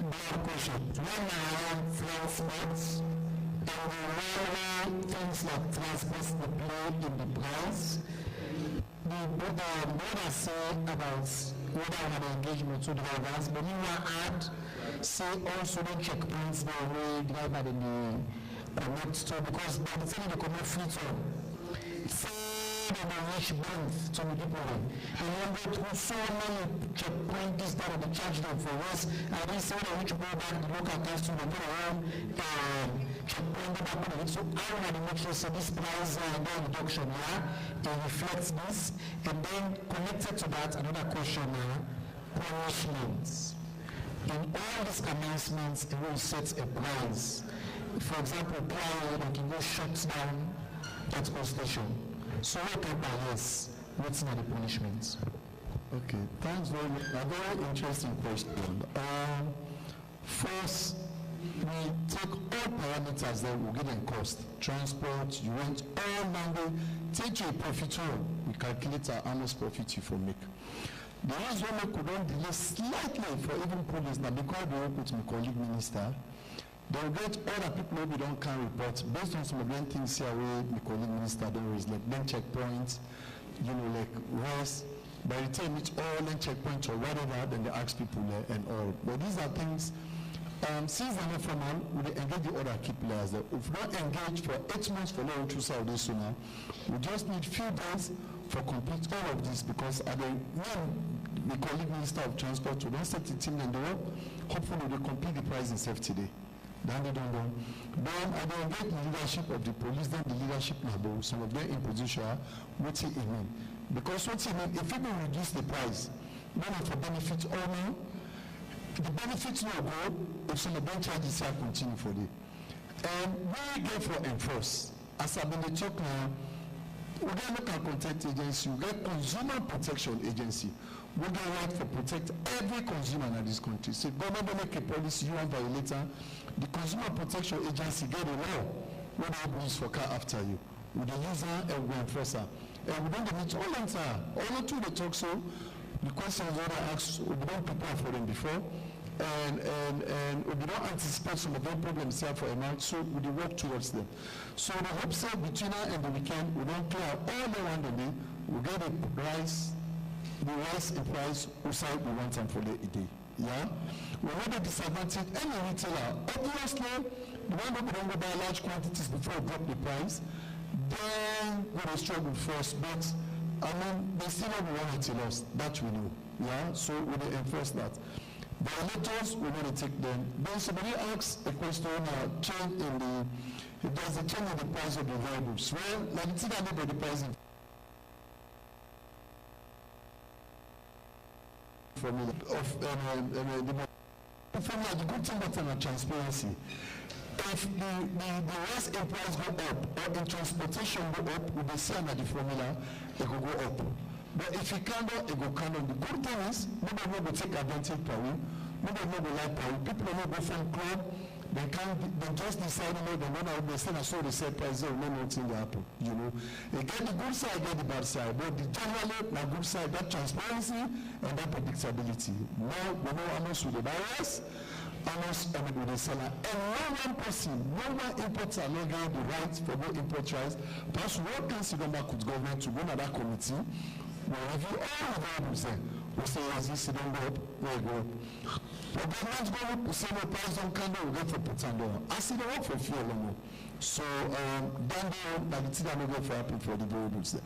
broad questions. One around transport, and the things like transport play in the price. The board say about whether I have engagement to drivers, but you want to add, say also the checkpoints the way driver in the connect store, because by the time they connect Freetown, say they will reach both to the people. And when they go so many checkpoints that will charge them for us, and they say they need to go back to the local test to the checkpoint back. So I want to make sure so this price reduction it reflects this. And then connected to that, another question punishments. In all these announcements, it will set a price. For example, they can go shut down that bus station. So what type of yes, what's not the punishments? Okay, thanks very much. A very interesting question. First, we take all parameters that will give them cost. Transport, you rent, all number, take your profit home. We calculate our annual profit you for make. The ones who could not delay slightly for even police, now because they work with my colleague minister, they will get other people who don't can report based on some of them things here where my colleague minister don't raise, like then checkpoints, you know, like rest. By the time it's all then checkpoints or whatever, then they ask people and all. But these are things, since they're not formal, we engage the other key players. If we don't engage for 8 months for long to sell this sooner, we just need few days for complete all of this, because at the when the colleague minister of transport will not set the team and the work, hopefully they complete the price in safety day. Then they don't know. Then I don't get the leadership of the police, then the leadership now, some of them in position, what's it mean? Because what's it mean? If people reduce the price, then for benefits only, the benefits will go if some of them charges here continue for it. And we get for enforce. As I've been talking now, we get local contact agency, we get consumer protection agency. We get right for protect every consumer in this country. So government make a policy, you want violator, the consumer protection agency get a law when they use for car after you. With the user and we enforce her. And we don't need all answer. All two they talk so. The questions that I ask, we don't prepare for them before. And we don't anticipate some of them problems here for a month, so we work towards them. So the hope so between now and the weekend, we don't clear all the one day, we get the rice in price, outside we want them for the day. Yeah? We want the disadvantage any retailer. Obviously, the one that we don't go buy large quantities before we drop the price, then we will struggle first, but I mean, they still have one to loss, that we know. Yeah? So we will enforce that. Violators, we're going to take them. Then somebody asks a question, change in the, if there's a change in the price of the variables. Well, like it's not about the price formula of the formula, the good thing about transparency. If the rice price go up or in transportation go up, we will see under the formula, it will go up. But if it cannot, it will cannot. The good thing is, nobody will take advantage per week. Nobody will like per week. People will go from club. They just decide, you know, they want to say, so they say price, they will know nothing will happen, you know. They get the good side, get the bad side. But generally, the good side, that transparency and that predictability. Now, we know how much with the buyers, how much with the seller. And no one person, no one importer no get the right for no import rights. Perhaps what can see them back with government to go to that committee, will review all the variables there. We say, as this don't go up, we go up. But government go up, we say no price don't come down, we get for Potando. I see the work for few alone. So, down there, now the thing that will go for happen for the variables there.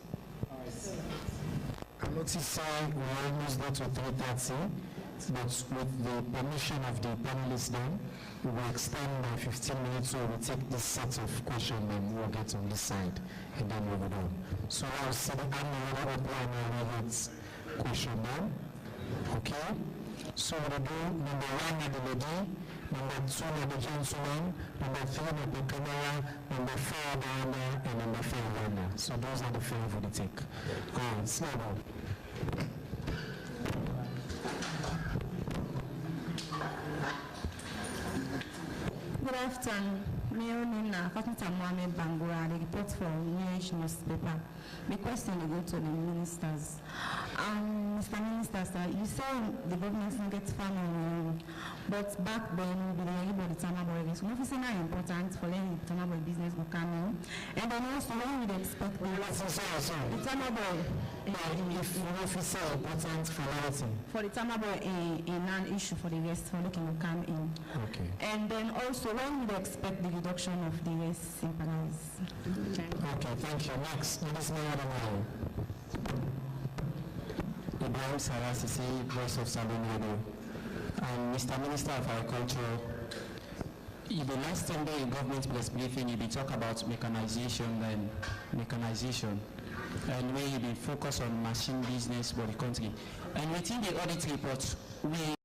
I notice we're almost there to 3:30, but with the permission of the panelists then, we will extend by 15 minutes, so we'll take this set of questions and we'll get on this side, and then we'll go on. So I'll see the analyst question now. Okay? So we'll do number 1 at the lady, number 2 at the gentleman, number 3 at the camera, number 4 at the owner, and number 5 at the owner. So those are the 5 for the take. Go on, slow down. Good afternoon. My name is Fatma Mohamed Bangura, the report for New Age newspaper. The question will go to the ministers. Mr. Minister, sir, you say the government will get funding, but back then, we didn't about the Tamabo business. So, it's not important for them the Tamabo business will come in. And then also, when we expect the Tamabo, if it's important for everything. For the Tamabo, a non-issue for the rest, for looking will come in. Okay. And then also, when we expect the reduction of the rest sympathies. Okay, thank you. Next, Ms. Mayor. Ibrahim Sarasisi, Voice of Salon Radio. Mr. Minister of Agriculture, in the last 10 day government press briefing, you be talk about mechanization. And where you be focus on machine business for the country. And within the audit report, we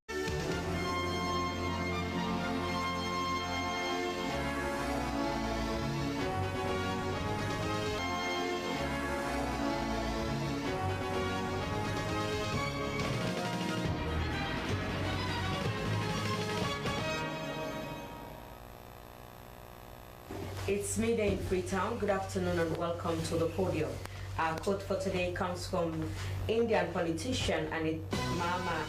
It's midday in Freetown. Good afternoon and welcome to the podium. Our quote for today comes from Indian politician and Mama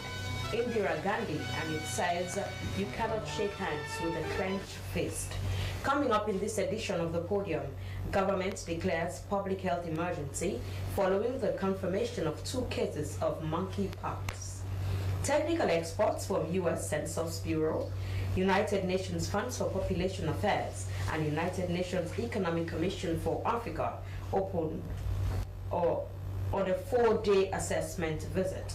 Indira Gandhi, and it says, "You cannot shake hands with a clenched fist." Coming up in this edition of the podium, government declares public health emergency following the confirmation of 2 cases of monkeypox. Technical experts from U.S. Census Bureau, United Nations Funds for Population Affairs, and United Nations Economic Commission for Africa on a 4-day assessment visit.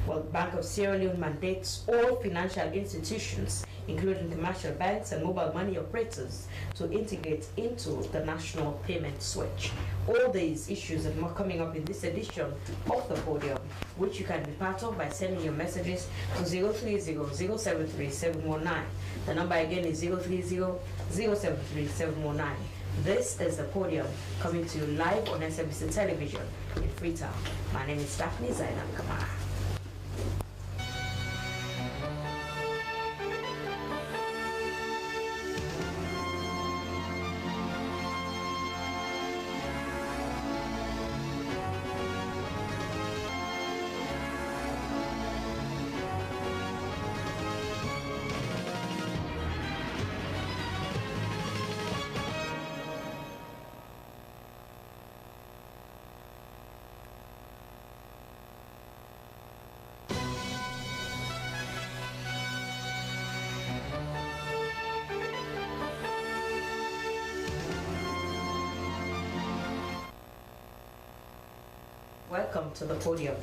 Well, Bank of Sierra Leone mandates all financial institutions, including commercial banks and mobile money operators, to integrate into the national payment switch. All these issues and more coming up in this edition of the podium, which you can be part of by sending your messages to 030-073-719. The number again is 030-073-719. This is the podium coming to you live on Slbc Television in Freetown. My name is Daphne Zainab Kamara. Welcome to the podium.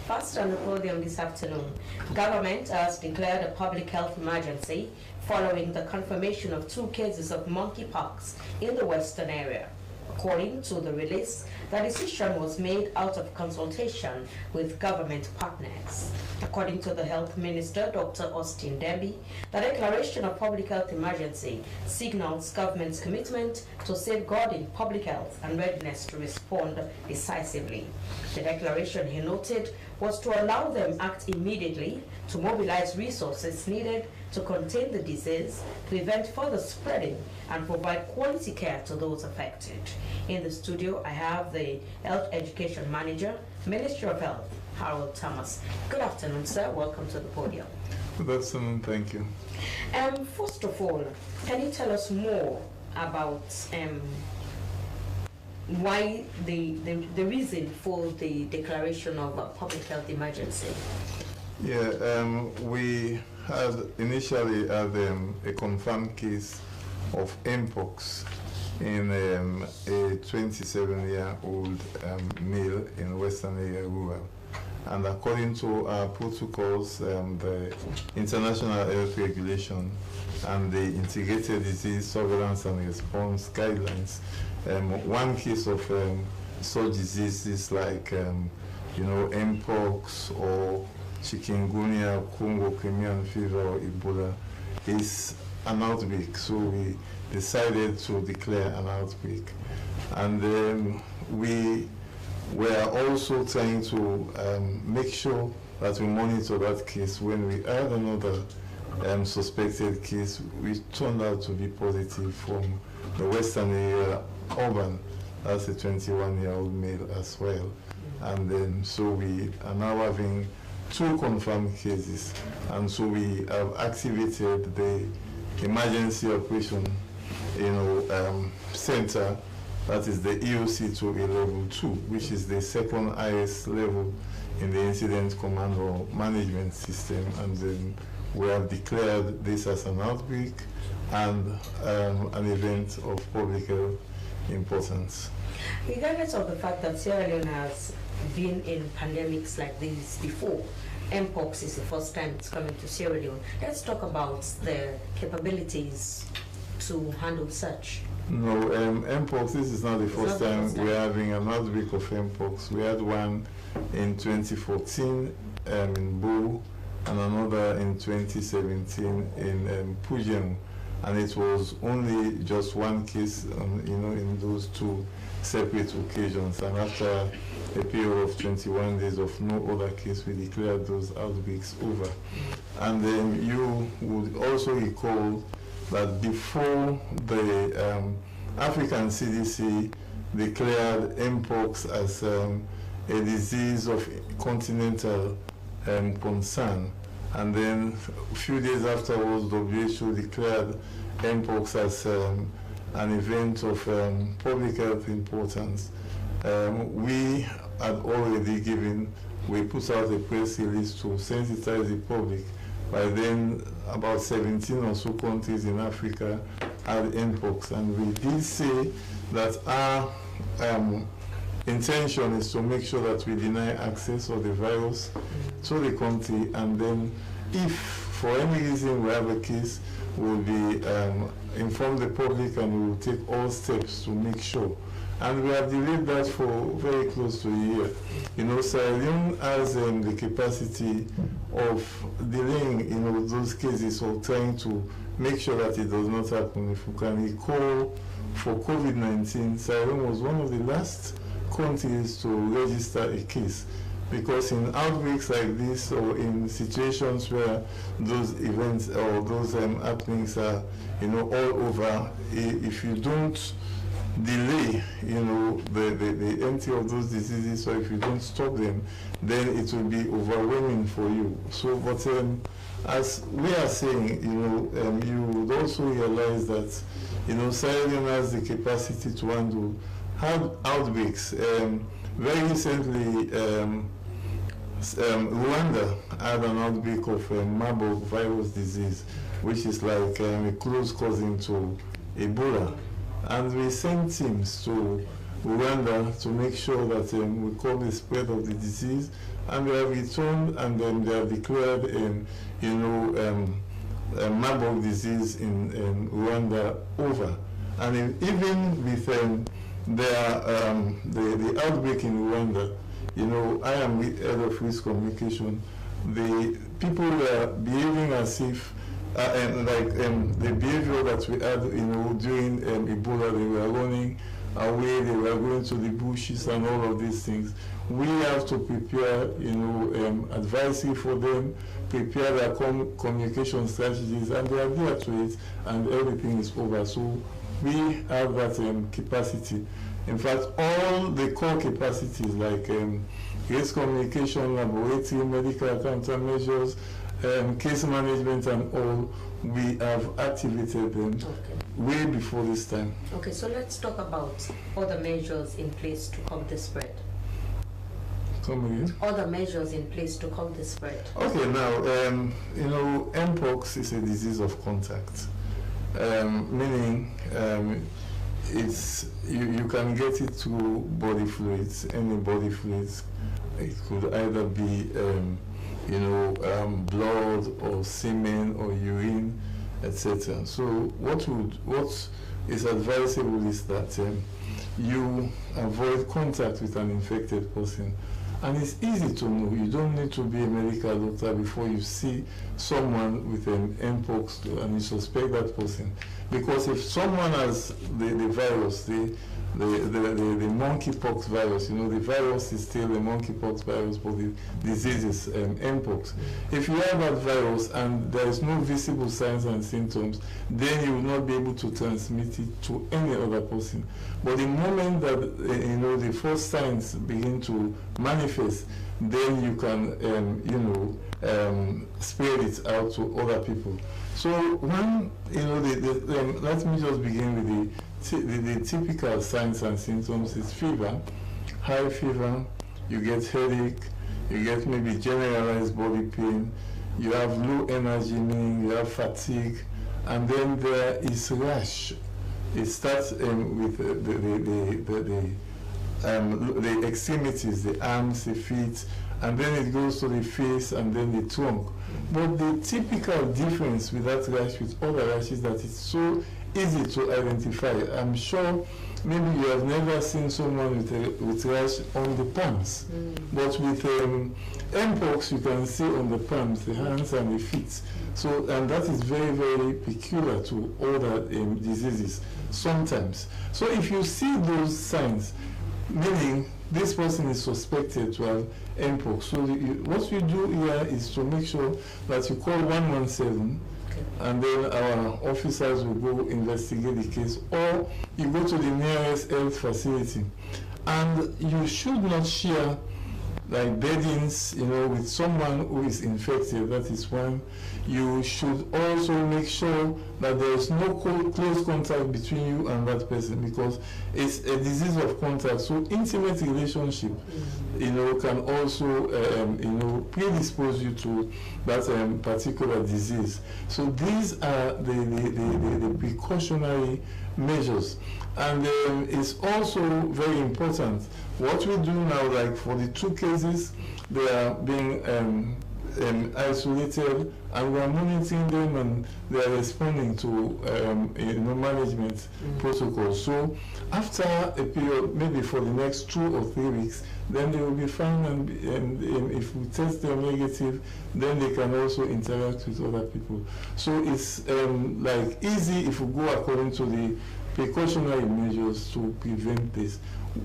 First on the podium this afternoon, government has declared a public health emergency following the confirmation of 2 cases of monkeypox in the western area. According to the release, The decision was made out of consultation with government partners. According to the Health Minister, Dr. Austin Debbie, the declaration of public health emergency signals government's commitment to safeguarding public health and readiness to respond decisively. The declaration, he noted, was to allow them act immediately to mobilize resources needed to contain the disease, prevent further spreading, and provide quality care to those affected. In the studio, I have the Health Education Manager, Ministry of Health, Harold Thomas. Good afternoon, sir. Welcome to the podium. Good afternoon. Thank you. First of all, can you tell us more about why the reason for the declaration of a public health emergency? Yeah, we had initially had a confirmed case of mpox in a 27-year-old male in Western area rural. And according to our protocols, the International Health Regulation and the Integrated Disease Surveillance and Response Guidelines, one case of such diseases like, mpox or chikungunya, Congo, Crimean fever, or Ebola is an outbreak. So we decided to declare an outbreak. And we were also trying to make sure that we monitor that case. When we had another suspected case, which turned out to be positive from the Western area, urban, that's a 21-year-old male as well. And then, so we are now having 2 confirmed cases. And so we have activated the emergency operation, center, that is the EOC to a level 2, which is the second highest level in the incident command or management system. And then we have declared this as an outbreak and an event of public health importance. Regardless of the fact that Sierra Leone has been in pandemics like this before, mpox is the first time it's coming to Sierra Leone. Let's talk about the capabilities to handle such. No, mpox, this is not the first time we're having an outbreak of mpox. We had one in 2014 in Bo, and another in 2017 in Pujem. And it was only just one case, in those 2 separate occasions. And after a period of 21 days of no other case, we declared those outbreaks over. And then you would also recall that before the African CDC declared mpox as a disease of continental concern, and then a few days afterwards, WHO declared mpox as an event of public health importance. We had already we put out a press release to sensitize the public. By then, about 17 or so countries in Africa had mpox, and we did say that our intention is to make sure that we deny access of the virus to the country, and then if for any reason we have a case, we'll be inform the public and we will take all steps to make sure. And we have delayed that for very close to a year. Sierra Leone has the capacity of delaying, those cases or trying to make sure that it does not happen. If you can recall, for COVID-19, Sierra Leone was one of the last countries to register a case. Because in outbreaks like this, or in situations where those events or those happenings are, all over, if you don't delay, the entry of those diseases, or if you don't stop them, then it will be overwhelming for you. So, but as we are saying, you would also realize that, Sierra Leone has the capacity to handle outbreaks. Very recently, Rwanda had an outbreak of Marburg virus disease, which is like a close cousin to Ebola. And we sent teams to Rwanda to make sure that we curb the spread of the disease, and they have returned, and then they have declared, Marburg disease in Rwanda over. And even with the outbreak in Rwanda, you know, I am head of risk communication. The people were behaving as if, the behavior that we had, you know, during Ebola, they were running away, they were going to the bushes and all of these things. We have to prepare, you know, advisory for them, prepare their communication strategies, and they adhere to it, and everything is over. So we have that capacity. In fact, all the core capacities like risk communication, laboratory, medical countermeasures, case management and all, we have activated them way before this time. Okay, so let's talk about other measures in place to curb the spread. Come again? Other measures in place to curb the spread. Okay, now, you know, Mpox is a disease of contact, meaning you can get it through body fluids, any body fluids. It could either be, you know, blood or semen or urine, etc. So what is advisable is that you avoid contact with an infected person. And it's easy to know. You don't need to be a medical doctor before you see someone with an Mpox and you suspect that person. Because if someone has the virus, the monkeypox virus, you know, the virus is still the monkeypox virus, but the disease is Mpox. If you have that virus and there is no visible signs and symptoms, then you will not be able to transmit it to any other person. But the moment that, you know, the first signs begin to manifest, then you can, you know, spread it out to other people. So when, you know, let me just begin with the typical signs and symptoms is fever, high fever, you get headache, you get maybe generalized body pain, you have low energy, meaning you have fatigue, and then there is rash. It starts with the extremities, the arms, the feet, and then it goes to the face and then the trunk. But the typical difference with that rash with other rashes is that it's so easy to identify. I'm sure maybe you have never seen someone with rash on the palms, but with Mpox you can see on the palms, the hands and the feet. So, and that is very, very peculiar to other diseases sometimes. So if you see those signs, meaning this person is suspected to have Mpox. So what we do here is to make sure that you call 117, and then our officers will go investigate the case, or you go to the nearest health facility. And you should not share like beddings, you know, with someone who is infected. That is one. You should also make sure that there is no close contact between you and that person, because it's a disease of contact. So intimate relationship, you know, can also, you know, predispose you to that particular disease. So these are the precautionary measures. And it's also very important. What we do now, like for the 2 cases, they are being isolated, and we are monitoring them, and they are responding to you know, management protocols. So after a period, maybe for the next 2 or 3 weeks, then they will be fine, and if we test them negative, then they can also interact with other people. So it's like easy if we go according to the precautionary measures to prevent this.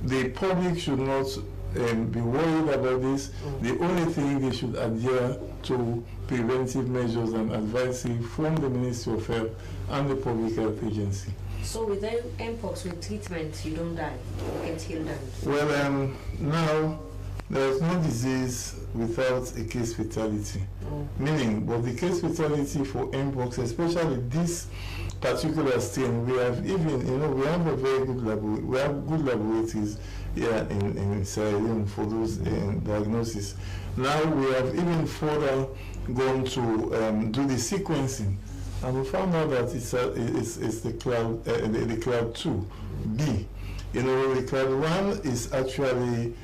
The public should not be worried about this. The only thing they should adhere to preventive measures and advisory from the Ministry of Health and the Public Health Agency. So with Mpox, with treatment, you don't die, you get healed? Well, now there is no disease without a case fatality. Meaning, but the case fatality for Mpox, especially this particular strain, we have even, you know, we have a very good laboratories here in Sierra Leone for those diagnoses. Now we have even further gone to do the sequencing, and we found out that it's the cloud, the cloud 2B. You know, the cloud 1 is actually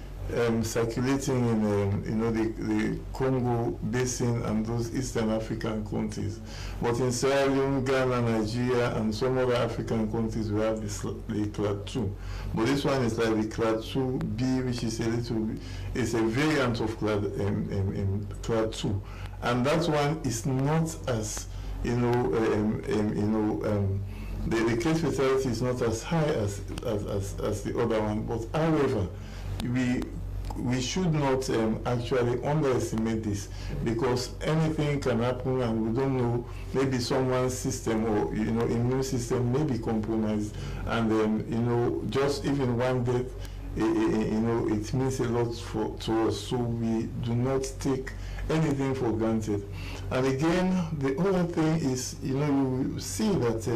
circulating in the Congo Basin and those Eastern African countries. But in Sierra Leone, Ghana, Nigeria, and some other African countries, we have the class 2. But this one is like the class 2B, which is it's a variant of class 2, and that one is not as the case fatality is not as high as the other one. But however, we should not actually underestimate this, because anything can happen and we don't know, maybe someone's system or immune system may be compromised, and just even one death, it means a lot to us, so we do not take anything for granted. And again, the other thing is, you see that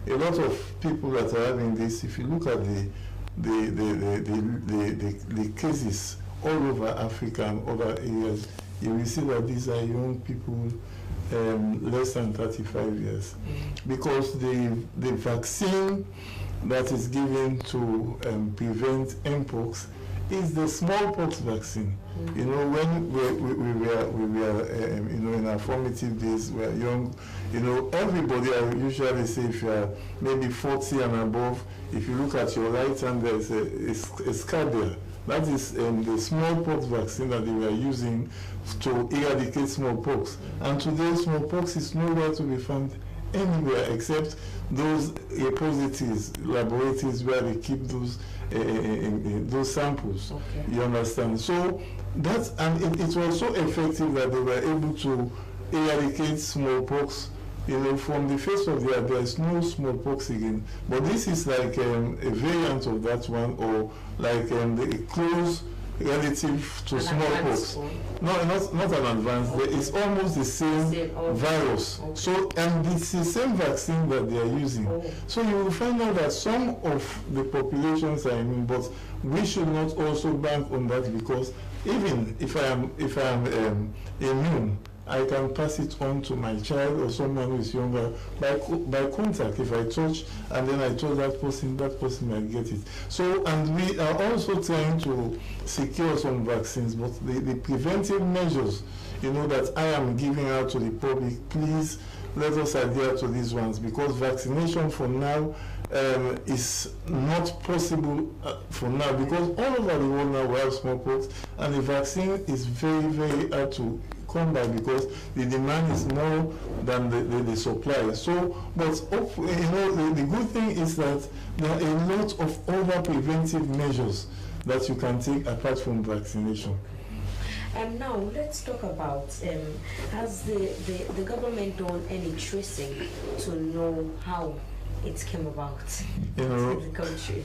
a lot of people that are having this, if you look at the cases all over Africa and other areas, you will see that these are young people less than 35 years. Because the vaccine that is given to prevent mpox is the smallpox vaccine. When we were in our formative days, we were young, everybody, I usually say, if you are maybe 40 and above, if you look at your right hand, there is a scar there. That is the smallpox vaccine that they were using to eradicate smallpox. And today, smallpox is nowhere to be found anywhere except those repositories, laboratories where they keep those samples. Okay. You understand? So that's, and it was so effective that they were able to eradicate smallpox. From the face of the earth, there is no smallpox again. But this is like a variant of that one, or like the close relative to smallpox. No, not an advanced. Okay. It's almost the same virus. Okay. So, and it's the same vaccine that they are using. Oh. So you will find out that some of the populations are immune, but we should not also bank on that, because even if I am immune, I can pass it on to my child or someone who is younger by contact. If I touch and then I told that person might get it. So, and we are also trying to secure some vaccines, but the preventive measures, that I am giving out to the public, please let us adhere to these ones, because vaccination for now is not possible for now, because all over the world now we have smallpox, and the vaccine is very, very hard to come by, because the demand is more than the supply. So, but the good thing is that there are a lot of other preventive measures that you can take apart from vaccination. And now let's talk about, has the government done any tracing to know how it came about in the country?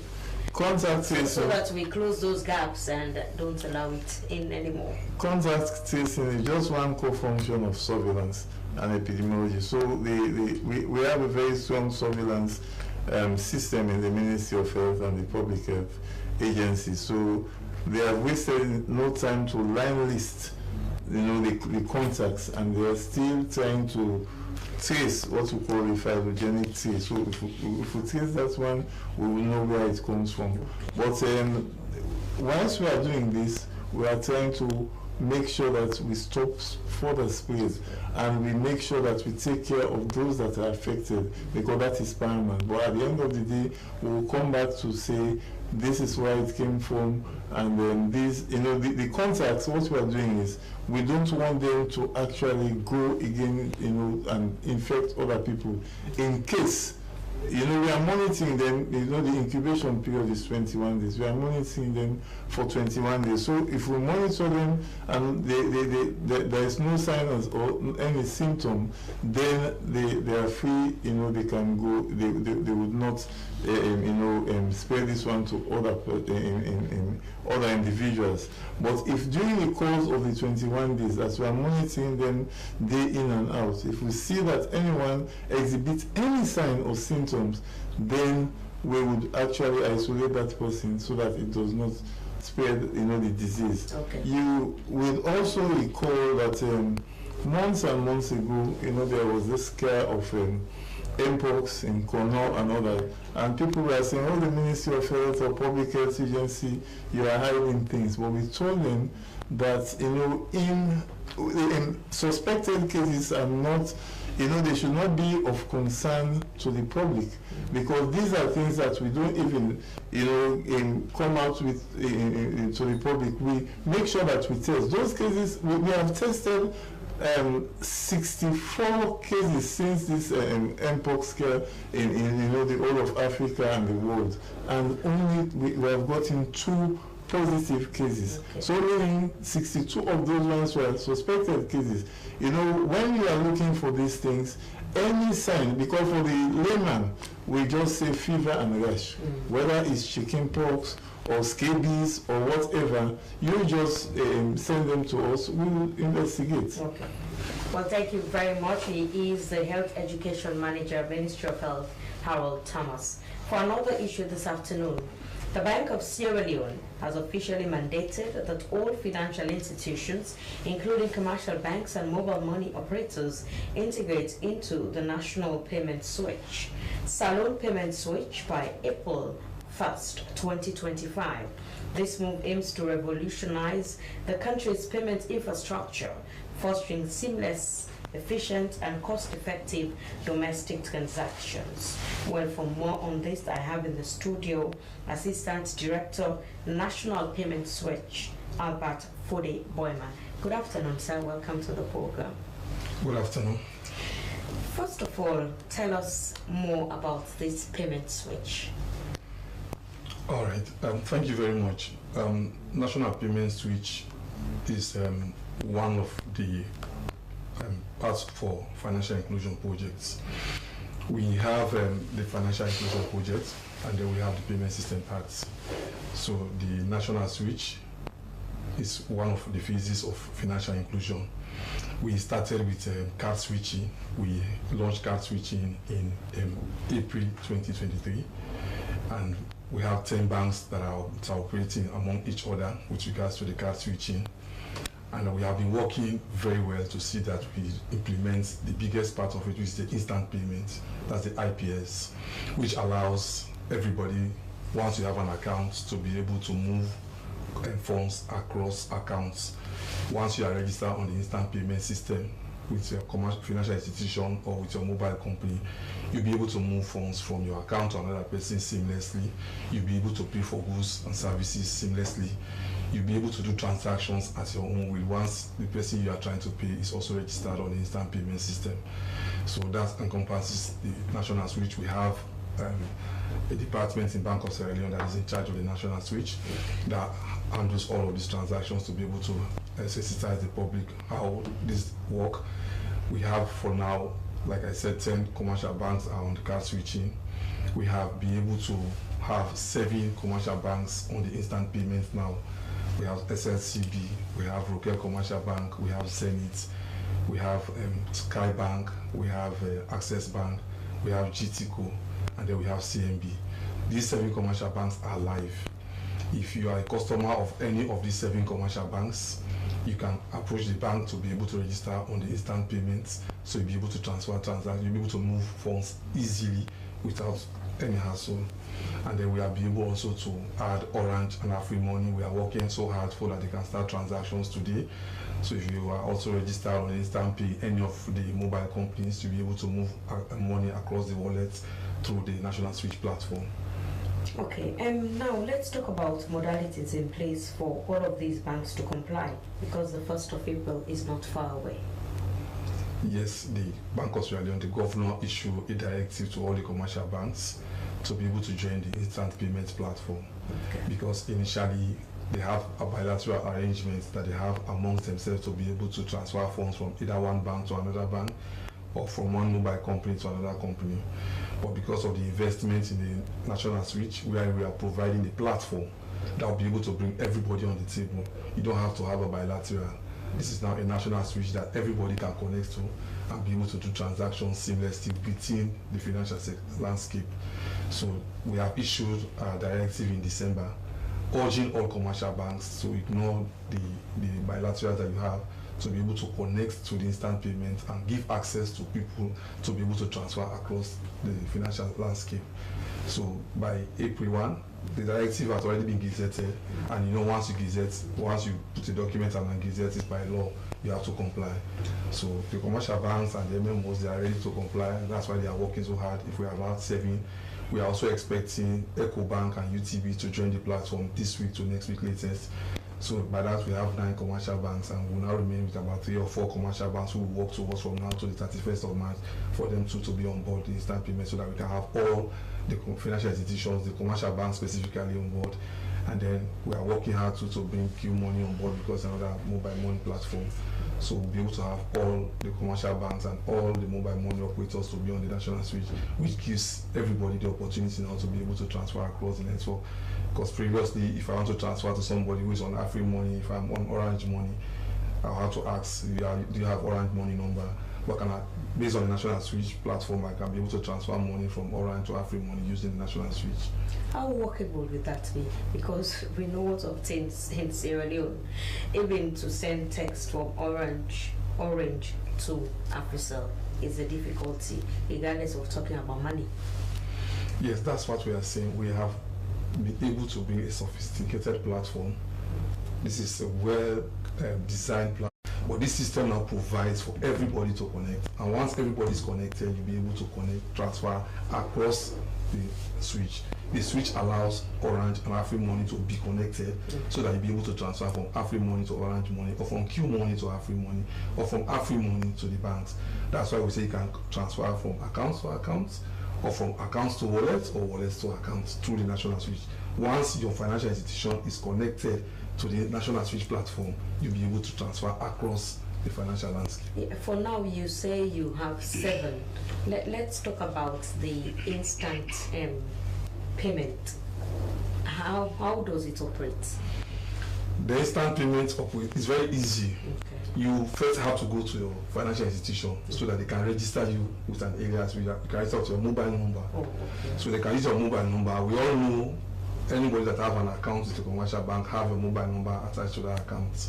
Contact tracing, so that we close those gaps and don't allow it in anymore. Contact tracing is just one co-function of surveillance and epidemiology. So we have a very strong surveillance system in the Ministry of Health and the Public Health Agency. So they have wasted no time to line list, the contacts, and they are still trying to trace what we call a phylogenetic trace. So if we trace that one, we will know where it comes from. But once we are doing this, we are trying to make sure that we stop further spread, and we make sure that we take care of those that are affected, because that is paramount. But at the end of the day, we will come back to say this is where it came from, and then this, the contacts, what we are doing is we don't want them to actually go again, and infect other people. In case, we are monitoring them, the incubation period is 21 days. We are monitoring them for 21 days. So if we monitor them and there is no signs or any symptom, then they are free, they can go, they would not, spread this one to other individuals. But if during the course of the 21 days, as we are monitoring them day in and out, if we see that anyone exhibits any sign or symptoms, then we would actually isolate that person so that it does not spread, the disease. Okay. You will also recall that months and months ago, there was this scare of mpox in Kono and others. And people were saying, oh, the Ministry of Health or Public Health Agency, you are hiding things. But we told them that, you know, in suspected cases are not, you know, they should not be of concern to the public, because these are things that we don't even, you know, come out with to the public. We make sure that we test those cases. We have tested 64 cases since this mpox scare in you know, the whole of Africa and the world, and only we have gotten 2 positive cases. Okay. So meaning 62 of those ones were suspected cases. You know, when you are looking for these things, any sign, because for the layman, we just say fever and rash, whether it's chickenpox or scabies or whatever, you just send them to us, we will investigate. Okay. Well, thank you very much. He is the Health Education Manager, Ministry of Health, Harold Thomas. For another issue this afternoon, the Bank of Sierra Leone has officially mandated that all financial institutions, including commercial banks and mobile money operators, integrate into the national payment switch, Salon Payment Switch, by April 1st, 2025. This move aims to revolutionize the country's payment infrastructure, fostering seamless, efficient and cost-effective domestic transactions. Well, for more on this, I have in the studio Assistant Director, National Payment Switch, Albert Fode Boyma. Good afternoon, sir. Welcome to the program. Good afternoon. First of all, tell us more about this payment switch. All right. Thank you very much. National Payment Switch is one of the parts for financial inclusion projects. We have the financial inclusion project, and then we have the payment system parts. So the national switch is one of the phases of financial inclusion. We started with card switching. We launched card switching in April 2023, and we have 10 banks that are operating among each other with regards to the card switching. And we have been working very well to see that we implement the biggest part of it, which is the instant payment. That's the IPS, which allows everybody, once you have an account, to be able to move funds across accounts. Once you are registered on the instant payment system with your commercial financial institution or with your mobile company, you'll be able to move funds from your account to another person seamlessly. You'll be able to pay for goods and services seamlessly. You'll be able to do transactions at your own will once the person you are trying to pay is also registered on the instant payment system. So that encompasses the national switch. We have a department in Bank of Sierra Leone that is in charge of the national switch that handles all of these transactions to be able to sensitize the public how this work. We have, for now, like I said, 10 commercial banks are on the card switching. We have been able to have 7 commercial banks on the instant payments now. We have SLCB, we have Rokel Commercial Bank, we have Zenith, we have Sky Bank, we have Access Bank, we have GTCO, and then we have CMB. These 7 commercial banks are live. If you are a customer of any of these 7 commercial banks, you can approach the bank to be able to register on the instant payments, so you'll be able to transfer transactions, you'll be able to move funds easily without any hassle. And then we are able also to add Orange and AfriMoney. We are working so hard for that they can start transactions today. So if you are also registered on Instant Pay, any of the mobile companies, to be able to move money across the wallets through the National Switch platform. Okay, now let's talk about modalities in place for all of these banks to comply, because the 1st of April is not far away. Yes, the Bank of Sierra Leone, the governor, issued a directive to all the commercial banks to be able to join the instant payment platform. Okay. Because initially they have a bilateral arrangement that they have amongst themselves to be able to transfer funds from either one bank to another bank or from one mobile company to another company. But because of the investment in the national switch, where we are providing a platform that will be able to bring everybody on the table, you don't have to have a bilateral. This is now a national switch that everybody can connect to and be able to do transactions seamlessly within the financial landscape. So we have issued a directive in December urging all commercial banks to ignore the bilaterals that you have, to be able to connect to the instant payment and give access to people to be able to transfer across the financial landscape. So by April 1, the directive has already been gazetted, and once you put a document and gazette it by law, you have to comply. So the commercial banks and the MMOs, they are ready to comply, and that's why they are working so hard. If we are about 7, we are also expecting EcoBank and UTB to join the platform this week to next week latest. So by that, we have 9 commercial banks, and we'll now remain with about 3 or 4 commercial banks who will work towards from now to the 31st of March for them to be on board the instant payment, so that we can have all the financial institutions, the commercial banks specifically on board. And then we are working hard to bring Q Money on board, because another mobile money platform. So we'll be able to have all the commercial banks and all the mobile money operators to be on the national switch, which gives everybody the opportunity now to be able to transfer across the network. Because previously, if I want to transfer to somebody who is on Afri Money, if I'm on Orange Money, I'll have to ask, do you have Orange Money number? But based on the national switch platform, I can be able to transfer money from Orange to Afri Money using the national switch. How workable would that be? Because we know what obtains in Sierra Leone, even to send text from Orange to AfriCell is a difficulty, regardless of talking about money. Yes, that's what we are saying. We have been able to bring a sophisticated platform. This is a well-designed platform. But this system now provides for everybody to connect. And once everybody is connected, you'll be able to transfer across the switch. The switch allows Orange and Afri Money to be connected, so that you'll be able to transfer from Afri Money to Orange Money, or from Q Money to Afri Money, or from Afri Money to the banks. That's why we say you can transfer from accounts to accounts, or from accounts to wallets, or wallets to accounts through the national switch. Once your financial institution is connected to the national switch platform, you'll be able to transfer across the financial landscape. Yeah, for now, you say you have 7. Let's talk about the instant payment. How does it operate? The instant payment is very easy. Okay. You first have to go to your financial institution so that they can register you with an alias. You can register with your mobile number. Oh, okay. So they can use your mobile number. We all know anybody that have an account with a commercial bank have a mobile number attached to that account.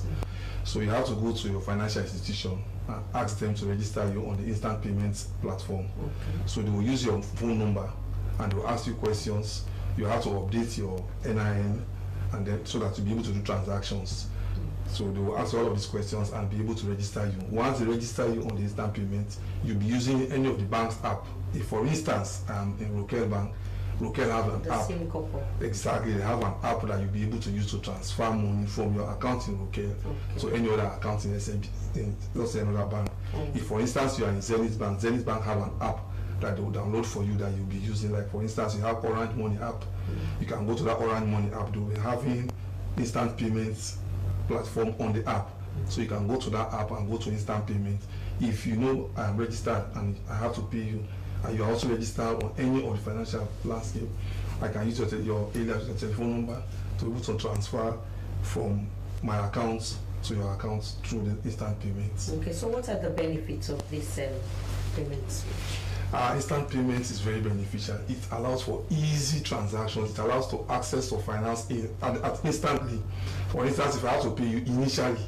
So you have to go to your financial institution and ask them to register you on the instant payments platform. Okay. So they will use your phone number and they will ask you questions. You have to update your NIN, and then so that you'll be able to do transactions. So they will ask all of these questions and be able to register you. Once they register you on the instant payment, you'll be using any of the bank's app. If, for instance, in Rokel Bank, Rokel have an app. Exactly, they have an app that you'll be able to use to transfer money from your account in Rokel to any other account in SMB, let's say another bank. If, for instance, you are in Zenith Bank have an app that they will download for you that you'll be using. Like, for instance, you have Orange Money app. You can go to that Orange Money app. They will be having instant payments platform on the app. So you can go to that app and go to instant payment. If you know I'm registered and I have to pay you, and you're also registered on any of the financial landscape, I can use your alias, your telephone number to be able to transfer from my account to your account through the instant payments. Okay, so what are the benefits of this payments? Instant payments is very beneficial. It allows for easy transactions. It allows to access to finance instantly. For instance, if I have to pay you initially,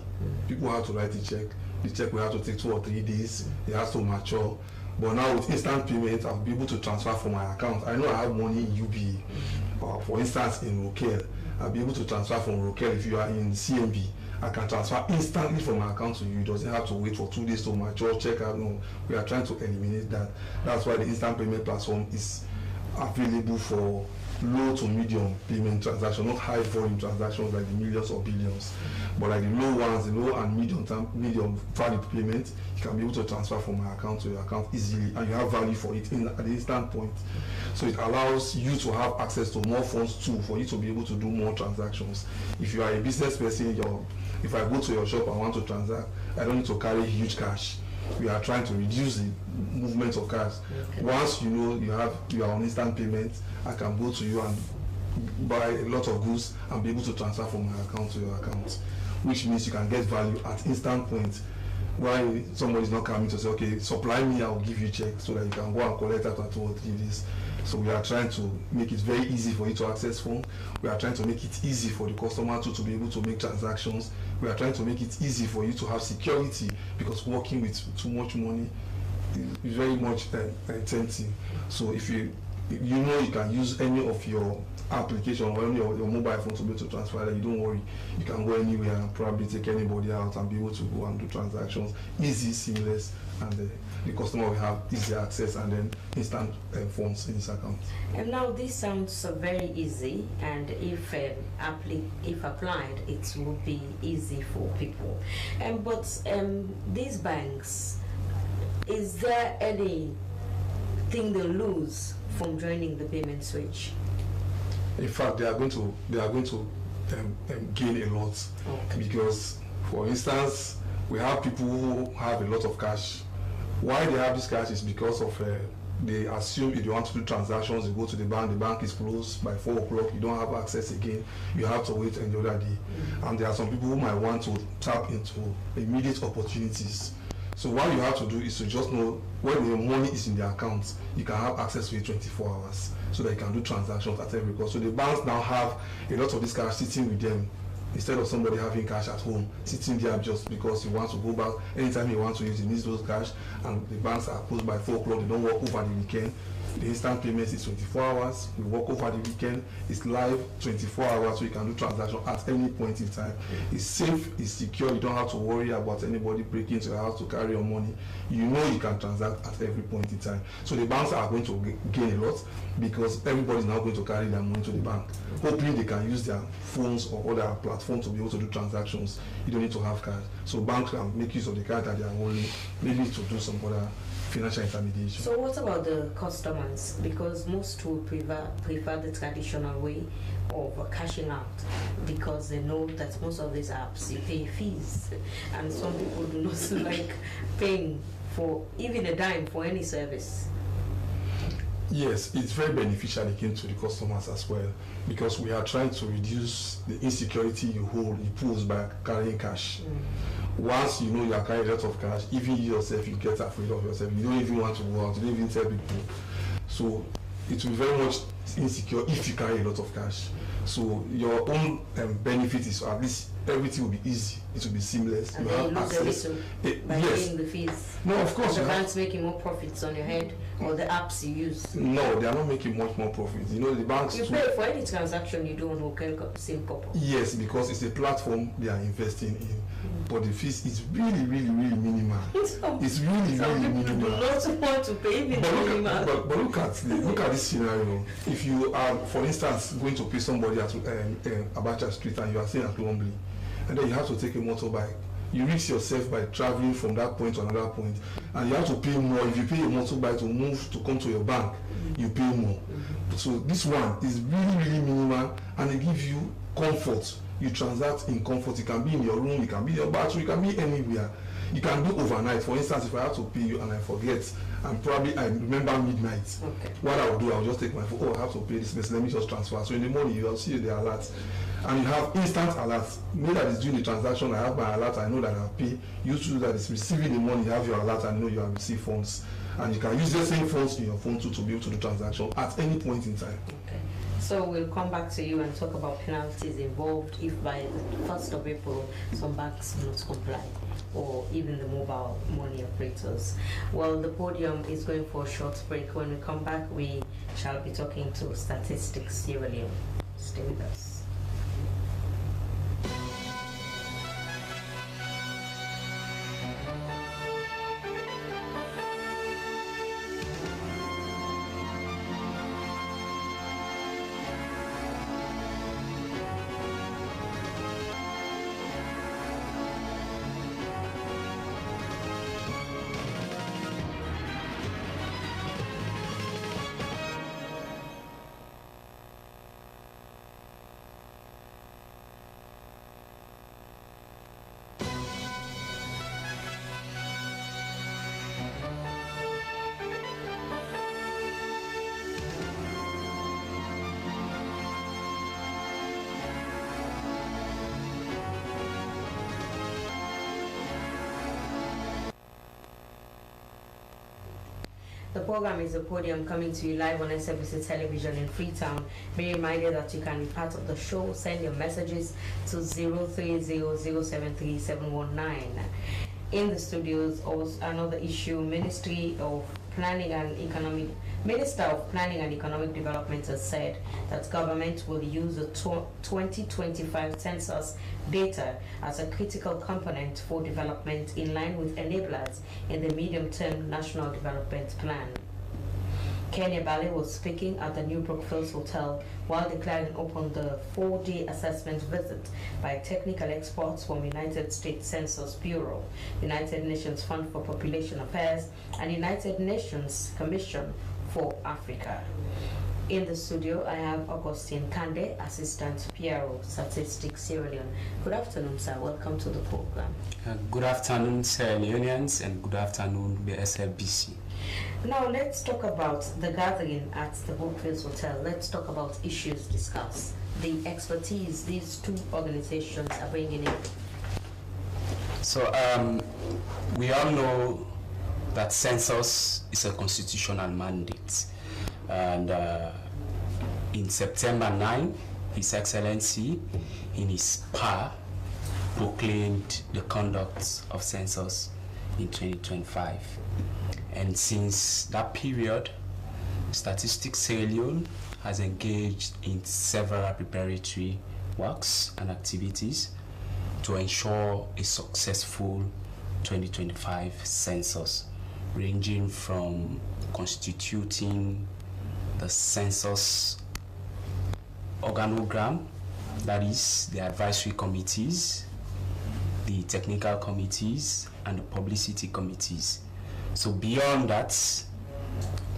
people have to write a check. The check will have to take 2 or 3 days. It has to mature. But now with instant payment, I'll be able to transfer from my account. I know I have money in UBA. For instance, in Rokel, I'll be able to transfer from Rokel. If you are in CMB, I can transfer instantly from my account to you. It doesn't have to wait for 2 days to mature, check out. No, we are trying to eliminate that. That's why the instant payment platform is available for low to medium payment transactions, not high volume transactions like the millions or billions, but like the low ones, the low and medium value payment, you can be able to transfer from my account to your account easily, and you have value for it at the instant point. So it allows you to have access to more funds too, for you to be able to do more transactions. If you are a business person, if I go to your shop and want to transact, I don't need to carry huge cash. We are trying to reduce the movement of cash. Okay. Once you know you are on instant payment, I can go to you and buy a lot of goods and be able to transfer from my account to your account, which means you can get value at instant point. Why somebody is not coming to say, okay, supply me, I'll give you check, so that you can go and collect after 2 or 3 days. So we are trying to make it very easy for you to access funds. We are trying to make it easy for the customer to be able to make transactions. We are trying to make it easy for you to have security, because working with too much money is very much tempting. So if you know you can use any of your application or any of your mobile phone to be able to transfer that, you don't worry. You can go anywhere and probably take anybody out and be able to go and do transactions. Easy, seamless, and the customer will have easy access and then instant funds in his account. And now this sounds very easy, and if applied, it will be easy for people. But these banks, is there anything they lose from joining the payment switch? In fact, they are going to gain a lot, because, for instance, we have people who have a lot of cash. Why they have this cash is because of they assume if you want to do transactions, you go to the bank is closed by 4 o'clock, you don't have access again, you have to wait until the other day. And there are some people who might want to tap into immediate opportunities. So what you have to do is to just know when your money is in the account, you can have access to it 24 hours, so that you can do transactions at every cost. So the banks now have a lot of this cash sitting with them, instead of somebody having cash at home sitting there just because he wants to go back anytime he wants to use, he needs those cash, and the banks are closed by 4 o'clock, they don't work over the weekend. The instant payments is 24 hours. We work over the weekend. It's live 24 hours, so you can do transactions at any point in time. It's safe, it's secure. You don't have to worry about anybody breaking into your house to carry your money. You know you can transact at every point in time. So the banks are going to gain a lot, because everybody is now going to carry their money to the bank. Hopefully they can use their phones or other platforms to be able to do transactions. You don't need to have cash. So banks can make use of the cash that they are holding, maybe to do some other financial intermediation. So what about the customers? Because most will prefer the traditional way of cashing out, because they know that most of these apps you pay fees, and some people do not like paying for even a dime for any service. Yes, it's very beneficial again to the customers as well, because we are trying to reduce the insecurity you pose by carrying cash. Once you know you are carrying a lot of cash, even you yourself, you get afraid of yourself. You don't even want to go out, you don't even tell people. So it will be very much insecure if you carry a lot of cash. So your own benefit is at least everything will be easy. It will be seamless. And you then have you lose access. a little by Yes. paying the fees. No, of course. The bank's making more profits on your head, or the apps you use. No, they are not making much more profit. You know, the banks You pay for any transaction you do on SimCorp. Yes, because it's a platform they are investing in. But the fees is really, really, really minimal. It's really, really minimal. Do not want to pay even minimal. But look at this scenario. If you are, for instance, going to pay somebody at Abacha Street and you are staying at Lumley, and then you have to take a motorbike, you risk yourself by traveling from that point to another point, and you have to pay more. If you pay a motorbike to come to your bank, you pay more. So this one is really, really minimal, and it gives you comfort. You transact in comfort. You can be in your room, you can be in your bathroom, you can be anywhere. You can do overnight. For instance, if I have to pay you and I forget, and probably I remember midnight, what I will do, I will just take my phone, oh, I have to pay this person, let me just transfer. So in the morning, you will see the alert. And you have instant alert. Me that is doing the transaction, I have my alert, I know that I'll pay. You too that is receiving the money, you have your alert, and know you have received funds. And you can use the same funds in your phone too to be able to do transaction at any point in time. Okay. So we'll come back to you and talk about penalties involved if by the 1st of April some banks do not comply, or even the mobile money operators. Well, the podium is going for a short break. When we come back, we shall be talking to Statistics Sierra Leone. Stay with us. The program is The Podium, coming to you live on Slbc Television in Freetown. Be reminded that you can be part of the show. Send your messages to 030073719. In the studios, also another issue, Minister of Planning and Economic Development has said that government will use the 2025 census data as a critical component for development in line with enablers in the medium-term National Development Plan. Kenema was speaking at the New Brookfield Hotel while declaring open the 4-day assessment visit by technical experts from United States Census Bureau, United Nations Fund for Population Affairs, and United Nations Commission for Africa. In the studio, I have Augustine Kande, Assistant PRO, Statistics Sierra Leone. Good afternoon, sir. Welcome to the program. Good afternoon, Sierra Leoneans, and good afternoon, the SLBC. Now, let's talk about the gathering at the Brookfield Hotel. Let's talk about issues discussed, the expertise these two organizations are bringing in. So, we all know that census is a constitutional mandate. And in September 9, His Excellency, in his power, proclaimed the conduct of census in 2025. And since that period, Statistics Sierra Leone has engaged in several preparatory works and activities to ensure a successful 2025 census, ranging from constituting the census organogram, that is the advisory committees, the technical committees, and the publicity committees. So beyond that,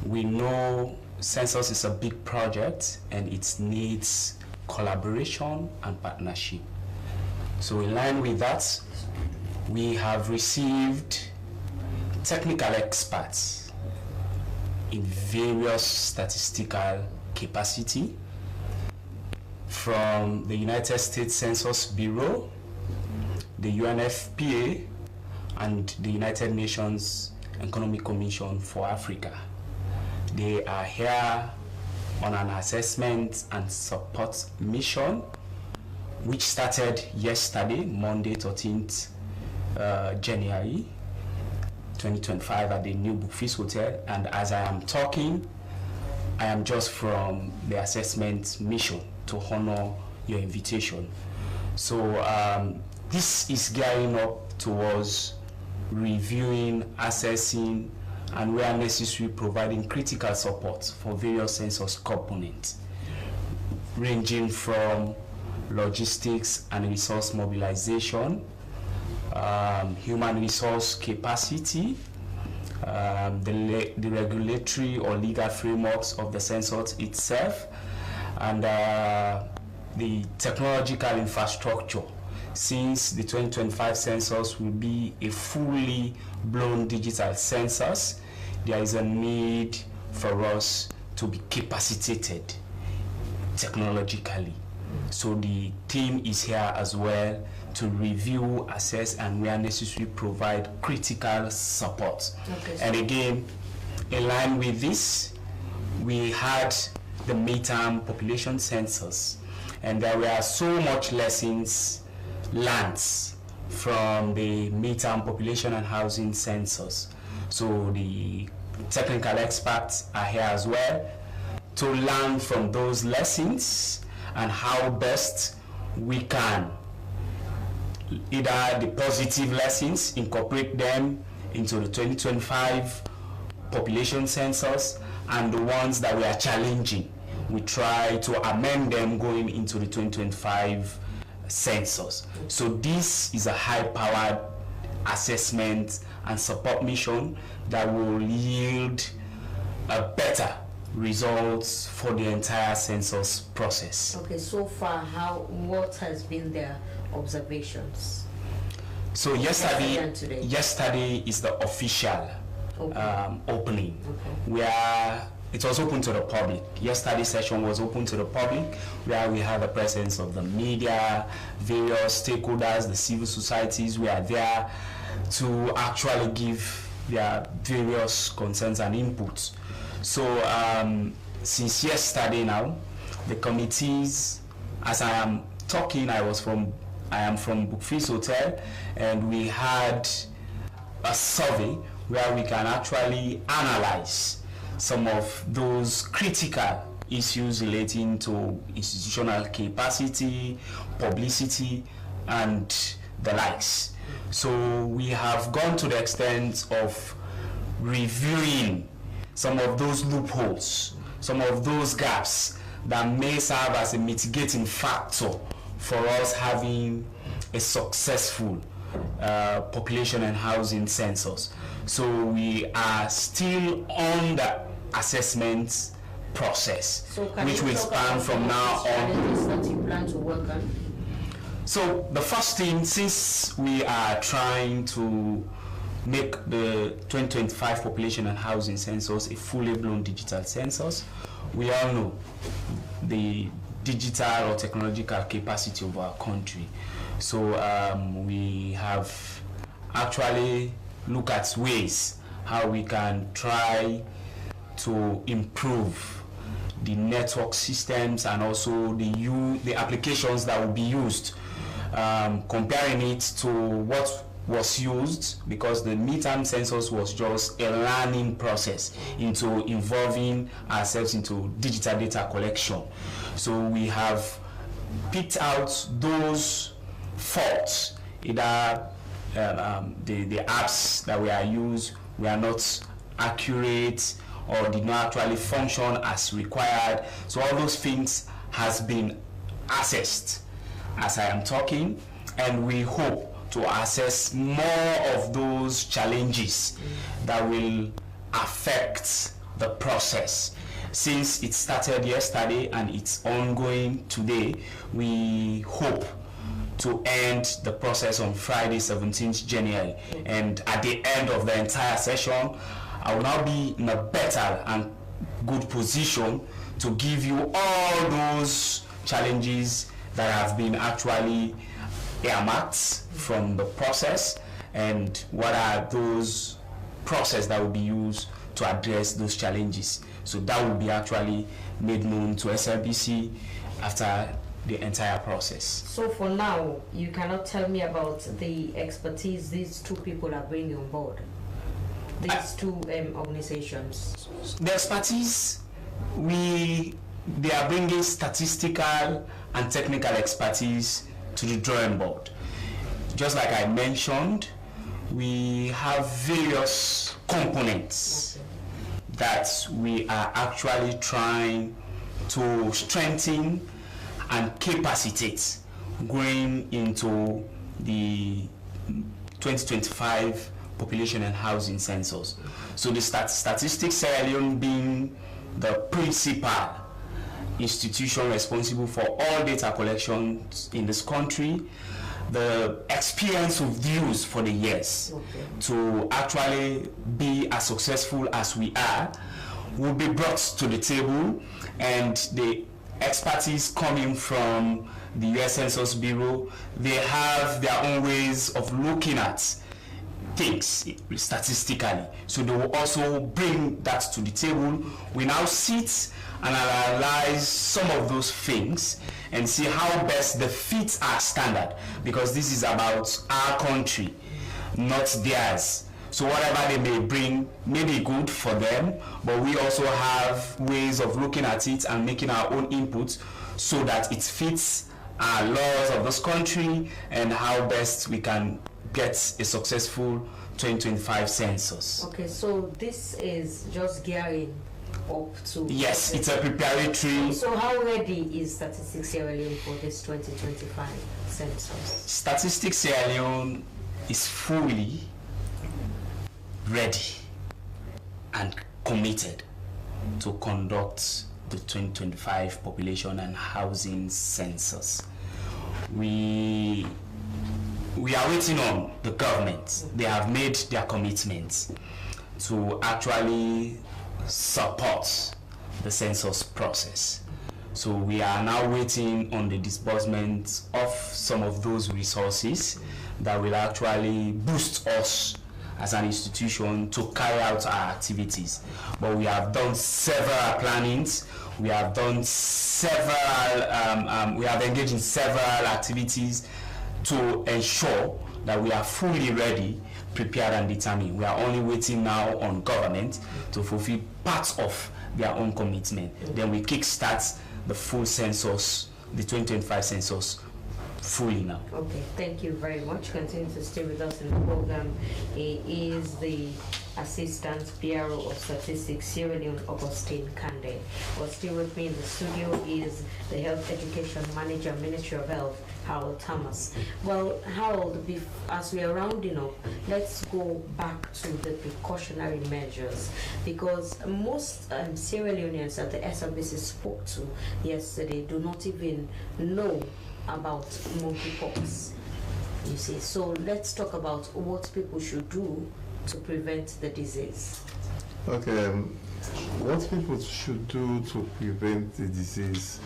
we know census is a big project and it needs collaboration and partnership. So in line with that, we have received technical experts in various statistical capacity from the United States Census Bureau, the UNFPA, and the United Nations Economic Commission for Africa. They are here on an assessment and support mission, which started yesterday, Monday, 13th January 2025 at the New Brookfield Hotel. And as I am talking, I am just from the assessment mission to honor your invitation. So this is gearing up towards reviewing, assessing, and where necessary, providing critical support for various census components, ranging from logistics and resource mobilization, human resource capacity, the regulatory or legal frameworks of the census itself, and the technological infrastructure. Since the 2025 census will be a fully blown digital census, there is a need for us to be capacitated technologically. So the team is here as well to review, assess, and where necessary, provide critical support. Okay. And again, in line with this, we had the midterm population census, and there were so much lessons learned from the midterm population and housing census. So the technical experts are here as well to learn from those lessons and how best we can either the positive lessons, incorporate them into the 2025 population census, and the ones that we are challenging, we try to amend them going into the 2025 census. So this is a high-powered assessment and support mission that will yield a better results for the entire census process. Okay, so far, what has been their observations? So yesterday is the official opening, where it was open to the public. Yesterday's session was open to the public, where we had the presence of the media, various stakeholders, the civil societies. We are there to actually give their various concerns and inputs. So since yesterday now, the committees, as I am talking, I am from Bookfeast Hotel, and we had a survey where we can actually analyze some of those critical issues relating to institutional capacity, publicity, and the likes. So we have gone to the extent of reviewing some of those loopholes, some of those gaps that may serve as a mitigating factor for us having a successful population and housing census. So we are still on the assessment process, So which will span from now on. That you plan to work on? So the first thing, since we are trying to make the 2025 population and housing census a fully blown digital census, we all know the digital or technological capacity of our country. So we have actually looked at ways how we can try to improve the network systems and also the applications that will be used, comparing it to what was used, because the midterm census was just a learning process into involving ourselves into digital data collection. So we have picked out those faults, either the apps that we are used were not accurate or did not actually function as required. So all those things has been assessed as I am talking, and we hope to assess more of those challenges that will affect the process. Since it started yesterday and it's ongoing today, we hope to end the process on Friday, 17th January. And at the end of the entire session, I will now be in a better and good position to give you all those challenges that have been actually earmarked from the process, and what are those processes that will be used to address those challenges. So that will be actually made known to SLBC after the entire process. So for now, you cannot tell me about the expertise these two people are bringing on board, these two organizations. The expertise, they are bringing statistical and technical expertise to the drawing board. Just like I mentioned, we have various components that we are actually trying to strengthen and capacitate going into the 2025 population and housing census. So the Statistics Sierra Leone being the principal institution responsible for all data collections in this country, the experience we've used for the years to actually be as successful as we are will be brought to the table, and the expertise coming from the US Census Bureau, they have their own ways of looking at things statistically. So they will also bring that to the table. We now sit and analyze some of those things and see how best they fit our standard, because this is about our country, not theirs. So whatever they may bring may be good for them, but we also have ways of looking at it and making our own input so that it fits our laws of this country and how best we can get a successful 2025 census. Okay, so this is just gearing up to... Yes, it's a preparatory... So how ready is Statistics Sierra Leone for this 2025 census? Statistics Sierra Leone is fully ready and committed to conduct the 2025 population and housing census. We are waiting on the government. They have made their commitments to actually support the census process. So we are now waiting on the disbursement of some of those resources that will actually boost us as an institution to carry out our activities. But we have done several plannings, we have done several, we have engaged in several activities to ensure that we are fully ready, prepared and determined. We are only waiting now on government to fulfill parts of their own commitment. Then we kickstart the full census, the 2025 census, fully now. Okay, thank you very much. Continue to stay with us in the program. He is the Assistant Bureau of Statistics, Sierra Leone, Augustine Kande. But still with me in the studio is the Health Education Manager, Ministry of Health, Harold Thomas. Well, Harold, as we are rounding up, let's go back to the precautionary measures, because most Sierra Leoneans that the SLBC spoke to yesterday do not even know about monkeypox, you see. So let's talk about what people should do to prevent the disease. Okay, what people should do to prevent the disease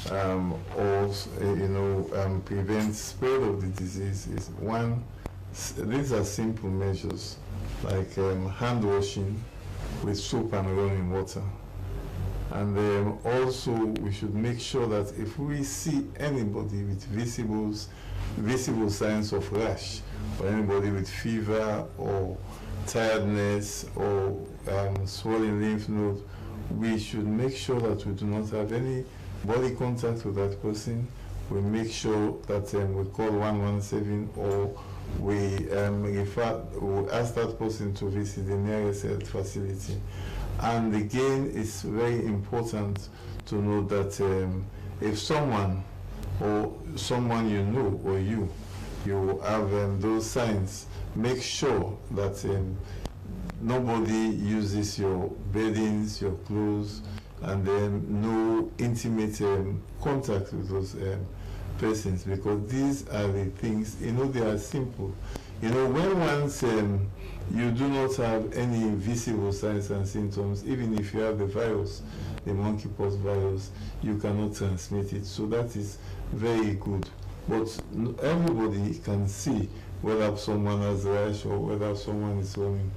or prevent spread of the disease is, one, these are simple measures like hand washing with soap and running water. And then also we should make sure that if we see anybody with visible signs of rash, or anybody with fever or tiredness or swollen lymph node, we should make sure that we do not have any body contact with that person. We make sure that we call 117, or we ask that person to visit the nearest health facility. And again, it's very important to know that if someone or someone you know or you have those signs, make sure that nobody uses your beddings, your clothes, and then no intimate contact with those persons, because these are the things, they are simple. When once you do not have any visible signs and symptoms, even if you have the virus, the monkeypox virus, you cannot transmit it. So that is very good. But everybody can see whether someone has rash or whether someone is having,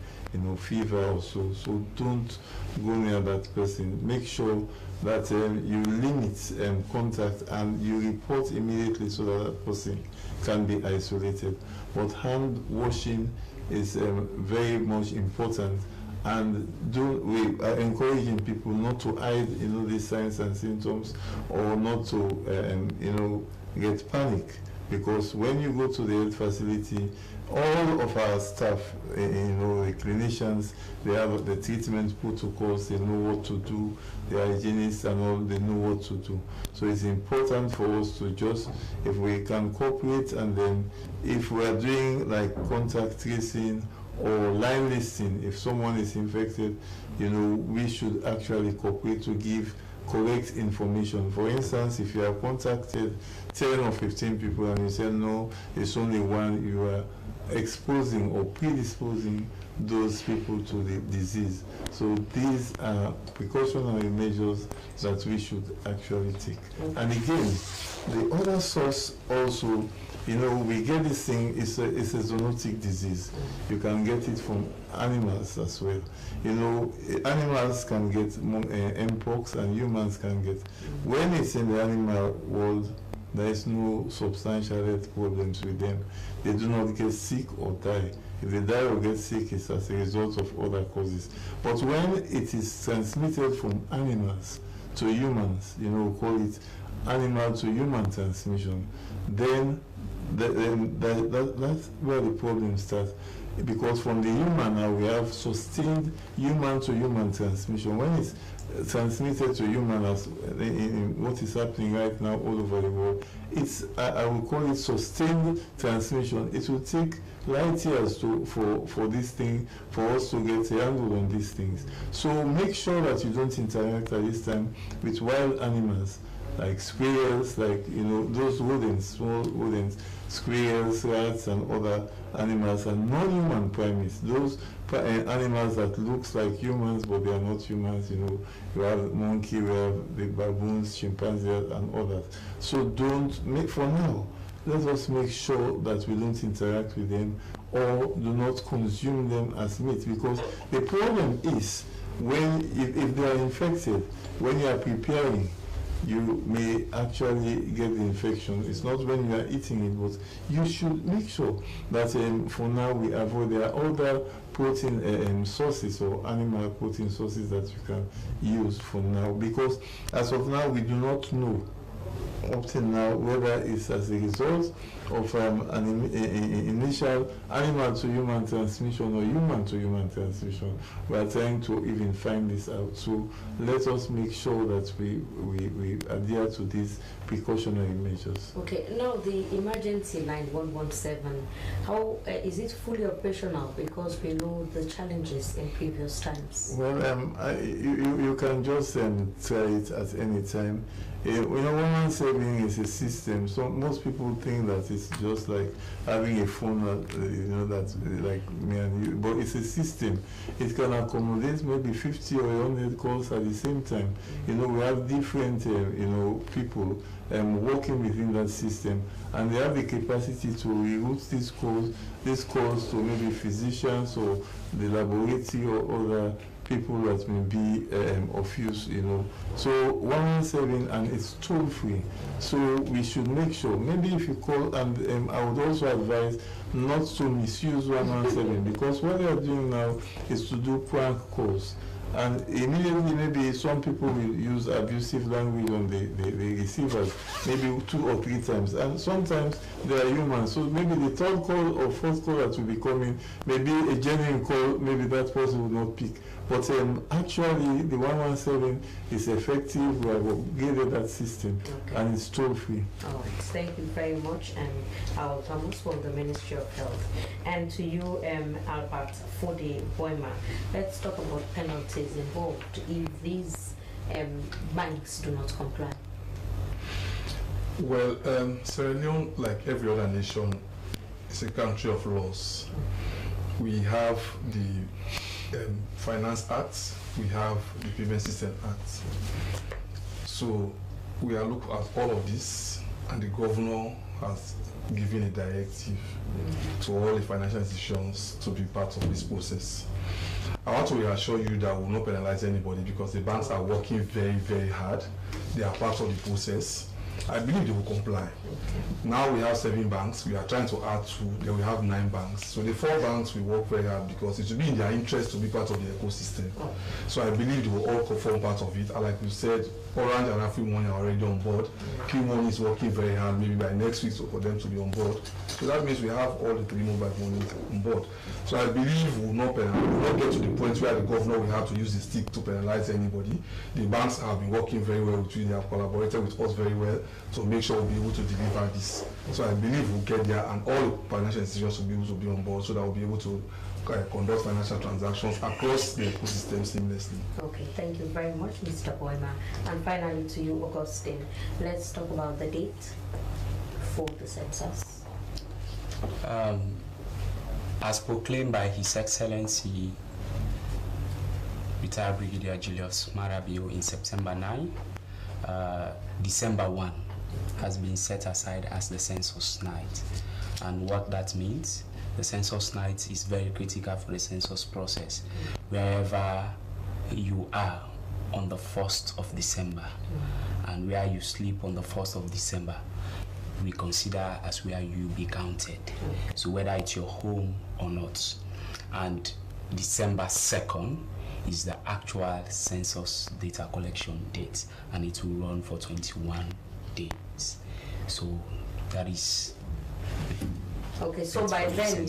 fever or so. So don't go near that person. Make sure that you limit contact and you report immediately so that that person can be isolated. But hand washing is very much important, and we are encouraging people not to hide these signs and symptoms, or not to get panic, because when you go to the health facility, all of our staff, the clinicians, they have the treatment protocols, they know what to do, the hygienists and all, they know what to do. So it's important for us to just, if we can cooperate, and then if we are doing like contact tracing or line listing, if someone is infected, we should actually cooperate to give correct information. For instance, if you have contacted 10 or 15 people and you say no, it's only one, you are exposing or predisposing those people to the disease. So these are precautionary measures that we should actually take. And again, the other source also, we get this thing, it's a zoonotic disease. You can get it from animals as well. Animals can get mpox and humans can get. When it's in the animal world, there is no substantial health problems with them. They do not get sick or die. If they die or get sick, it's as a result of other causes. But when it is transmitted from animals to humans, we call it animal to human transmission, then that's where the problem starts. Because from the human now, we have sustained human to human transmission. When it's transmitted to human, as in what is happening right now all over the world, it's I will call it sustained transmission. It will take light years for this thing, for us to get a handle on these things. So make sure that you don't interact at this time with wild animals like squirrels, like those rodents, small rodents, squirrels, rats, and other animals, and non-human primates. Those animals that looks like humans but they are not humans. You have monkey, we have the baboons, chimpanzees, and others. So for now, let us make sure that we don't interact with them or do not consume them as meat, because the problem is if they are infected, when you are preparing, you may actually get the infection. It's not when you are eating it, but you should make sure that for now we avoid. There are other protein sources or animal protein sources that you can use for now, because as of now we do not know up till now whether it's as a result of an initial animal to human transmission or human to human transmission. We are trying to even find this out. So let us make sure that we adhere to these precautionary measures. Okay, now the emergency line 117, how is it fully operational? Because we know the challenges in previous times. Well, you can just try it at any time. You know, 117 is a system, so most people think that it's just like having a phone that, you know, that's like me and you, but it's a system. It can accommodate maybe 50 or 100 calls at the same time. You know, we have different, you know, people working within that system, and they have the capacity to reroute these calls to maybe physicians or the laboratory or other people that may be of use, you know. So 117, and it's toll free. So we should make sure, maybe if you call, and I would also advise not to misuse 117, because what they are doing now is to do prank calls. And immediately, maybe some people will use abusive language on the receivers, maybe 2 or 3 times. And sometimes they are human. So maybe the third call or fourth call that will be coming, maybe a genuine call, maybe that person will not pick. But actually, the 117 is effective. We have upgraded that system, and it's toll-free. All right. Thank you very much, and Al Thomas from the Ministry of Health. And to you, Albert Fode Boima, let's talk about penalties involved if these banks do not comply. Well, Sierra Leone, like every other nation, is a country of laws. We have the Finance Act, we have the Payment System Act. So we are looking at all of this, and the governor has given a directive to all the financial institutions to be part of this process. I want to reassure you that we will not penalize anybody, because the banks are working very, very hard. They are part of the process. I believe they will comply. Now we have 7 banks. We are trying to add 2. Then we have 9 banks. So the 4 banks will work very hard, because it will be in their interest to be part of the ecosystem. So I believe they will all form part of it. And like we said, Orange and Afrimoney are already on board. Q1 is working very hard, maybe by next week for them to be on board. So that means we have all the 3 mobile money on board. So I believe we will not get to the point where the governor will have to use the stick to penalize anybody. The banks have been working very well with you. They have collaborated with us very well to make sure we'll be able to deliver this. So I believe we'll get there, and all the financial institutions will be able to be on board, so that we'll be able to conduct financial transactions across the ecosystem seamlessly. Okay, thank you very much, Mr. Boima. And finally to you, Augustine, let's talk about the date for the census. As proclaimed by His Excellency Retired Brigadier Julius Marabio in September 9, December 1 has been set aside as the census night. And what that means, the census night is very critical for the census process. Wherever you are on the 1st of December and where you sleep on the 1st of December, we consider as where you be counted. So whether it's your home or not. And December 2nd is the actual census data collection date, and it will run for 21 days. So that is. Okay, so by then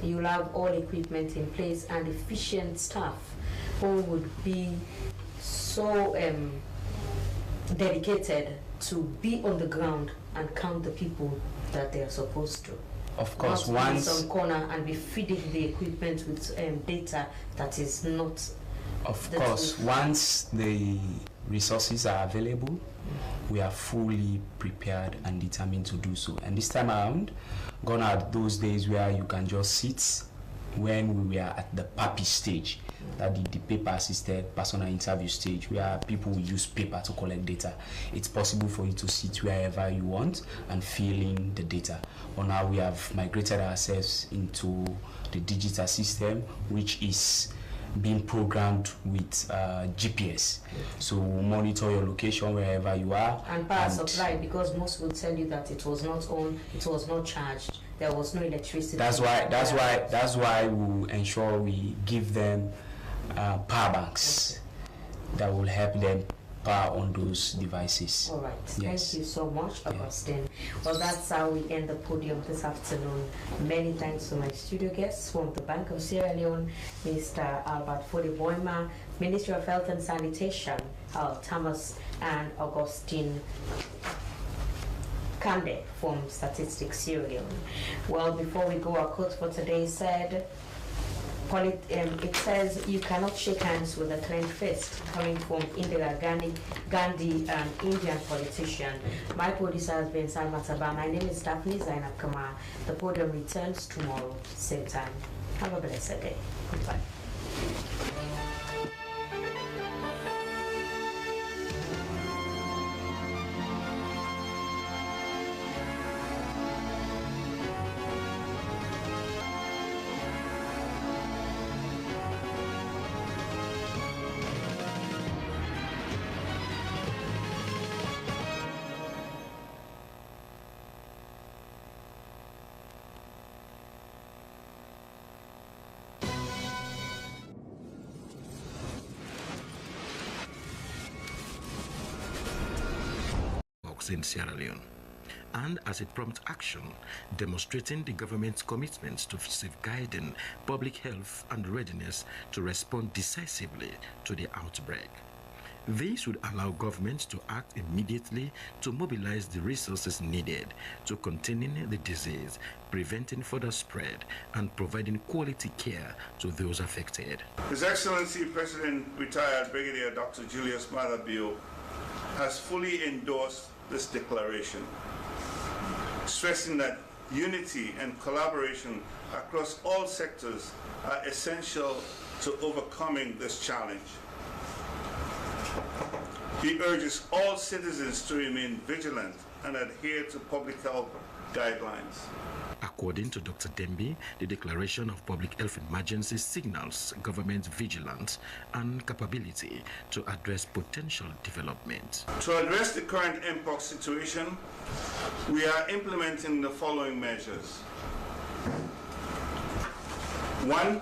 you'll have all equipment in place and efficient staff who would be so dedicated to be on the ground and count the people that they are supposed to. Of course, not once some corner and be feeding the equipment with data that is not. Of course, once the resources are available, we are fully prepared and determined to do so. And this time around, gone are those days where you can just sit when we were at the PAPI stage, that the paper-assisted personal interview stage, where people will use paper to collect data. It's possible for you to sit wherever you want and fill in the data. But now we have migrated ourselves into the digital system, which is being programmed with GPS. So we'll monitor your location wherever you are. And power supply, because most will tell you that it was not on, it was not charged. There was no electricity. That's why we ensure we give them power banks that will help them power on those devices. All right. Yes. Thank you so much, Augustine. Well, that's how we end the podium this afternoon. Many thanks to my studio guests from the Bank of Sierra Leone, Mr. Albert Fode-Boima, Ministry of Health and Sanitation, Al Thomas, and Augustine Kande from Statistics Sierra Leone. Well, before we go, our quote for today said, it says, you cannot shake hands with a clenched fist, coming from Indira Gandhi, an Indian politician. My producer has been Salma Taba. My name is Daphne Zainab Kamar. The podium returns tomorrow, same time. Have a blessed day. Goodbye. in Sierra Leone, and as a prompt action demonstrating the government's commitment to safeguarding public health and readiness to respond decisively to the outbreak. This would allow governments to act immediately to mobilize the resources needed to containing the disease, preventing further spread, and providing quality care to those affected. His Excellency President Retired Brigadier Dr. Julius Maada Bio has fully endorsed this declaration, stressing that unity and collaboration across all sectors are essential to overcoming this challenge. He urges all citizens to remain vigilant and adhere to public health guidelines. According to Dr. Dembi, the declaration of public health emergency signals government's vigilance and capability to address potential development. To address the current mpox situation, we are implementing the following measures. 1.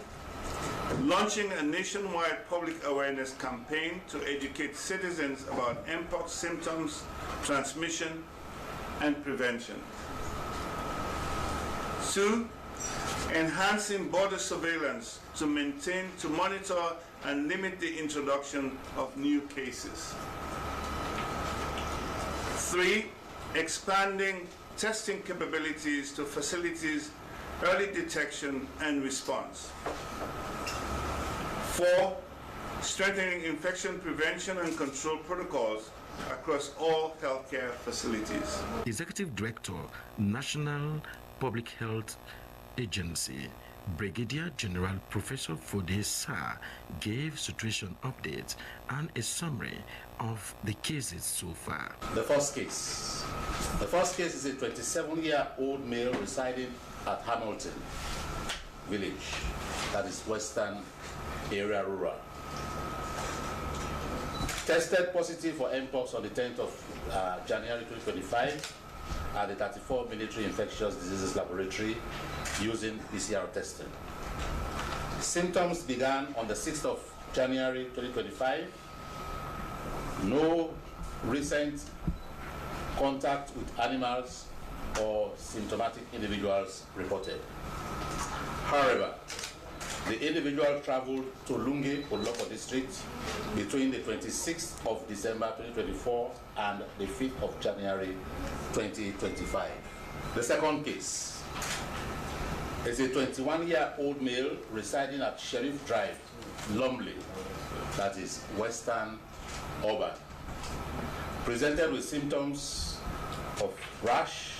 Launching a nationwide public awareness campaign to educate citizens about mpox symptoms, transmission, and prevention. 2. Enhancing border surveillance to monitor and limit the introduction of new cases. 3. Expanding testing capabilities to facilities early detection and response. 4. Strengthening infection prevention and control protocols across all healthcare facilities. Executive Director, National Public Health Agency, Brigadier General Professor Fode Sa gave situation updates and a summary of the cases so far. The first case is a 27-year-old male residing at Hamilton Village, that is Western Area Rural. Tested positive for mpox on the 10th of January 2025 at the 34 Military Infectious Diseases Laboratory using PCR testing. Symptoms began on the 6th of January 2025. No recent contact with animals or symptomatic individuals reported. However, the individual traveled to Lungi, Podloko district between the 26th of December 2024 and the 5th of January 2025. The second case is a 21-year-old male residing at Sheriff Drive, Lumley, that is Western Urban, presented with symptoms of rash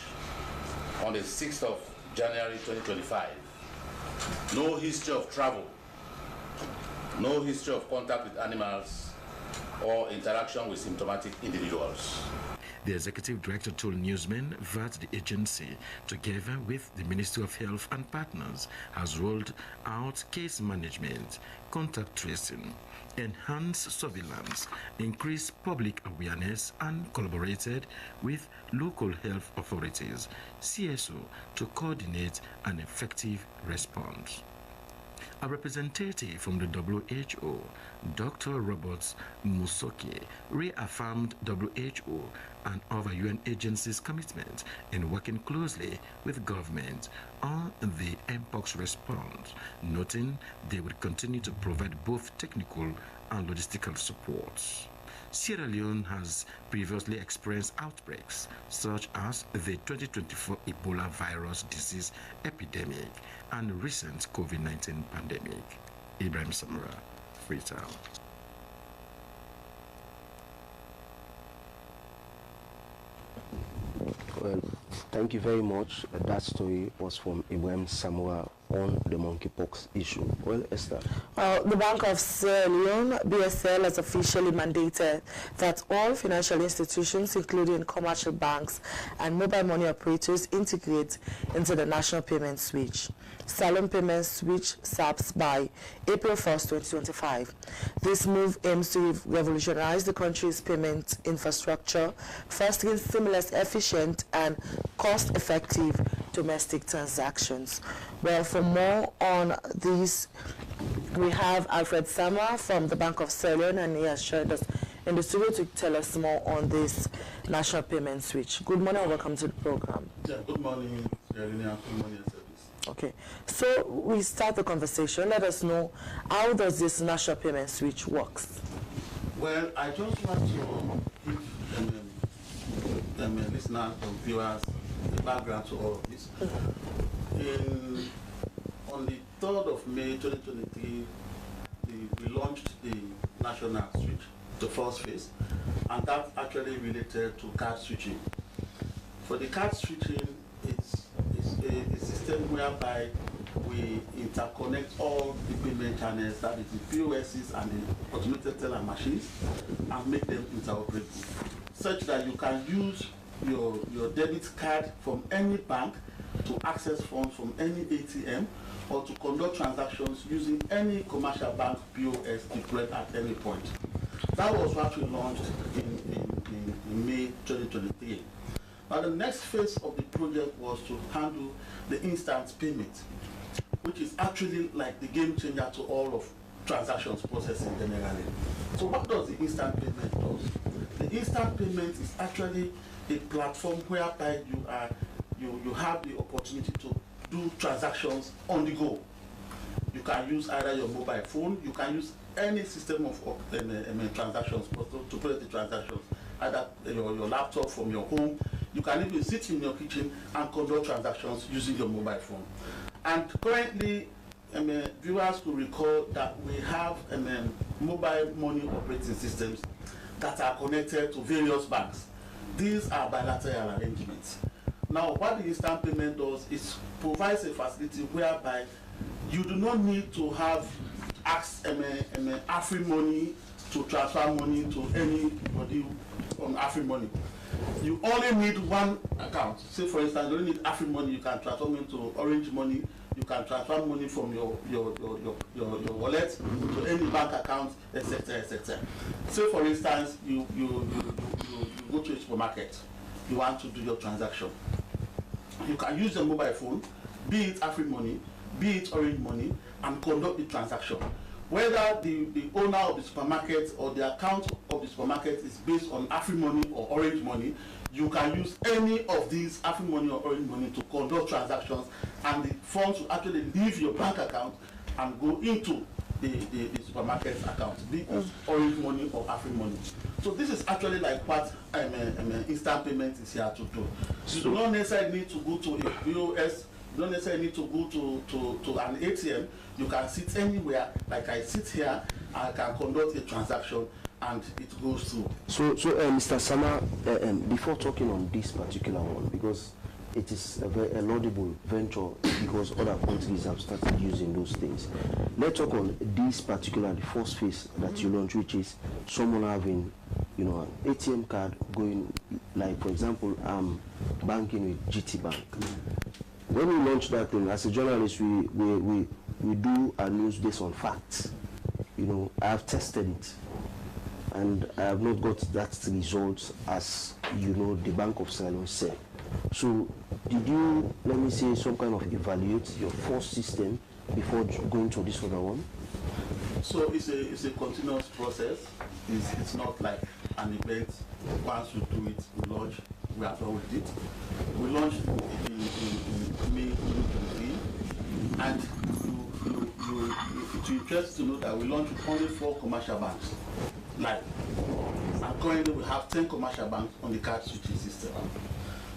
on the 6th of January 2025. no history of travel, no history of contact with animals, or interaction with symptomatic individuals. The executive director told newsmen that the agency, together with the Ministry of Health and partners, has rolled out case management, contact tracing, enhanced surveillance, increased public awareness, and collaborated with local health authorities, CSO, to coordinate an effective response. A representative from the WHO, Dr. Robert Musoke, reaffirmed WHO and other UN agencies' commitment in working closely with government on the Mpox response, noting they would continue to provide both technical and logistical support. Sierra Leone has previously experienced outbreaks such as the 2024 Ebola virus disease epidemic and recent COVID-19 pandemic. Ibrahim Samura, Freetown. Well, thank you very much. That story was from Ibrahim Samura on the monkeypox issue. Well, Esther. The Bank of Sierra Leone, BSL, has officially mandated that all financial institutions, including commercial banks and mobile money operators, integrate into the National Payment Switch. Salon Payment Switch SAPS by April 1st, 2025. This move aims to revolutionize the country's payment infrastructure, fostering seamless, efficient, and cost-effective domestic transactions. Well, for more on this, we have Alfred Sama from the Bank of Sierra Leone, and he has joined us in the studio to tell us more on this National Payment Switch. Good morning and welcome to the program. Yeah, good morning, Sierra Leone. Good morning, service. Okay, so we start the conversation. Let us know, how does this National Payment Switch works? Well, I just want to give listeners and viewers the background to all of this. On the 3rd of May 2023, we launched the National Switch, the first phase, and that actually related to card switching. For the card switching, it's a system whereby we interconnect all the payment channels, that is the POSs and the automated teller machines, and make them interoperable, such that you can use your debit card from any bank to access funds from any ATM or to conduct transactions using any commercial bank POS deployed at any point. That was what we launched in May 2023. Now the next phase of the project was to handle the instant payment, which is actually like the game changer to all of transactions processing generally. So what does the instant payment do? The instant payment is actually a platform whereby you have the opportunity to do transactions on the go. You can use either your mobile phone, you can use any system of transactions to process the transactions, either your laptop from your home. You can even sit in your kitchen and conduct transactions using your mobile phone. And currently, viewers will recall that we have mobile money operating systems that are connected to various banks. These are bilateral arrangements. Now, what the instant payment does is provides a facility whereby you do not need to have Afri money to transfer money to anybody on Afri money. You only need one account. Say, for instance, you only need Afri money, you can transfer money to Orange money, you can transfer money from your wallet to any bank account, etc., etc. Say, for instance, you go to a supermarket, you want to do your transaction. You can use your mobile phone, be it Afri money, be it Orange money, and conduct the transaction. Whether the owner of the supermarket or the account of the supermarket is based on Afri money or Orange money, you can use any of these Afri money or Orange money to conduct transactions, and the funds will actually leave your bank account and go into the supermarket's account, be it Orange money or Afri money. So this is actually like what instant payment is here to do. You do not necessarily need to go to a POS. You don't necessarily need to go to an ATM. You can sit anywhere, like I sit here, I can conduct a transaction and it goes through. So Mr. Sama, before talking on this particular one, because it is a laudable venture because other countries have started using those things. Let's talk on this particular, the first phase that you launched, which is someone having, you know, an ATM card going, like for example, banking with GT Bank. When we launched that thing, as a journalist, we do our news based on facts. You know, I have tested it, and I have not got that result as, you know, the Bank of Sierra Leone said. So did you, let me say, some kind of evaluate your first system before going to this other one? So it's a continuous process. It's not like an event. Once you do it, we launch, we are done with it. We launched in May 2023, and it's interesting to know that we launched with only 4 commercial banks. Like, and currently we have 10 commercial banks on the card switching system.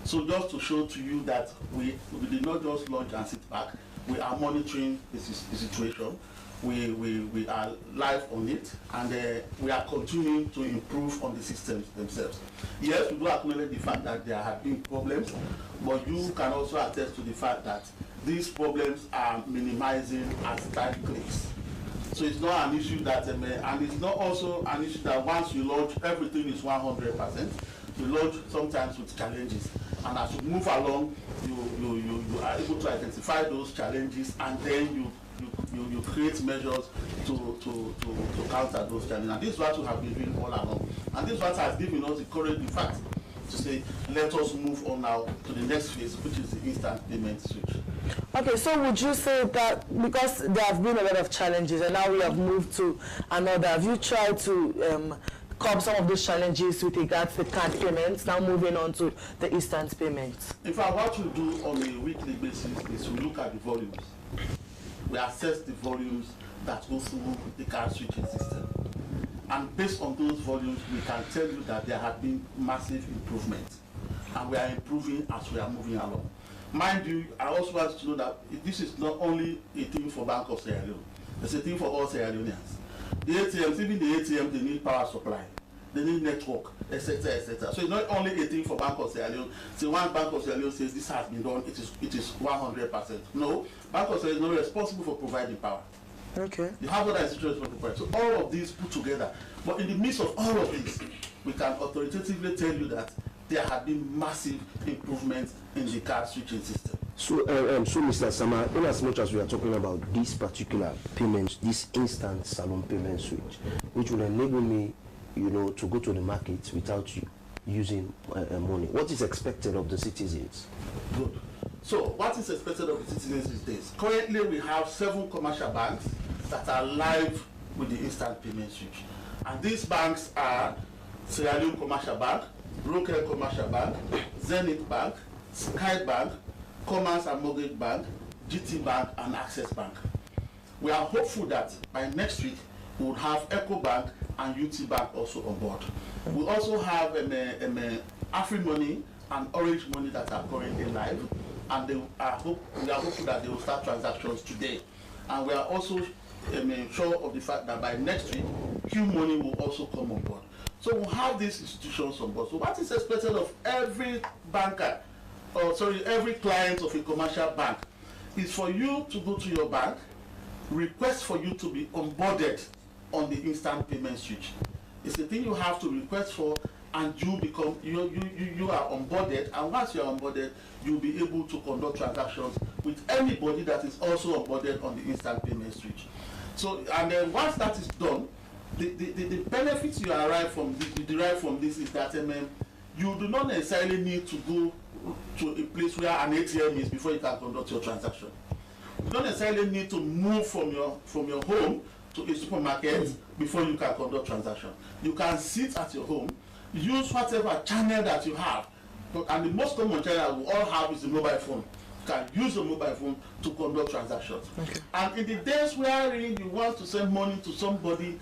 So just to show to you that we did not just launch and sit back, we are monitoring the situation. We are live on it, and we are continuing to improve on the systems themselves. Yes, we do acknowledge the fact that there have been problems, but you can also attest to the fact that these problems are minimizing as time clicks. So it's not an issue that, and it's not also an issue that once you launch, everything is 100%. We launch sometimes with challenges, and as you move along, you are able to identify those challenges, and then you create measures to counter those challenges. And this is what we have been doing all along. And this is what has given us the courage, in fact, to say, let us move on now to the next phase, which is the instant payment switch. Okay, so would you say that because there have been a lot of challenges and now we have moved to another, have you tried to curb some of those challenges with regards to card payments, now moving on to the instant payments? In fact, what we do on a weekly basis is we look at the volumes. We assess the volumes that go through the card switching system. And based on those volumes, we can tell you that there have been massive improvements. And we are improving as we are moving along. Mind you, I also want you to know that this is not only a thing for Bank of Sierra Leone. It's a thing for all Sierra Leoneans. The ATMs, even the ATMs, they need power supply. They need network, etc., etc. So it's not only a thing for Bank of Sierra Leone. So once Bank of Sierra Leone says this has been done, it is 100%. No, Bank of Sierra Leone is not responsible for providing power. Okay. You have other institutions for providing. So all of these put together. But in the midst of all of this, we can authoritatively tell you that there have been massive improvements in the card switching system. So, so Mr. Sama, in as much as we are talking about this particular payment, this instant salon payment switch, which will enable me, you know, to go to the market without using money, what is expected of the citizens? Good. So, what is expected of the citizens these days? Currently, we have 7 commercial banks that are live with the instant payment switch. And these banks are Sierra Leone Commercial Bank, Local Commercial Bank, Zenith Bank, Sky Bank, Commerce and Mortgage Bank, GT Bank, and Access Bank. We are hopeful that by next week we will have Eco Bank and UT Bank also on board. We also have AfriMoney and Orange Money that are currently live, and we are hopeful that they will start transactions today. And we are also sure of the fact that by next week, Q Money will also come on board. So we'll have these institutions on board. So what is expected of every banker, every client of a commercial bank, is for you to go to your bank, request for you to be onboarded on the instant payment switch. It's the thing you have to request for, and you are onboarded, and once you are onboarded, you'll be able to conduct transactions with anybody that is also onboarded on the instant payment switch. So, and then once that is done, the benefits you derive from this is that you do not necessarily need to go to a place where an ATM is before you can conduct your transaction. You don't necessarily need to move from your home to a supermarket before you can conduct transaction. You can sit at your home, use whatever channel that you have, and the most common channel we all have is the mobile phone. You can use the mobile phone to conduct transactions. Okay. And in the days where you want to send money to somebody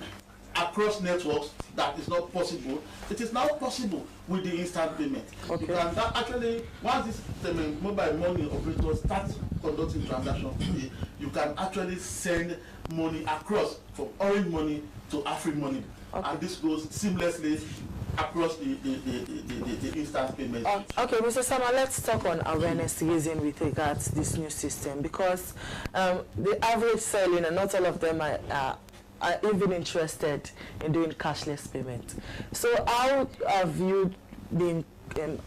across networks that is not possible, it is now possible with the instant payment. Okay. You can actually, once this mobile money operator starts conducting transactions, you can actually send money across from Orange Money to AfriMoney. Okay. And this goes seamlessly across the instant payment. Okay, Mr. Sama, let's talk on awareness raising with regards to this new system, because the average selling, and not all of them are even interested in doing cashless payment. So how have you been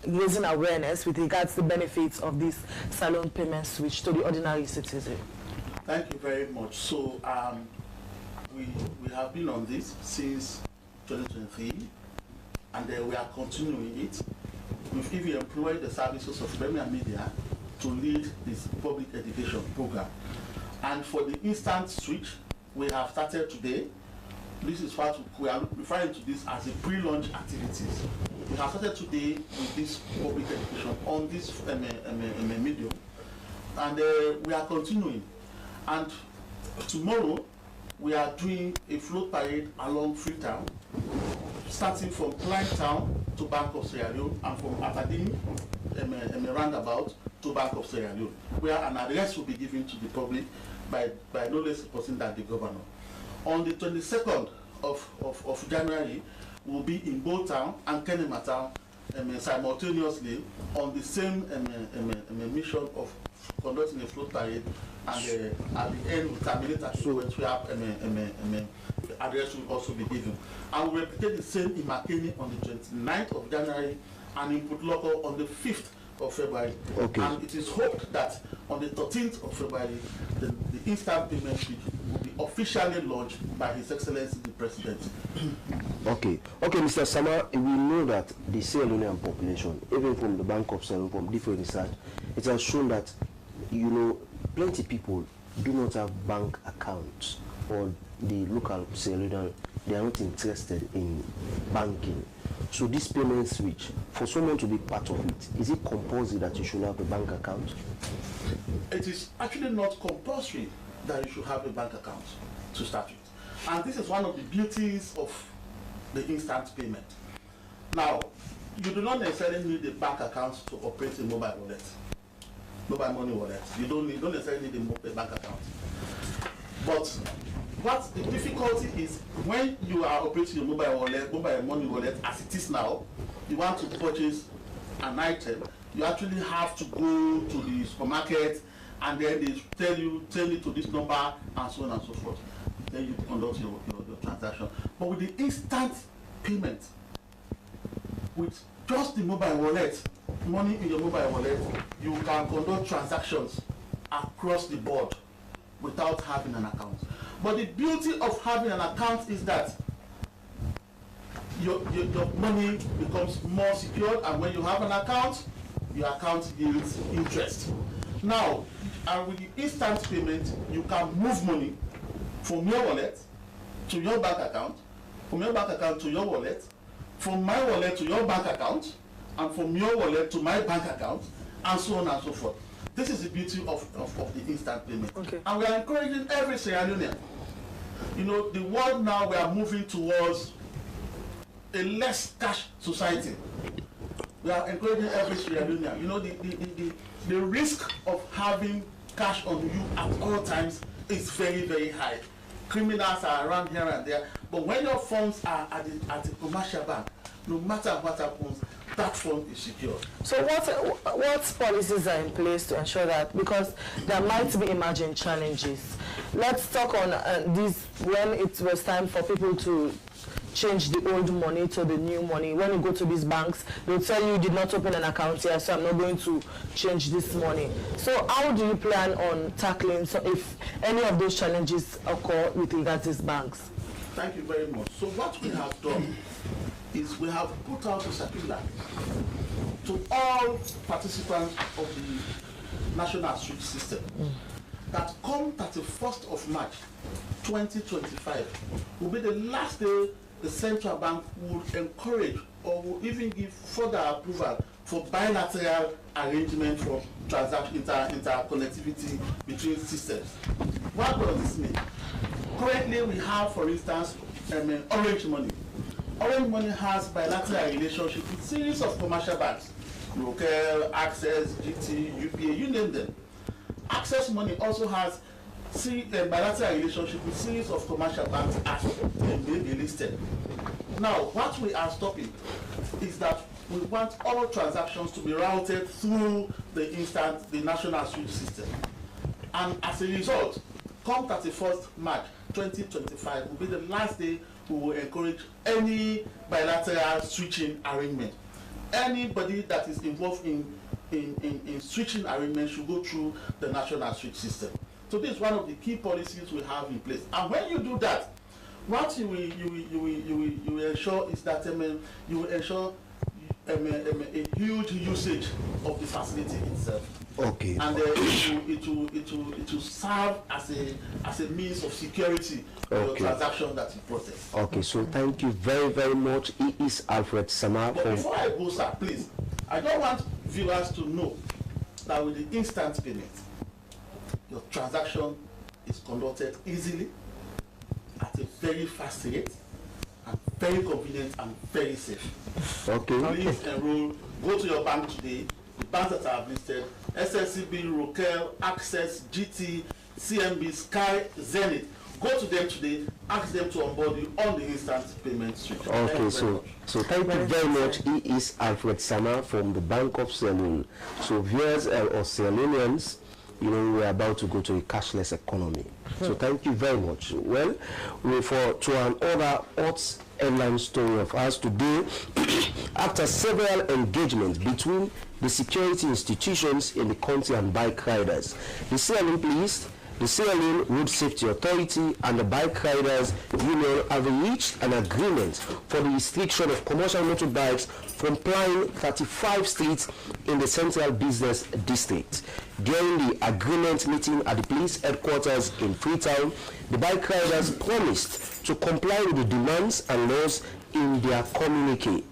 raising awareness with regards to the benefits of this salon payment switch to the ordinary citizen? Thank you very much. So we have been on this since 2023, and we are continuing it. We've even employed the services of Premier Media to lead this public education program. And for the instant switch, we have started today. This is what we are referring to this as a pre-launch activities. We have started today with this public education on this medium, and we are continuing. And tomorrow, we are doing a float parade along Freetown, starting from Freetown to Bank of Sierra Leone, and from Aberdeen, roundabout to Bank of Sierra Leone, where an address will be given to the public by no less a person than the governor. On the 22nd of January, we'll be in Town and Kenema Town simultaneously on the same mission of conducting a float parade, and at the end we terminate at the point where address will also be given. And we replicate the same in Makeni on the 29th of January and in Putloko on the 5th of February. Okay. And it is hoped that on the 13th of February, the instant payment switch will be officially launched by His Excellency the President. Okay, Mr. Sama, we know that the Sierra Leonean population, even from the Bank of Sierra Leone, from different research, it has shown that, plenty people do not have bank accounts, or the local Sierra Leonean, they are not interested in banking. So this payment switch, for someone to be part of it, is it compulsory that you should have a bank account? It is actually not compulsory that you should have a bank account to start with. And this is one of the beauties of the instant payment. Now, you do not necessarily need a bank account to operate a mobile wallet, mobile money wallet. You don't necessarily need a bank account. But what the difficulty is, when you are operating a mobile money wallet as it is now, you want to purchase an item, you actually have to go to the supermarket, and then they tell you, send it to this number, and so on and so forth. Then you conduct your transaction. But with the instant payment, with just the mobile wallet, money in your mobile wallet, you can conduct transactions across the board without having an account. But the beauty of having an account is that your money becomes more secure, and when you have an account, your account yields interest. Now, and with the instant payment, you can move money from your wallet to your bank account, from your bank account to your wallet, from my wallet to your bank account, and from your wallet to my bank account, and so on and so forth. This is the beauty of the instant payment. Okay. And we are encouraging every Sierra Leonean. The world now, we are moving towards a less cash society. We are encouraging every Sierra Leonean. The risk of having cash on you at all times is very, very high. Criminals are around here and there, but when your funds are at a commercial bank, no matter what happens, that fund is secure. So what policies are in place to ensure that, because there might be emerging challenges? Let's talk on this when it was time for people to change the old money to the new money. When you go to these banks, they'll tell you did not open an account here, so I'm not going to change this money. So how do you plan on tackling if any of those challenges occur with regards to these banks? Thank you very much. So what we have done is we have put out a circular to all participants of the national switch system that come 31st of March 2025 will be the last day the central bank would encourage or will even give further approval for bilateral arrangement for transaction interconnectivity between systems. What does this mean? Currently, we have, for instance, Orange Money. Orange Money has bilateral relationship with series of commercial banks, Local, Access, GT, UPA, you name them. Access Money also has bilateral relationship with series of commercial banks as they may be listed. Now, what we are stopping is that we want all transactions to be routed through the national switch system. And as a result, come 31st March 2025 will be the last day we will encourage any bilateral switching arrangement. Anybody that is involved in switching arrangement should go through the national switch system. So this is one of the key policies we have in place. And when you do that, what you will ensure is that you will ensure a huge usage of the facility itself. Okay. And it will serve as a means of security for your transaction that you process. Okay, so thank you very, very much. It is Alfred Sama. But before I go, sir, please, I don't want viewers to know that with the instant payment, your transaction is conducted easily, at a very fast rate, and very convenient and very safe. Okay. Please enroll, go to your bank today, the banks that are listed, SSCB, Rokel, Access, GT, CMB, Sky, Zenith. Go to them today, ask them to onboard you on the instant payment switch. Okay, so thank you very much. He is Alfred Sama from the Bank of Sierra Leone. So viewers or Sierra Leoneans, you know, we're about to go to a cashless economy. So thank you very much. Well, to another hot headline story of ours today, after several engagements between the security institutions in the country and bike riders, the Sierra Leone Police, the Sierra Leone Road Safety Authority and the Bike Riders Union have reached an agreement for the restriction of commercial motorbikes from plying 35 streets in the Central Business District. During the agreement meeting at the police headquarters in Freetown, the bike riders promised to comply with the demands and laws in their communique.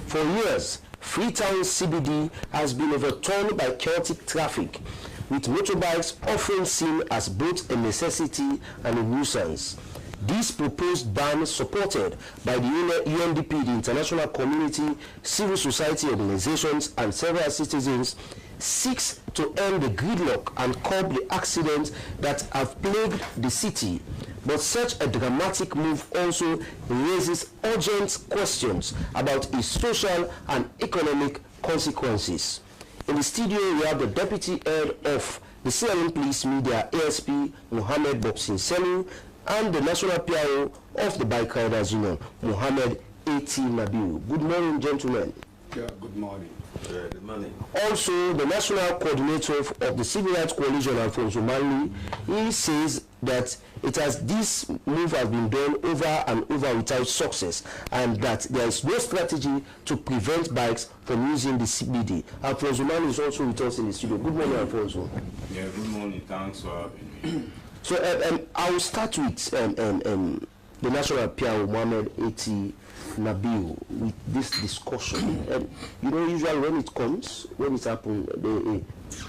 For years, Freetown CBD has been overturned by chaotic traffic, with motorbikes often seen as both a necessity and a nuisance. This proposed ban, supported by the UNDP, the international community, civil society organizations, and several citizens, seeks to end the gridlock and curb the accidents that have plagued the city. But such a dramatic move also raises urgent questions about its social and economic consequences. In the studio, we have the Deputy Head of the Sierra Leone Police Media, ASP Mohammed Bobsin Selu, and the National PRO of the Bike Riders Union, Mohammed A.T. Nabiu. Good morning, gentlemen. Yeah, good morning. Good morning. Also, the National Coordinator of the Civil Rights Coalition, Alfonso Manley, he says that this move has been done over and over without success, and that there is no strategy to prevent bikes from using the CBD. Alfonso Manley is also with us in the studio. Good morning, Alfonso. Yeah, good morning. Thanks for having me. So I will start with the National PRO, Mohammed A.T. Nabil, with this discussion. You know, usually when it happens,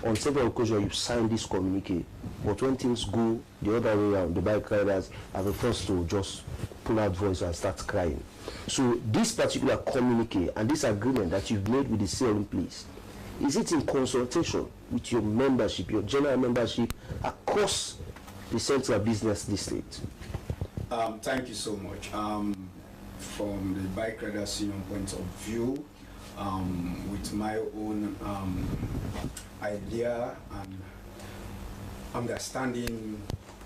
on several occasions you sign this communique, but when things go the other way around, the bike riders are the first to just pull out voice and start crying. So this particular communique and this agreement that you've made with the Sierra Leone Police, is it in consultation with your membership, your general membership across the Central Business District? Thank you so much. From the Bike Riders Union point of view, with my own idea and understanding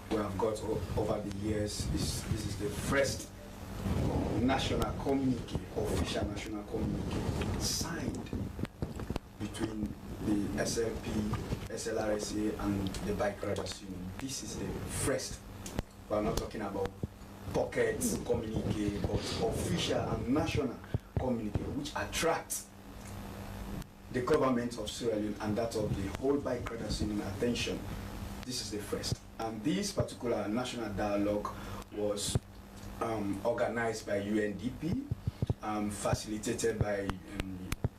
we have got over the years, this is the first national communique, official national communique signed between the SLP, SLRSA and the Bike Riders Union. This is the first. We are not talking about pockets communique, but official and national communique, which attracts the government of Sierra Leone and that of the whole Bike Riders Union attention. This is the first. And this particular national dialogue was organized by UNDP, facilitated by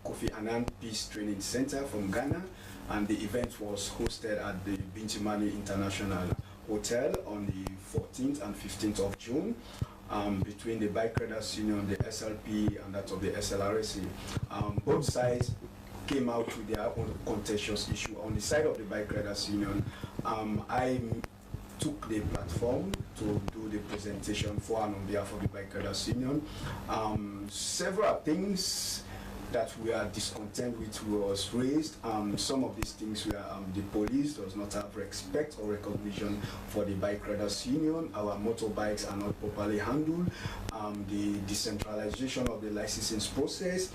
Kofi Annan Peace Training Center from Ghana, and the event was hosted at the Bintimani International Hotel on the 14th and 15th of June, between the Bike Riders Union, the SLP, and that of the SLRSA. Both sides came out with their own contentious issue. On the side of the Bike Riders Union, I took the platform to do the presentation for and on behalf of the Bike Riders Union. Several things that we are discontent with was raised. Some of these things were the police does not have respect or recognition for the Bike Riders Union. Our motorbikes are not properly handled. The decentralization of the licensing process.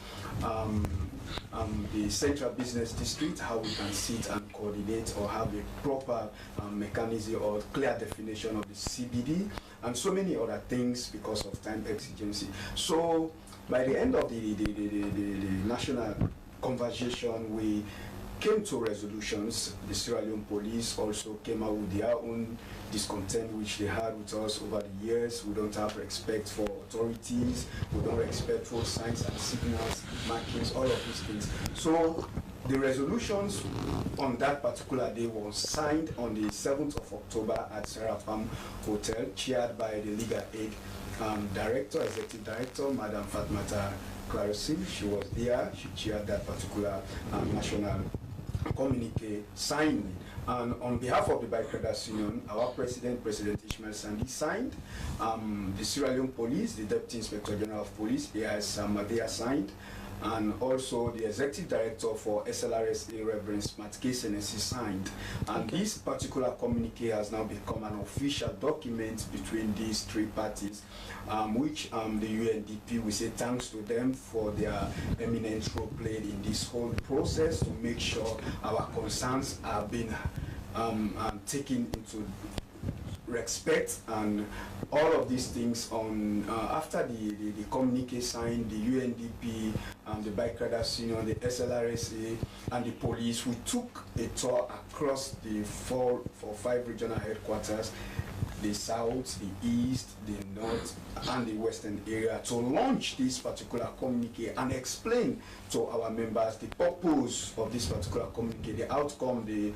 The central business district, how we can sit and coordinate or have a proper mechanism or clear definition of the CBD, and so many other things because of time exigency. So by the end of the national conversation, we came to resolutions. The Sierra Leone police also came out with their own discontent which they had with us over the years. We don't have respect for authorities, we don't respect road signs and signals, markings, all of these things. So the resolutions on that particular day was signed on the 7th of October at Sierra Palm Hotel, chaired by the legal aid director, executive director, Madam Fatmata Clarison. She was there, she chaired that particular national communique signing. And on behalf of the Bike Riders Union, our president, President Ishmael Sandy, signed. The Sierra Leone Police, the Deputy Inspector General of Police, AIS Madea, signed. And also the Executive Director for SLRSA, Reverend Smart Senesi, signed. And this particular communique has now become an official document between these three parties, which the UNDP, we say thanks to them for their eminent role played in this whole process to make sure our concerns are being taken into respect, and all of these things on after the communique signed, the UNDP, the Bike Riders Union, the SLRSA, and the police, we took a tour across the 4 or 5 regional headquarters, the south, the east, the north, and the western area, to launch this particular communique and explain to our members the purpose of this particular communique, the outcome, the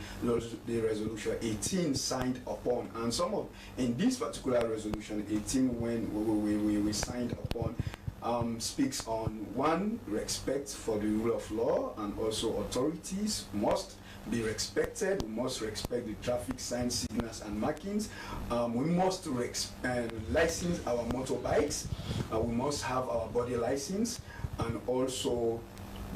resolution 18 signed upon. And some of, in this particular resolution 18, when we signed upon, speaks on 1, respect for the rule of law, and also authorities must be respected. We must respect the traffic signs, signals, and markings. We must license our motorbikes. We must have our body license, and also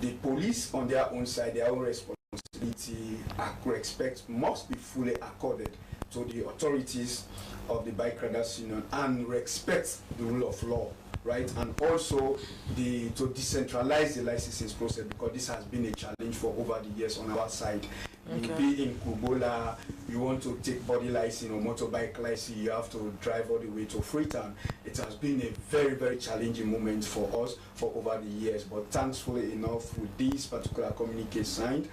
the police on their own side, their own responsibility, respect must be fully accorded to the authorities of the Bike Riders Union, and respect the rule of law. Right, and also to decentralize the licensing process, because this has been a challenge for over the years on our side. Okay. You be in Kubola, you want to take body license or motorbike license, you have to drive all the way to Freetown. It has been a very, very challenging moment for us for over the years, but thankfully enough, with this particular communique signed,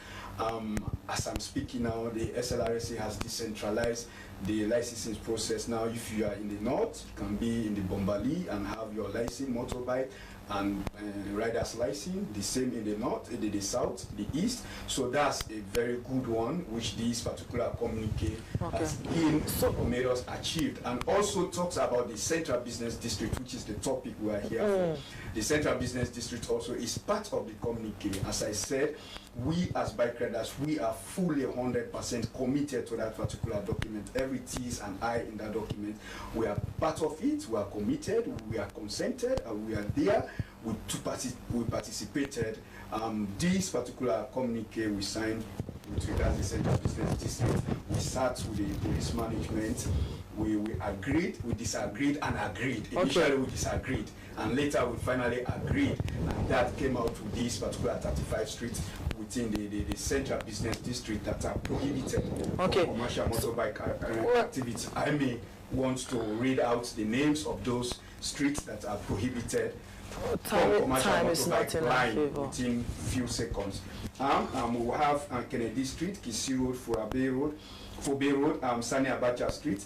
as I'm speaking now, the SLRSA has decentralized the licensing process. Now, if you are in the north, you can be in the Bombali and have your license, motorbike, and rider's license, the same in the north, the south, the east. So that's a very good one, which this particular communique has been made us achieved. And also talks about the central business district, which is the topic we are here for. The central business district also is part of the communique. As I said, we as bike riders, we are fully 100% committed to that particular document. Every T's and I in that document, we are part of it, we are committed, we are consented, and we are there. We participated. This particular communique we signed with regards to the central business district, we sat with the police management, we agreed, we disagreed, and agreed. Initially we disagreed, and later we finally agreed, and that came out to this particular 35 streets within the central business district that are prohibited for commercial motorbike activity. I may want to read out the names of those streets that are prohibited from commercial motorbike line within few seconds. We will have Kennedy Street, Kisi Road, Fobe Road, Sani Abacha Street,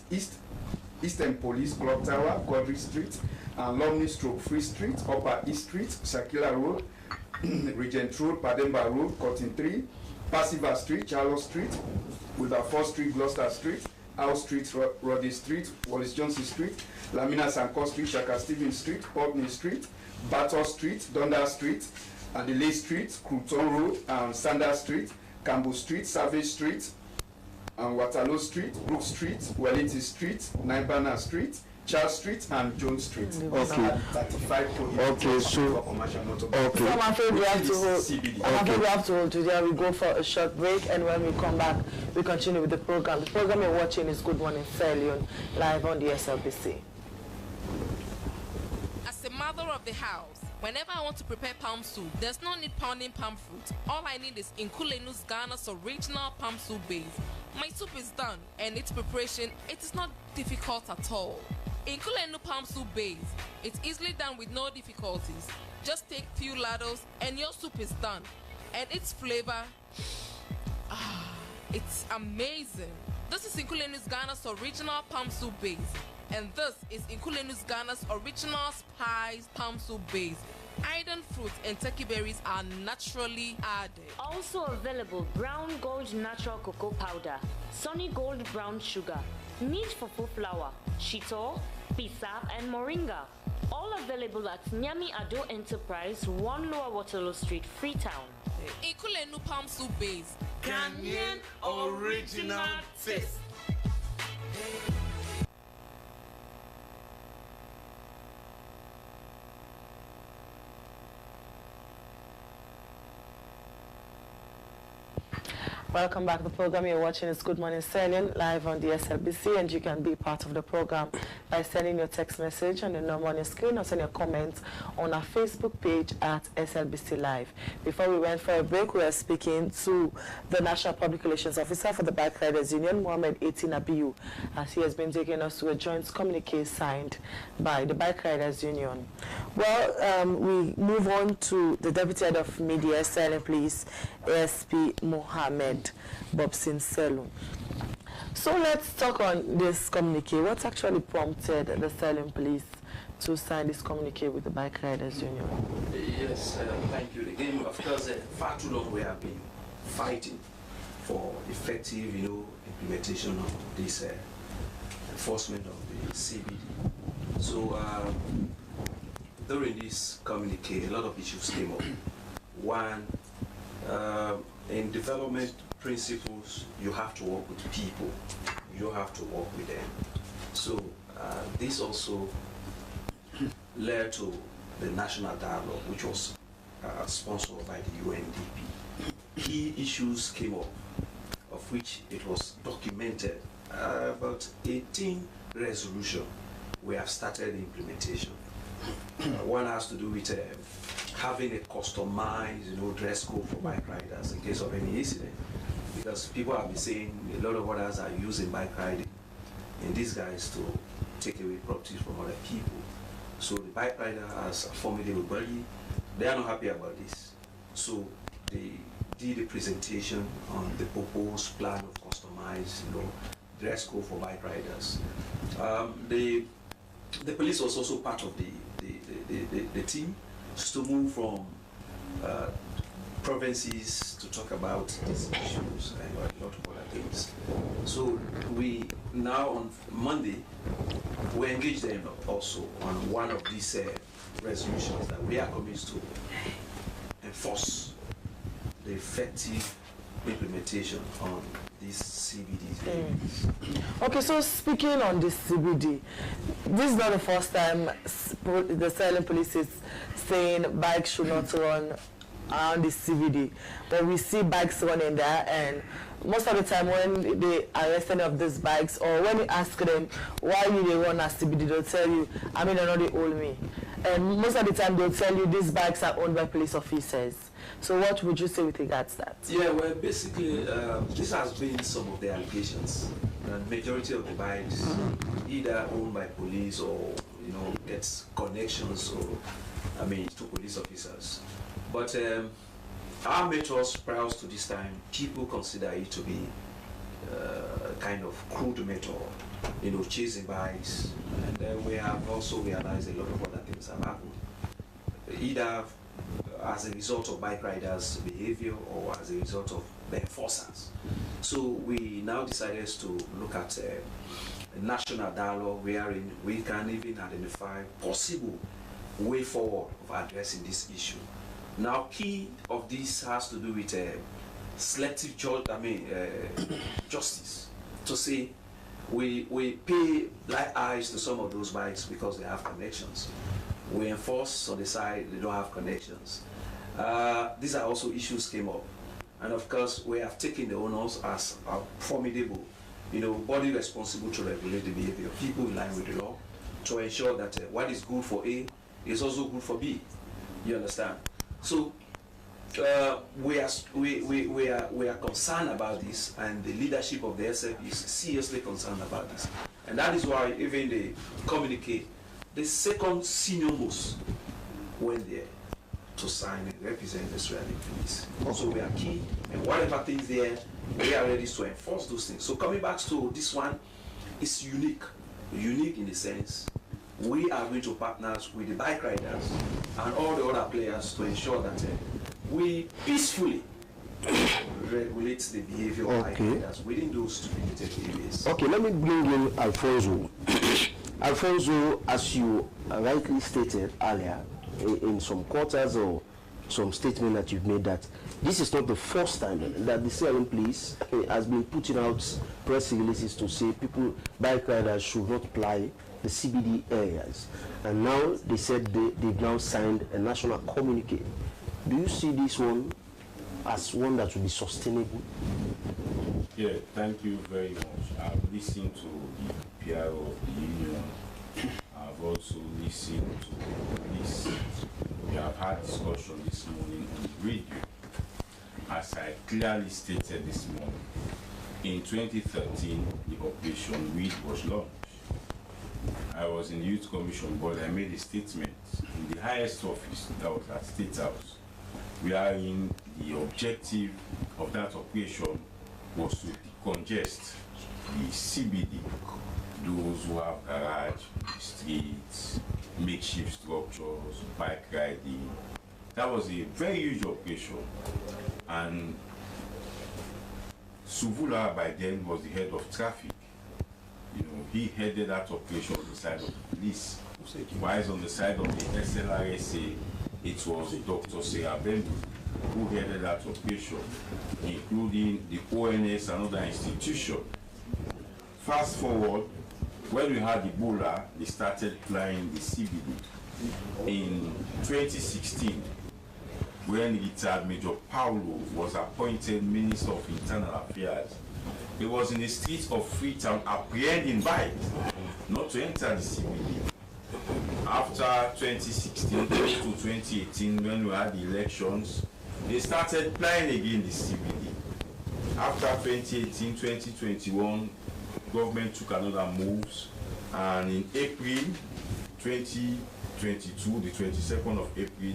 Eastern Police, Clock Tower, Godry Street, Lumley Stroke Free Street, Upper East Street, Shakila Road, Regent Road, Pademba Road, Cotton 3, Passiva Street, Charles Street, Wilberforce Street, Gloucester Street, House Street, Roddy Street, Wallace Johnson Street, Lamina Sanko Street, Shaka Stevens Street, Putney Street, Battle Street, Dundas Street, Adelaide Street, Crouton Road, Sanders Street, Campbell Street, Savage Street, Waterloo Street, Brook Street, Wellington Street, Naibana Street, Charles Street and Jones Street. Okay. 35 Okay, so commercial motor. okay. So I'm afraid we have to hold. CBD. I'm afraid we have to hold today. We go for a short break, and when we come back, we continue with the program. The program you're watching is Good Morning Sierra Leone, live on the SLBC. As a mother of the house, whenever I want to prepare palm soup, there's no need pounding palm fruit. All I need is Nkulenu's Ghana's original palm soup base. My soup is done, and its preparation, it is not difficult at all. Nkulenu palm soup base, it's easily done with no difficulties. Just take few ladles and your soup is done. And its flavor, it's amazing. This is Nkulenu's Ghana's original palm soup base. And this is Nkulenu's Ghana's original spiced palm soup base. Iron fruit and turkey berries are naturally added. Also available brown gold natural cocoa powder, sunny gold brown sugar, neat fufu flour, shito, pisa, and moringa. All available at Nyami Ado Enterprise, 1 Lower Waterloo Street, Freetown. Nkulenu palm soup base. Ghanaian original taste. Welcome back. The program you're watching is Good Morning Sierra Leone, live on the SLBC, and you can be part of the program by sending your text message on the number on your screen or send your comments on our Facebook page at SLBC Live. Before we went for a break, we were speaking to the National Public Relations Officer for the Bike Riders Union, Mohammed Etin Abiyu, as he has been taking us to a joint communiqué signed by the Bike Riders Union. Well, we move on to the Deputy Head of Media, Sierra Leone Police, ASP Mohammed Bobson Selu. So let's talk on this communique. What actually prompted the Sierra Leone Police to sign this communique with the Bike Riders Union? Yes, thank you again. Of course, far too long we have been fighting for effective, implementation of this enforcement of the CBD. So during this communique, a lot of issues came up. One, in development principles, you have to work with people. You have to work with them. So this also led to the national dialogue, which was sponsored by the UNDP. Key issues came up, of which it was documented. About 18 resolutions. We have started the implementation. One has to do with having a customized, dress code for bike riders in case of any incident. Because people have been saying a lot of others are using bike riding in disguise to take away property from other people. So the bike rider has a formidable body. They are not happy about this. So they did a presentation on the proposed plan of customized, dress code for bike riders. The police was also part of the team, just to move from provinces to talk about these issues and a lot of other things. So we now on Monday, we engaged them also on one of these resolutions that we are committed to enforce the effective implementation on these CBDs. Okay, so speaking on this CBD, this is not the first time the Sierra Leone Police is saying bikes should not run around the CBD, but we see bikes running there, and most of the time when they arrest any of these bikes, or when you ask them why they run at CBD, they'll tell you, I mean, they know they owe me. And most of the time they'll tell you these bikes are owned by police officers. So what would you say with regards to that? Yeah, well, basically, this has been some of the allegations. The majority of the bikes either owned by police or, gets connections to police officers. But our methods prior to this time, people consider it to be a kind of crude method, chasing bikes. And then we have also realized a lot of other things have happened. Either as a result of bike riders' behavior or as a result of the enforcers. So we now decided to look at a national dialogue wherein we can even identify possible way forward of addressing this issue. Now, key of this has to do with selective justice. To say, We pay light eyes to some of those bikes because they have connections. We enforce on the side they don't have connections. These are also issues came up. And of course, we have taken the owners as a formidable, body responsible to regulate the behavior of people in line with the law, to ensure that what is good for A is also good for B. You understand? So we are concerned about this, and the leadership of the SF is seriously concerned about this. And that is why even the communique, the second senior most went there to sign and represent the Sierra Leone police. Also, we are key, and whatever things there, we are ready to enforce those things. So coming back to this one, it's unique in the sense we are going to partners with the bike riders and all the other players to ensure that we peacefully regulate the behavior of bike riders within those stipulated areas. Okay, let me bring in Alfonso. Alfonso, as you rightly stated earlier, in some quarters or some statement that you've made, that this is not the first time that the Sierra Leone police has been putting out press releases to say bike riders should not ply the CBD areas. And now they said they've now signed a national communique. Do you see this one as one that will be sustainable? Yeah, thank you very much. I've listened to the PR of the union. I've also listened to this. We have had discussion this morning on the radio. As I clearly stated this morning, in 2013, the Operation Weed was launched. I was in the Youth Commission, but I made a statement in the highest office, that was at State House, wherein the objective of that operation was to decongest the CBD, those who have garage, streets, makeshift structures, bike riding. That was a very huge operation. And Suvula by then was the head of traffic. He headed that operation on the side of the police. Whilst on the side of the SLRSA, it was Dr. Sierra Leone who headed that operation, including the ONS and other institutions. Fast forward, when we had Ebola, they started applying the CBD. In 2016, when retired Major Paulo was appointed Minister of Internal Affairs, he was in the streets of Freetown apprehending bikes, not to enter the CBD. After 2016 to 2018, when we had the elections, they started applying again the CBD. After 2018, 2021, government took another moves, and in April 2022, the 22nd of April,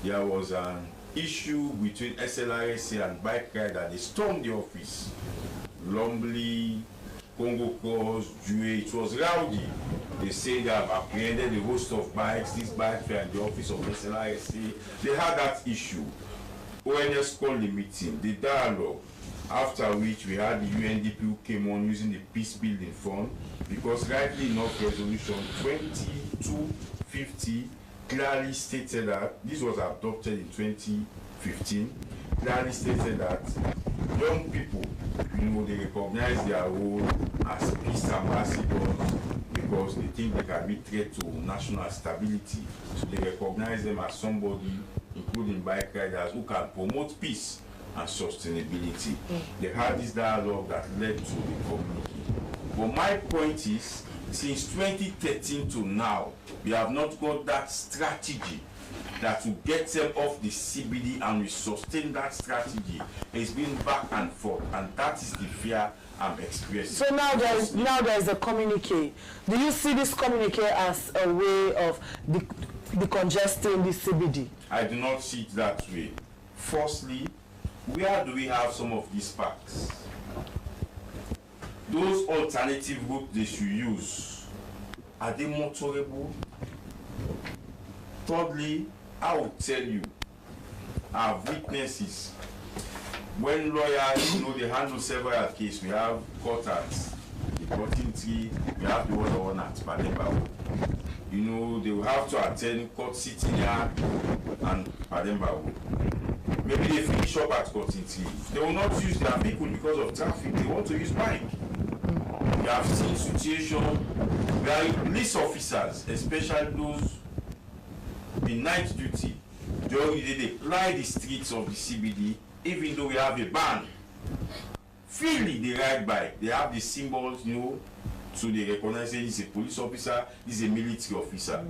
there was an issue between SLRSA and bike riders. They stormed the office. Lumbly, Congo Cross, Jue, it was rowdy. They say they have apprehended a host of bikes. These bikes were in the office of SLRSA. They had that issue. ONS called the meeting, the dialogue, after which we had the UNDP who came on using the peace building fund, because rightly enough, resolution 2250 clearly stated that this was adopted in 2015, clearly stated that young people, they recognize their role as peace ambassadors because they think they can be threat to national stability. So they recognize them as somebody, including bike riders, who can promote peace and sustainability. They had this dialogue that led to the community. But my point is, since 2013 to now, we have not got that strategy that will get them off the CBD, and we sustain that strategy. It's been back and forth, and that is the fear I'm experiencing. So now there is a communique. Do you see this communique as a way of decongesting the CBD? I do not see it that way. Firstly, where do we have some of these parks? Those alternative routes they should use, are they motorable? Thirdly, I will tell you, I have witnesses. When lawyers, they handle several cases, we have court at the 14th, we have the other one at Pademba. They will have to attend court sitting yard and Pademba. Maybe they finish up at 14th. They will not use their vehicle because of traffic. They want to use bike. We have seen situations where police officers, especially those in night duty, they ply the streets of the CBD, even though we have a ban. Freely they ride by. They have the symbols, so they recognize this is a police officer, this is a military officer.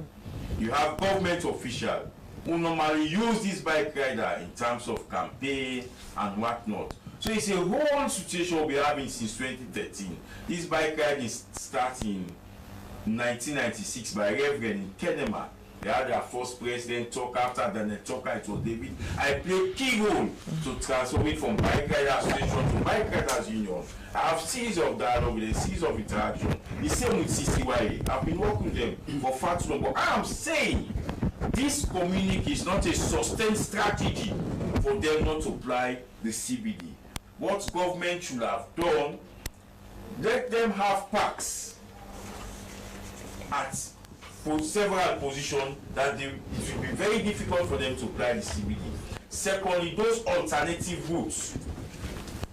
You have government officials who normally use this bike rider in terms of campaign and whatnot. So it's a whole situation we're having since 2013. This bike riding started in 1996 by Reverend in Kenema. They had their first president talk. After Daniel Talker, it was David. I played key role to transform it from bike rider association to bike riders union. I have series of dialogue with them, series of interaction. The same with CCYA. I've been working with them for far too long. But I am saying this community is not a sustained strategy for them not to apply the CBD. What government should have done, let them have parks at several positions that it will be very difficult for them to apply the CBD. Secondly, those alternative routes,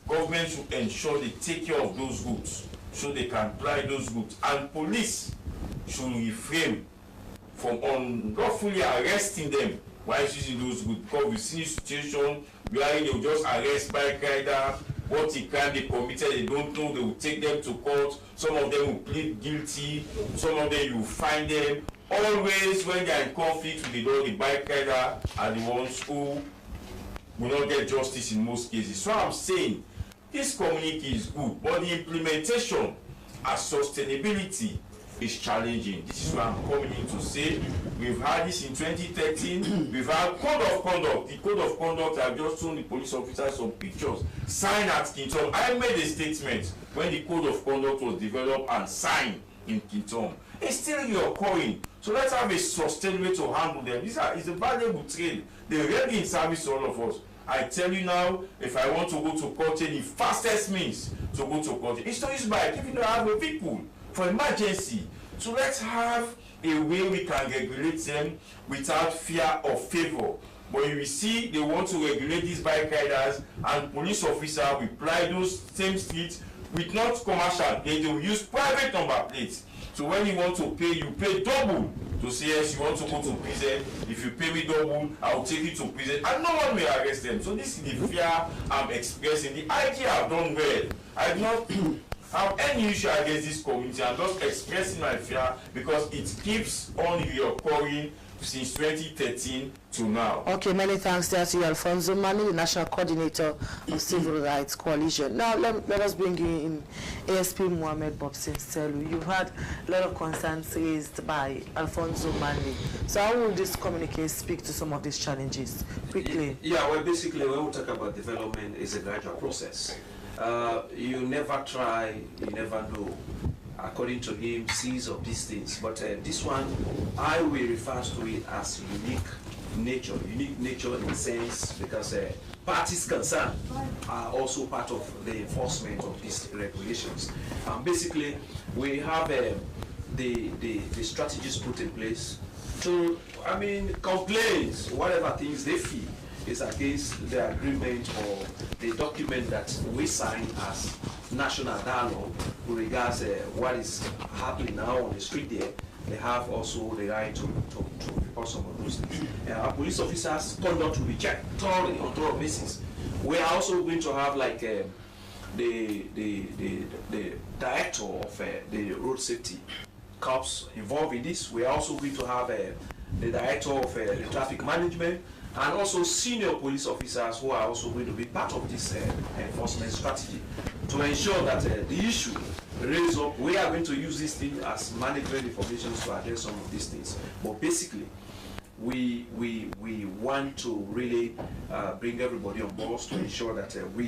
government should ensure they take care of those routes so they can apply those routes. And police should refrain from unlawfully arresting them while using those routes, because we see situation where they will just arrest bike rider, what the crime they committed, they don't know, they will take them to court. Some of them will plead guilty, some of them you will find them. Always when they are in conflict with the bike rider are the ones who will not get justice in most cases. So I'm saying this community is good, but the implementation as sustainability is challenging. This is what I'm coming in to say. We've had this in 2013. We've had code of conduct. The code of conduct, I've just shown the police officers some pictures signed at Kintom. I made a statement when the code of conduct was developed and signed in Kintom. It's still reoccurring. So let's have a sustained way to handle them. It's a valuable trade. They're ready in service to all of us. I tell you now, if I want to go to court, the fastest means to go to court is to use bike, even though I have a vehicle for emergency. So let's have a way we can regulate them without fear or favor. But you will see they want to regulate these bike riders, and police officers will ply those same streets with not commercial, they will use private number plates. So when you want to pay, you pay double to say yes, you want to go to prison. If you pay me double, I will take you to prison, and no one will arrest them. So this is the fear I'm expressing. The IG have done well. I do not have any issue against this community. I'm just expressing my fear because it keeps on reoccurring since 2013 to now. Okay, many thanks there to you, Alfonso Mani, the National Coordinator of Civil Rights Coalition. Now, let us bring you in ASP Mohamed Bobson Selu. You've had a lot of concerns raised by Alfonso Mani. So how will this communique speak to some of these challenges? Quickly. Yeah, well, basically, when we talk about development, it's a gradual process. You never try, you never know. According to him, sees of these things. But this one, I will refer to it as unique nature in the sense because parties concerned are also part of the enforcement of these regulations. Basically, we have the strategies put in place to, complaints, whatever things they feel is against the agreement or the document that we sign as national dialogue with regards what is happening now on the street there. They have also the right to report some of those things. Our police officers' conduct will be checked thoroughly on thorough basis. We are also going to have like the director of the road safety corps involved in this. We are also going to have the director of the traffic management, and also senior police officers who are also going to be part of this enforcement strategy to ensure that the issue raised up, we are going to use this thing as management information to address some of these things. But basically, we want to really bring everybody on board to ensure that we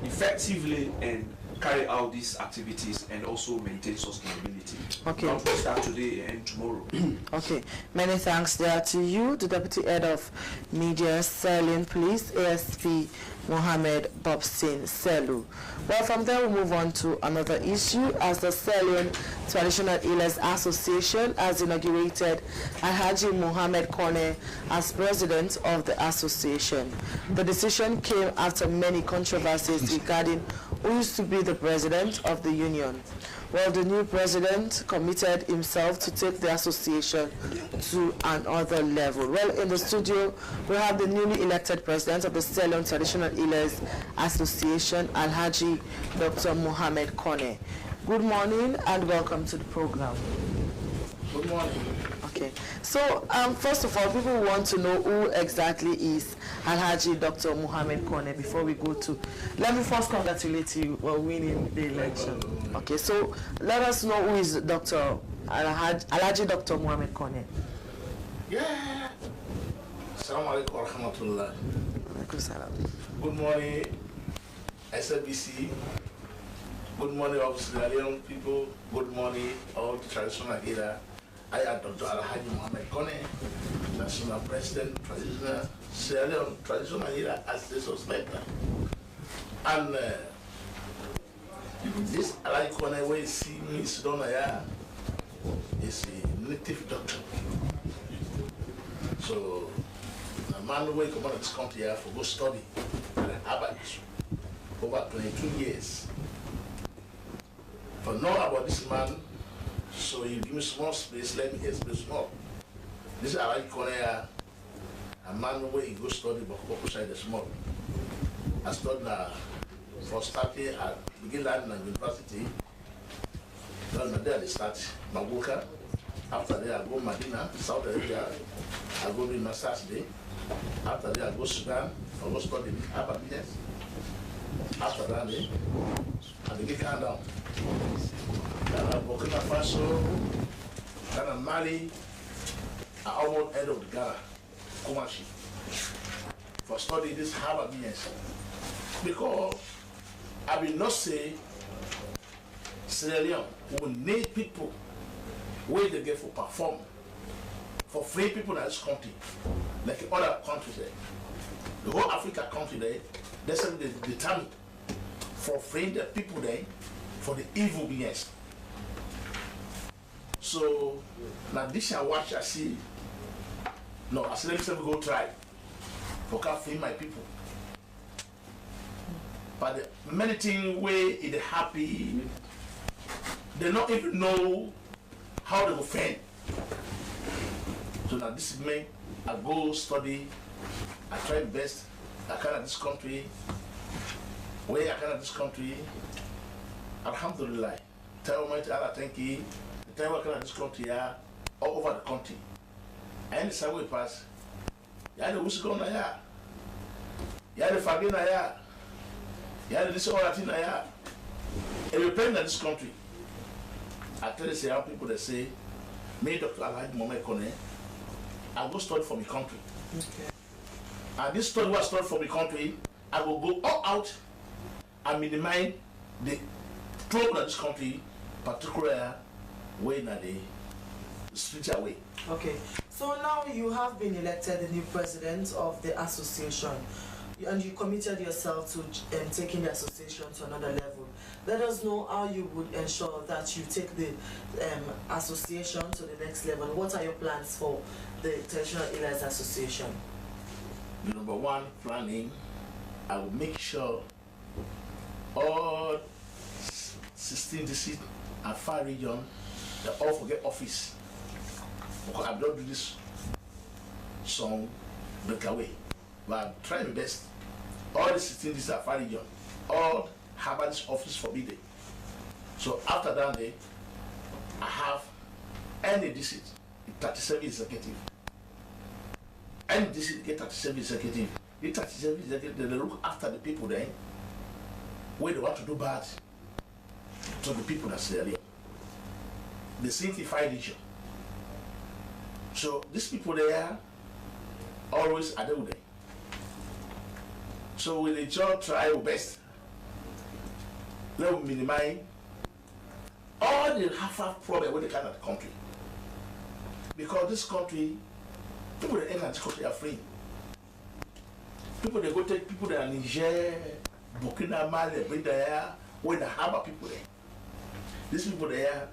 effectively and carry out these activities and also maintain sustainability. Okay. Not just start today and tomorrow. Okay. Many thanks there to you, the Deputy Head of Media, Sierra Leone Police, ASP Mohamed Bobson Selu. Well, from there we move on to another issue as the Sierra Leone Traditional Healers Association has inaugurated Alhaji Mohamed Kone as president of the association. The decision came after many controversies regarding who used to be the president of the union. Well, the new president committed himself to take the association to another level. Well, in the studio, we have the newly elected president of the Sierra Leone Traditional Healers Association, Alhaji Dr. Mohamed Kone. Good morning and welcome to the program. Good morning. Okay, so first of all, people want to know who exactly is Alhaji Dr. Mohamed Kone before we go to. Let me first congratulate you for winning the election. Okay, so let us know who is Dr. Alhaji Dr. Mohamed Kone. Yeah. Assalamu alaikum wa rahmatullah. Good morning, Slbc. Good morning, all Sierra Leone people. Good morning, all the traditional healer. I am Dr. Alhaji Mohamed Kone, National President, Traditional Sierra Leone Traditional Healer Association. And this Alhaji Kone, where you see me, is a native doctor. So, the man who come to this country here for go study at Harvard over 22 years. For know about this man, so you give me small space, let me explain small. This is Alhaji Kone, a man who go study but go side the small. I studied for starting at Beginland University. Then there I start Magoka. After that I go Medina, South Arabia. I go to Master's Day. After that I go Sudan. I go study Harvard business. After that I begin calm down. Then I Burkina Faso. Then I Mali. I almost head of the Ghana, Kumashi, for study this Harvard business. Because I will not say Sierra Leone will need people where they get for perform for free people in this country, like in other countries there. The whole Africa country there, they say they determined for freeing the people there for the evil business. So now this I watch, I see. No, I said let me go try for can free my people. But the many things where it happy, they don't even know how they will fend. So now this is me. I go study. I try my best. I come this country. Where I come this country, Alhamdulillah. Tell me Allah thank you. The time I come this country, all over the country. And the subway pass. Ya the Wusko na ya. Ya the Fagin na ya. Ya the this all that na ya. It depends on this country. I tell you, how people that say, me Dr. Alhaji Mohamed Kone, I go study for my country. Okay. And this study was studied for my country, I will go all out and minimize the trouble of this country, particularly when the spiritual way. Okay. So now you have been elected the new president of the association, and you committed yourself to taking the association to another level. Let us know how you would ensure that you take the association to the next level. What are your plans for the Traditional Healers Association? Number one, planning. I will make sure all 16 districts and 5 regions, they all forget office. Because I don't do this song break away. But I'm trying my best. All the 16 districts and 5 regions, all have this office forbidden. So after that day, I have any district, 37 executive. Any district get 37 executive. The 37 executive, they look after the people there, where they want to do bad to the people that's there. They simplify the issue. So these people there always are there with them. So we will just try our best. Let us minimize all the half problem with the kind of the country. Because this country, people that enter this country are free. People they go take people that are Niger, Burkina Mali, bring there, where they have people there. These people there,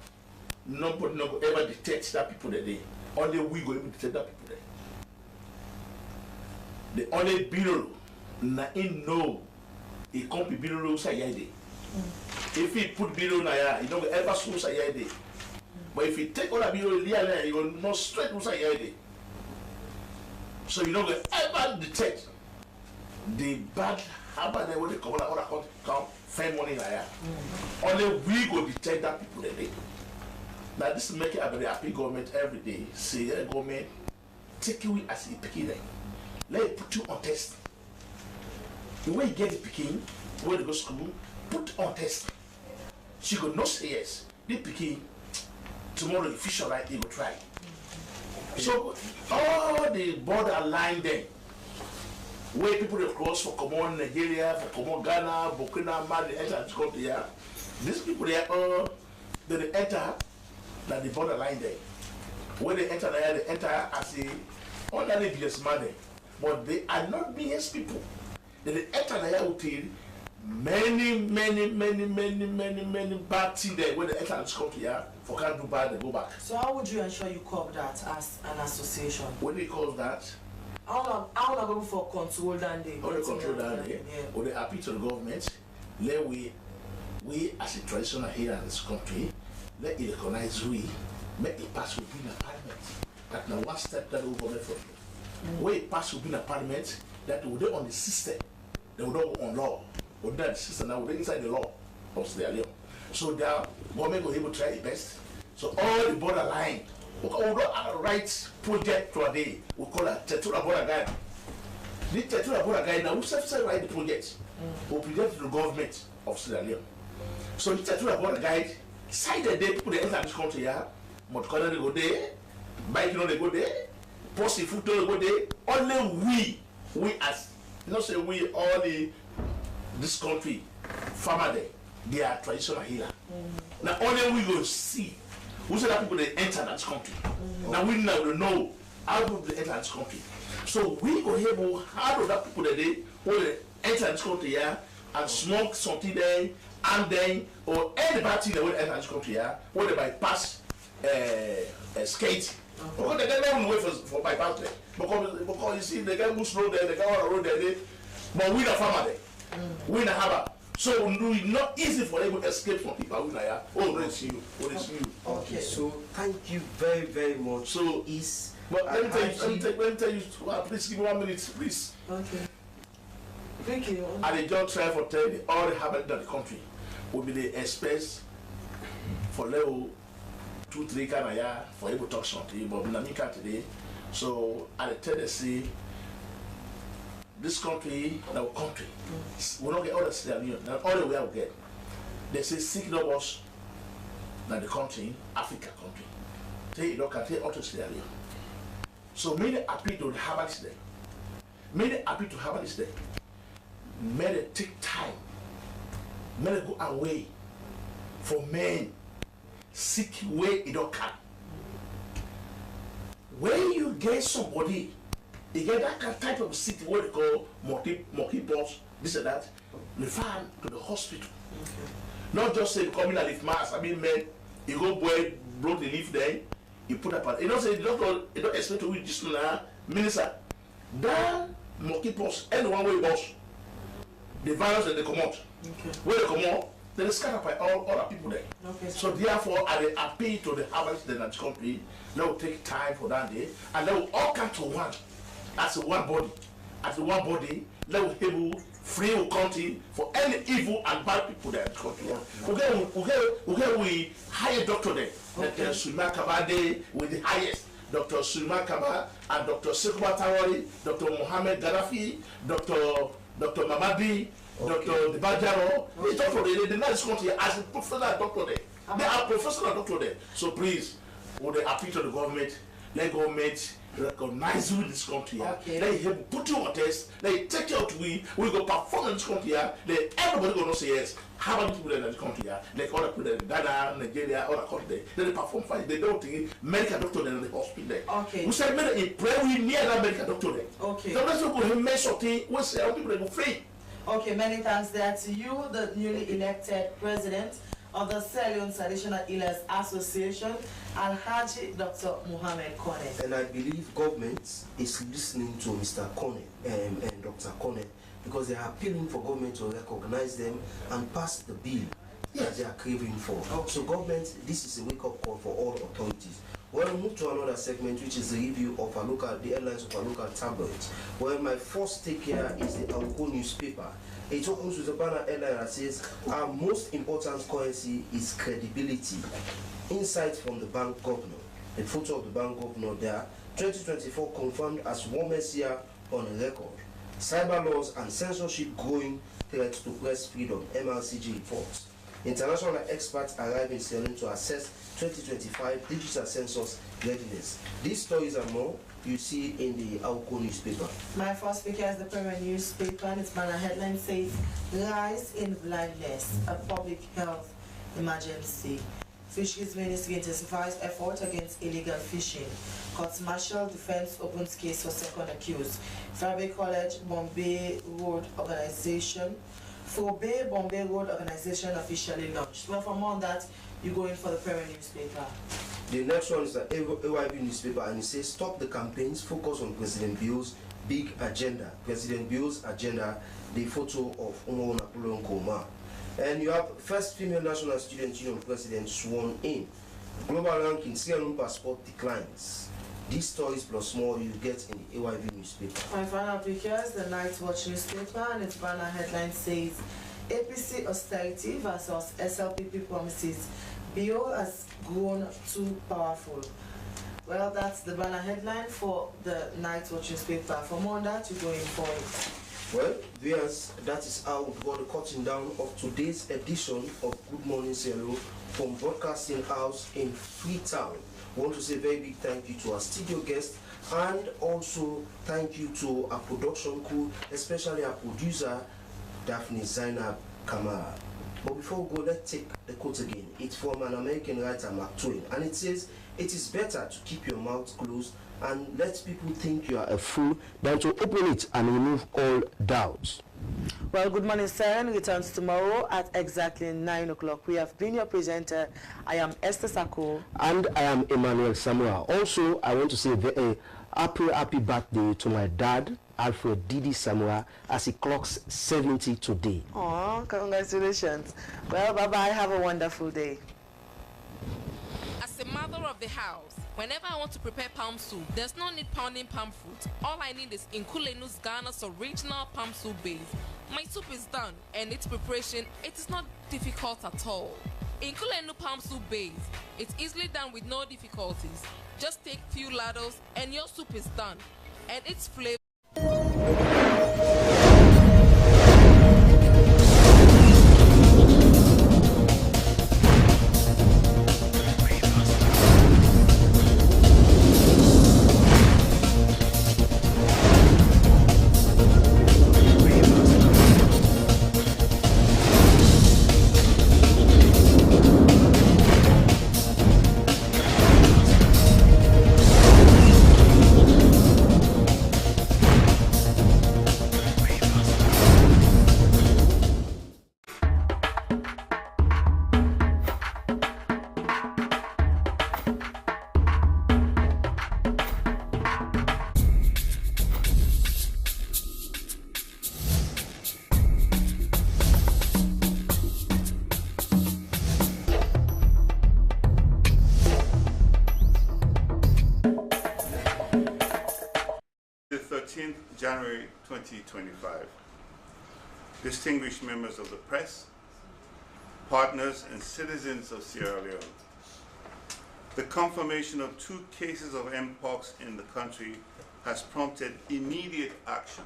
nobody no ever detect that people that they. Only we go able to detect that people there. The only bureau na in know it can't be bureau say yede. If he put below na you don't ever school say day. But if you take all the below you will not straight to say day. So you don't ever detect the bad habit that they come out count find money like only we go detect that people that now this is making a very happy government every day. Say government take away as a picking them. Let it put you on test. The way you get the picking, where they go school, put on test. She could not say yes. The picking tomorrow the fisher right they go try. So all the borderline there, where people they cross for common Nigeria, for common Ghana, Burkina, Mali, enter and come here. These people they are they enter that the borderline there. When they enter there, they enter as a under the BS money, but they are not BS people. They enter there with many bad things there when they enter and come here. For can't do bad, they go back. So how would you ensure you curb that as an association? What do you call that? How not going for control than they? How they control that day? Or they appeal to the government. Let we as a traditional here in this country, let it recognize we make it pass within a parliament. That now one step that will go for you. Where it pass within a parliament, that will do on the system. They will not go on law. Or that system now will be inside the law of Sierra Leone. So the government will able to try its best. So all the borderline, we don't write project today. We call it Tetura Border Guide. The Tetura Border Guide now we self write the project. We present to the government of Sierra Leone. So the Tetura Border Guide, side the day people they enter this country here, Motkana they go there, bike they go there, post food they go there. Only we as not say we all this country farmer there. They are traditional healer. Now only we go see who said that people they enter that country. Now we now know how people they enter that country. So we go able how do that people that they enter this country here and smoke something there and then or any bad thing that will enter this country here where they bypass skate. Because they don't wait for bypass there. Because you see they get good road there, they get on the road there, but we the farmer there. We the harbor. So it's not easy for them to escape from people who are oh, they see you, oh, they see you. Okay, so thank you very, very much. So but let me tell you, please give me 1 minute, please. Okay. Thank you. And they just try for telling all the habit of the country will be the expense for level 2-3 kind of year for able to talk something, but in America today. So I tell them say this country, our country, we don't get all the Sierra Leone, not all the way we get. They say seek no worse than the country, Africa country. Take look at it, auto Sierra Leone. So many appeal to the Harvard's there. Many appeal to Harvard's there. May they take time. May they go away for men. Seek where it don't come. When you get somebody, you get that kind of type of city, what they call monkeypox, this and that, refer to the hospital. Okay. Not just say come in and lift mass. I mean, man, you go boy, broke the leaf there, you put up. You don't say you don't expect to read this minister. That monkeypox, anyone way boss, the virus that they come out. Okay. When they come out, they scatter by all other people there. Okay. So therefore, I appeal to the harvest in that country. They will take time for that day, and they will all come to one. As one body, let us able free our country for any evil and bad people there in the country. Okay, we hire doctor there. Dr. Sulma Kabade with the highest. Dr. Sulma Kaba and Dr. Sekuba Tawari, Dr. Mohammed Gaddafi, Dr. Mamadi, Dr. Dibajaro. These doctors, they nice country as a professional doctor there. They are professional doctor there. So please, would they appeal to the government? Let government recognize you in this country. Okay. Let him put you on test. Let take you out we go perform in this country. Let everybody gonna say yes. How many people in this country? Like other people in Ghana, Nigeria, other countries. They perform fine. They don't think medical doctor in the hospital there. Okay. We say medical in prayer we near that medical doctor there. Okay. So let's go and make something. We say people go free. Okay, many thanks there to you, the newly elected president of the Sierra Leone Traditional Healers Association, Alhaji Dr. Muhammad Kone. And I believe government is listening to Mr. Kone and Dr. Kone, because they are appealing for government to recognize them and pass the bill that they are craving for. So government, this is a wake-up call for all authorities. Well, we'll move to another segment, which is the review of the headlines of our local tabloids. Well, my first take here is the Anko newspaper. It opens with a banner headline that says, our most important currency is credibility. Insights from the bank governor. The photo of the bank governor there, 2024 confirmed as warmest year on record. Cyber laws and censorship growing threat to press freedom, MRCG reports. International experts arrive in Sierra Leone to assess 2025 digital census readiness. These stories and more you see in the Auko newspaper. My first speaker is the Premier newspaper, and its banner headline says, Rise in Blindness, a public health emergency. Fisheries Ministry intensifies effort against illegal fishing. Court Martial Defense opens case for second accused. Fairway College, Bombay Road Organization. Fobe Bombay Road Organization officially launched. Well, for more on that, you go in for the Premier newspaper. The next one is the AYB newspaper, and it says, Stop the campaigns, focus on President Bio's big agenda. President Bio's agenda, the photo of Umo Napoleon Koma. And you have first female National Student Union president sworn in. Global ranking, Sierra Leone passport declines. These stories plus more you get in the AYB newspaper. My final pick here is the Night Watch newspaper, and its banner headline says, APC austerity versus SLPP promises. Bio has grown too powerful. Well, that's the banner headline for the Night Watch newspaper. For more on that, you go in for it. Well, viewers, that is how we got the cutting down of today's edition of Good Morning Sierra Leone from Broadcasting House in Freetown. I want to say a very big thank you to our studio guests, and also thank you to our production crew, especially our producer, Daphne Zainab Kamara. But before we go, let's take the quote again. It's from an American writer, Mark Twain, and it says, it is better to keep your mouth closed and let people think you are a fool than to open it and remove all doubts. Well, Good Morning Sierra Leone returns tomorrow at exactly 9 o'clock. We have been your presenter. I am Esther Sako. And I am Emmanuel Samuel. Also, I want to say a happy birthday to my dad, Alfred Didi Samuel, as he clocks 70 today. Oh, congratulations. Well, bye-bye. Have a wonderful day. As a mother of the house, whenever I want to prepare palm soup, there's no need pounding palm fruit. All I need is Nkulenu's Ghana's original palm soup base. My soup is done, and its preparation, it is not difficult at all. Nkulenu palm soup base, it's easily done with no difficulties. Just take few ladles, and your soup is done. And its flavor. January 2025. Distinguished members of the press, partners and citizens of Sierra Leone. The confirmation of 2 cases of Mpox in the country has prompted immediate action.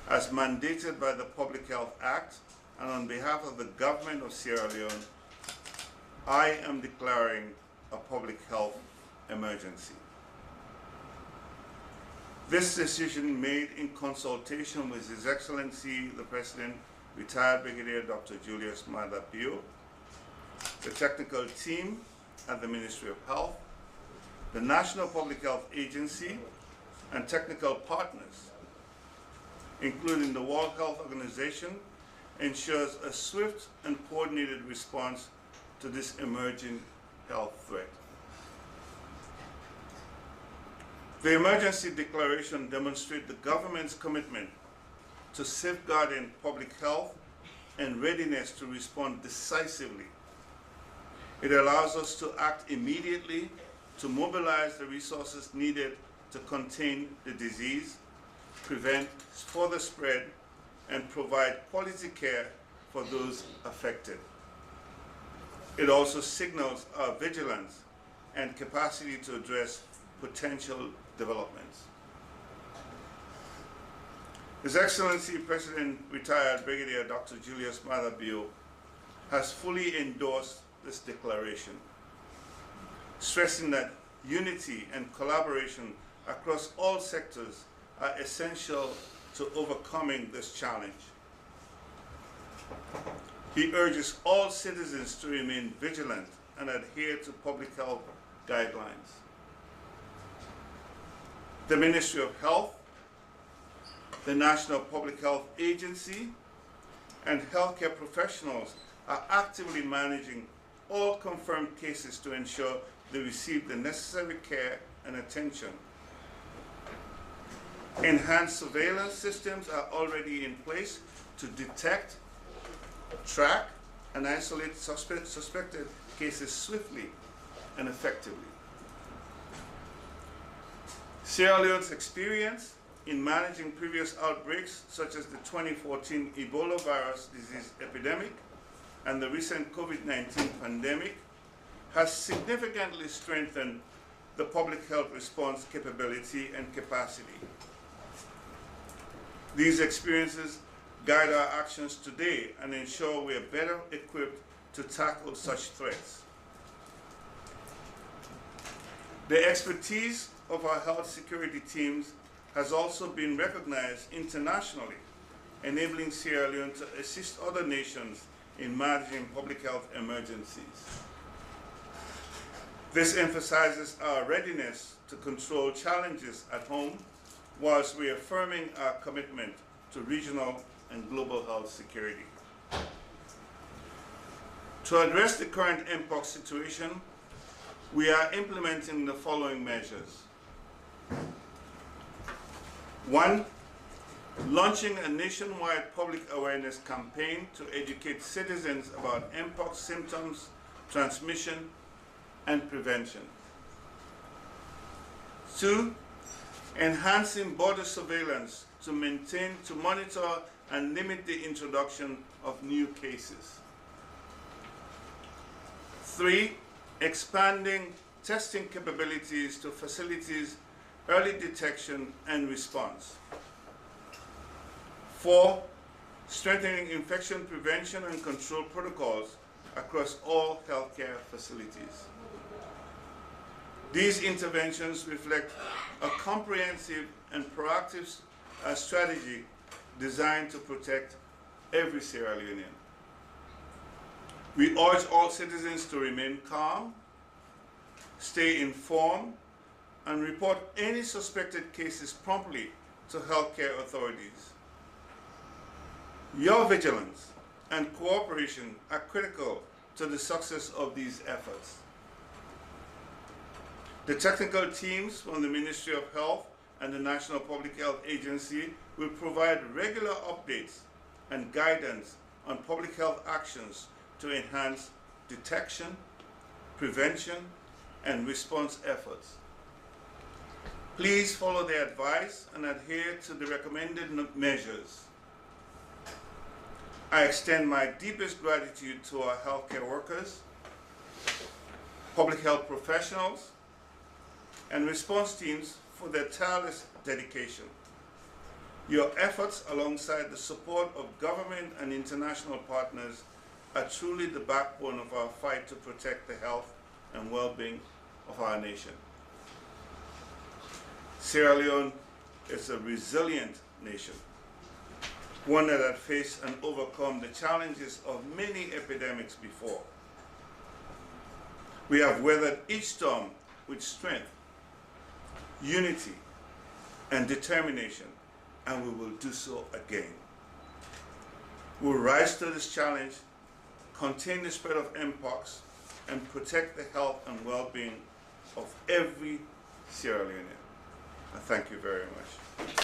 As mandated by the Public Health Act and on behalf of the government of Sierra Leone, I am declaring a public health emergency. This decision, made in consultation with His Excellency the President, retired Brigadier Dr. Julius Maada Bio, the technical team at the Ministry of Health, the National Public Health Agency, and technical partners, including the World Health Organization ensures a swift and coordinated response to this emerging health threat. The emergency declaration demonstrates the government's commitment to safeguarding public health and readiness to respond decisively. It allows us to act immediately to mobilize the resources needed to contain the disease, prevent further spread, and provide quality care for those affected. It also signals our vigilance and capacity to address potential developments. His Excellency President Retired Brigadier Dr. Julius Maada Bio has fully endorsed this declaration, stressing that unity and collaboration across all sectors are essential to overcoming this challenge. He urges all citizens to remain vigilant and adhere to public health guidelines. The Ministry of Health, the National Public Health Agency, and healthcare professionals are actively managing all confirmed cases to ensure they receive the necessary care and attention. Enhanced surveillance systems are already in place to detect, track, and isolate suspected cases swiftly and effectively. Sierra Leone's experience in managing previous outbreaks, such as the 2014 Ebola virus disease epidemic and the recent COVID-19 pandemic, has significantly strengthened the public health response capability and capacity. These experiences guide our actions today and ensure we are better equipped to tackle such threats. The expertise of our health security teams has also been recognized internationally, enabling Sierra Leone to assist other nations in managing public health emergencies. This emphasizes our readiness to control challenges at home, whilst reaffirming our commitment to regional and global health security. To address the current mpox situation, we are implementing the following measures. 1, launching a nationwide public awareness campaign to educate citizens about mpox symptoms, transmission, and prevention. 2, enhancing border surveillance to monitor and limit the introduction of new cases. 3, expanding testing capabilities to facilitate early detection and response. 4, strengthening infection prevention and control protocols across all healthcare facilities. These interventions reflect a comprehensive and proactive strategy designed to protect every Sierra Leonean. We urge all citizens to remain calm, stay informed, and report any suspected cases promptly to healthcare authorities. Your vigilance and cooperation are critical to the success of these efforts. The technical teams from the Ministry of Health and the National Public Health Agency will provide regular updates and guidance on public health actions to enhance detection, prevention, and response efforts. Please follow their advice and adhere to the recommended measures. I extend my deepest gratitude to our healthcare workers, public health professionals, and response teams for their tireless dedication. Your efforts, alongside the support of government and international partners, are truly the backbone of our fight to protect the health and well-being of our nation. Sierra Leone is a resilient nation, one that had faced and overcome the challenges of many epidemics before. We have weathered each storm with strength, unity, and determination, and we will do so again. will rise to this challenge, contain the spread of mpox, and protect the health and well-being of every Sierra Leonean. I thank you very much.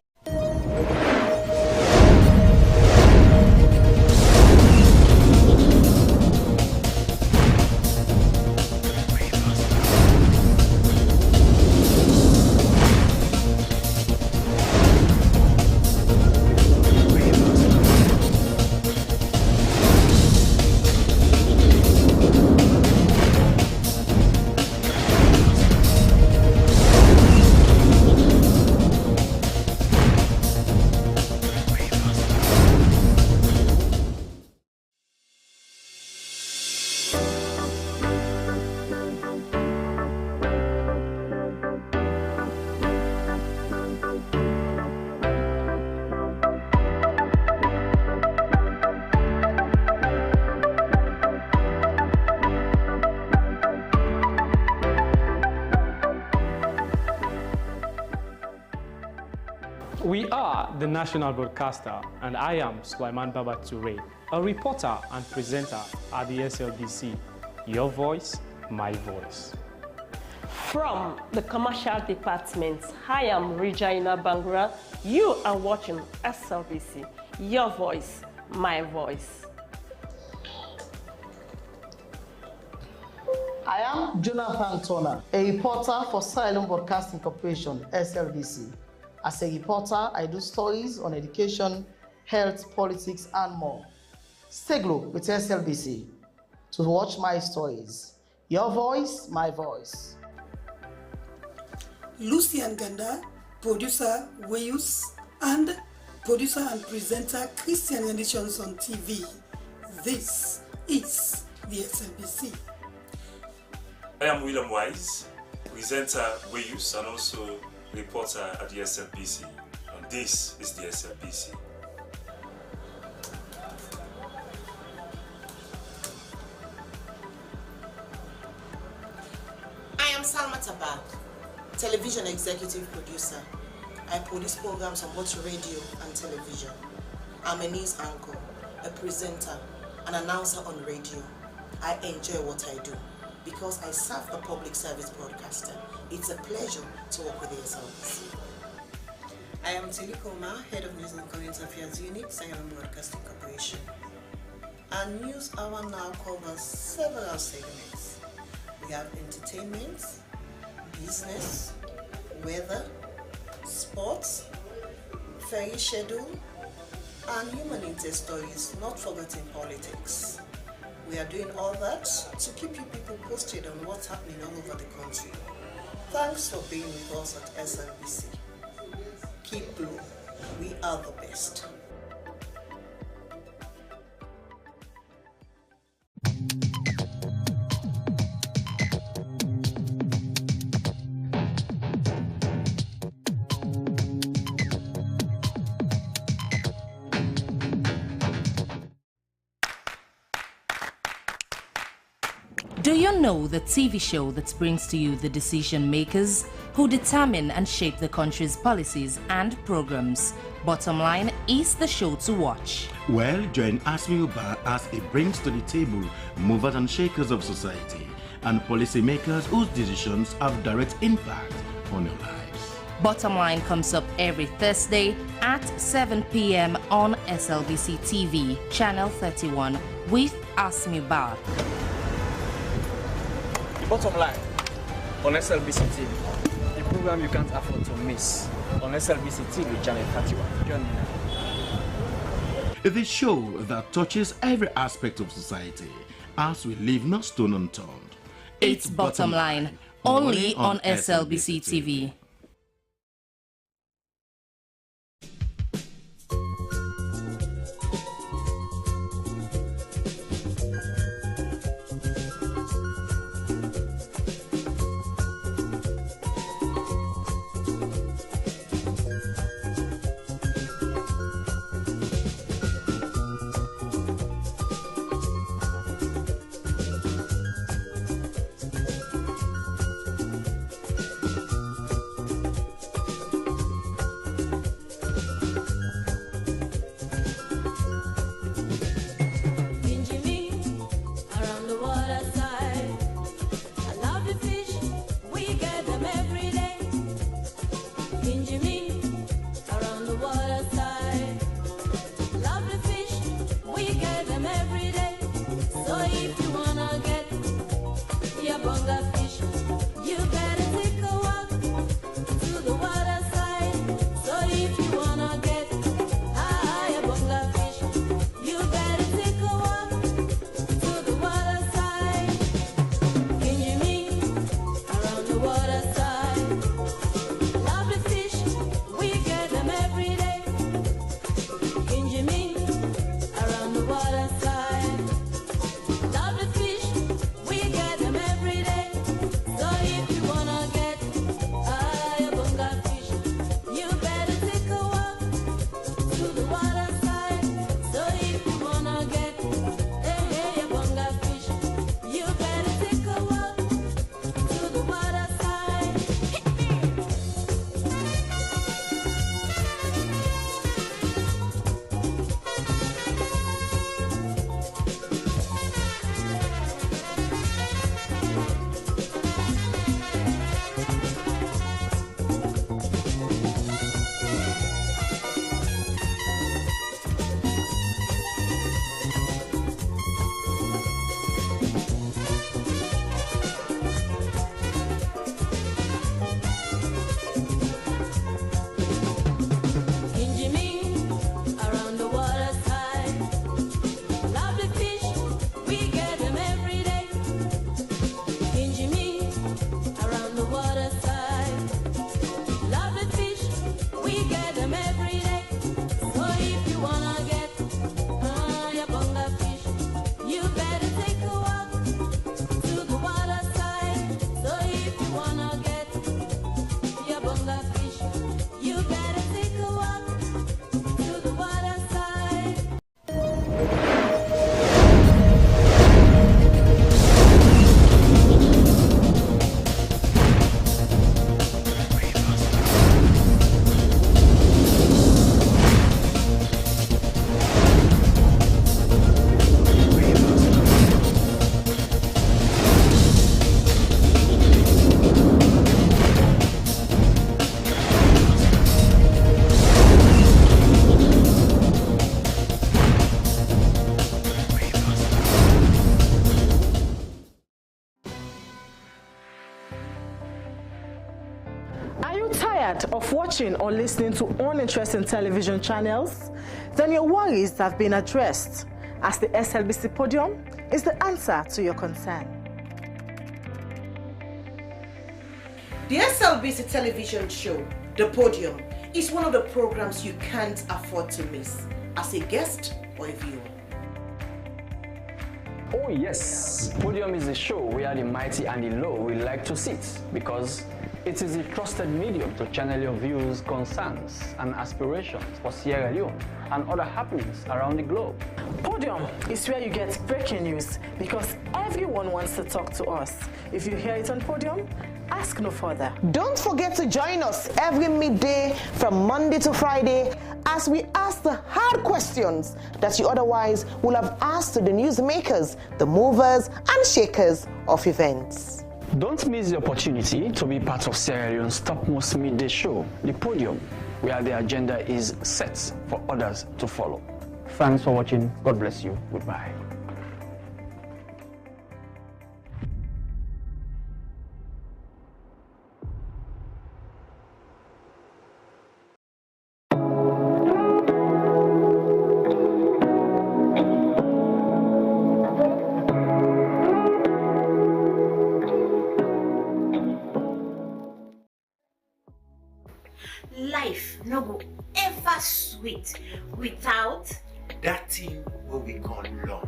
We are the national broadcaster, and I am Sulaiman Baba Toure, a reporter and presenter at the SLBC. Your voice, my voice. From the commercial department, I am Regina Bangura. You are watching SLBC. Your voice, my voice. I am Jonathan Turner, a reporter for Sierra Leone Broadcasting Corporation, SLBC. As a reporter, I do stories on education, health, politics, and more. Stay glued with SLBC to watch my stories. Your voice, my voice. Lucian Ganda, producer Wayus, and producer and presenter Christian Editions on TV. This is the SLBC. I am William Wise, presenter Wayus and also reporter at the SLBC, and this is the SLBC. I am Salma Tabak, television executive producer. I produce programs on both radio and television. I'm a news anchor, a presenter, an announcer on radio. I enjoy what I do because I serve a public service broadcaster. It's a pleasure to work with the SLBC. I am Tilly Koma, Head of News and Current Affairs Unit, Sierra Leone Broadcasting Corporation. Our news hour now covers several segments. We have entertainment, business, weather, sports, ferry schedule, and human interest stories, not forgetting politics. We are doing all that to keep you people posted on what's happening all over the country. Thanks for being with us at SLBC. Keep blue. We are the best. Do you know the TV show that brings to you the decision makers who determine and shape the country's policies and programs? Bottom Line is the show to watch. Well, join Asmi Uba as it brings to the table movers and shakers of society and policymakers whose decisions have direct impact on your lives. Bottom Line comes up every Thursday at 7 p.m. on SLBC TV, Channel 31, with Asmi Uba. Bottom Line on SLBC TV, the program you can't afford to miss on SLBC TV, Channel 31. Join me now. The show that touches every aspect of society as we leave no stone unturned. It's Bottom Line, only on SLBC TV. Kinjimi, around the waterside. Lovely fish, we get them every day. So if you wanna get your bonga fish, you better take a walk to the waterside. So if you wanna get your bonga fish, you better take a walk to the waterside. Kinjimi, around the waterside. Lovely fish, we get them every day. Kinjimi, around the waterside. Lovely fish, we get them every day. So if you wanna get your bonga fish, you better take a walk to the waterside. So if you wanna get your bonga fish, you better take a walk to the waterside. Kinjimi, around the waterside. Lovely fish, we get them every day. Kinjimi, around the waterside. Lovely fish, we get them every day. So if you wanna get your bonga fish, you better take a walk to the waterside. So if you wanna get your bonga fish, you better take a walk to the waterside. Are you tired of watching or listening to uninteresting television channels? Then your worries have been addressed, as the SLBC Podium is the answer to your concern. The SLBC television show, The Podium, is one of the programs you can't afford to miss as a guest or a viewer. Oh yes, Podium is a show where the mighty and the low will like to sit because it is a trusted medium to channel your views, concerns and aspirations for Sierra Leone and other happenings around the globe. Podium is where you get breaking news because everyone wants to talk to us. If you hear it on Podium, ask no further. Don't forget to join us every midday from Monday to Friday as we ask the hard questions that you otherwise would have asked to the newsmakers, the movers and shakers of events. Don't miss the opportunity to be part of Sierra Leone's topmost midday show, The Podium, where the agenda is set for others to follow. Thanks for watching. God bless you. Goodbye. Life no go ever sweet without that thing what we call love.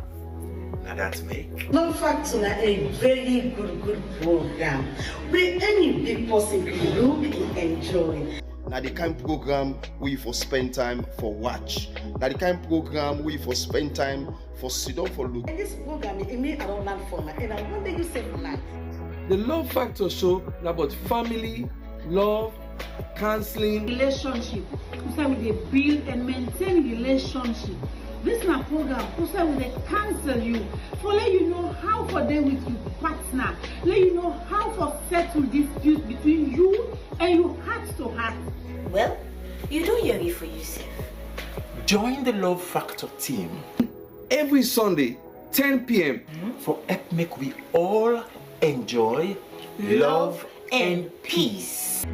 Now that make Love Factor na a very good program where any big person can look and enjoy. Now the kind program we for spend time for watch. Now the kind program we for spend time for sit down for look. And this program it mean I don't learn for my and I want you save life. The Love Factor show is about family, love, counseling, relationship. So we dey build and maintain relationship This na program, also will they cancel you. For let you know how for them with your partner. Let you know how for settle disputes between you and your heart to heart. Well, you do your it for yourself. Join the Love Factor team every Sunday, 10 p.m. for help make we all enjoy love and peace.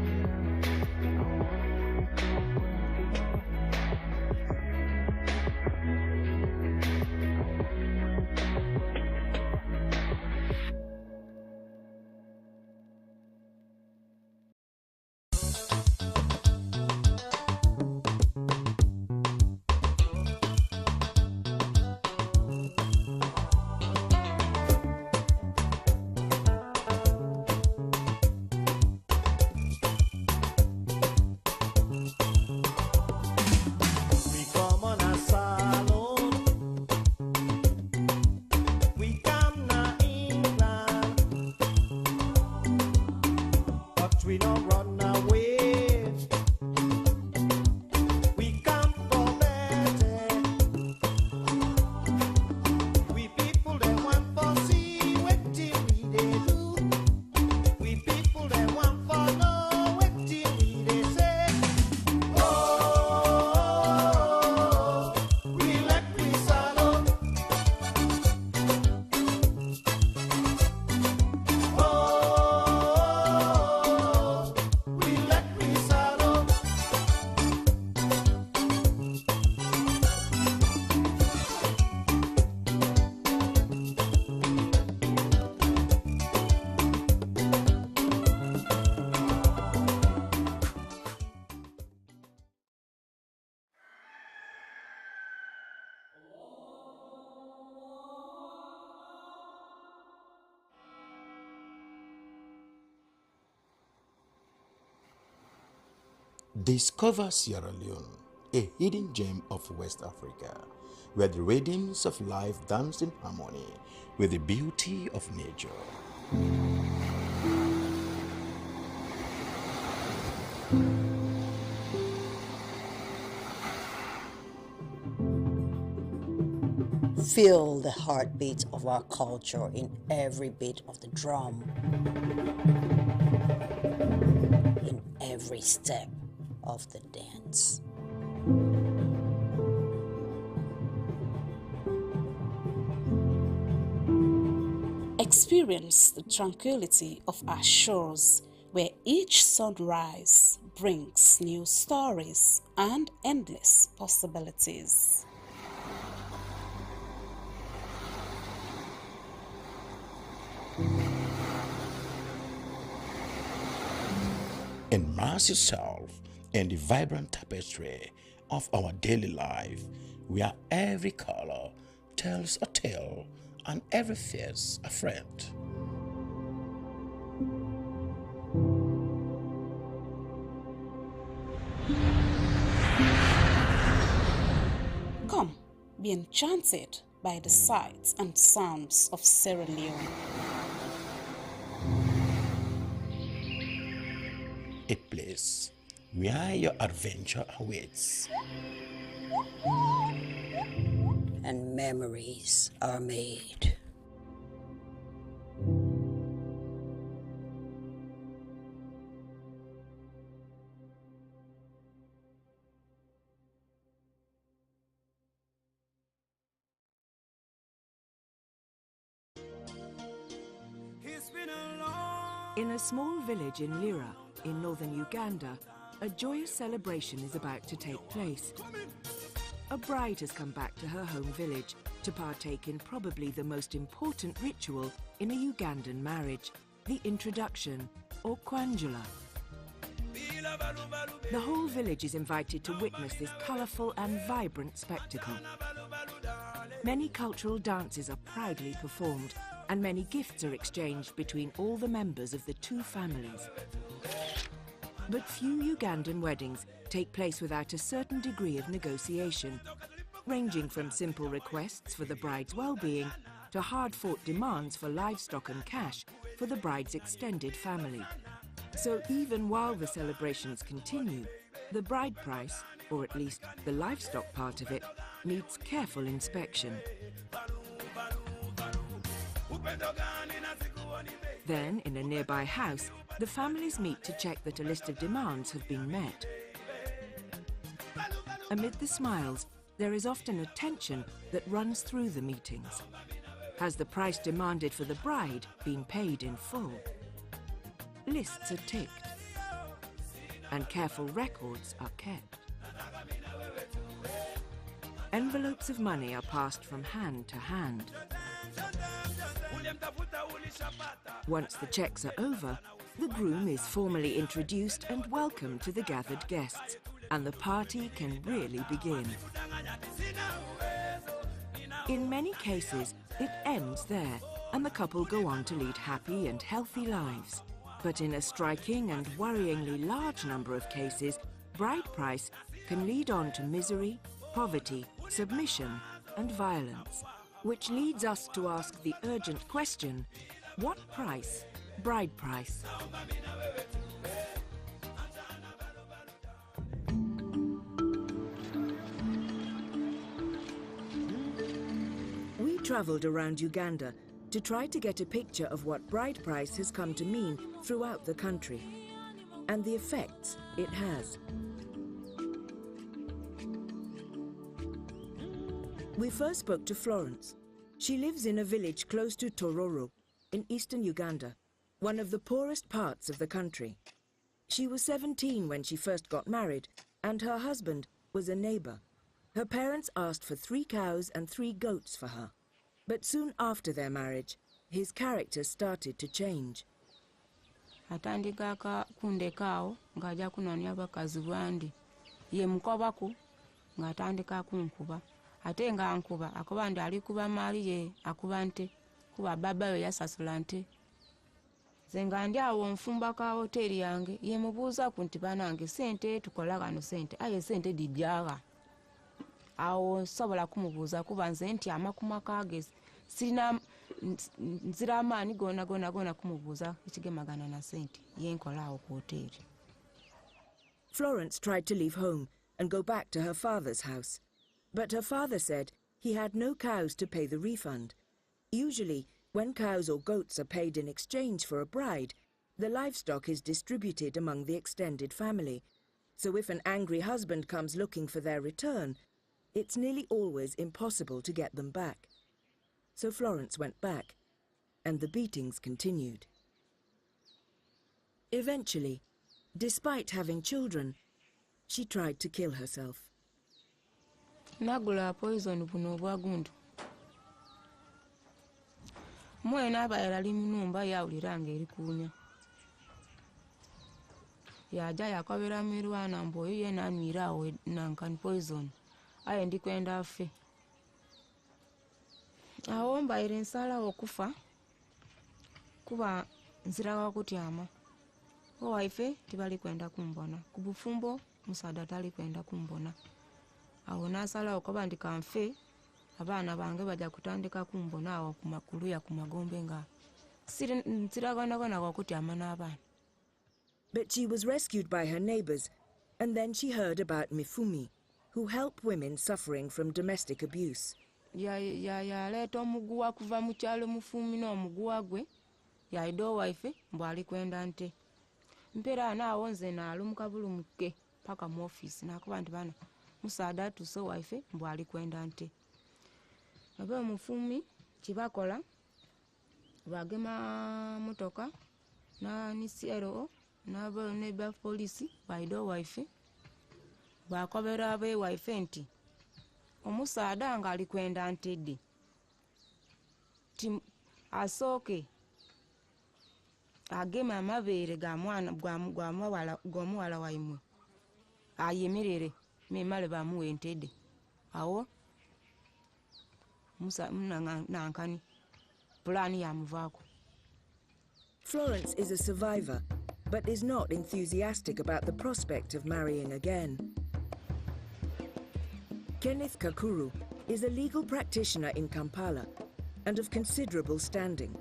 Discover Sierra Leone, a hidden gem of West Africa, where the rhythms of life dance in harmony with the beauty of nature. Feel the heartbeat of our culture in every beat of the drum, in every step of the dance. Experience the tranquility of our shores, where each sunrise brings new stories and endless possibilities. Immerse yourself in the vibrant tapestry of our daily life, where every color tells a tale and every face a friend. Come, be enchanted by the sights and sounds of Sierra Leone. A place where your adventure awaits. And memories are made. In a small village in Lira, in northern Uganda, a joyous celebration is about to take place. A bride has come back to her home village to partake in probably the most important ritual in a Ugandan marriage, the introduction, or kwanjula. The whole village is invited to witness this colourful and vibrant spectacle. Many cultural dances are proudly performed, and many gifts are exchanged between all the members of the two families. But few Ugandan weddings take place without a certain degree of negotiation, ranging from simple requests for the bride's well-being to hard-fought demands for livestock and cash for the bride's extended family. So even while the celebrations continue, the bride price, or at least the livestock part of it, needs careful inspection. Then, in a nearby house, the families meet to check that a list of demands have been met. Amid the smiles, there is often a tension that runs through the meetings. Has the price demanded for the bride been paid in full? Lists are ticked, and careful records are kept. Envelopes of money are passed from hand to hand. Once the checks are over, the groom is formally introduced and welcomed to the gathered guests, and the party can really begin. In many cases, it ends there, and the couple go on to lead happy and healthy lives. But in a striking and worryingly large number of cases, bride price can lead on to misery, poverty, submission, and violence. Which leads us to ask the urgent question, what price, bride price? We travelled around Uganda to try to get a picture of what bride price has come to mean throughout the country and the effects it has. We first spoke to Florence. She lives in a village close to Tororo, in eastern Uganda, one of the poorest parts of the country. She was 17 when she first got married, and her husband was a neighbour. Her parents asked for 3 cows and 3 goats for her. But soon after their marriage, his character started to change. Atandika kundekao ngaja kunania bakazi bandi ye mukobako ngatandika kunkuba ate nga ankuba akoba ndi alikuba mali ye akuba nte kuba baba we yasasula nte zenga ndi awo nfumba ka hoteli yange ye mubuuza kunti banange sente tukola kano sente aye sente dibyaga awo sobola kumubuuza kuba nze nti amakuma kage sina nzira amaani gona kumubuuza ekigemagana na sente ye nkola awo ku hoteli. Florence tried to leave home and go back to her father's house. But her father said he had no cows to pay the refund. Usually, when cows or goats are paid in exchange for a bride, the livestock is distributed among the extended family. So if an angry husband comes looking for their return, it's nearly always impossible to get them back. So Florence went back, and the beatings continued. Eventually, despite having children, she tried to kill herself. Nagula poison buno bwagundu mwena abayala limunumba yawuliranga eri kunya yaja yakobera mirwana mboyo ye nanwira awo nankani poison aye ndikwenda afe awo mbayire nsala okufa kuba nzira wakutyama owaife tibali kwenda kumbona kubufumbo musada tali kwenda kumbona awo nasala okuba ndikanfe abaana bange baja kutandika kumbona awo kumakulu ya kumagombe nga nsiragana wakutyama n'abaana. But she was rescued by her neighbours, and then she heard about Mifumi, who help women suffering from domestic abuse. Yaleeta omuguwa kuva mu kyalo Mufumi n'omuguwa gwe yaida owaife mbwali kwenda nte mpera naawo nze naalumuka bulumuke paka mu office nakuba nti bana musaada tuse owaife mbwali kwenda nte abe Mufumi kibakola bagema motoka na nisero n'aba neba polisi baida owaife bakobera abe waife nti omusaada nga ali kwenda ntedde asooke agema amabeere ga mwana gw'omuwala waimwe ayemerere memale bamuwa entedde awo nankani pulaani yamuvaako. Florence is a survivor, but is not enthusiastic about the prospect of marrying again. Kenneth Kakuru is a legal practitioner in Kampala and of considerable standing.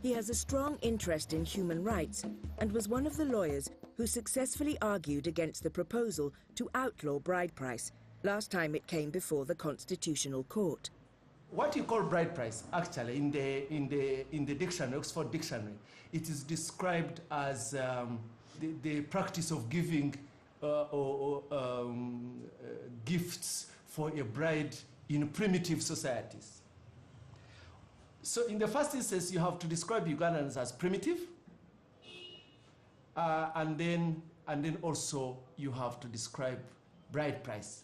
He has a strong interest in human rights and was one of the lawyers who successfully argued against the proposal to outlaw bride price Last time it came before the Constitutional Court. What you call bride price, actually, in the dictionary, Oxford Dictionary, it is described as the practice of giving gifts for a bride in primitive societies. So in the first instance, you have to describe Ugandans as primitive, and then also you have to describe bride price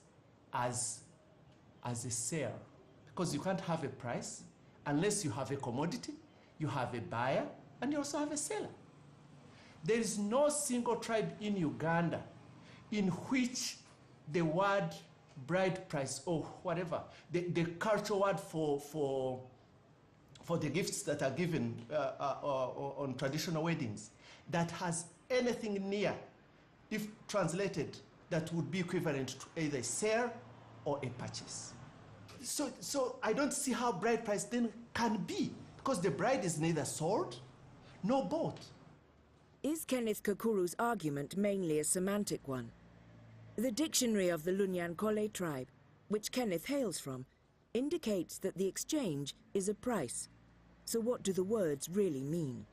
as a sale, because you can't have a price unless you have a commodity, you have a buyer, and you also have a seller. There is no single tribe in Uganda in which the word bride price or whatever, the cultural word for the gifts that are given on traditional weddings, that has anything near, if translated, that would be equivalent to either a sale or a purchase. So I don't see how bride price then can be, because the bride is neither sold nor bought. Is Kenneth Kakuru's argument mainly a semantic one? The dictionary of the Lunyankole tribe, which Kenneth hails from, indicates that the exchange is a price. So what do the words really mean?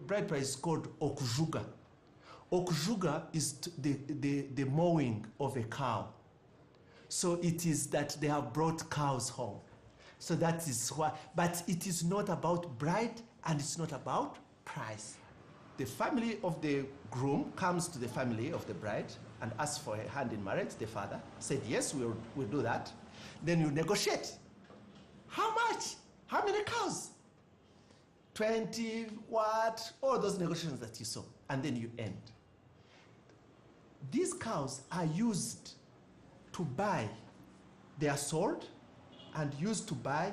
Bride price is called okujuga. Okujuga is the mowing of a cow. So it is that they have brought cows home. So that is why, but it is not about bride and it's not about price. The family of the groom comes to the family of the bride and asks for a hand in marriage. The father said, yes, we'll do that. Then you negotiate. How much? How many cows? 20, what? All those negotiations that you saw. And then you end. These cows are used to buy. They are sold and used to buy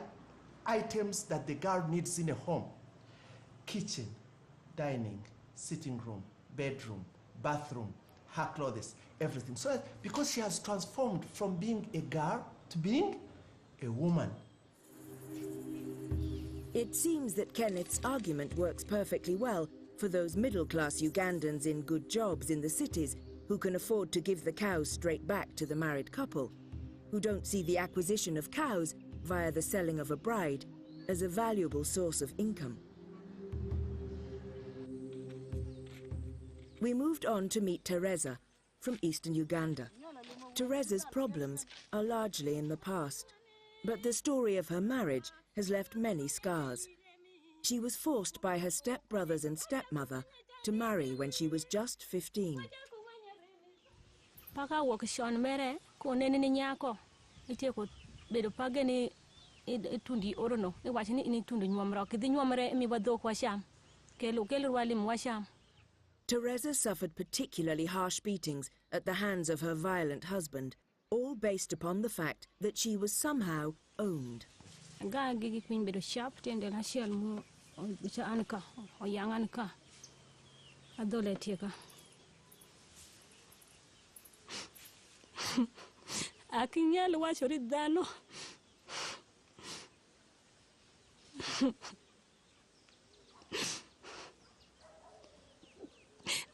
items that the girl needs in a home. Kitchen, dining, sitting room, bedroom, bathroom, her clothes, everything. So because she has transformed from being a girl to being a woman. It seems that Kenneth's argument works perfectly well for those middle-class Ugandans in good jobs in the cities who can afford to give the cows straight back to the married couple, who don't see the acquisition of cows via the selling of a bride as a valuable source of income. We moved on to meet Teresa from eastern Uganda. Teresa's problems are largely in the past, but the story of her marriage has left many scars. She was forced by her stepbrothers and stepmother to marry when she was just 15. Paka wakishon mere ko nene ni nyako ite ko bedo pageni tundi orono e wachini ini tundi nyomro kidhi nyomre mi badok washam kelo walim washam. Teresa suffered particularly harsh beatings at the hands of her violent husband, all based upon the fact that she was somehow owned. Ga gigi pin bedo sharp tende na shel mu bicha anka o yang anka adole tieka. Akinyal wachori dhano.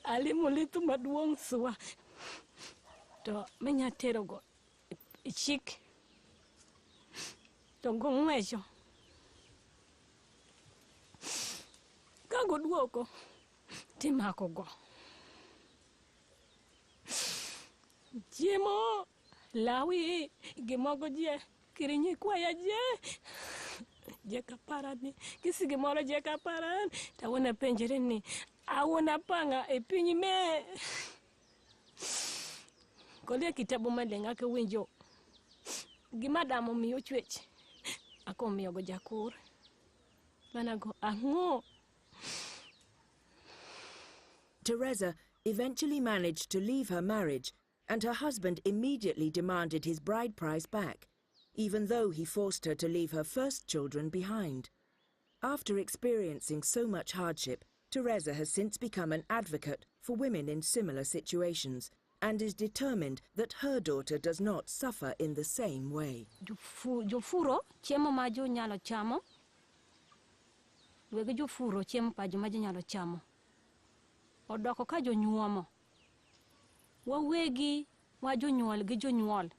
Alimulitu maduong suwa. To menya tero go chik. To go ngwecho. Ka go duoko timako go. Jemo lawi gimogo je kirinyi kwaya je kaparani kisi gimoro je kaparan tawona penjere ni awona panga e pinyi me kole kitabu malenga ke winjo gimadamo miyo chwech ako miyo go jakur mana go ango. Teresa eventually managed to leave her marriage, and her husband immediately demanded his bride price back, even though he forced her to leave her first children behind. After experiencing so much hardship, Teresa has since become an advocate for women in similar situations and is determined that her daughter does not suffer in the same way. Jofuro chemo majo nyalo chamo. Wege jofuro chemo pa jo majo nyalo chamo. Odoko ka jo nyuomo. Wawegi wa jonyuol gi jonyuol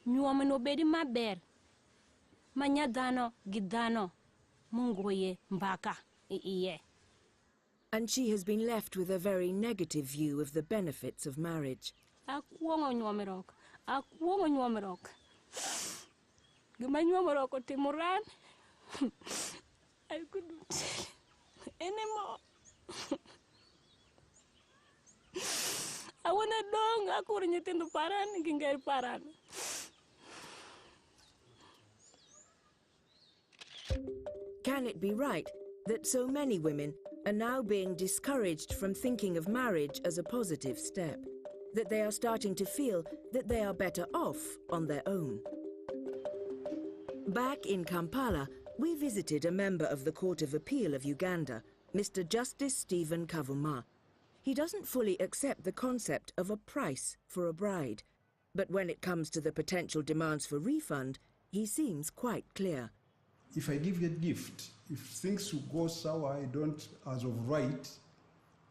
nyuome no bedi maber manya dhano gi dhano mungoye mbaka iye. And she has been left with a very negative view of the benefits of marriage. Akuongo nyuome rok. Gima nyuome rok otimuran. I couldn't anymore. I wanna dong aku nyitendo paran gingger paran. Can it be right that so many women are now being discouraged from thinking of marriage as a positive step? That they are starting to feel that they are better off on their own? Back in Kampala, we visited a member of the Court of Appeal of Uganda, Mr. Justice Stephen Kavuma. He doesn't fully accept the concept of a price for a bride, but when it comes to the potential demands for refund, he seems quite clear. If I give you a gift, if things will go sour, I don't, as of right,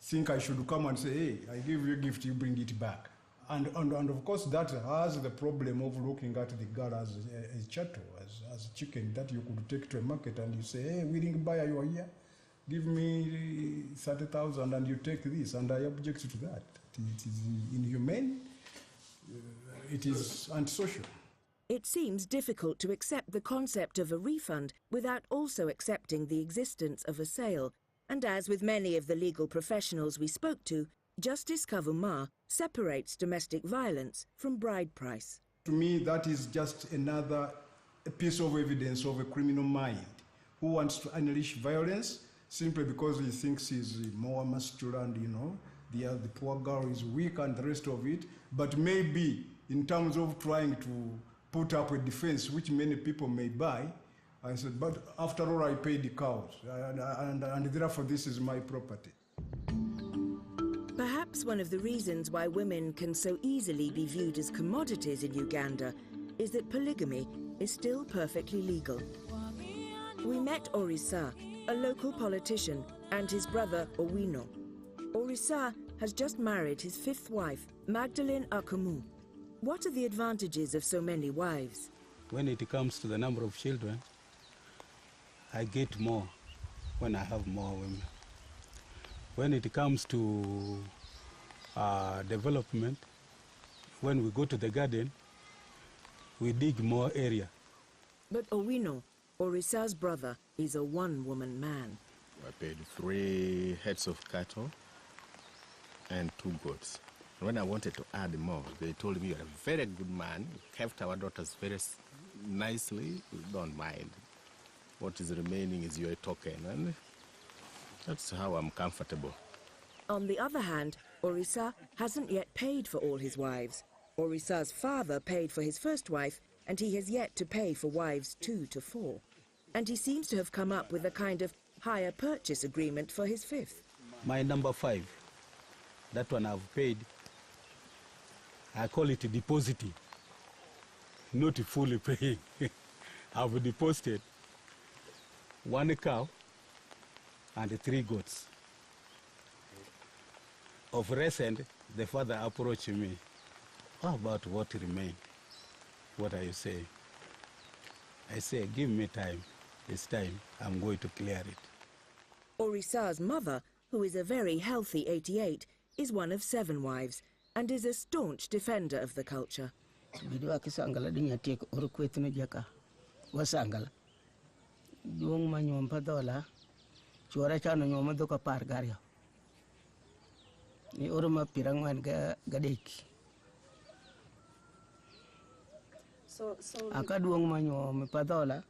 think I should come and say, hey, I give you a gift, you bring it back. And of course, that has the problem of looking at the girl as a chattel, as a chicken that you could take to a market and you say, hey, willing buyer, you are here, give me 30,000 and you take this, and I object to that. It is inhumane, it is antisocial. It seems difficult to accept the concept of a refund without also accepting the existence of a sale. And as with many of the legal professionals we spoke to, Justice Kavuma separates domestic violence from bride price. To me, that is just another piece of evidence of a criminal mind who wants to unleash violence simply because he thinks he's more masculine, you know, the poor girl is weak and the rest of it. But maybe in terms of trying to put up a defense, which many people may buy, I said, but after all, I paid the cows, and therefore this is my property. Perhaps one of the reasons why women can so easily be viewed as commodities in Uganda is that polygamy is still perfectly legal. We met Orisa, a local politician, and his brother Owino. Orisa has just married his fifth wife, Magdalene Akamu. What are the advantages of so many wives? When it comes to the number of children, I get more when I have more women. When it comes to development, when we go to the garden, we dig more area. But Owino, Orisa's brother, is a one-woman man. I paid 3 heads of cattle and 2 goats. When I wanted to add more, they told me, you're a very good man, you kept our daughters very nicely, we don't mind. What is remaining is your token, and that's how I'm comfortable. On the other hand, Orisa hasn't yet paid for all his wives. Orisa's father paid for his first wife, and he has yet to pay for wives 2 to 4. And he seems to have come up with a kind of hire purchase agreement for his fifth. My number 5, that one I've paid. I call it depositing, not fully paying. I've deposited 1 cow and 3 goats. Of recent, the father approached me. How about what remains? What are you saying? I say, give me time. This time, I'm going to clear it. Orisa's mother, who is a very healthy 88, is one of 7 wives and is a staunch defender of the culture. Akaduong manyo mi padola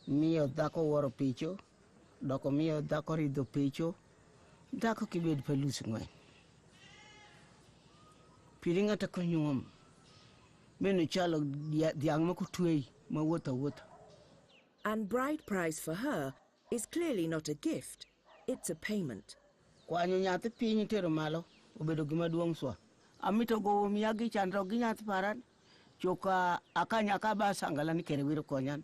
mio dako woro picho doko mio dako rido picho dako kibed pelus ngwen piringa ta konyom menu chalo diang makutwei mawota wota. And bride price for her is clearly not a gift, it's a payment. Kwanyo nyate pinyi tero malo obedo gima duong swa amito go miyagi chandro gi nyate paran choka akanya kaba sangala ni kere wiro konyan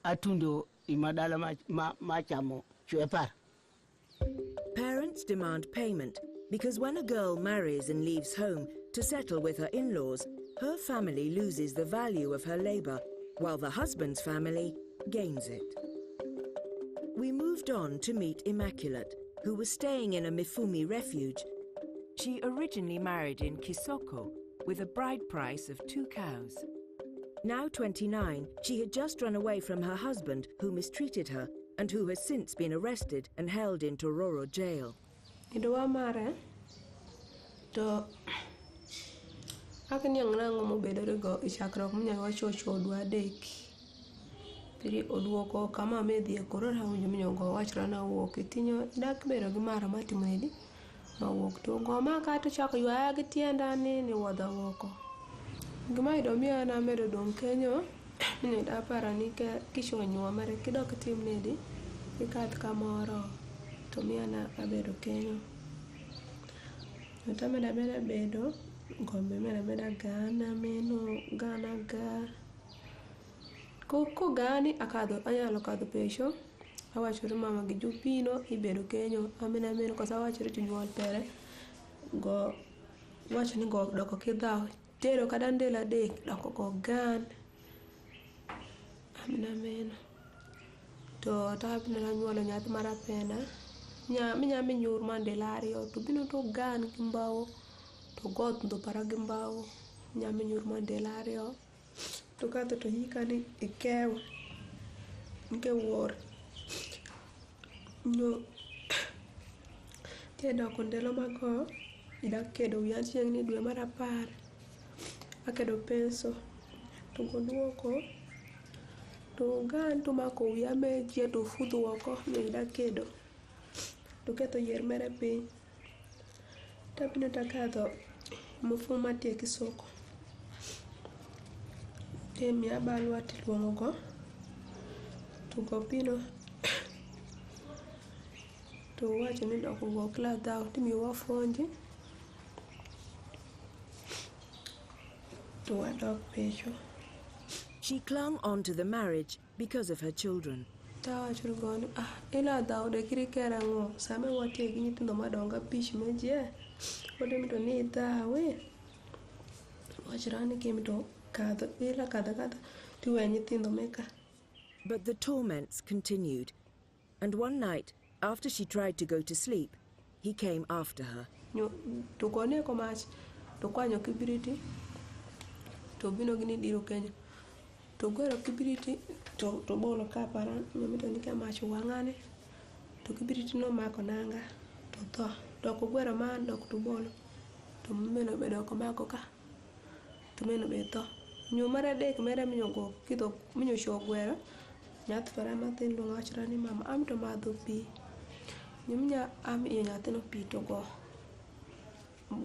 atundo imadala machamo chwepar. Parents demand payment because when a girl marries and leaves home to settle with her in-laws, her family loses the value of her labour, while the husband's family gains it. We moved on to meet Immaculate, who was staying in a Mifumi refuge. She originally married in Kisoko with a bride price of 2 cows. Now 29, she had just run away from her husband, who mistreated her and who has since been arrested and held in Tororo jail. Piri oduoko kama medhi koror hawinjo minyogo wachrana wuok itinyo dak bedo gi mara matimedi ma wuok to ngoma ka to chako ywaya gi tienda ni wodho woko gima ido miya na medo dong kenyo ni da para ni ke kishonyo mare kidok tim nedi ikat kamoro to miya na abedo kenyo to meda bedo ngombe meda gana meno gana ga Koko gani akado anyalo kado pesho awachore mama gi jupino ibedo kenyo amena meno kosa awachore tinyuol pere go wachni go doko kidhao tero kada ndela dek doko go gan amena meno to tapina la nyuolo nyathi mara pena minya minyur mandelario to bino to gan gimbawo to god ndo para gimbawo nya minyur mandelario to kato to hikani ikewa nke wor no tena kondelo mago ida kedo yanchieng ni dwe mar 10 akedo penso to goduoko to gan to mako yame je to fudu woko no ida kedo to keto yer mere piny tapina takadho mufuma tie kisoko temi abalwa tiluongo go to gopino to wacho ni doko go kladha timi wafonji to adok pecho. She clung on to the marriage because of her children. Ta wacho go ila dawo de kiri kerango same watie gi nyithindo madonga pich meje ode mito ni dawe wachirani kemito But the torments continued, and one night, after she tried to go to sleep, he came after her. To kone ko mach to kwanyo kibiriti to bino gini diro Kenya to gwero kibiriti to bolo kapara nyamito ni mach wangane to kibiriti no mako nanga to ko gwero man dok to bolo to meno bedo ko mako ka to meno beto nyumara dek mere minyogo kido minyo shogwero nyath para mathin lo wachra ni mama am to madho pi nyumnya am iyo nyath no pi to go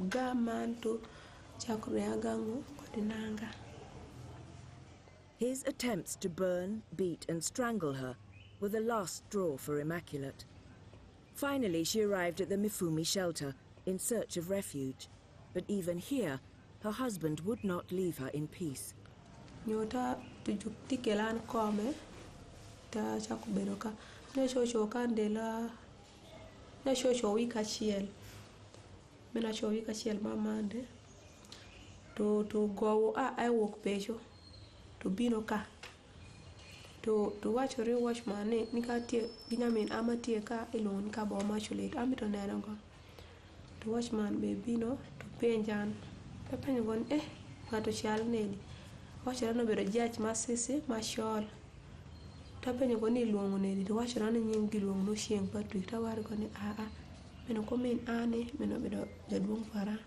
ga man to chakre agango kodinanga. His attempts to burn, beat and strangle her were the last straw for Immaculate. Finally she arrived at the Mifumi shelter in search of refuge, but even here her husband would not leave her in peace. Nyota tujukti kelan kome ta chakubedo ka ne shosho kandela ne shosho wika chiel mena shosho wika chiel mamande to go I walk pecho to bino ka to wachore watchman ni ka tie ginyamin amatie ka ilon ka bo machulet amito neno go to watchman be bino to penjan penjo gon ngato chal neni wachara no bedo judge masisi mashol tapenjo gon iluongo neni to wachara ni nying giluongo no Chieng Patrick tawar gon meno ko min ane meno bedo jaduong para.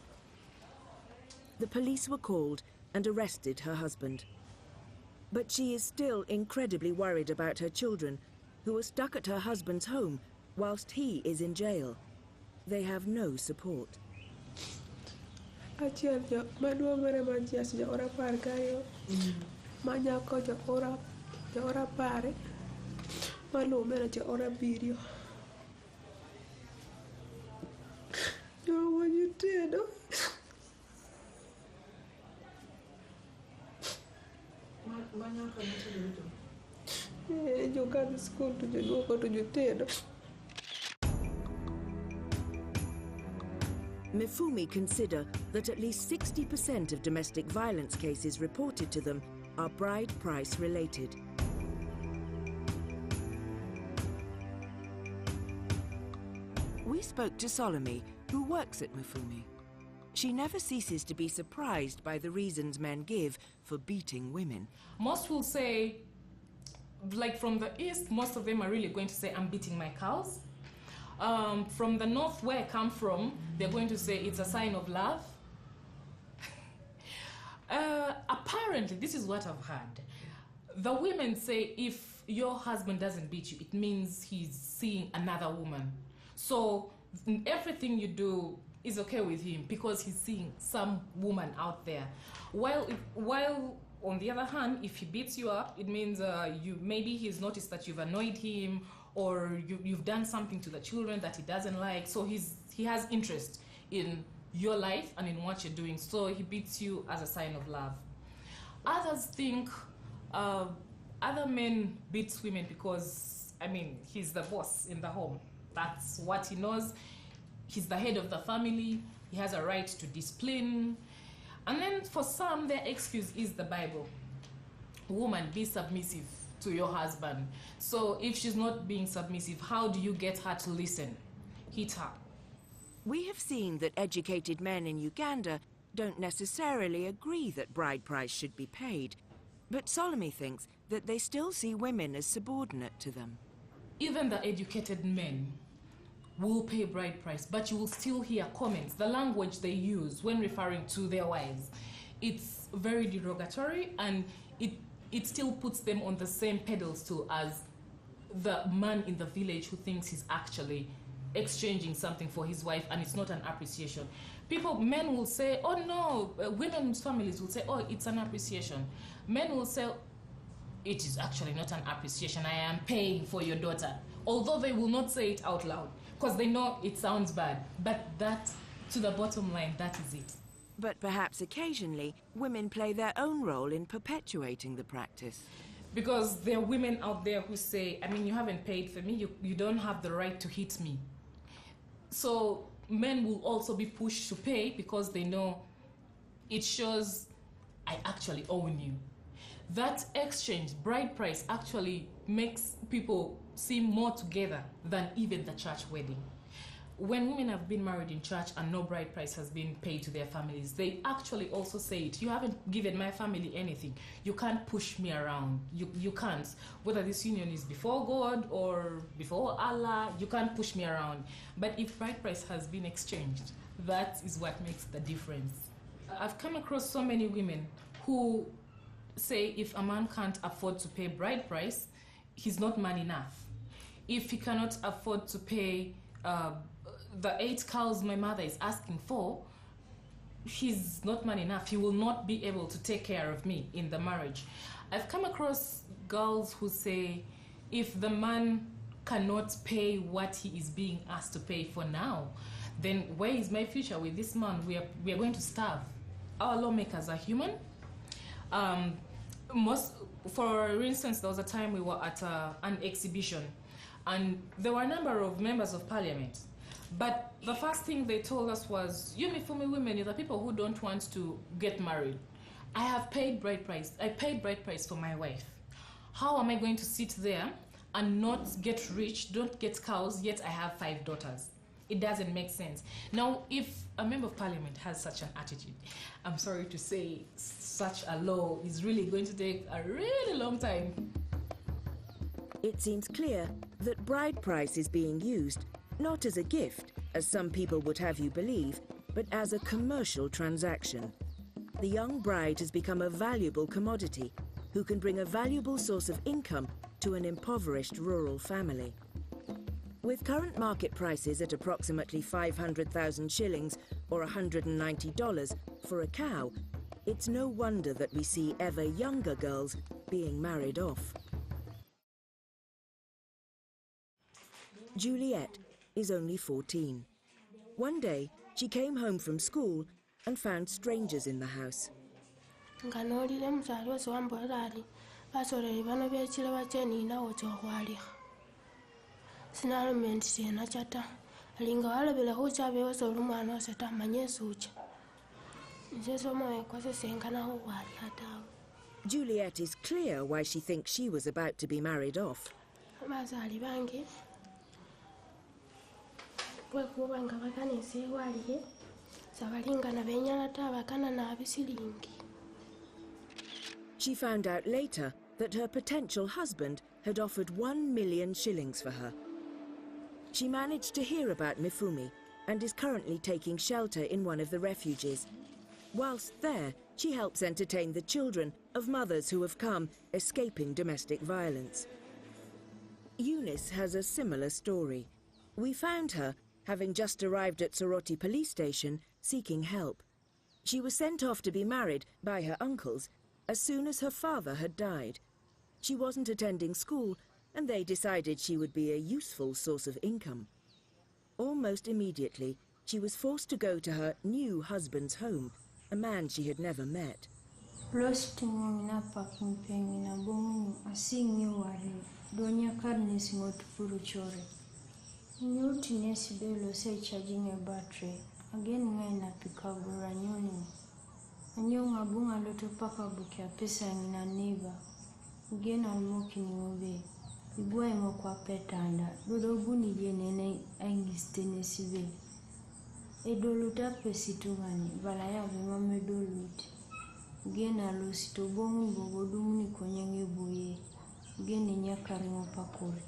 The police were called and arrested her husband. But she is still incredibly worried about her children, who are stuck at her husband's home whilst he is in jail. They have no support. Achiel jo maduong' mere manchias jo ora par kayo manyako jo ora pare maluwo mere jo ora birio jo wanyu tedo manyako jo kadhi skul to jo duoko to jo tedo. Mifumi consider that at least 60% of domestic violence cases reported to them are bride price related. We spoke to Solomon, who works at Mifumi. She never ceases to be surprised by the reasons men give for beating women. Most will say, like from the east, most of them are really going to say, I'm beating my cows. From the north, where I come from, they're going to say it's a sign of love. Apparently, this is what I've heard. The women say if your husband doesn't beat you, it means he's seeing another woman. So everything you do is okay with him because he's seeing some woman out there. While on the other hand, if he beats you up, it means maybe he's noticed that you've annoyed him, or you've done something to the children that he doesn't like. So he has interest in your life and in what you're doing. So he beats you as a sign of love. Others think other men beats women because, I mean, he's the boss in the home. That's what he knows. He's the head of the family. He has a right to discipline. And then for some, their excuse is the Bible. Woman, be submissive to your husband. So if she's not being submissive, how do you get her to listen? Hit her. We have seen that educated men in Uganda don't necessarily agree that bride price should be paid. But Solomon thinks that they still see women as subordinate to them. Even the educated men will pay bride price, but you will still hear comments. The language they use when referring to their wives, it's very derogatory, and it still puts them on the same pedestal as the man in the village who thinks he's actually exchanging something for his wife, and it's not an appreciation. Men will say, oh no, women's families will say, oh, it's an appreciation. Men will say, it is actually not an appreciation, I am paying for your daughter. Although they will not say it out loud, because they know it sounds bad. But that, to the bottom line, that is it. But perhaps occasionally, women play their own role in perpetuating the practice. Because there are women out there who say, I mean, you haven't paid for me, you don't have the right to hit me. So men will also be pushed to pay because they know it shows I actually own you. That exchange, bride price, actually makes people seem more together than even the church wedding. When women have been married in church and no bride price has been paid to their families, they actually also say it. You haven't given my family anything. You can't push me around. You can't. Whether this union is before God or before Allah, you can't push me around. But if bride price has been exchanged, that is what makes the difference. I've come across so many women who say if a man can't afford to pay bride price, he's not man enough. If he cannot afford to pay the 8 cows my mother is asking for, he's not man enough. He will not be able to take care of me in the marriage. I've come across girls who say if the man cannot pay what he is being asked to pay for now, then where is my future with this man? We are going to starve. Our lawmakers are human. For instance, there was a time we were at an exhibition, and there were a number of members of parliament. But the first thing they told us was, you Mifumi women, you're the people who don't want to get married. I have paid bride price. I paid bride price for my wife. How am I going to sit there and not get rich, don't get cows, yet I have 5 daughters? It doesn't make sense. Now, if a member of parliament has such an attitude, I'm sorry to say, such a law is really going to take a really long time. It seems clear that bride price is being used not as a gift, as some people would have you believe, but as a commercial transaction. The young bride has become a valuable commodity who can bring a valuable source of income to an impoverished rural family. With current market prices at approximately 500,000 shillings or $190 for a cow, it's no wonder that we see ever younger girls being married off. Juliet is only 14. One day, she came home from school and found strangers in the house. Linga wale bila hucha bewa soluma no seta manyesu ucha. Njeso mwe kwa senga na huwali hata. Juliet is clear why she thinks she was about to be married off. Bazali bangi. Pwe kuwa nga bakane se waliye. Sabalinga na benyana ta bakana na abisilingi. She found out later that her potential husband had offered 1 million shillings for her. She managed to hear about Mifumi and is currently taking shelter in one of the refuges. Whilst there, she helps entertain the children of mothers who have come escaping domestic violence. Eunice has a similar story. We found her, having just arrived at Soroti police station, seeking help. She was sent off to be married by her uncles as soon as her father had died. She wasn't attending school, and they decided she would be a useful source of income. Almost immediately, she was forced to go to her new husband's home, a man she had never met. Lost na parking pengi na bongo asingi wari donya karne singot puru chore. Nyuti nesi belo say charging a battery again ngai na pikabura nyoni. Anyonga bunga loto paka bukia pesa na neighbor. Again almoki ni ngobe. Igwa ngo kwa petanda dodo buni yenene angiste nesi be. Edoluta pesitugani balaya bema medoluti. Gena lusito bongo bogodumuni konyenge buye. Gene nyakari pakuri.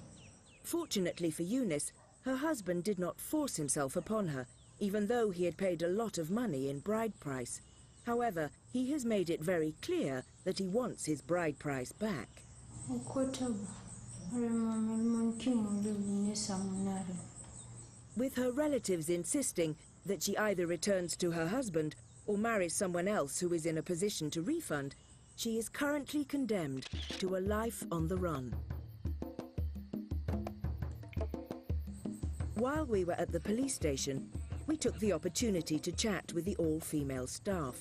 Fortunately for Eunice, her husband did not force himself upon her, even though he had paid a lot of money in bride price. However, he has made it very clear that he wants his bride price back. With her relatives insisting that she either returns to her husband or marries someone else who is in a position to refund, she is currently condemned to a life on the run. While we were at the police station, we took the opportunity to chat with the all-female staff.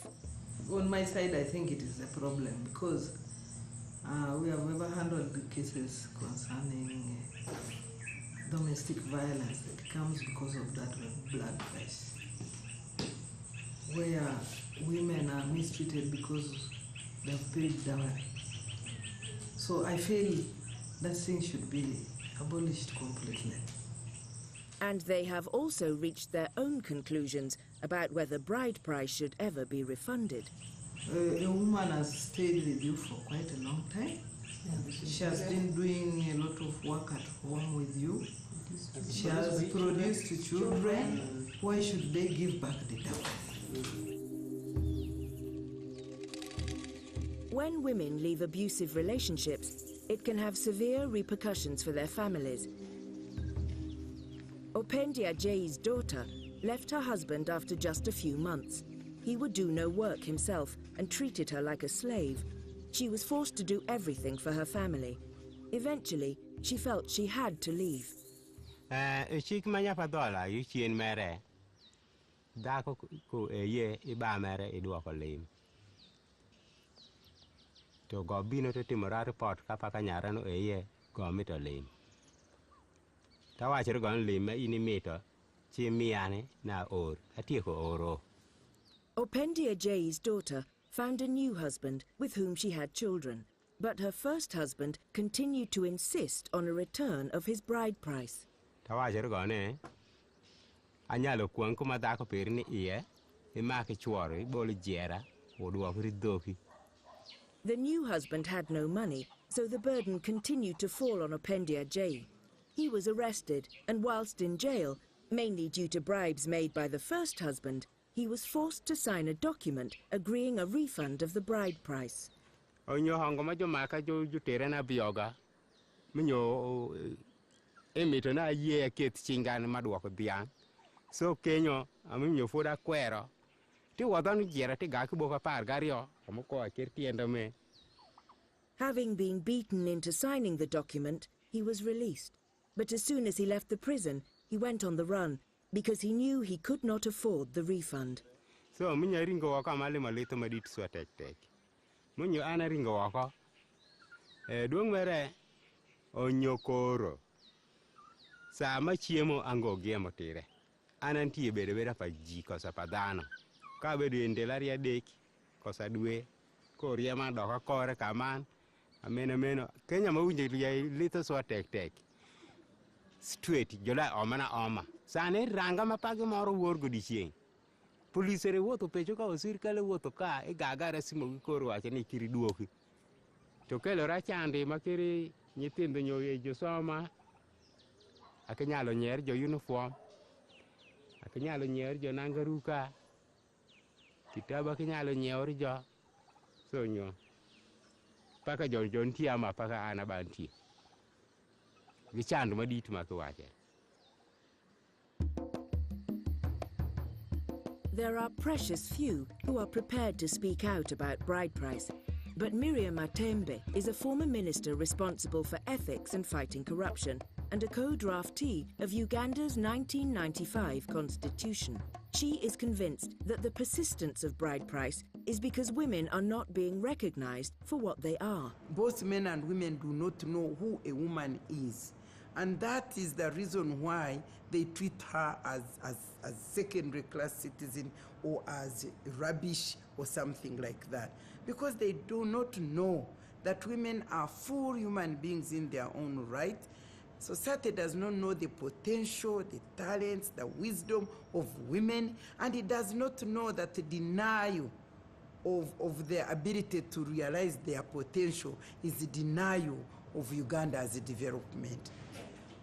On my side, I think it is a problem because we have never handled the cases concerning domestic violence that comes because of that blood price, where women are mistreated because they've paid dowry. So I feel that thing should be abolished completely. And they have also reached their own conclusions about whether bride price should ever be refunded. A woman has stayed with you for quite a long time. She has been doing a lot of work at home with you. She has produced children. Why should they give back the dowry? When women leave abusive relationships, it can have severe repercussions for their families. Opendia Jay's daughter left her husband after just a few months. He would do no work himself and treated her like a slave. She was forced to do everything for her family. Eventually, she felt she had to leave. To go bino to timora report kapaka nyara no eye go mito lim. Tawachiro go lim ini mito chi miane na or atieko oro. Opendia Jay's daughter found a new husband with whom she had children, but her first husband continued to insist on a return of his bride price. Tawachiro go ne anyalo kwang kuma dako perni iye imake chwori boli jera oduokri doki. The new husband had no money, so the burden continued to fall on Opendia Jay. He was arrested, and whilst in jail, mainly due to bribes made by the first husband, he was forced to sign a document agreeing a refund of the bride price. Onyo hongo majo maka jo tere na bioga. Minyo emito na ye ket chingan maduoko biang. So kenyo aminyo foda kwero. Ti wadon jera ti gaki boka par gario. Having been beaten into signing the document, he was released. But as soon as he left the prison, he went on the run because he knew he could not afford the refund. So minya ringo waka mali malito madit swa tek tek. Munyo ana ringo waka. Duong mere onyokoro. Sa ma chiemo ango giemo tire. anantie bere pa ji kosa pa dhano ka bedo ende laria dek kosa dwe ko riema doka kore kaman ameno Kenya mawinje litho so tek straight jola oma sane ranga mapagi moro wuor godichieng polisi wuotho pecho ka osirkal wuotho ka igagara simo gi koro wacho ni kiri duoki to kelo rachande makiri nyithindo nyoye josoma akinyalo nyer jo uniform akinyalo nyer jo nangaruka kitaba akinyalo nyer jo sonyo paka jon tiama paka ana bantie gichando madit makiwache. There are precious few who are prepared to speak out about bride price, but Miriam Atembe is a former minister responsible for ethics and fighting corruption and a co-draftee of Uganda's 1995 constitution. She is convinced that the persistence of bride price is because women are not being recognized for what they are. Both men and women do not know who a woman is. And that is the reason why they treat her as secondary class citizen or as rubbish or something like that. Because they do not know that women are full human beings in their own right. Society does not know the potential, the talents, the wisdom of women, and it does not know that the denial of their ability to realize their potential is the denial of Uganda as a development.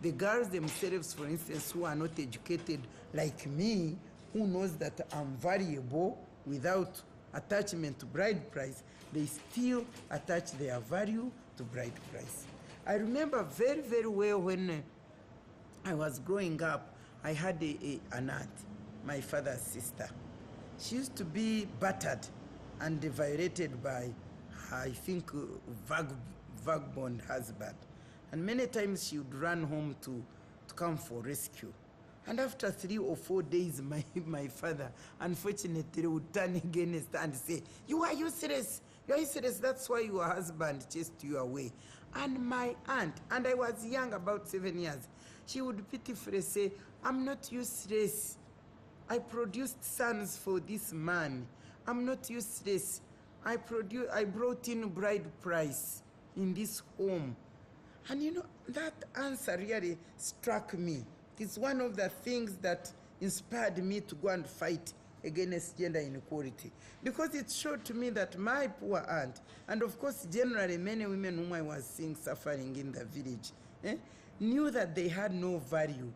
The girls themselves, for instance, who are not educated like me, who knows that I'm valuable without attachment to bride price, they still attach their value to bride price. I remember very, very well when I was growing up, I had an aunt, my father's sister. She used to be battered and violated by her, I think, vagabond husband. And many times she would run home to come for rescue. And after 3 or 4 days, my father, unfortunately, would turn against her and say, "You are useless. You are useless. That's why your husband chased you away." And my aunt, and I was young, about 7 years, she would pitifully say, "I'm not useless. I produced sons for this man. I'm not useless. I brought in bride price in this home." And you know, that answer really struck me. It's one of the things that inspired me to go and fight against gender inequality. Because it showed to me that my poor aunt, and of course generally many women whom I was seeing suffering in the village, knew that they had no value.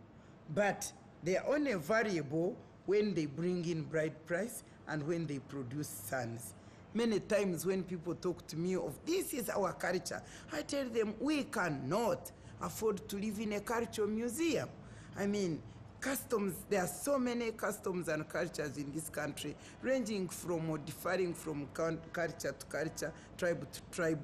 But they are only valuable when they bring in bride price and when they produce sons. Many times when people talk to me of this is our culture, I tell them we cannot afford to live in a cultural museum. I mean, customs, there are so many customs and cultures in this country, ranging from or differing from culture to culture, tribe to tribe.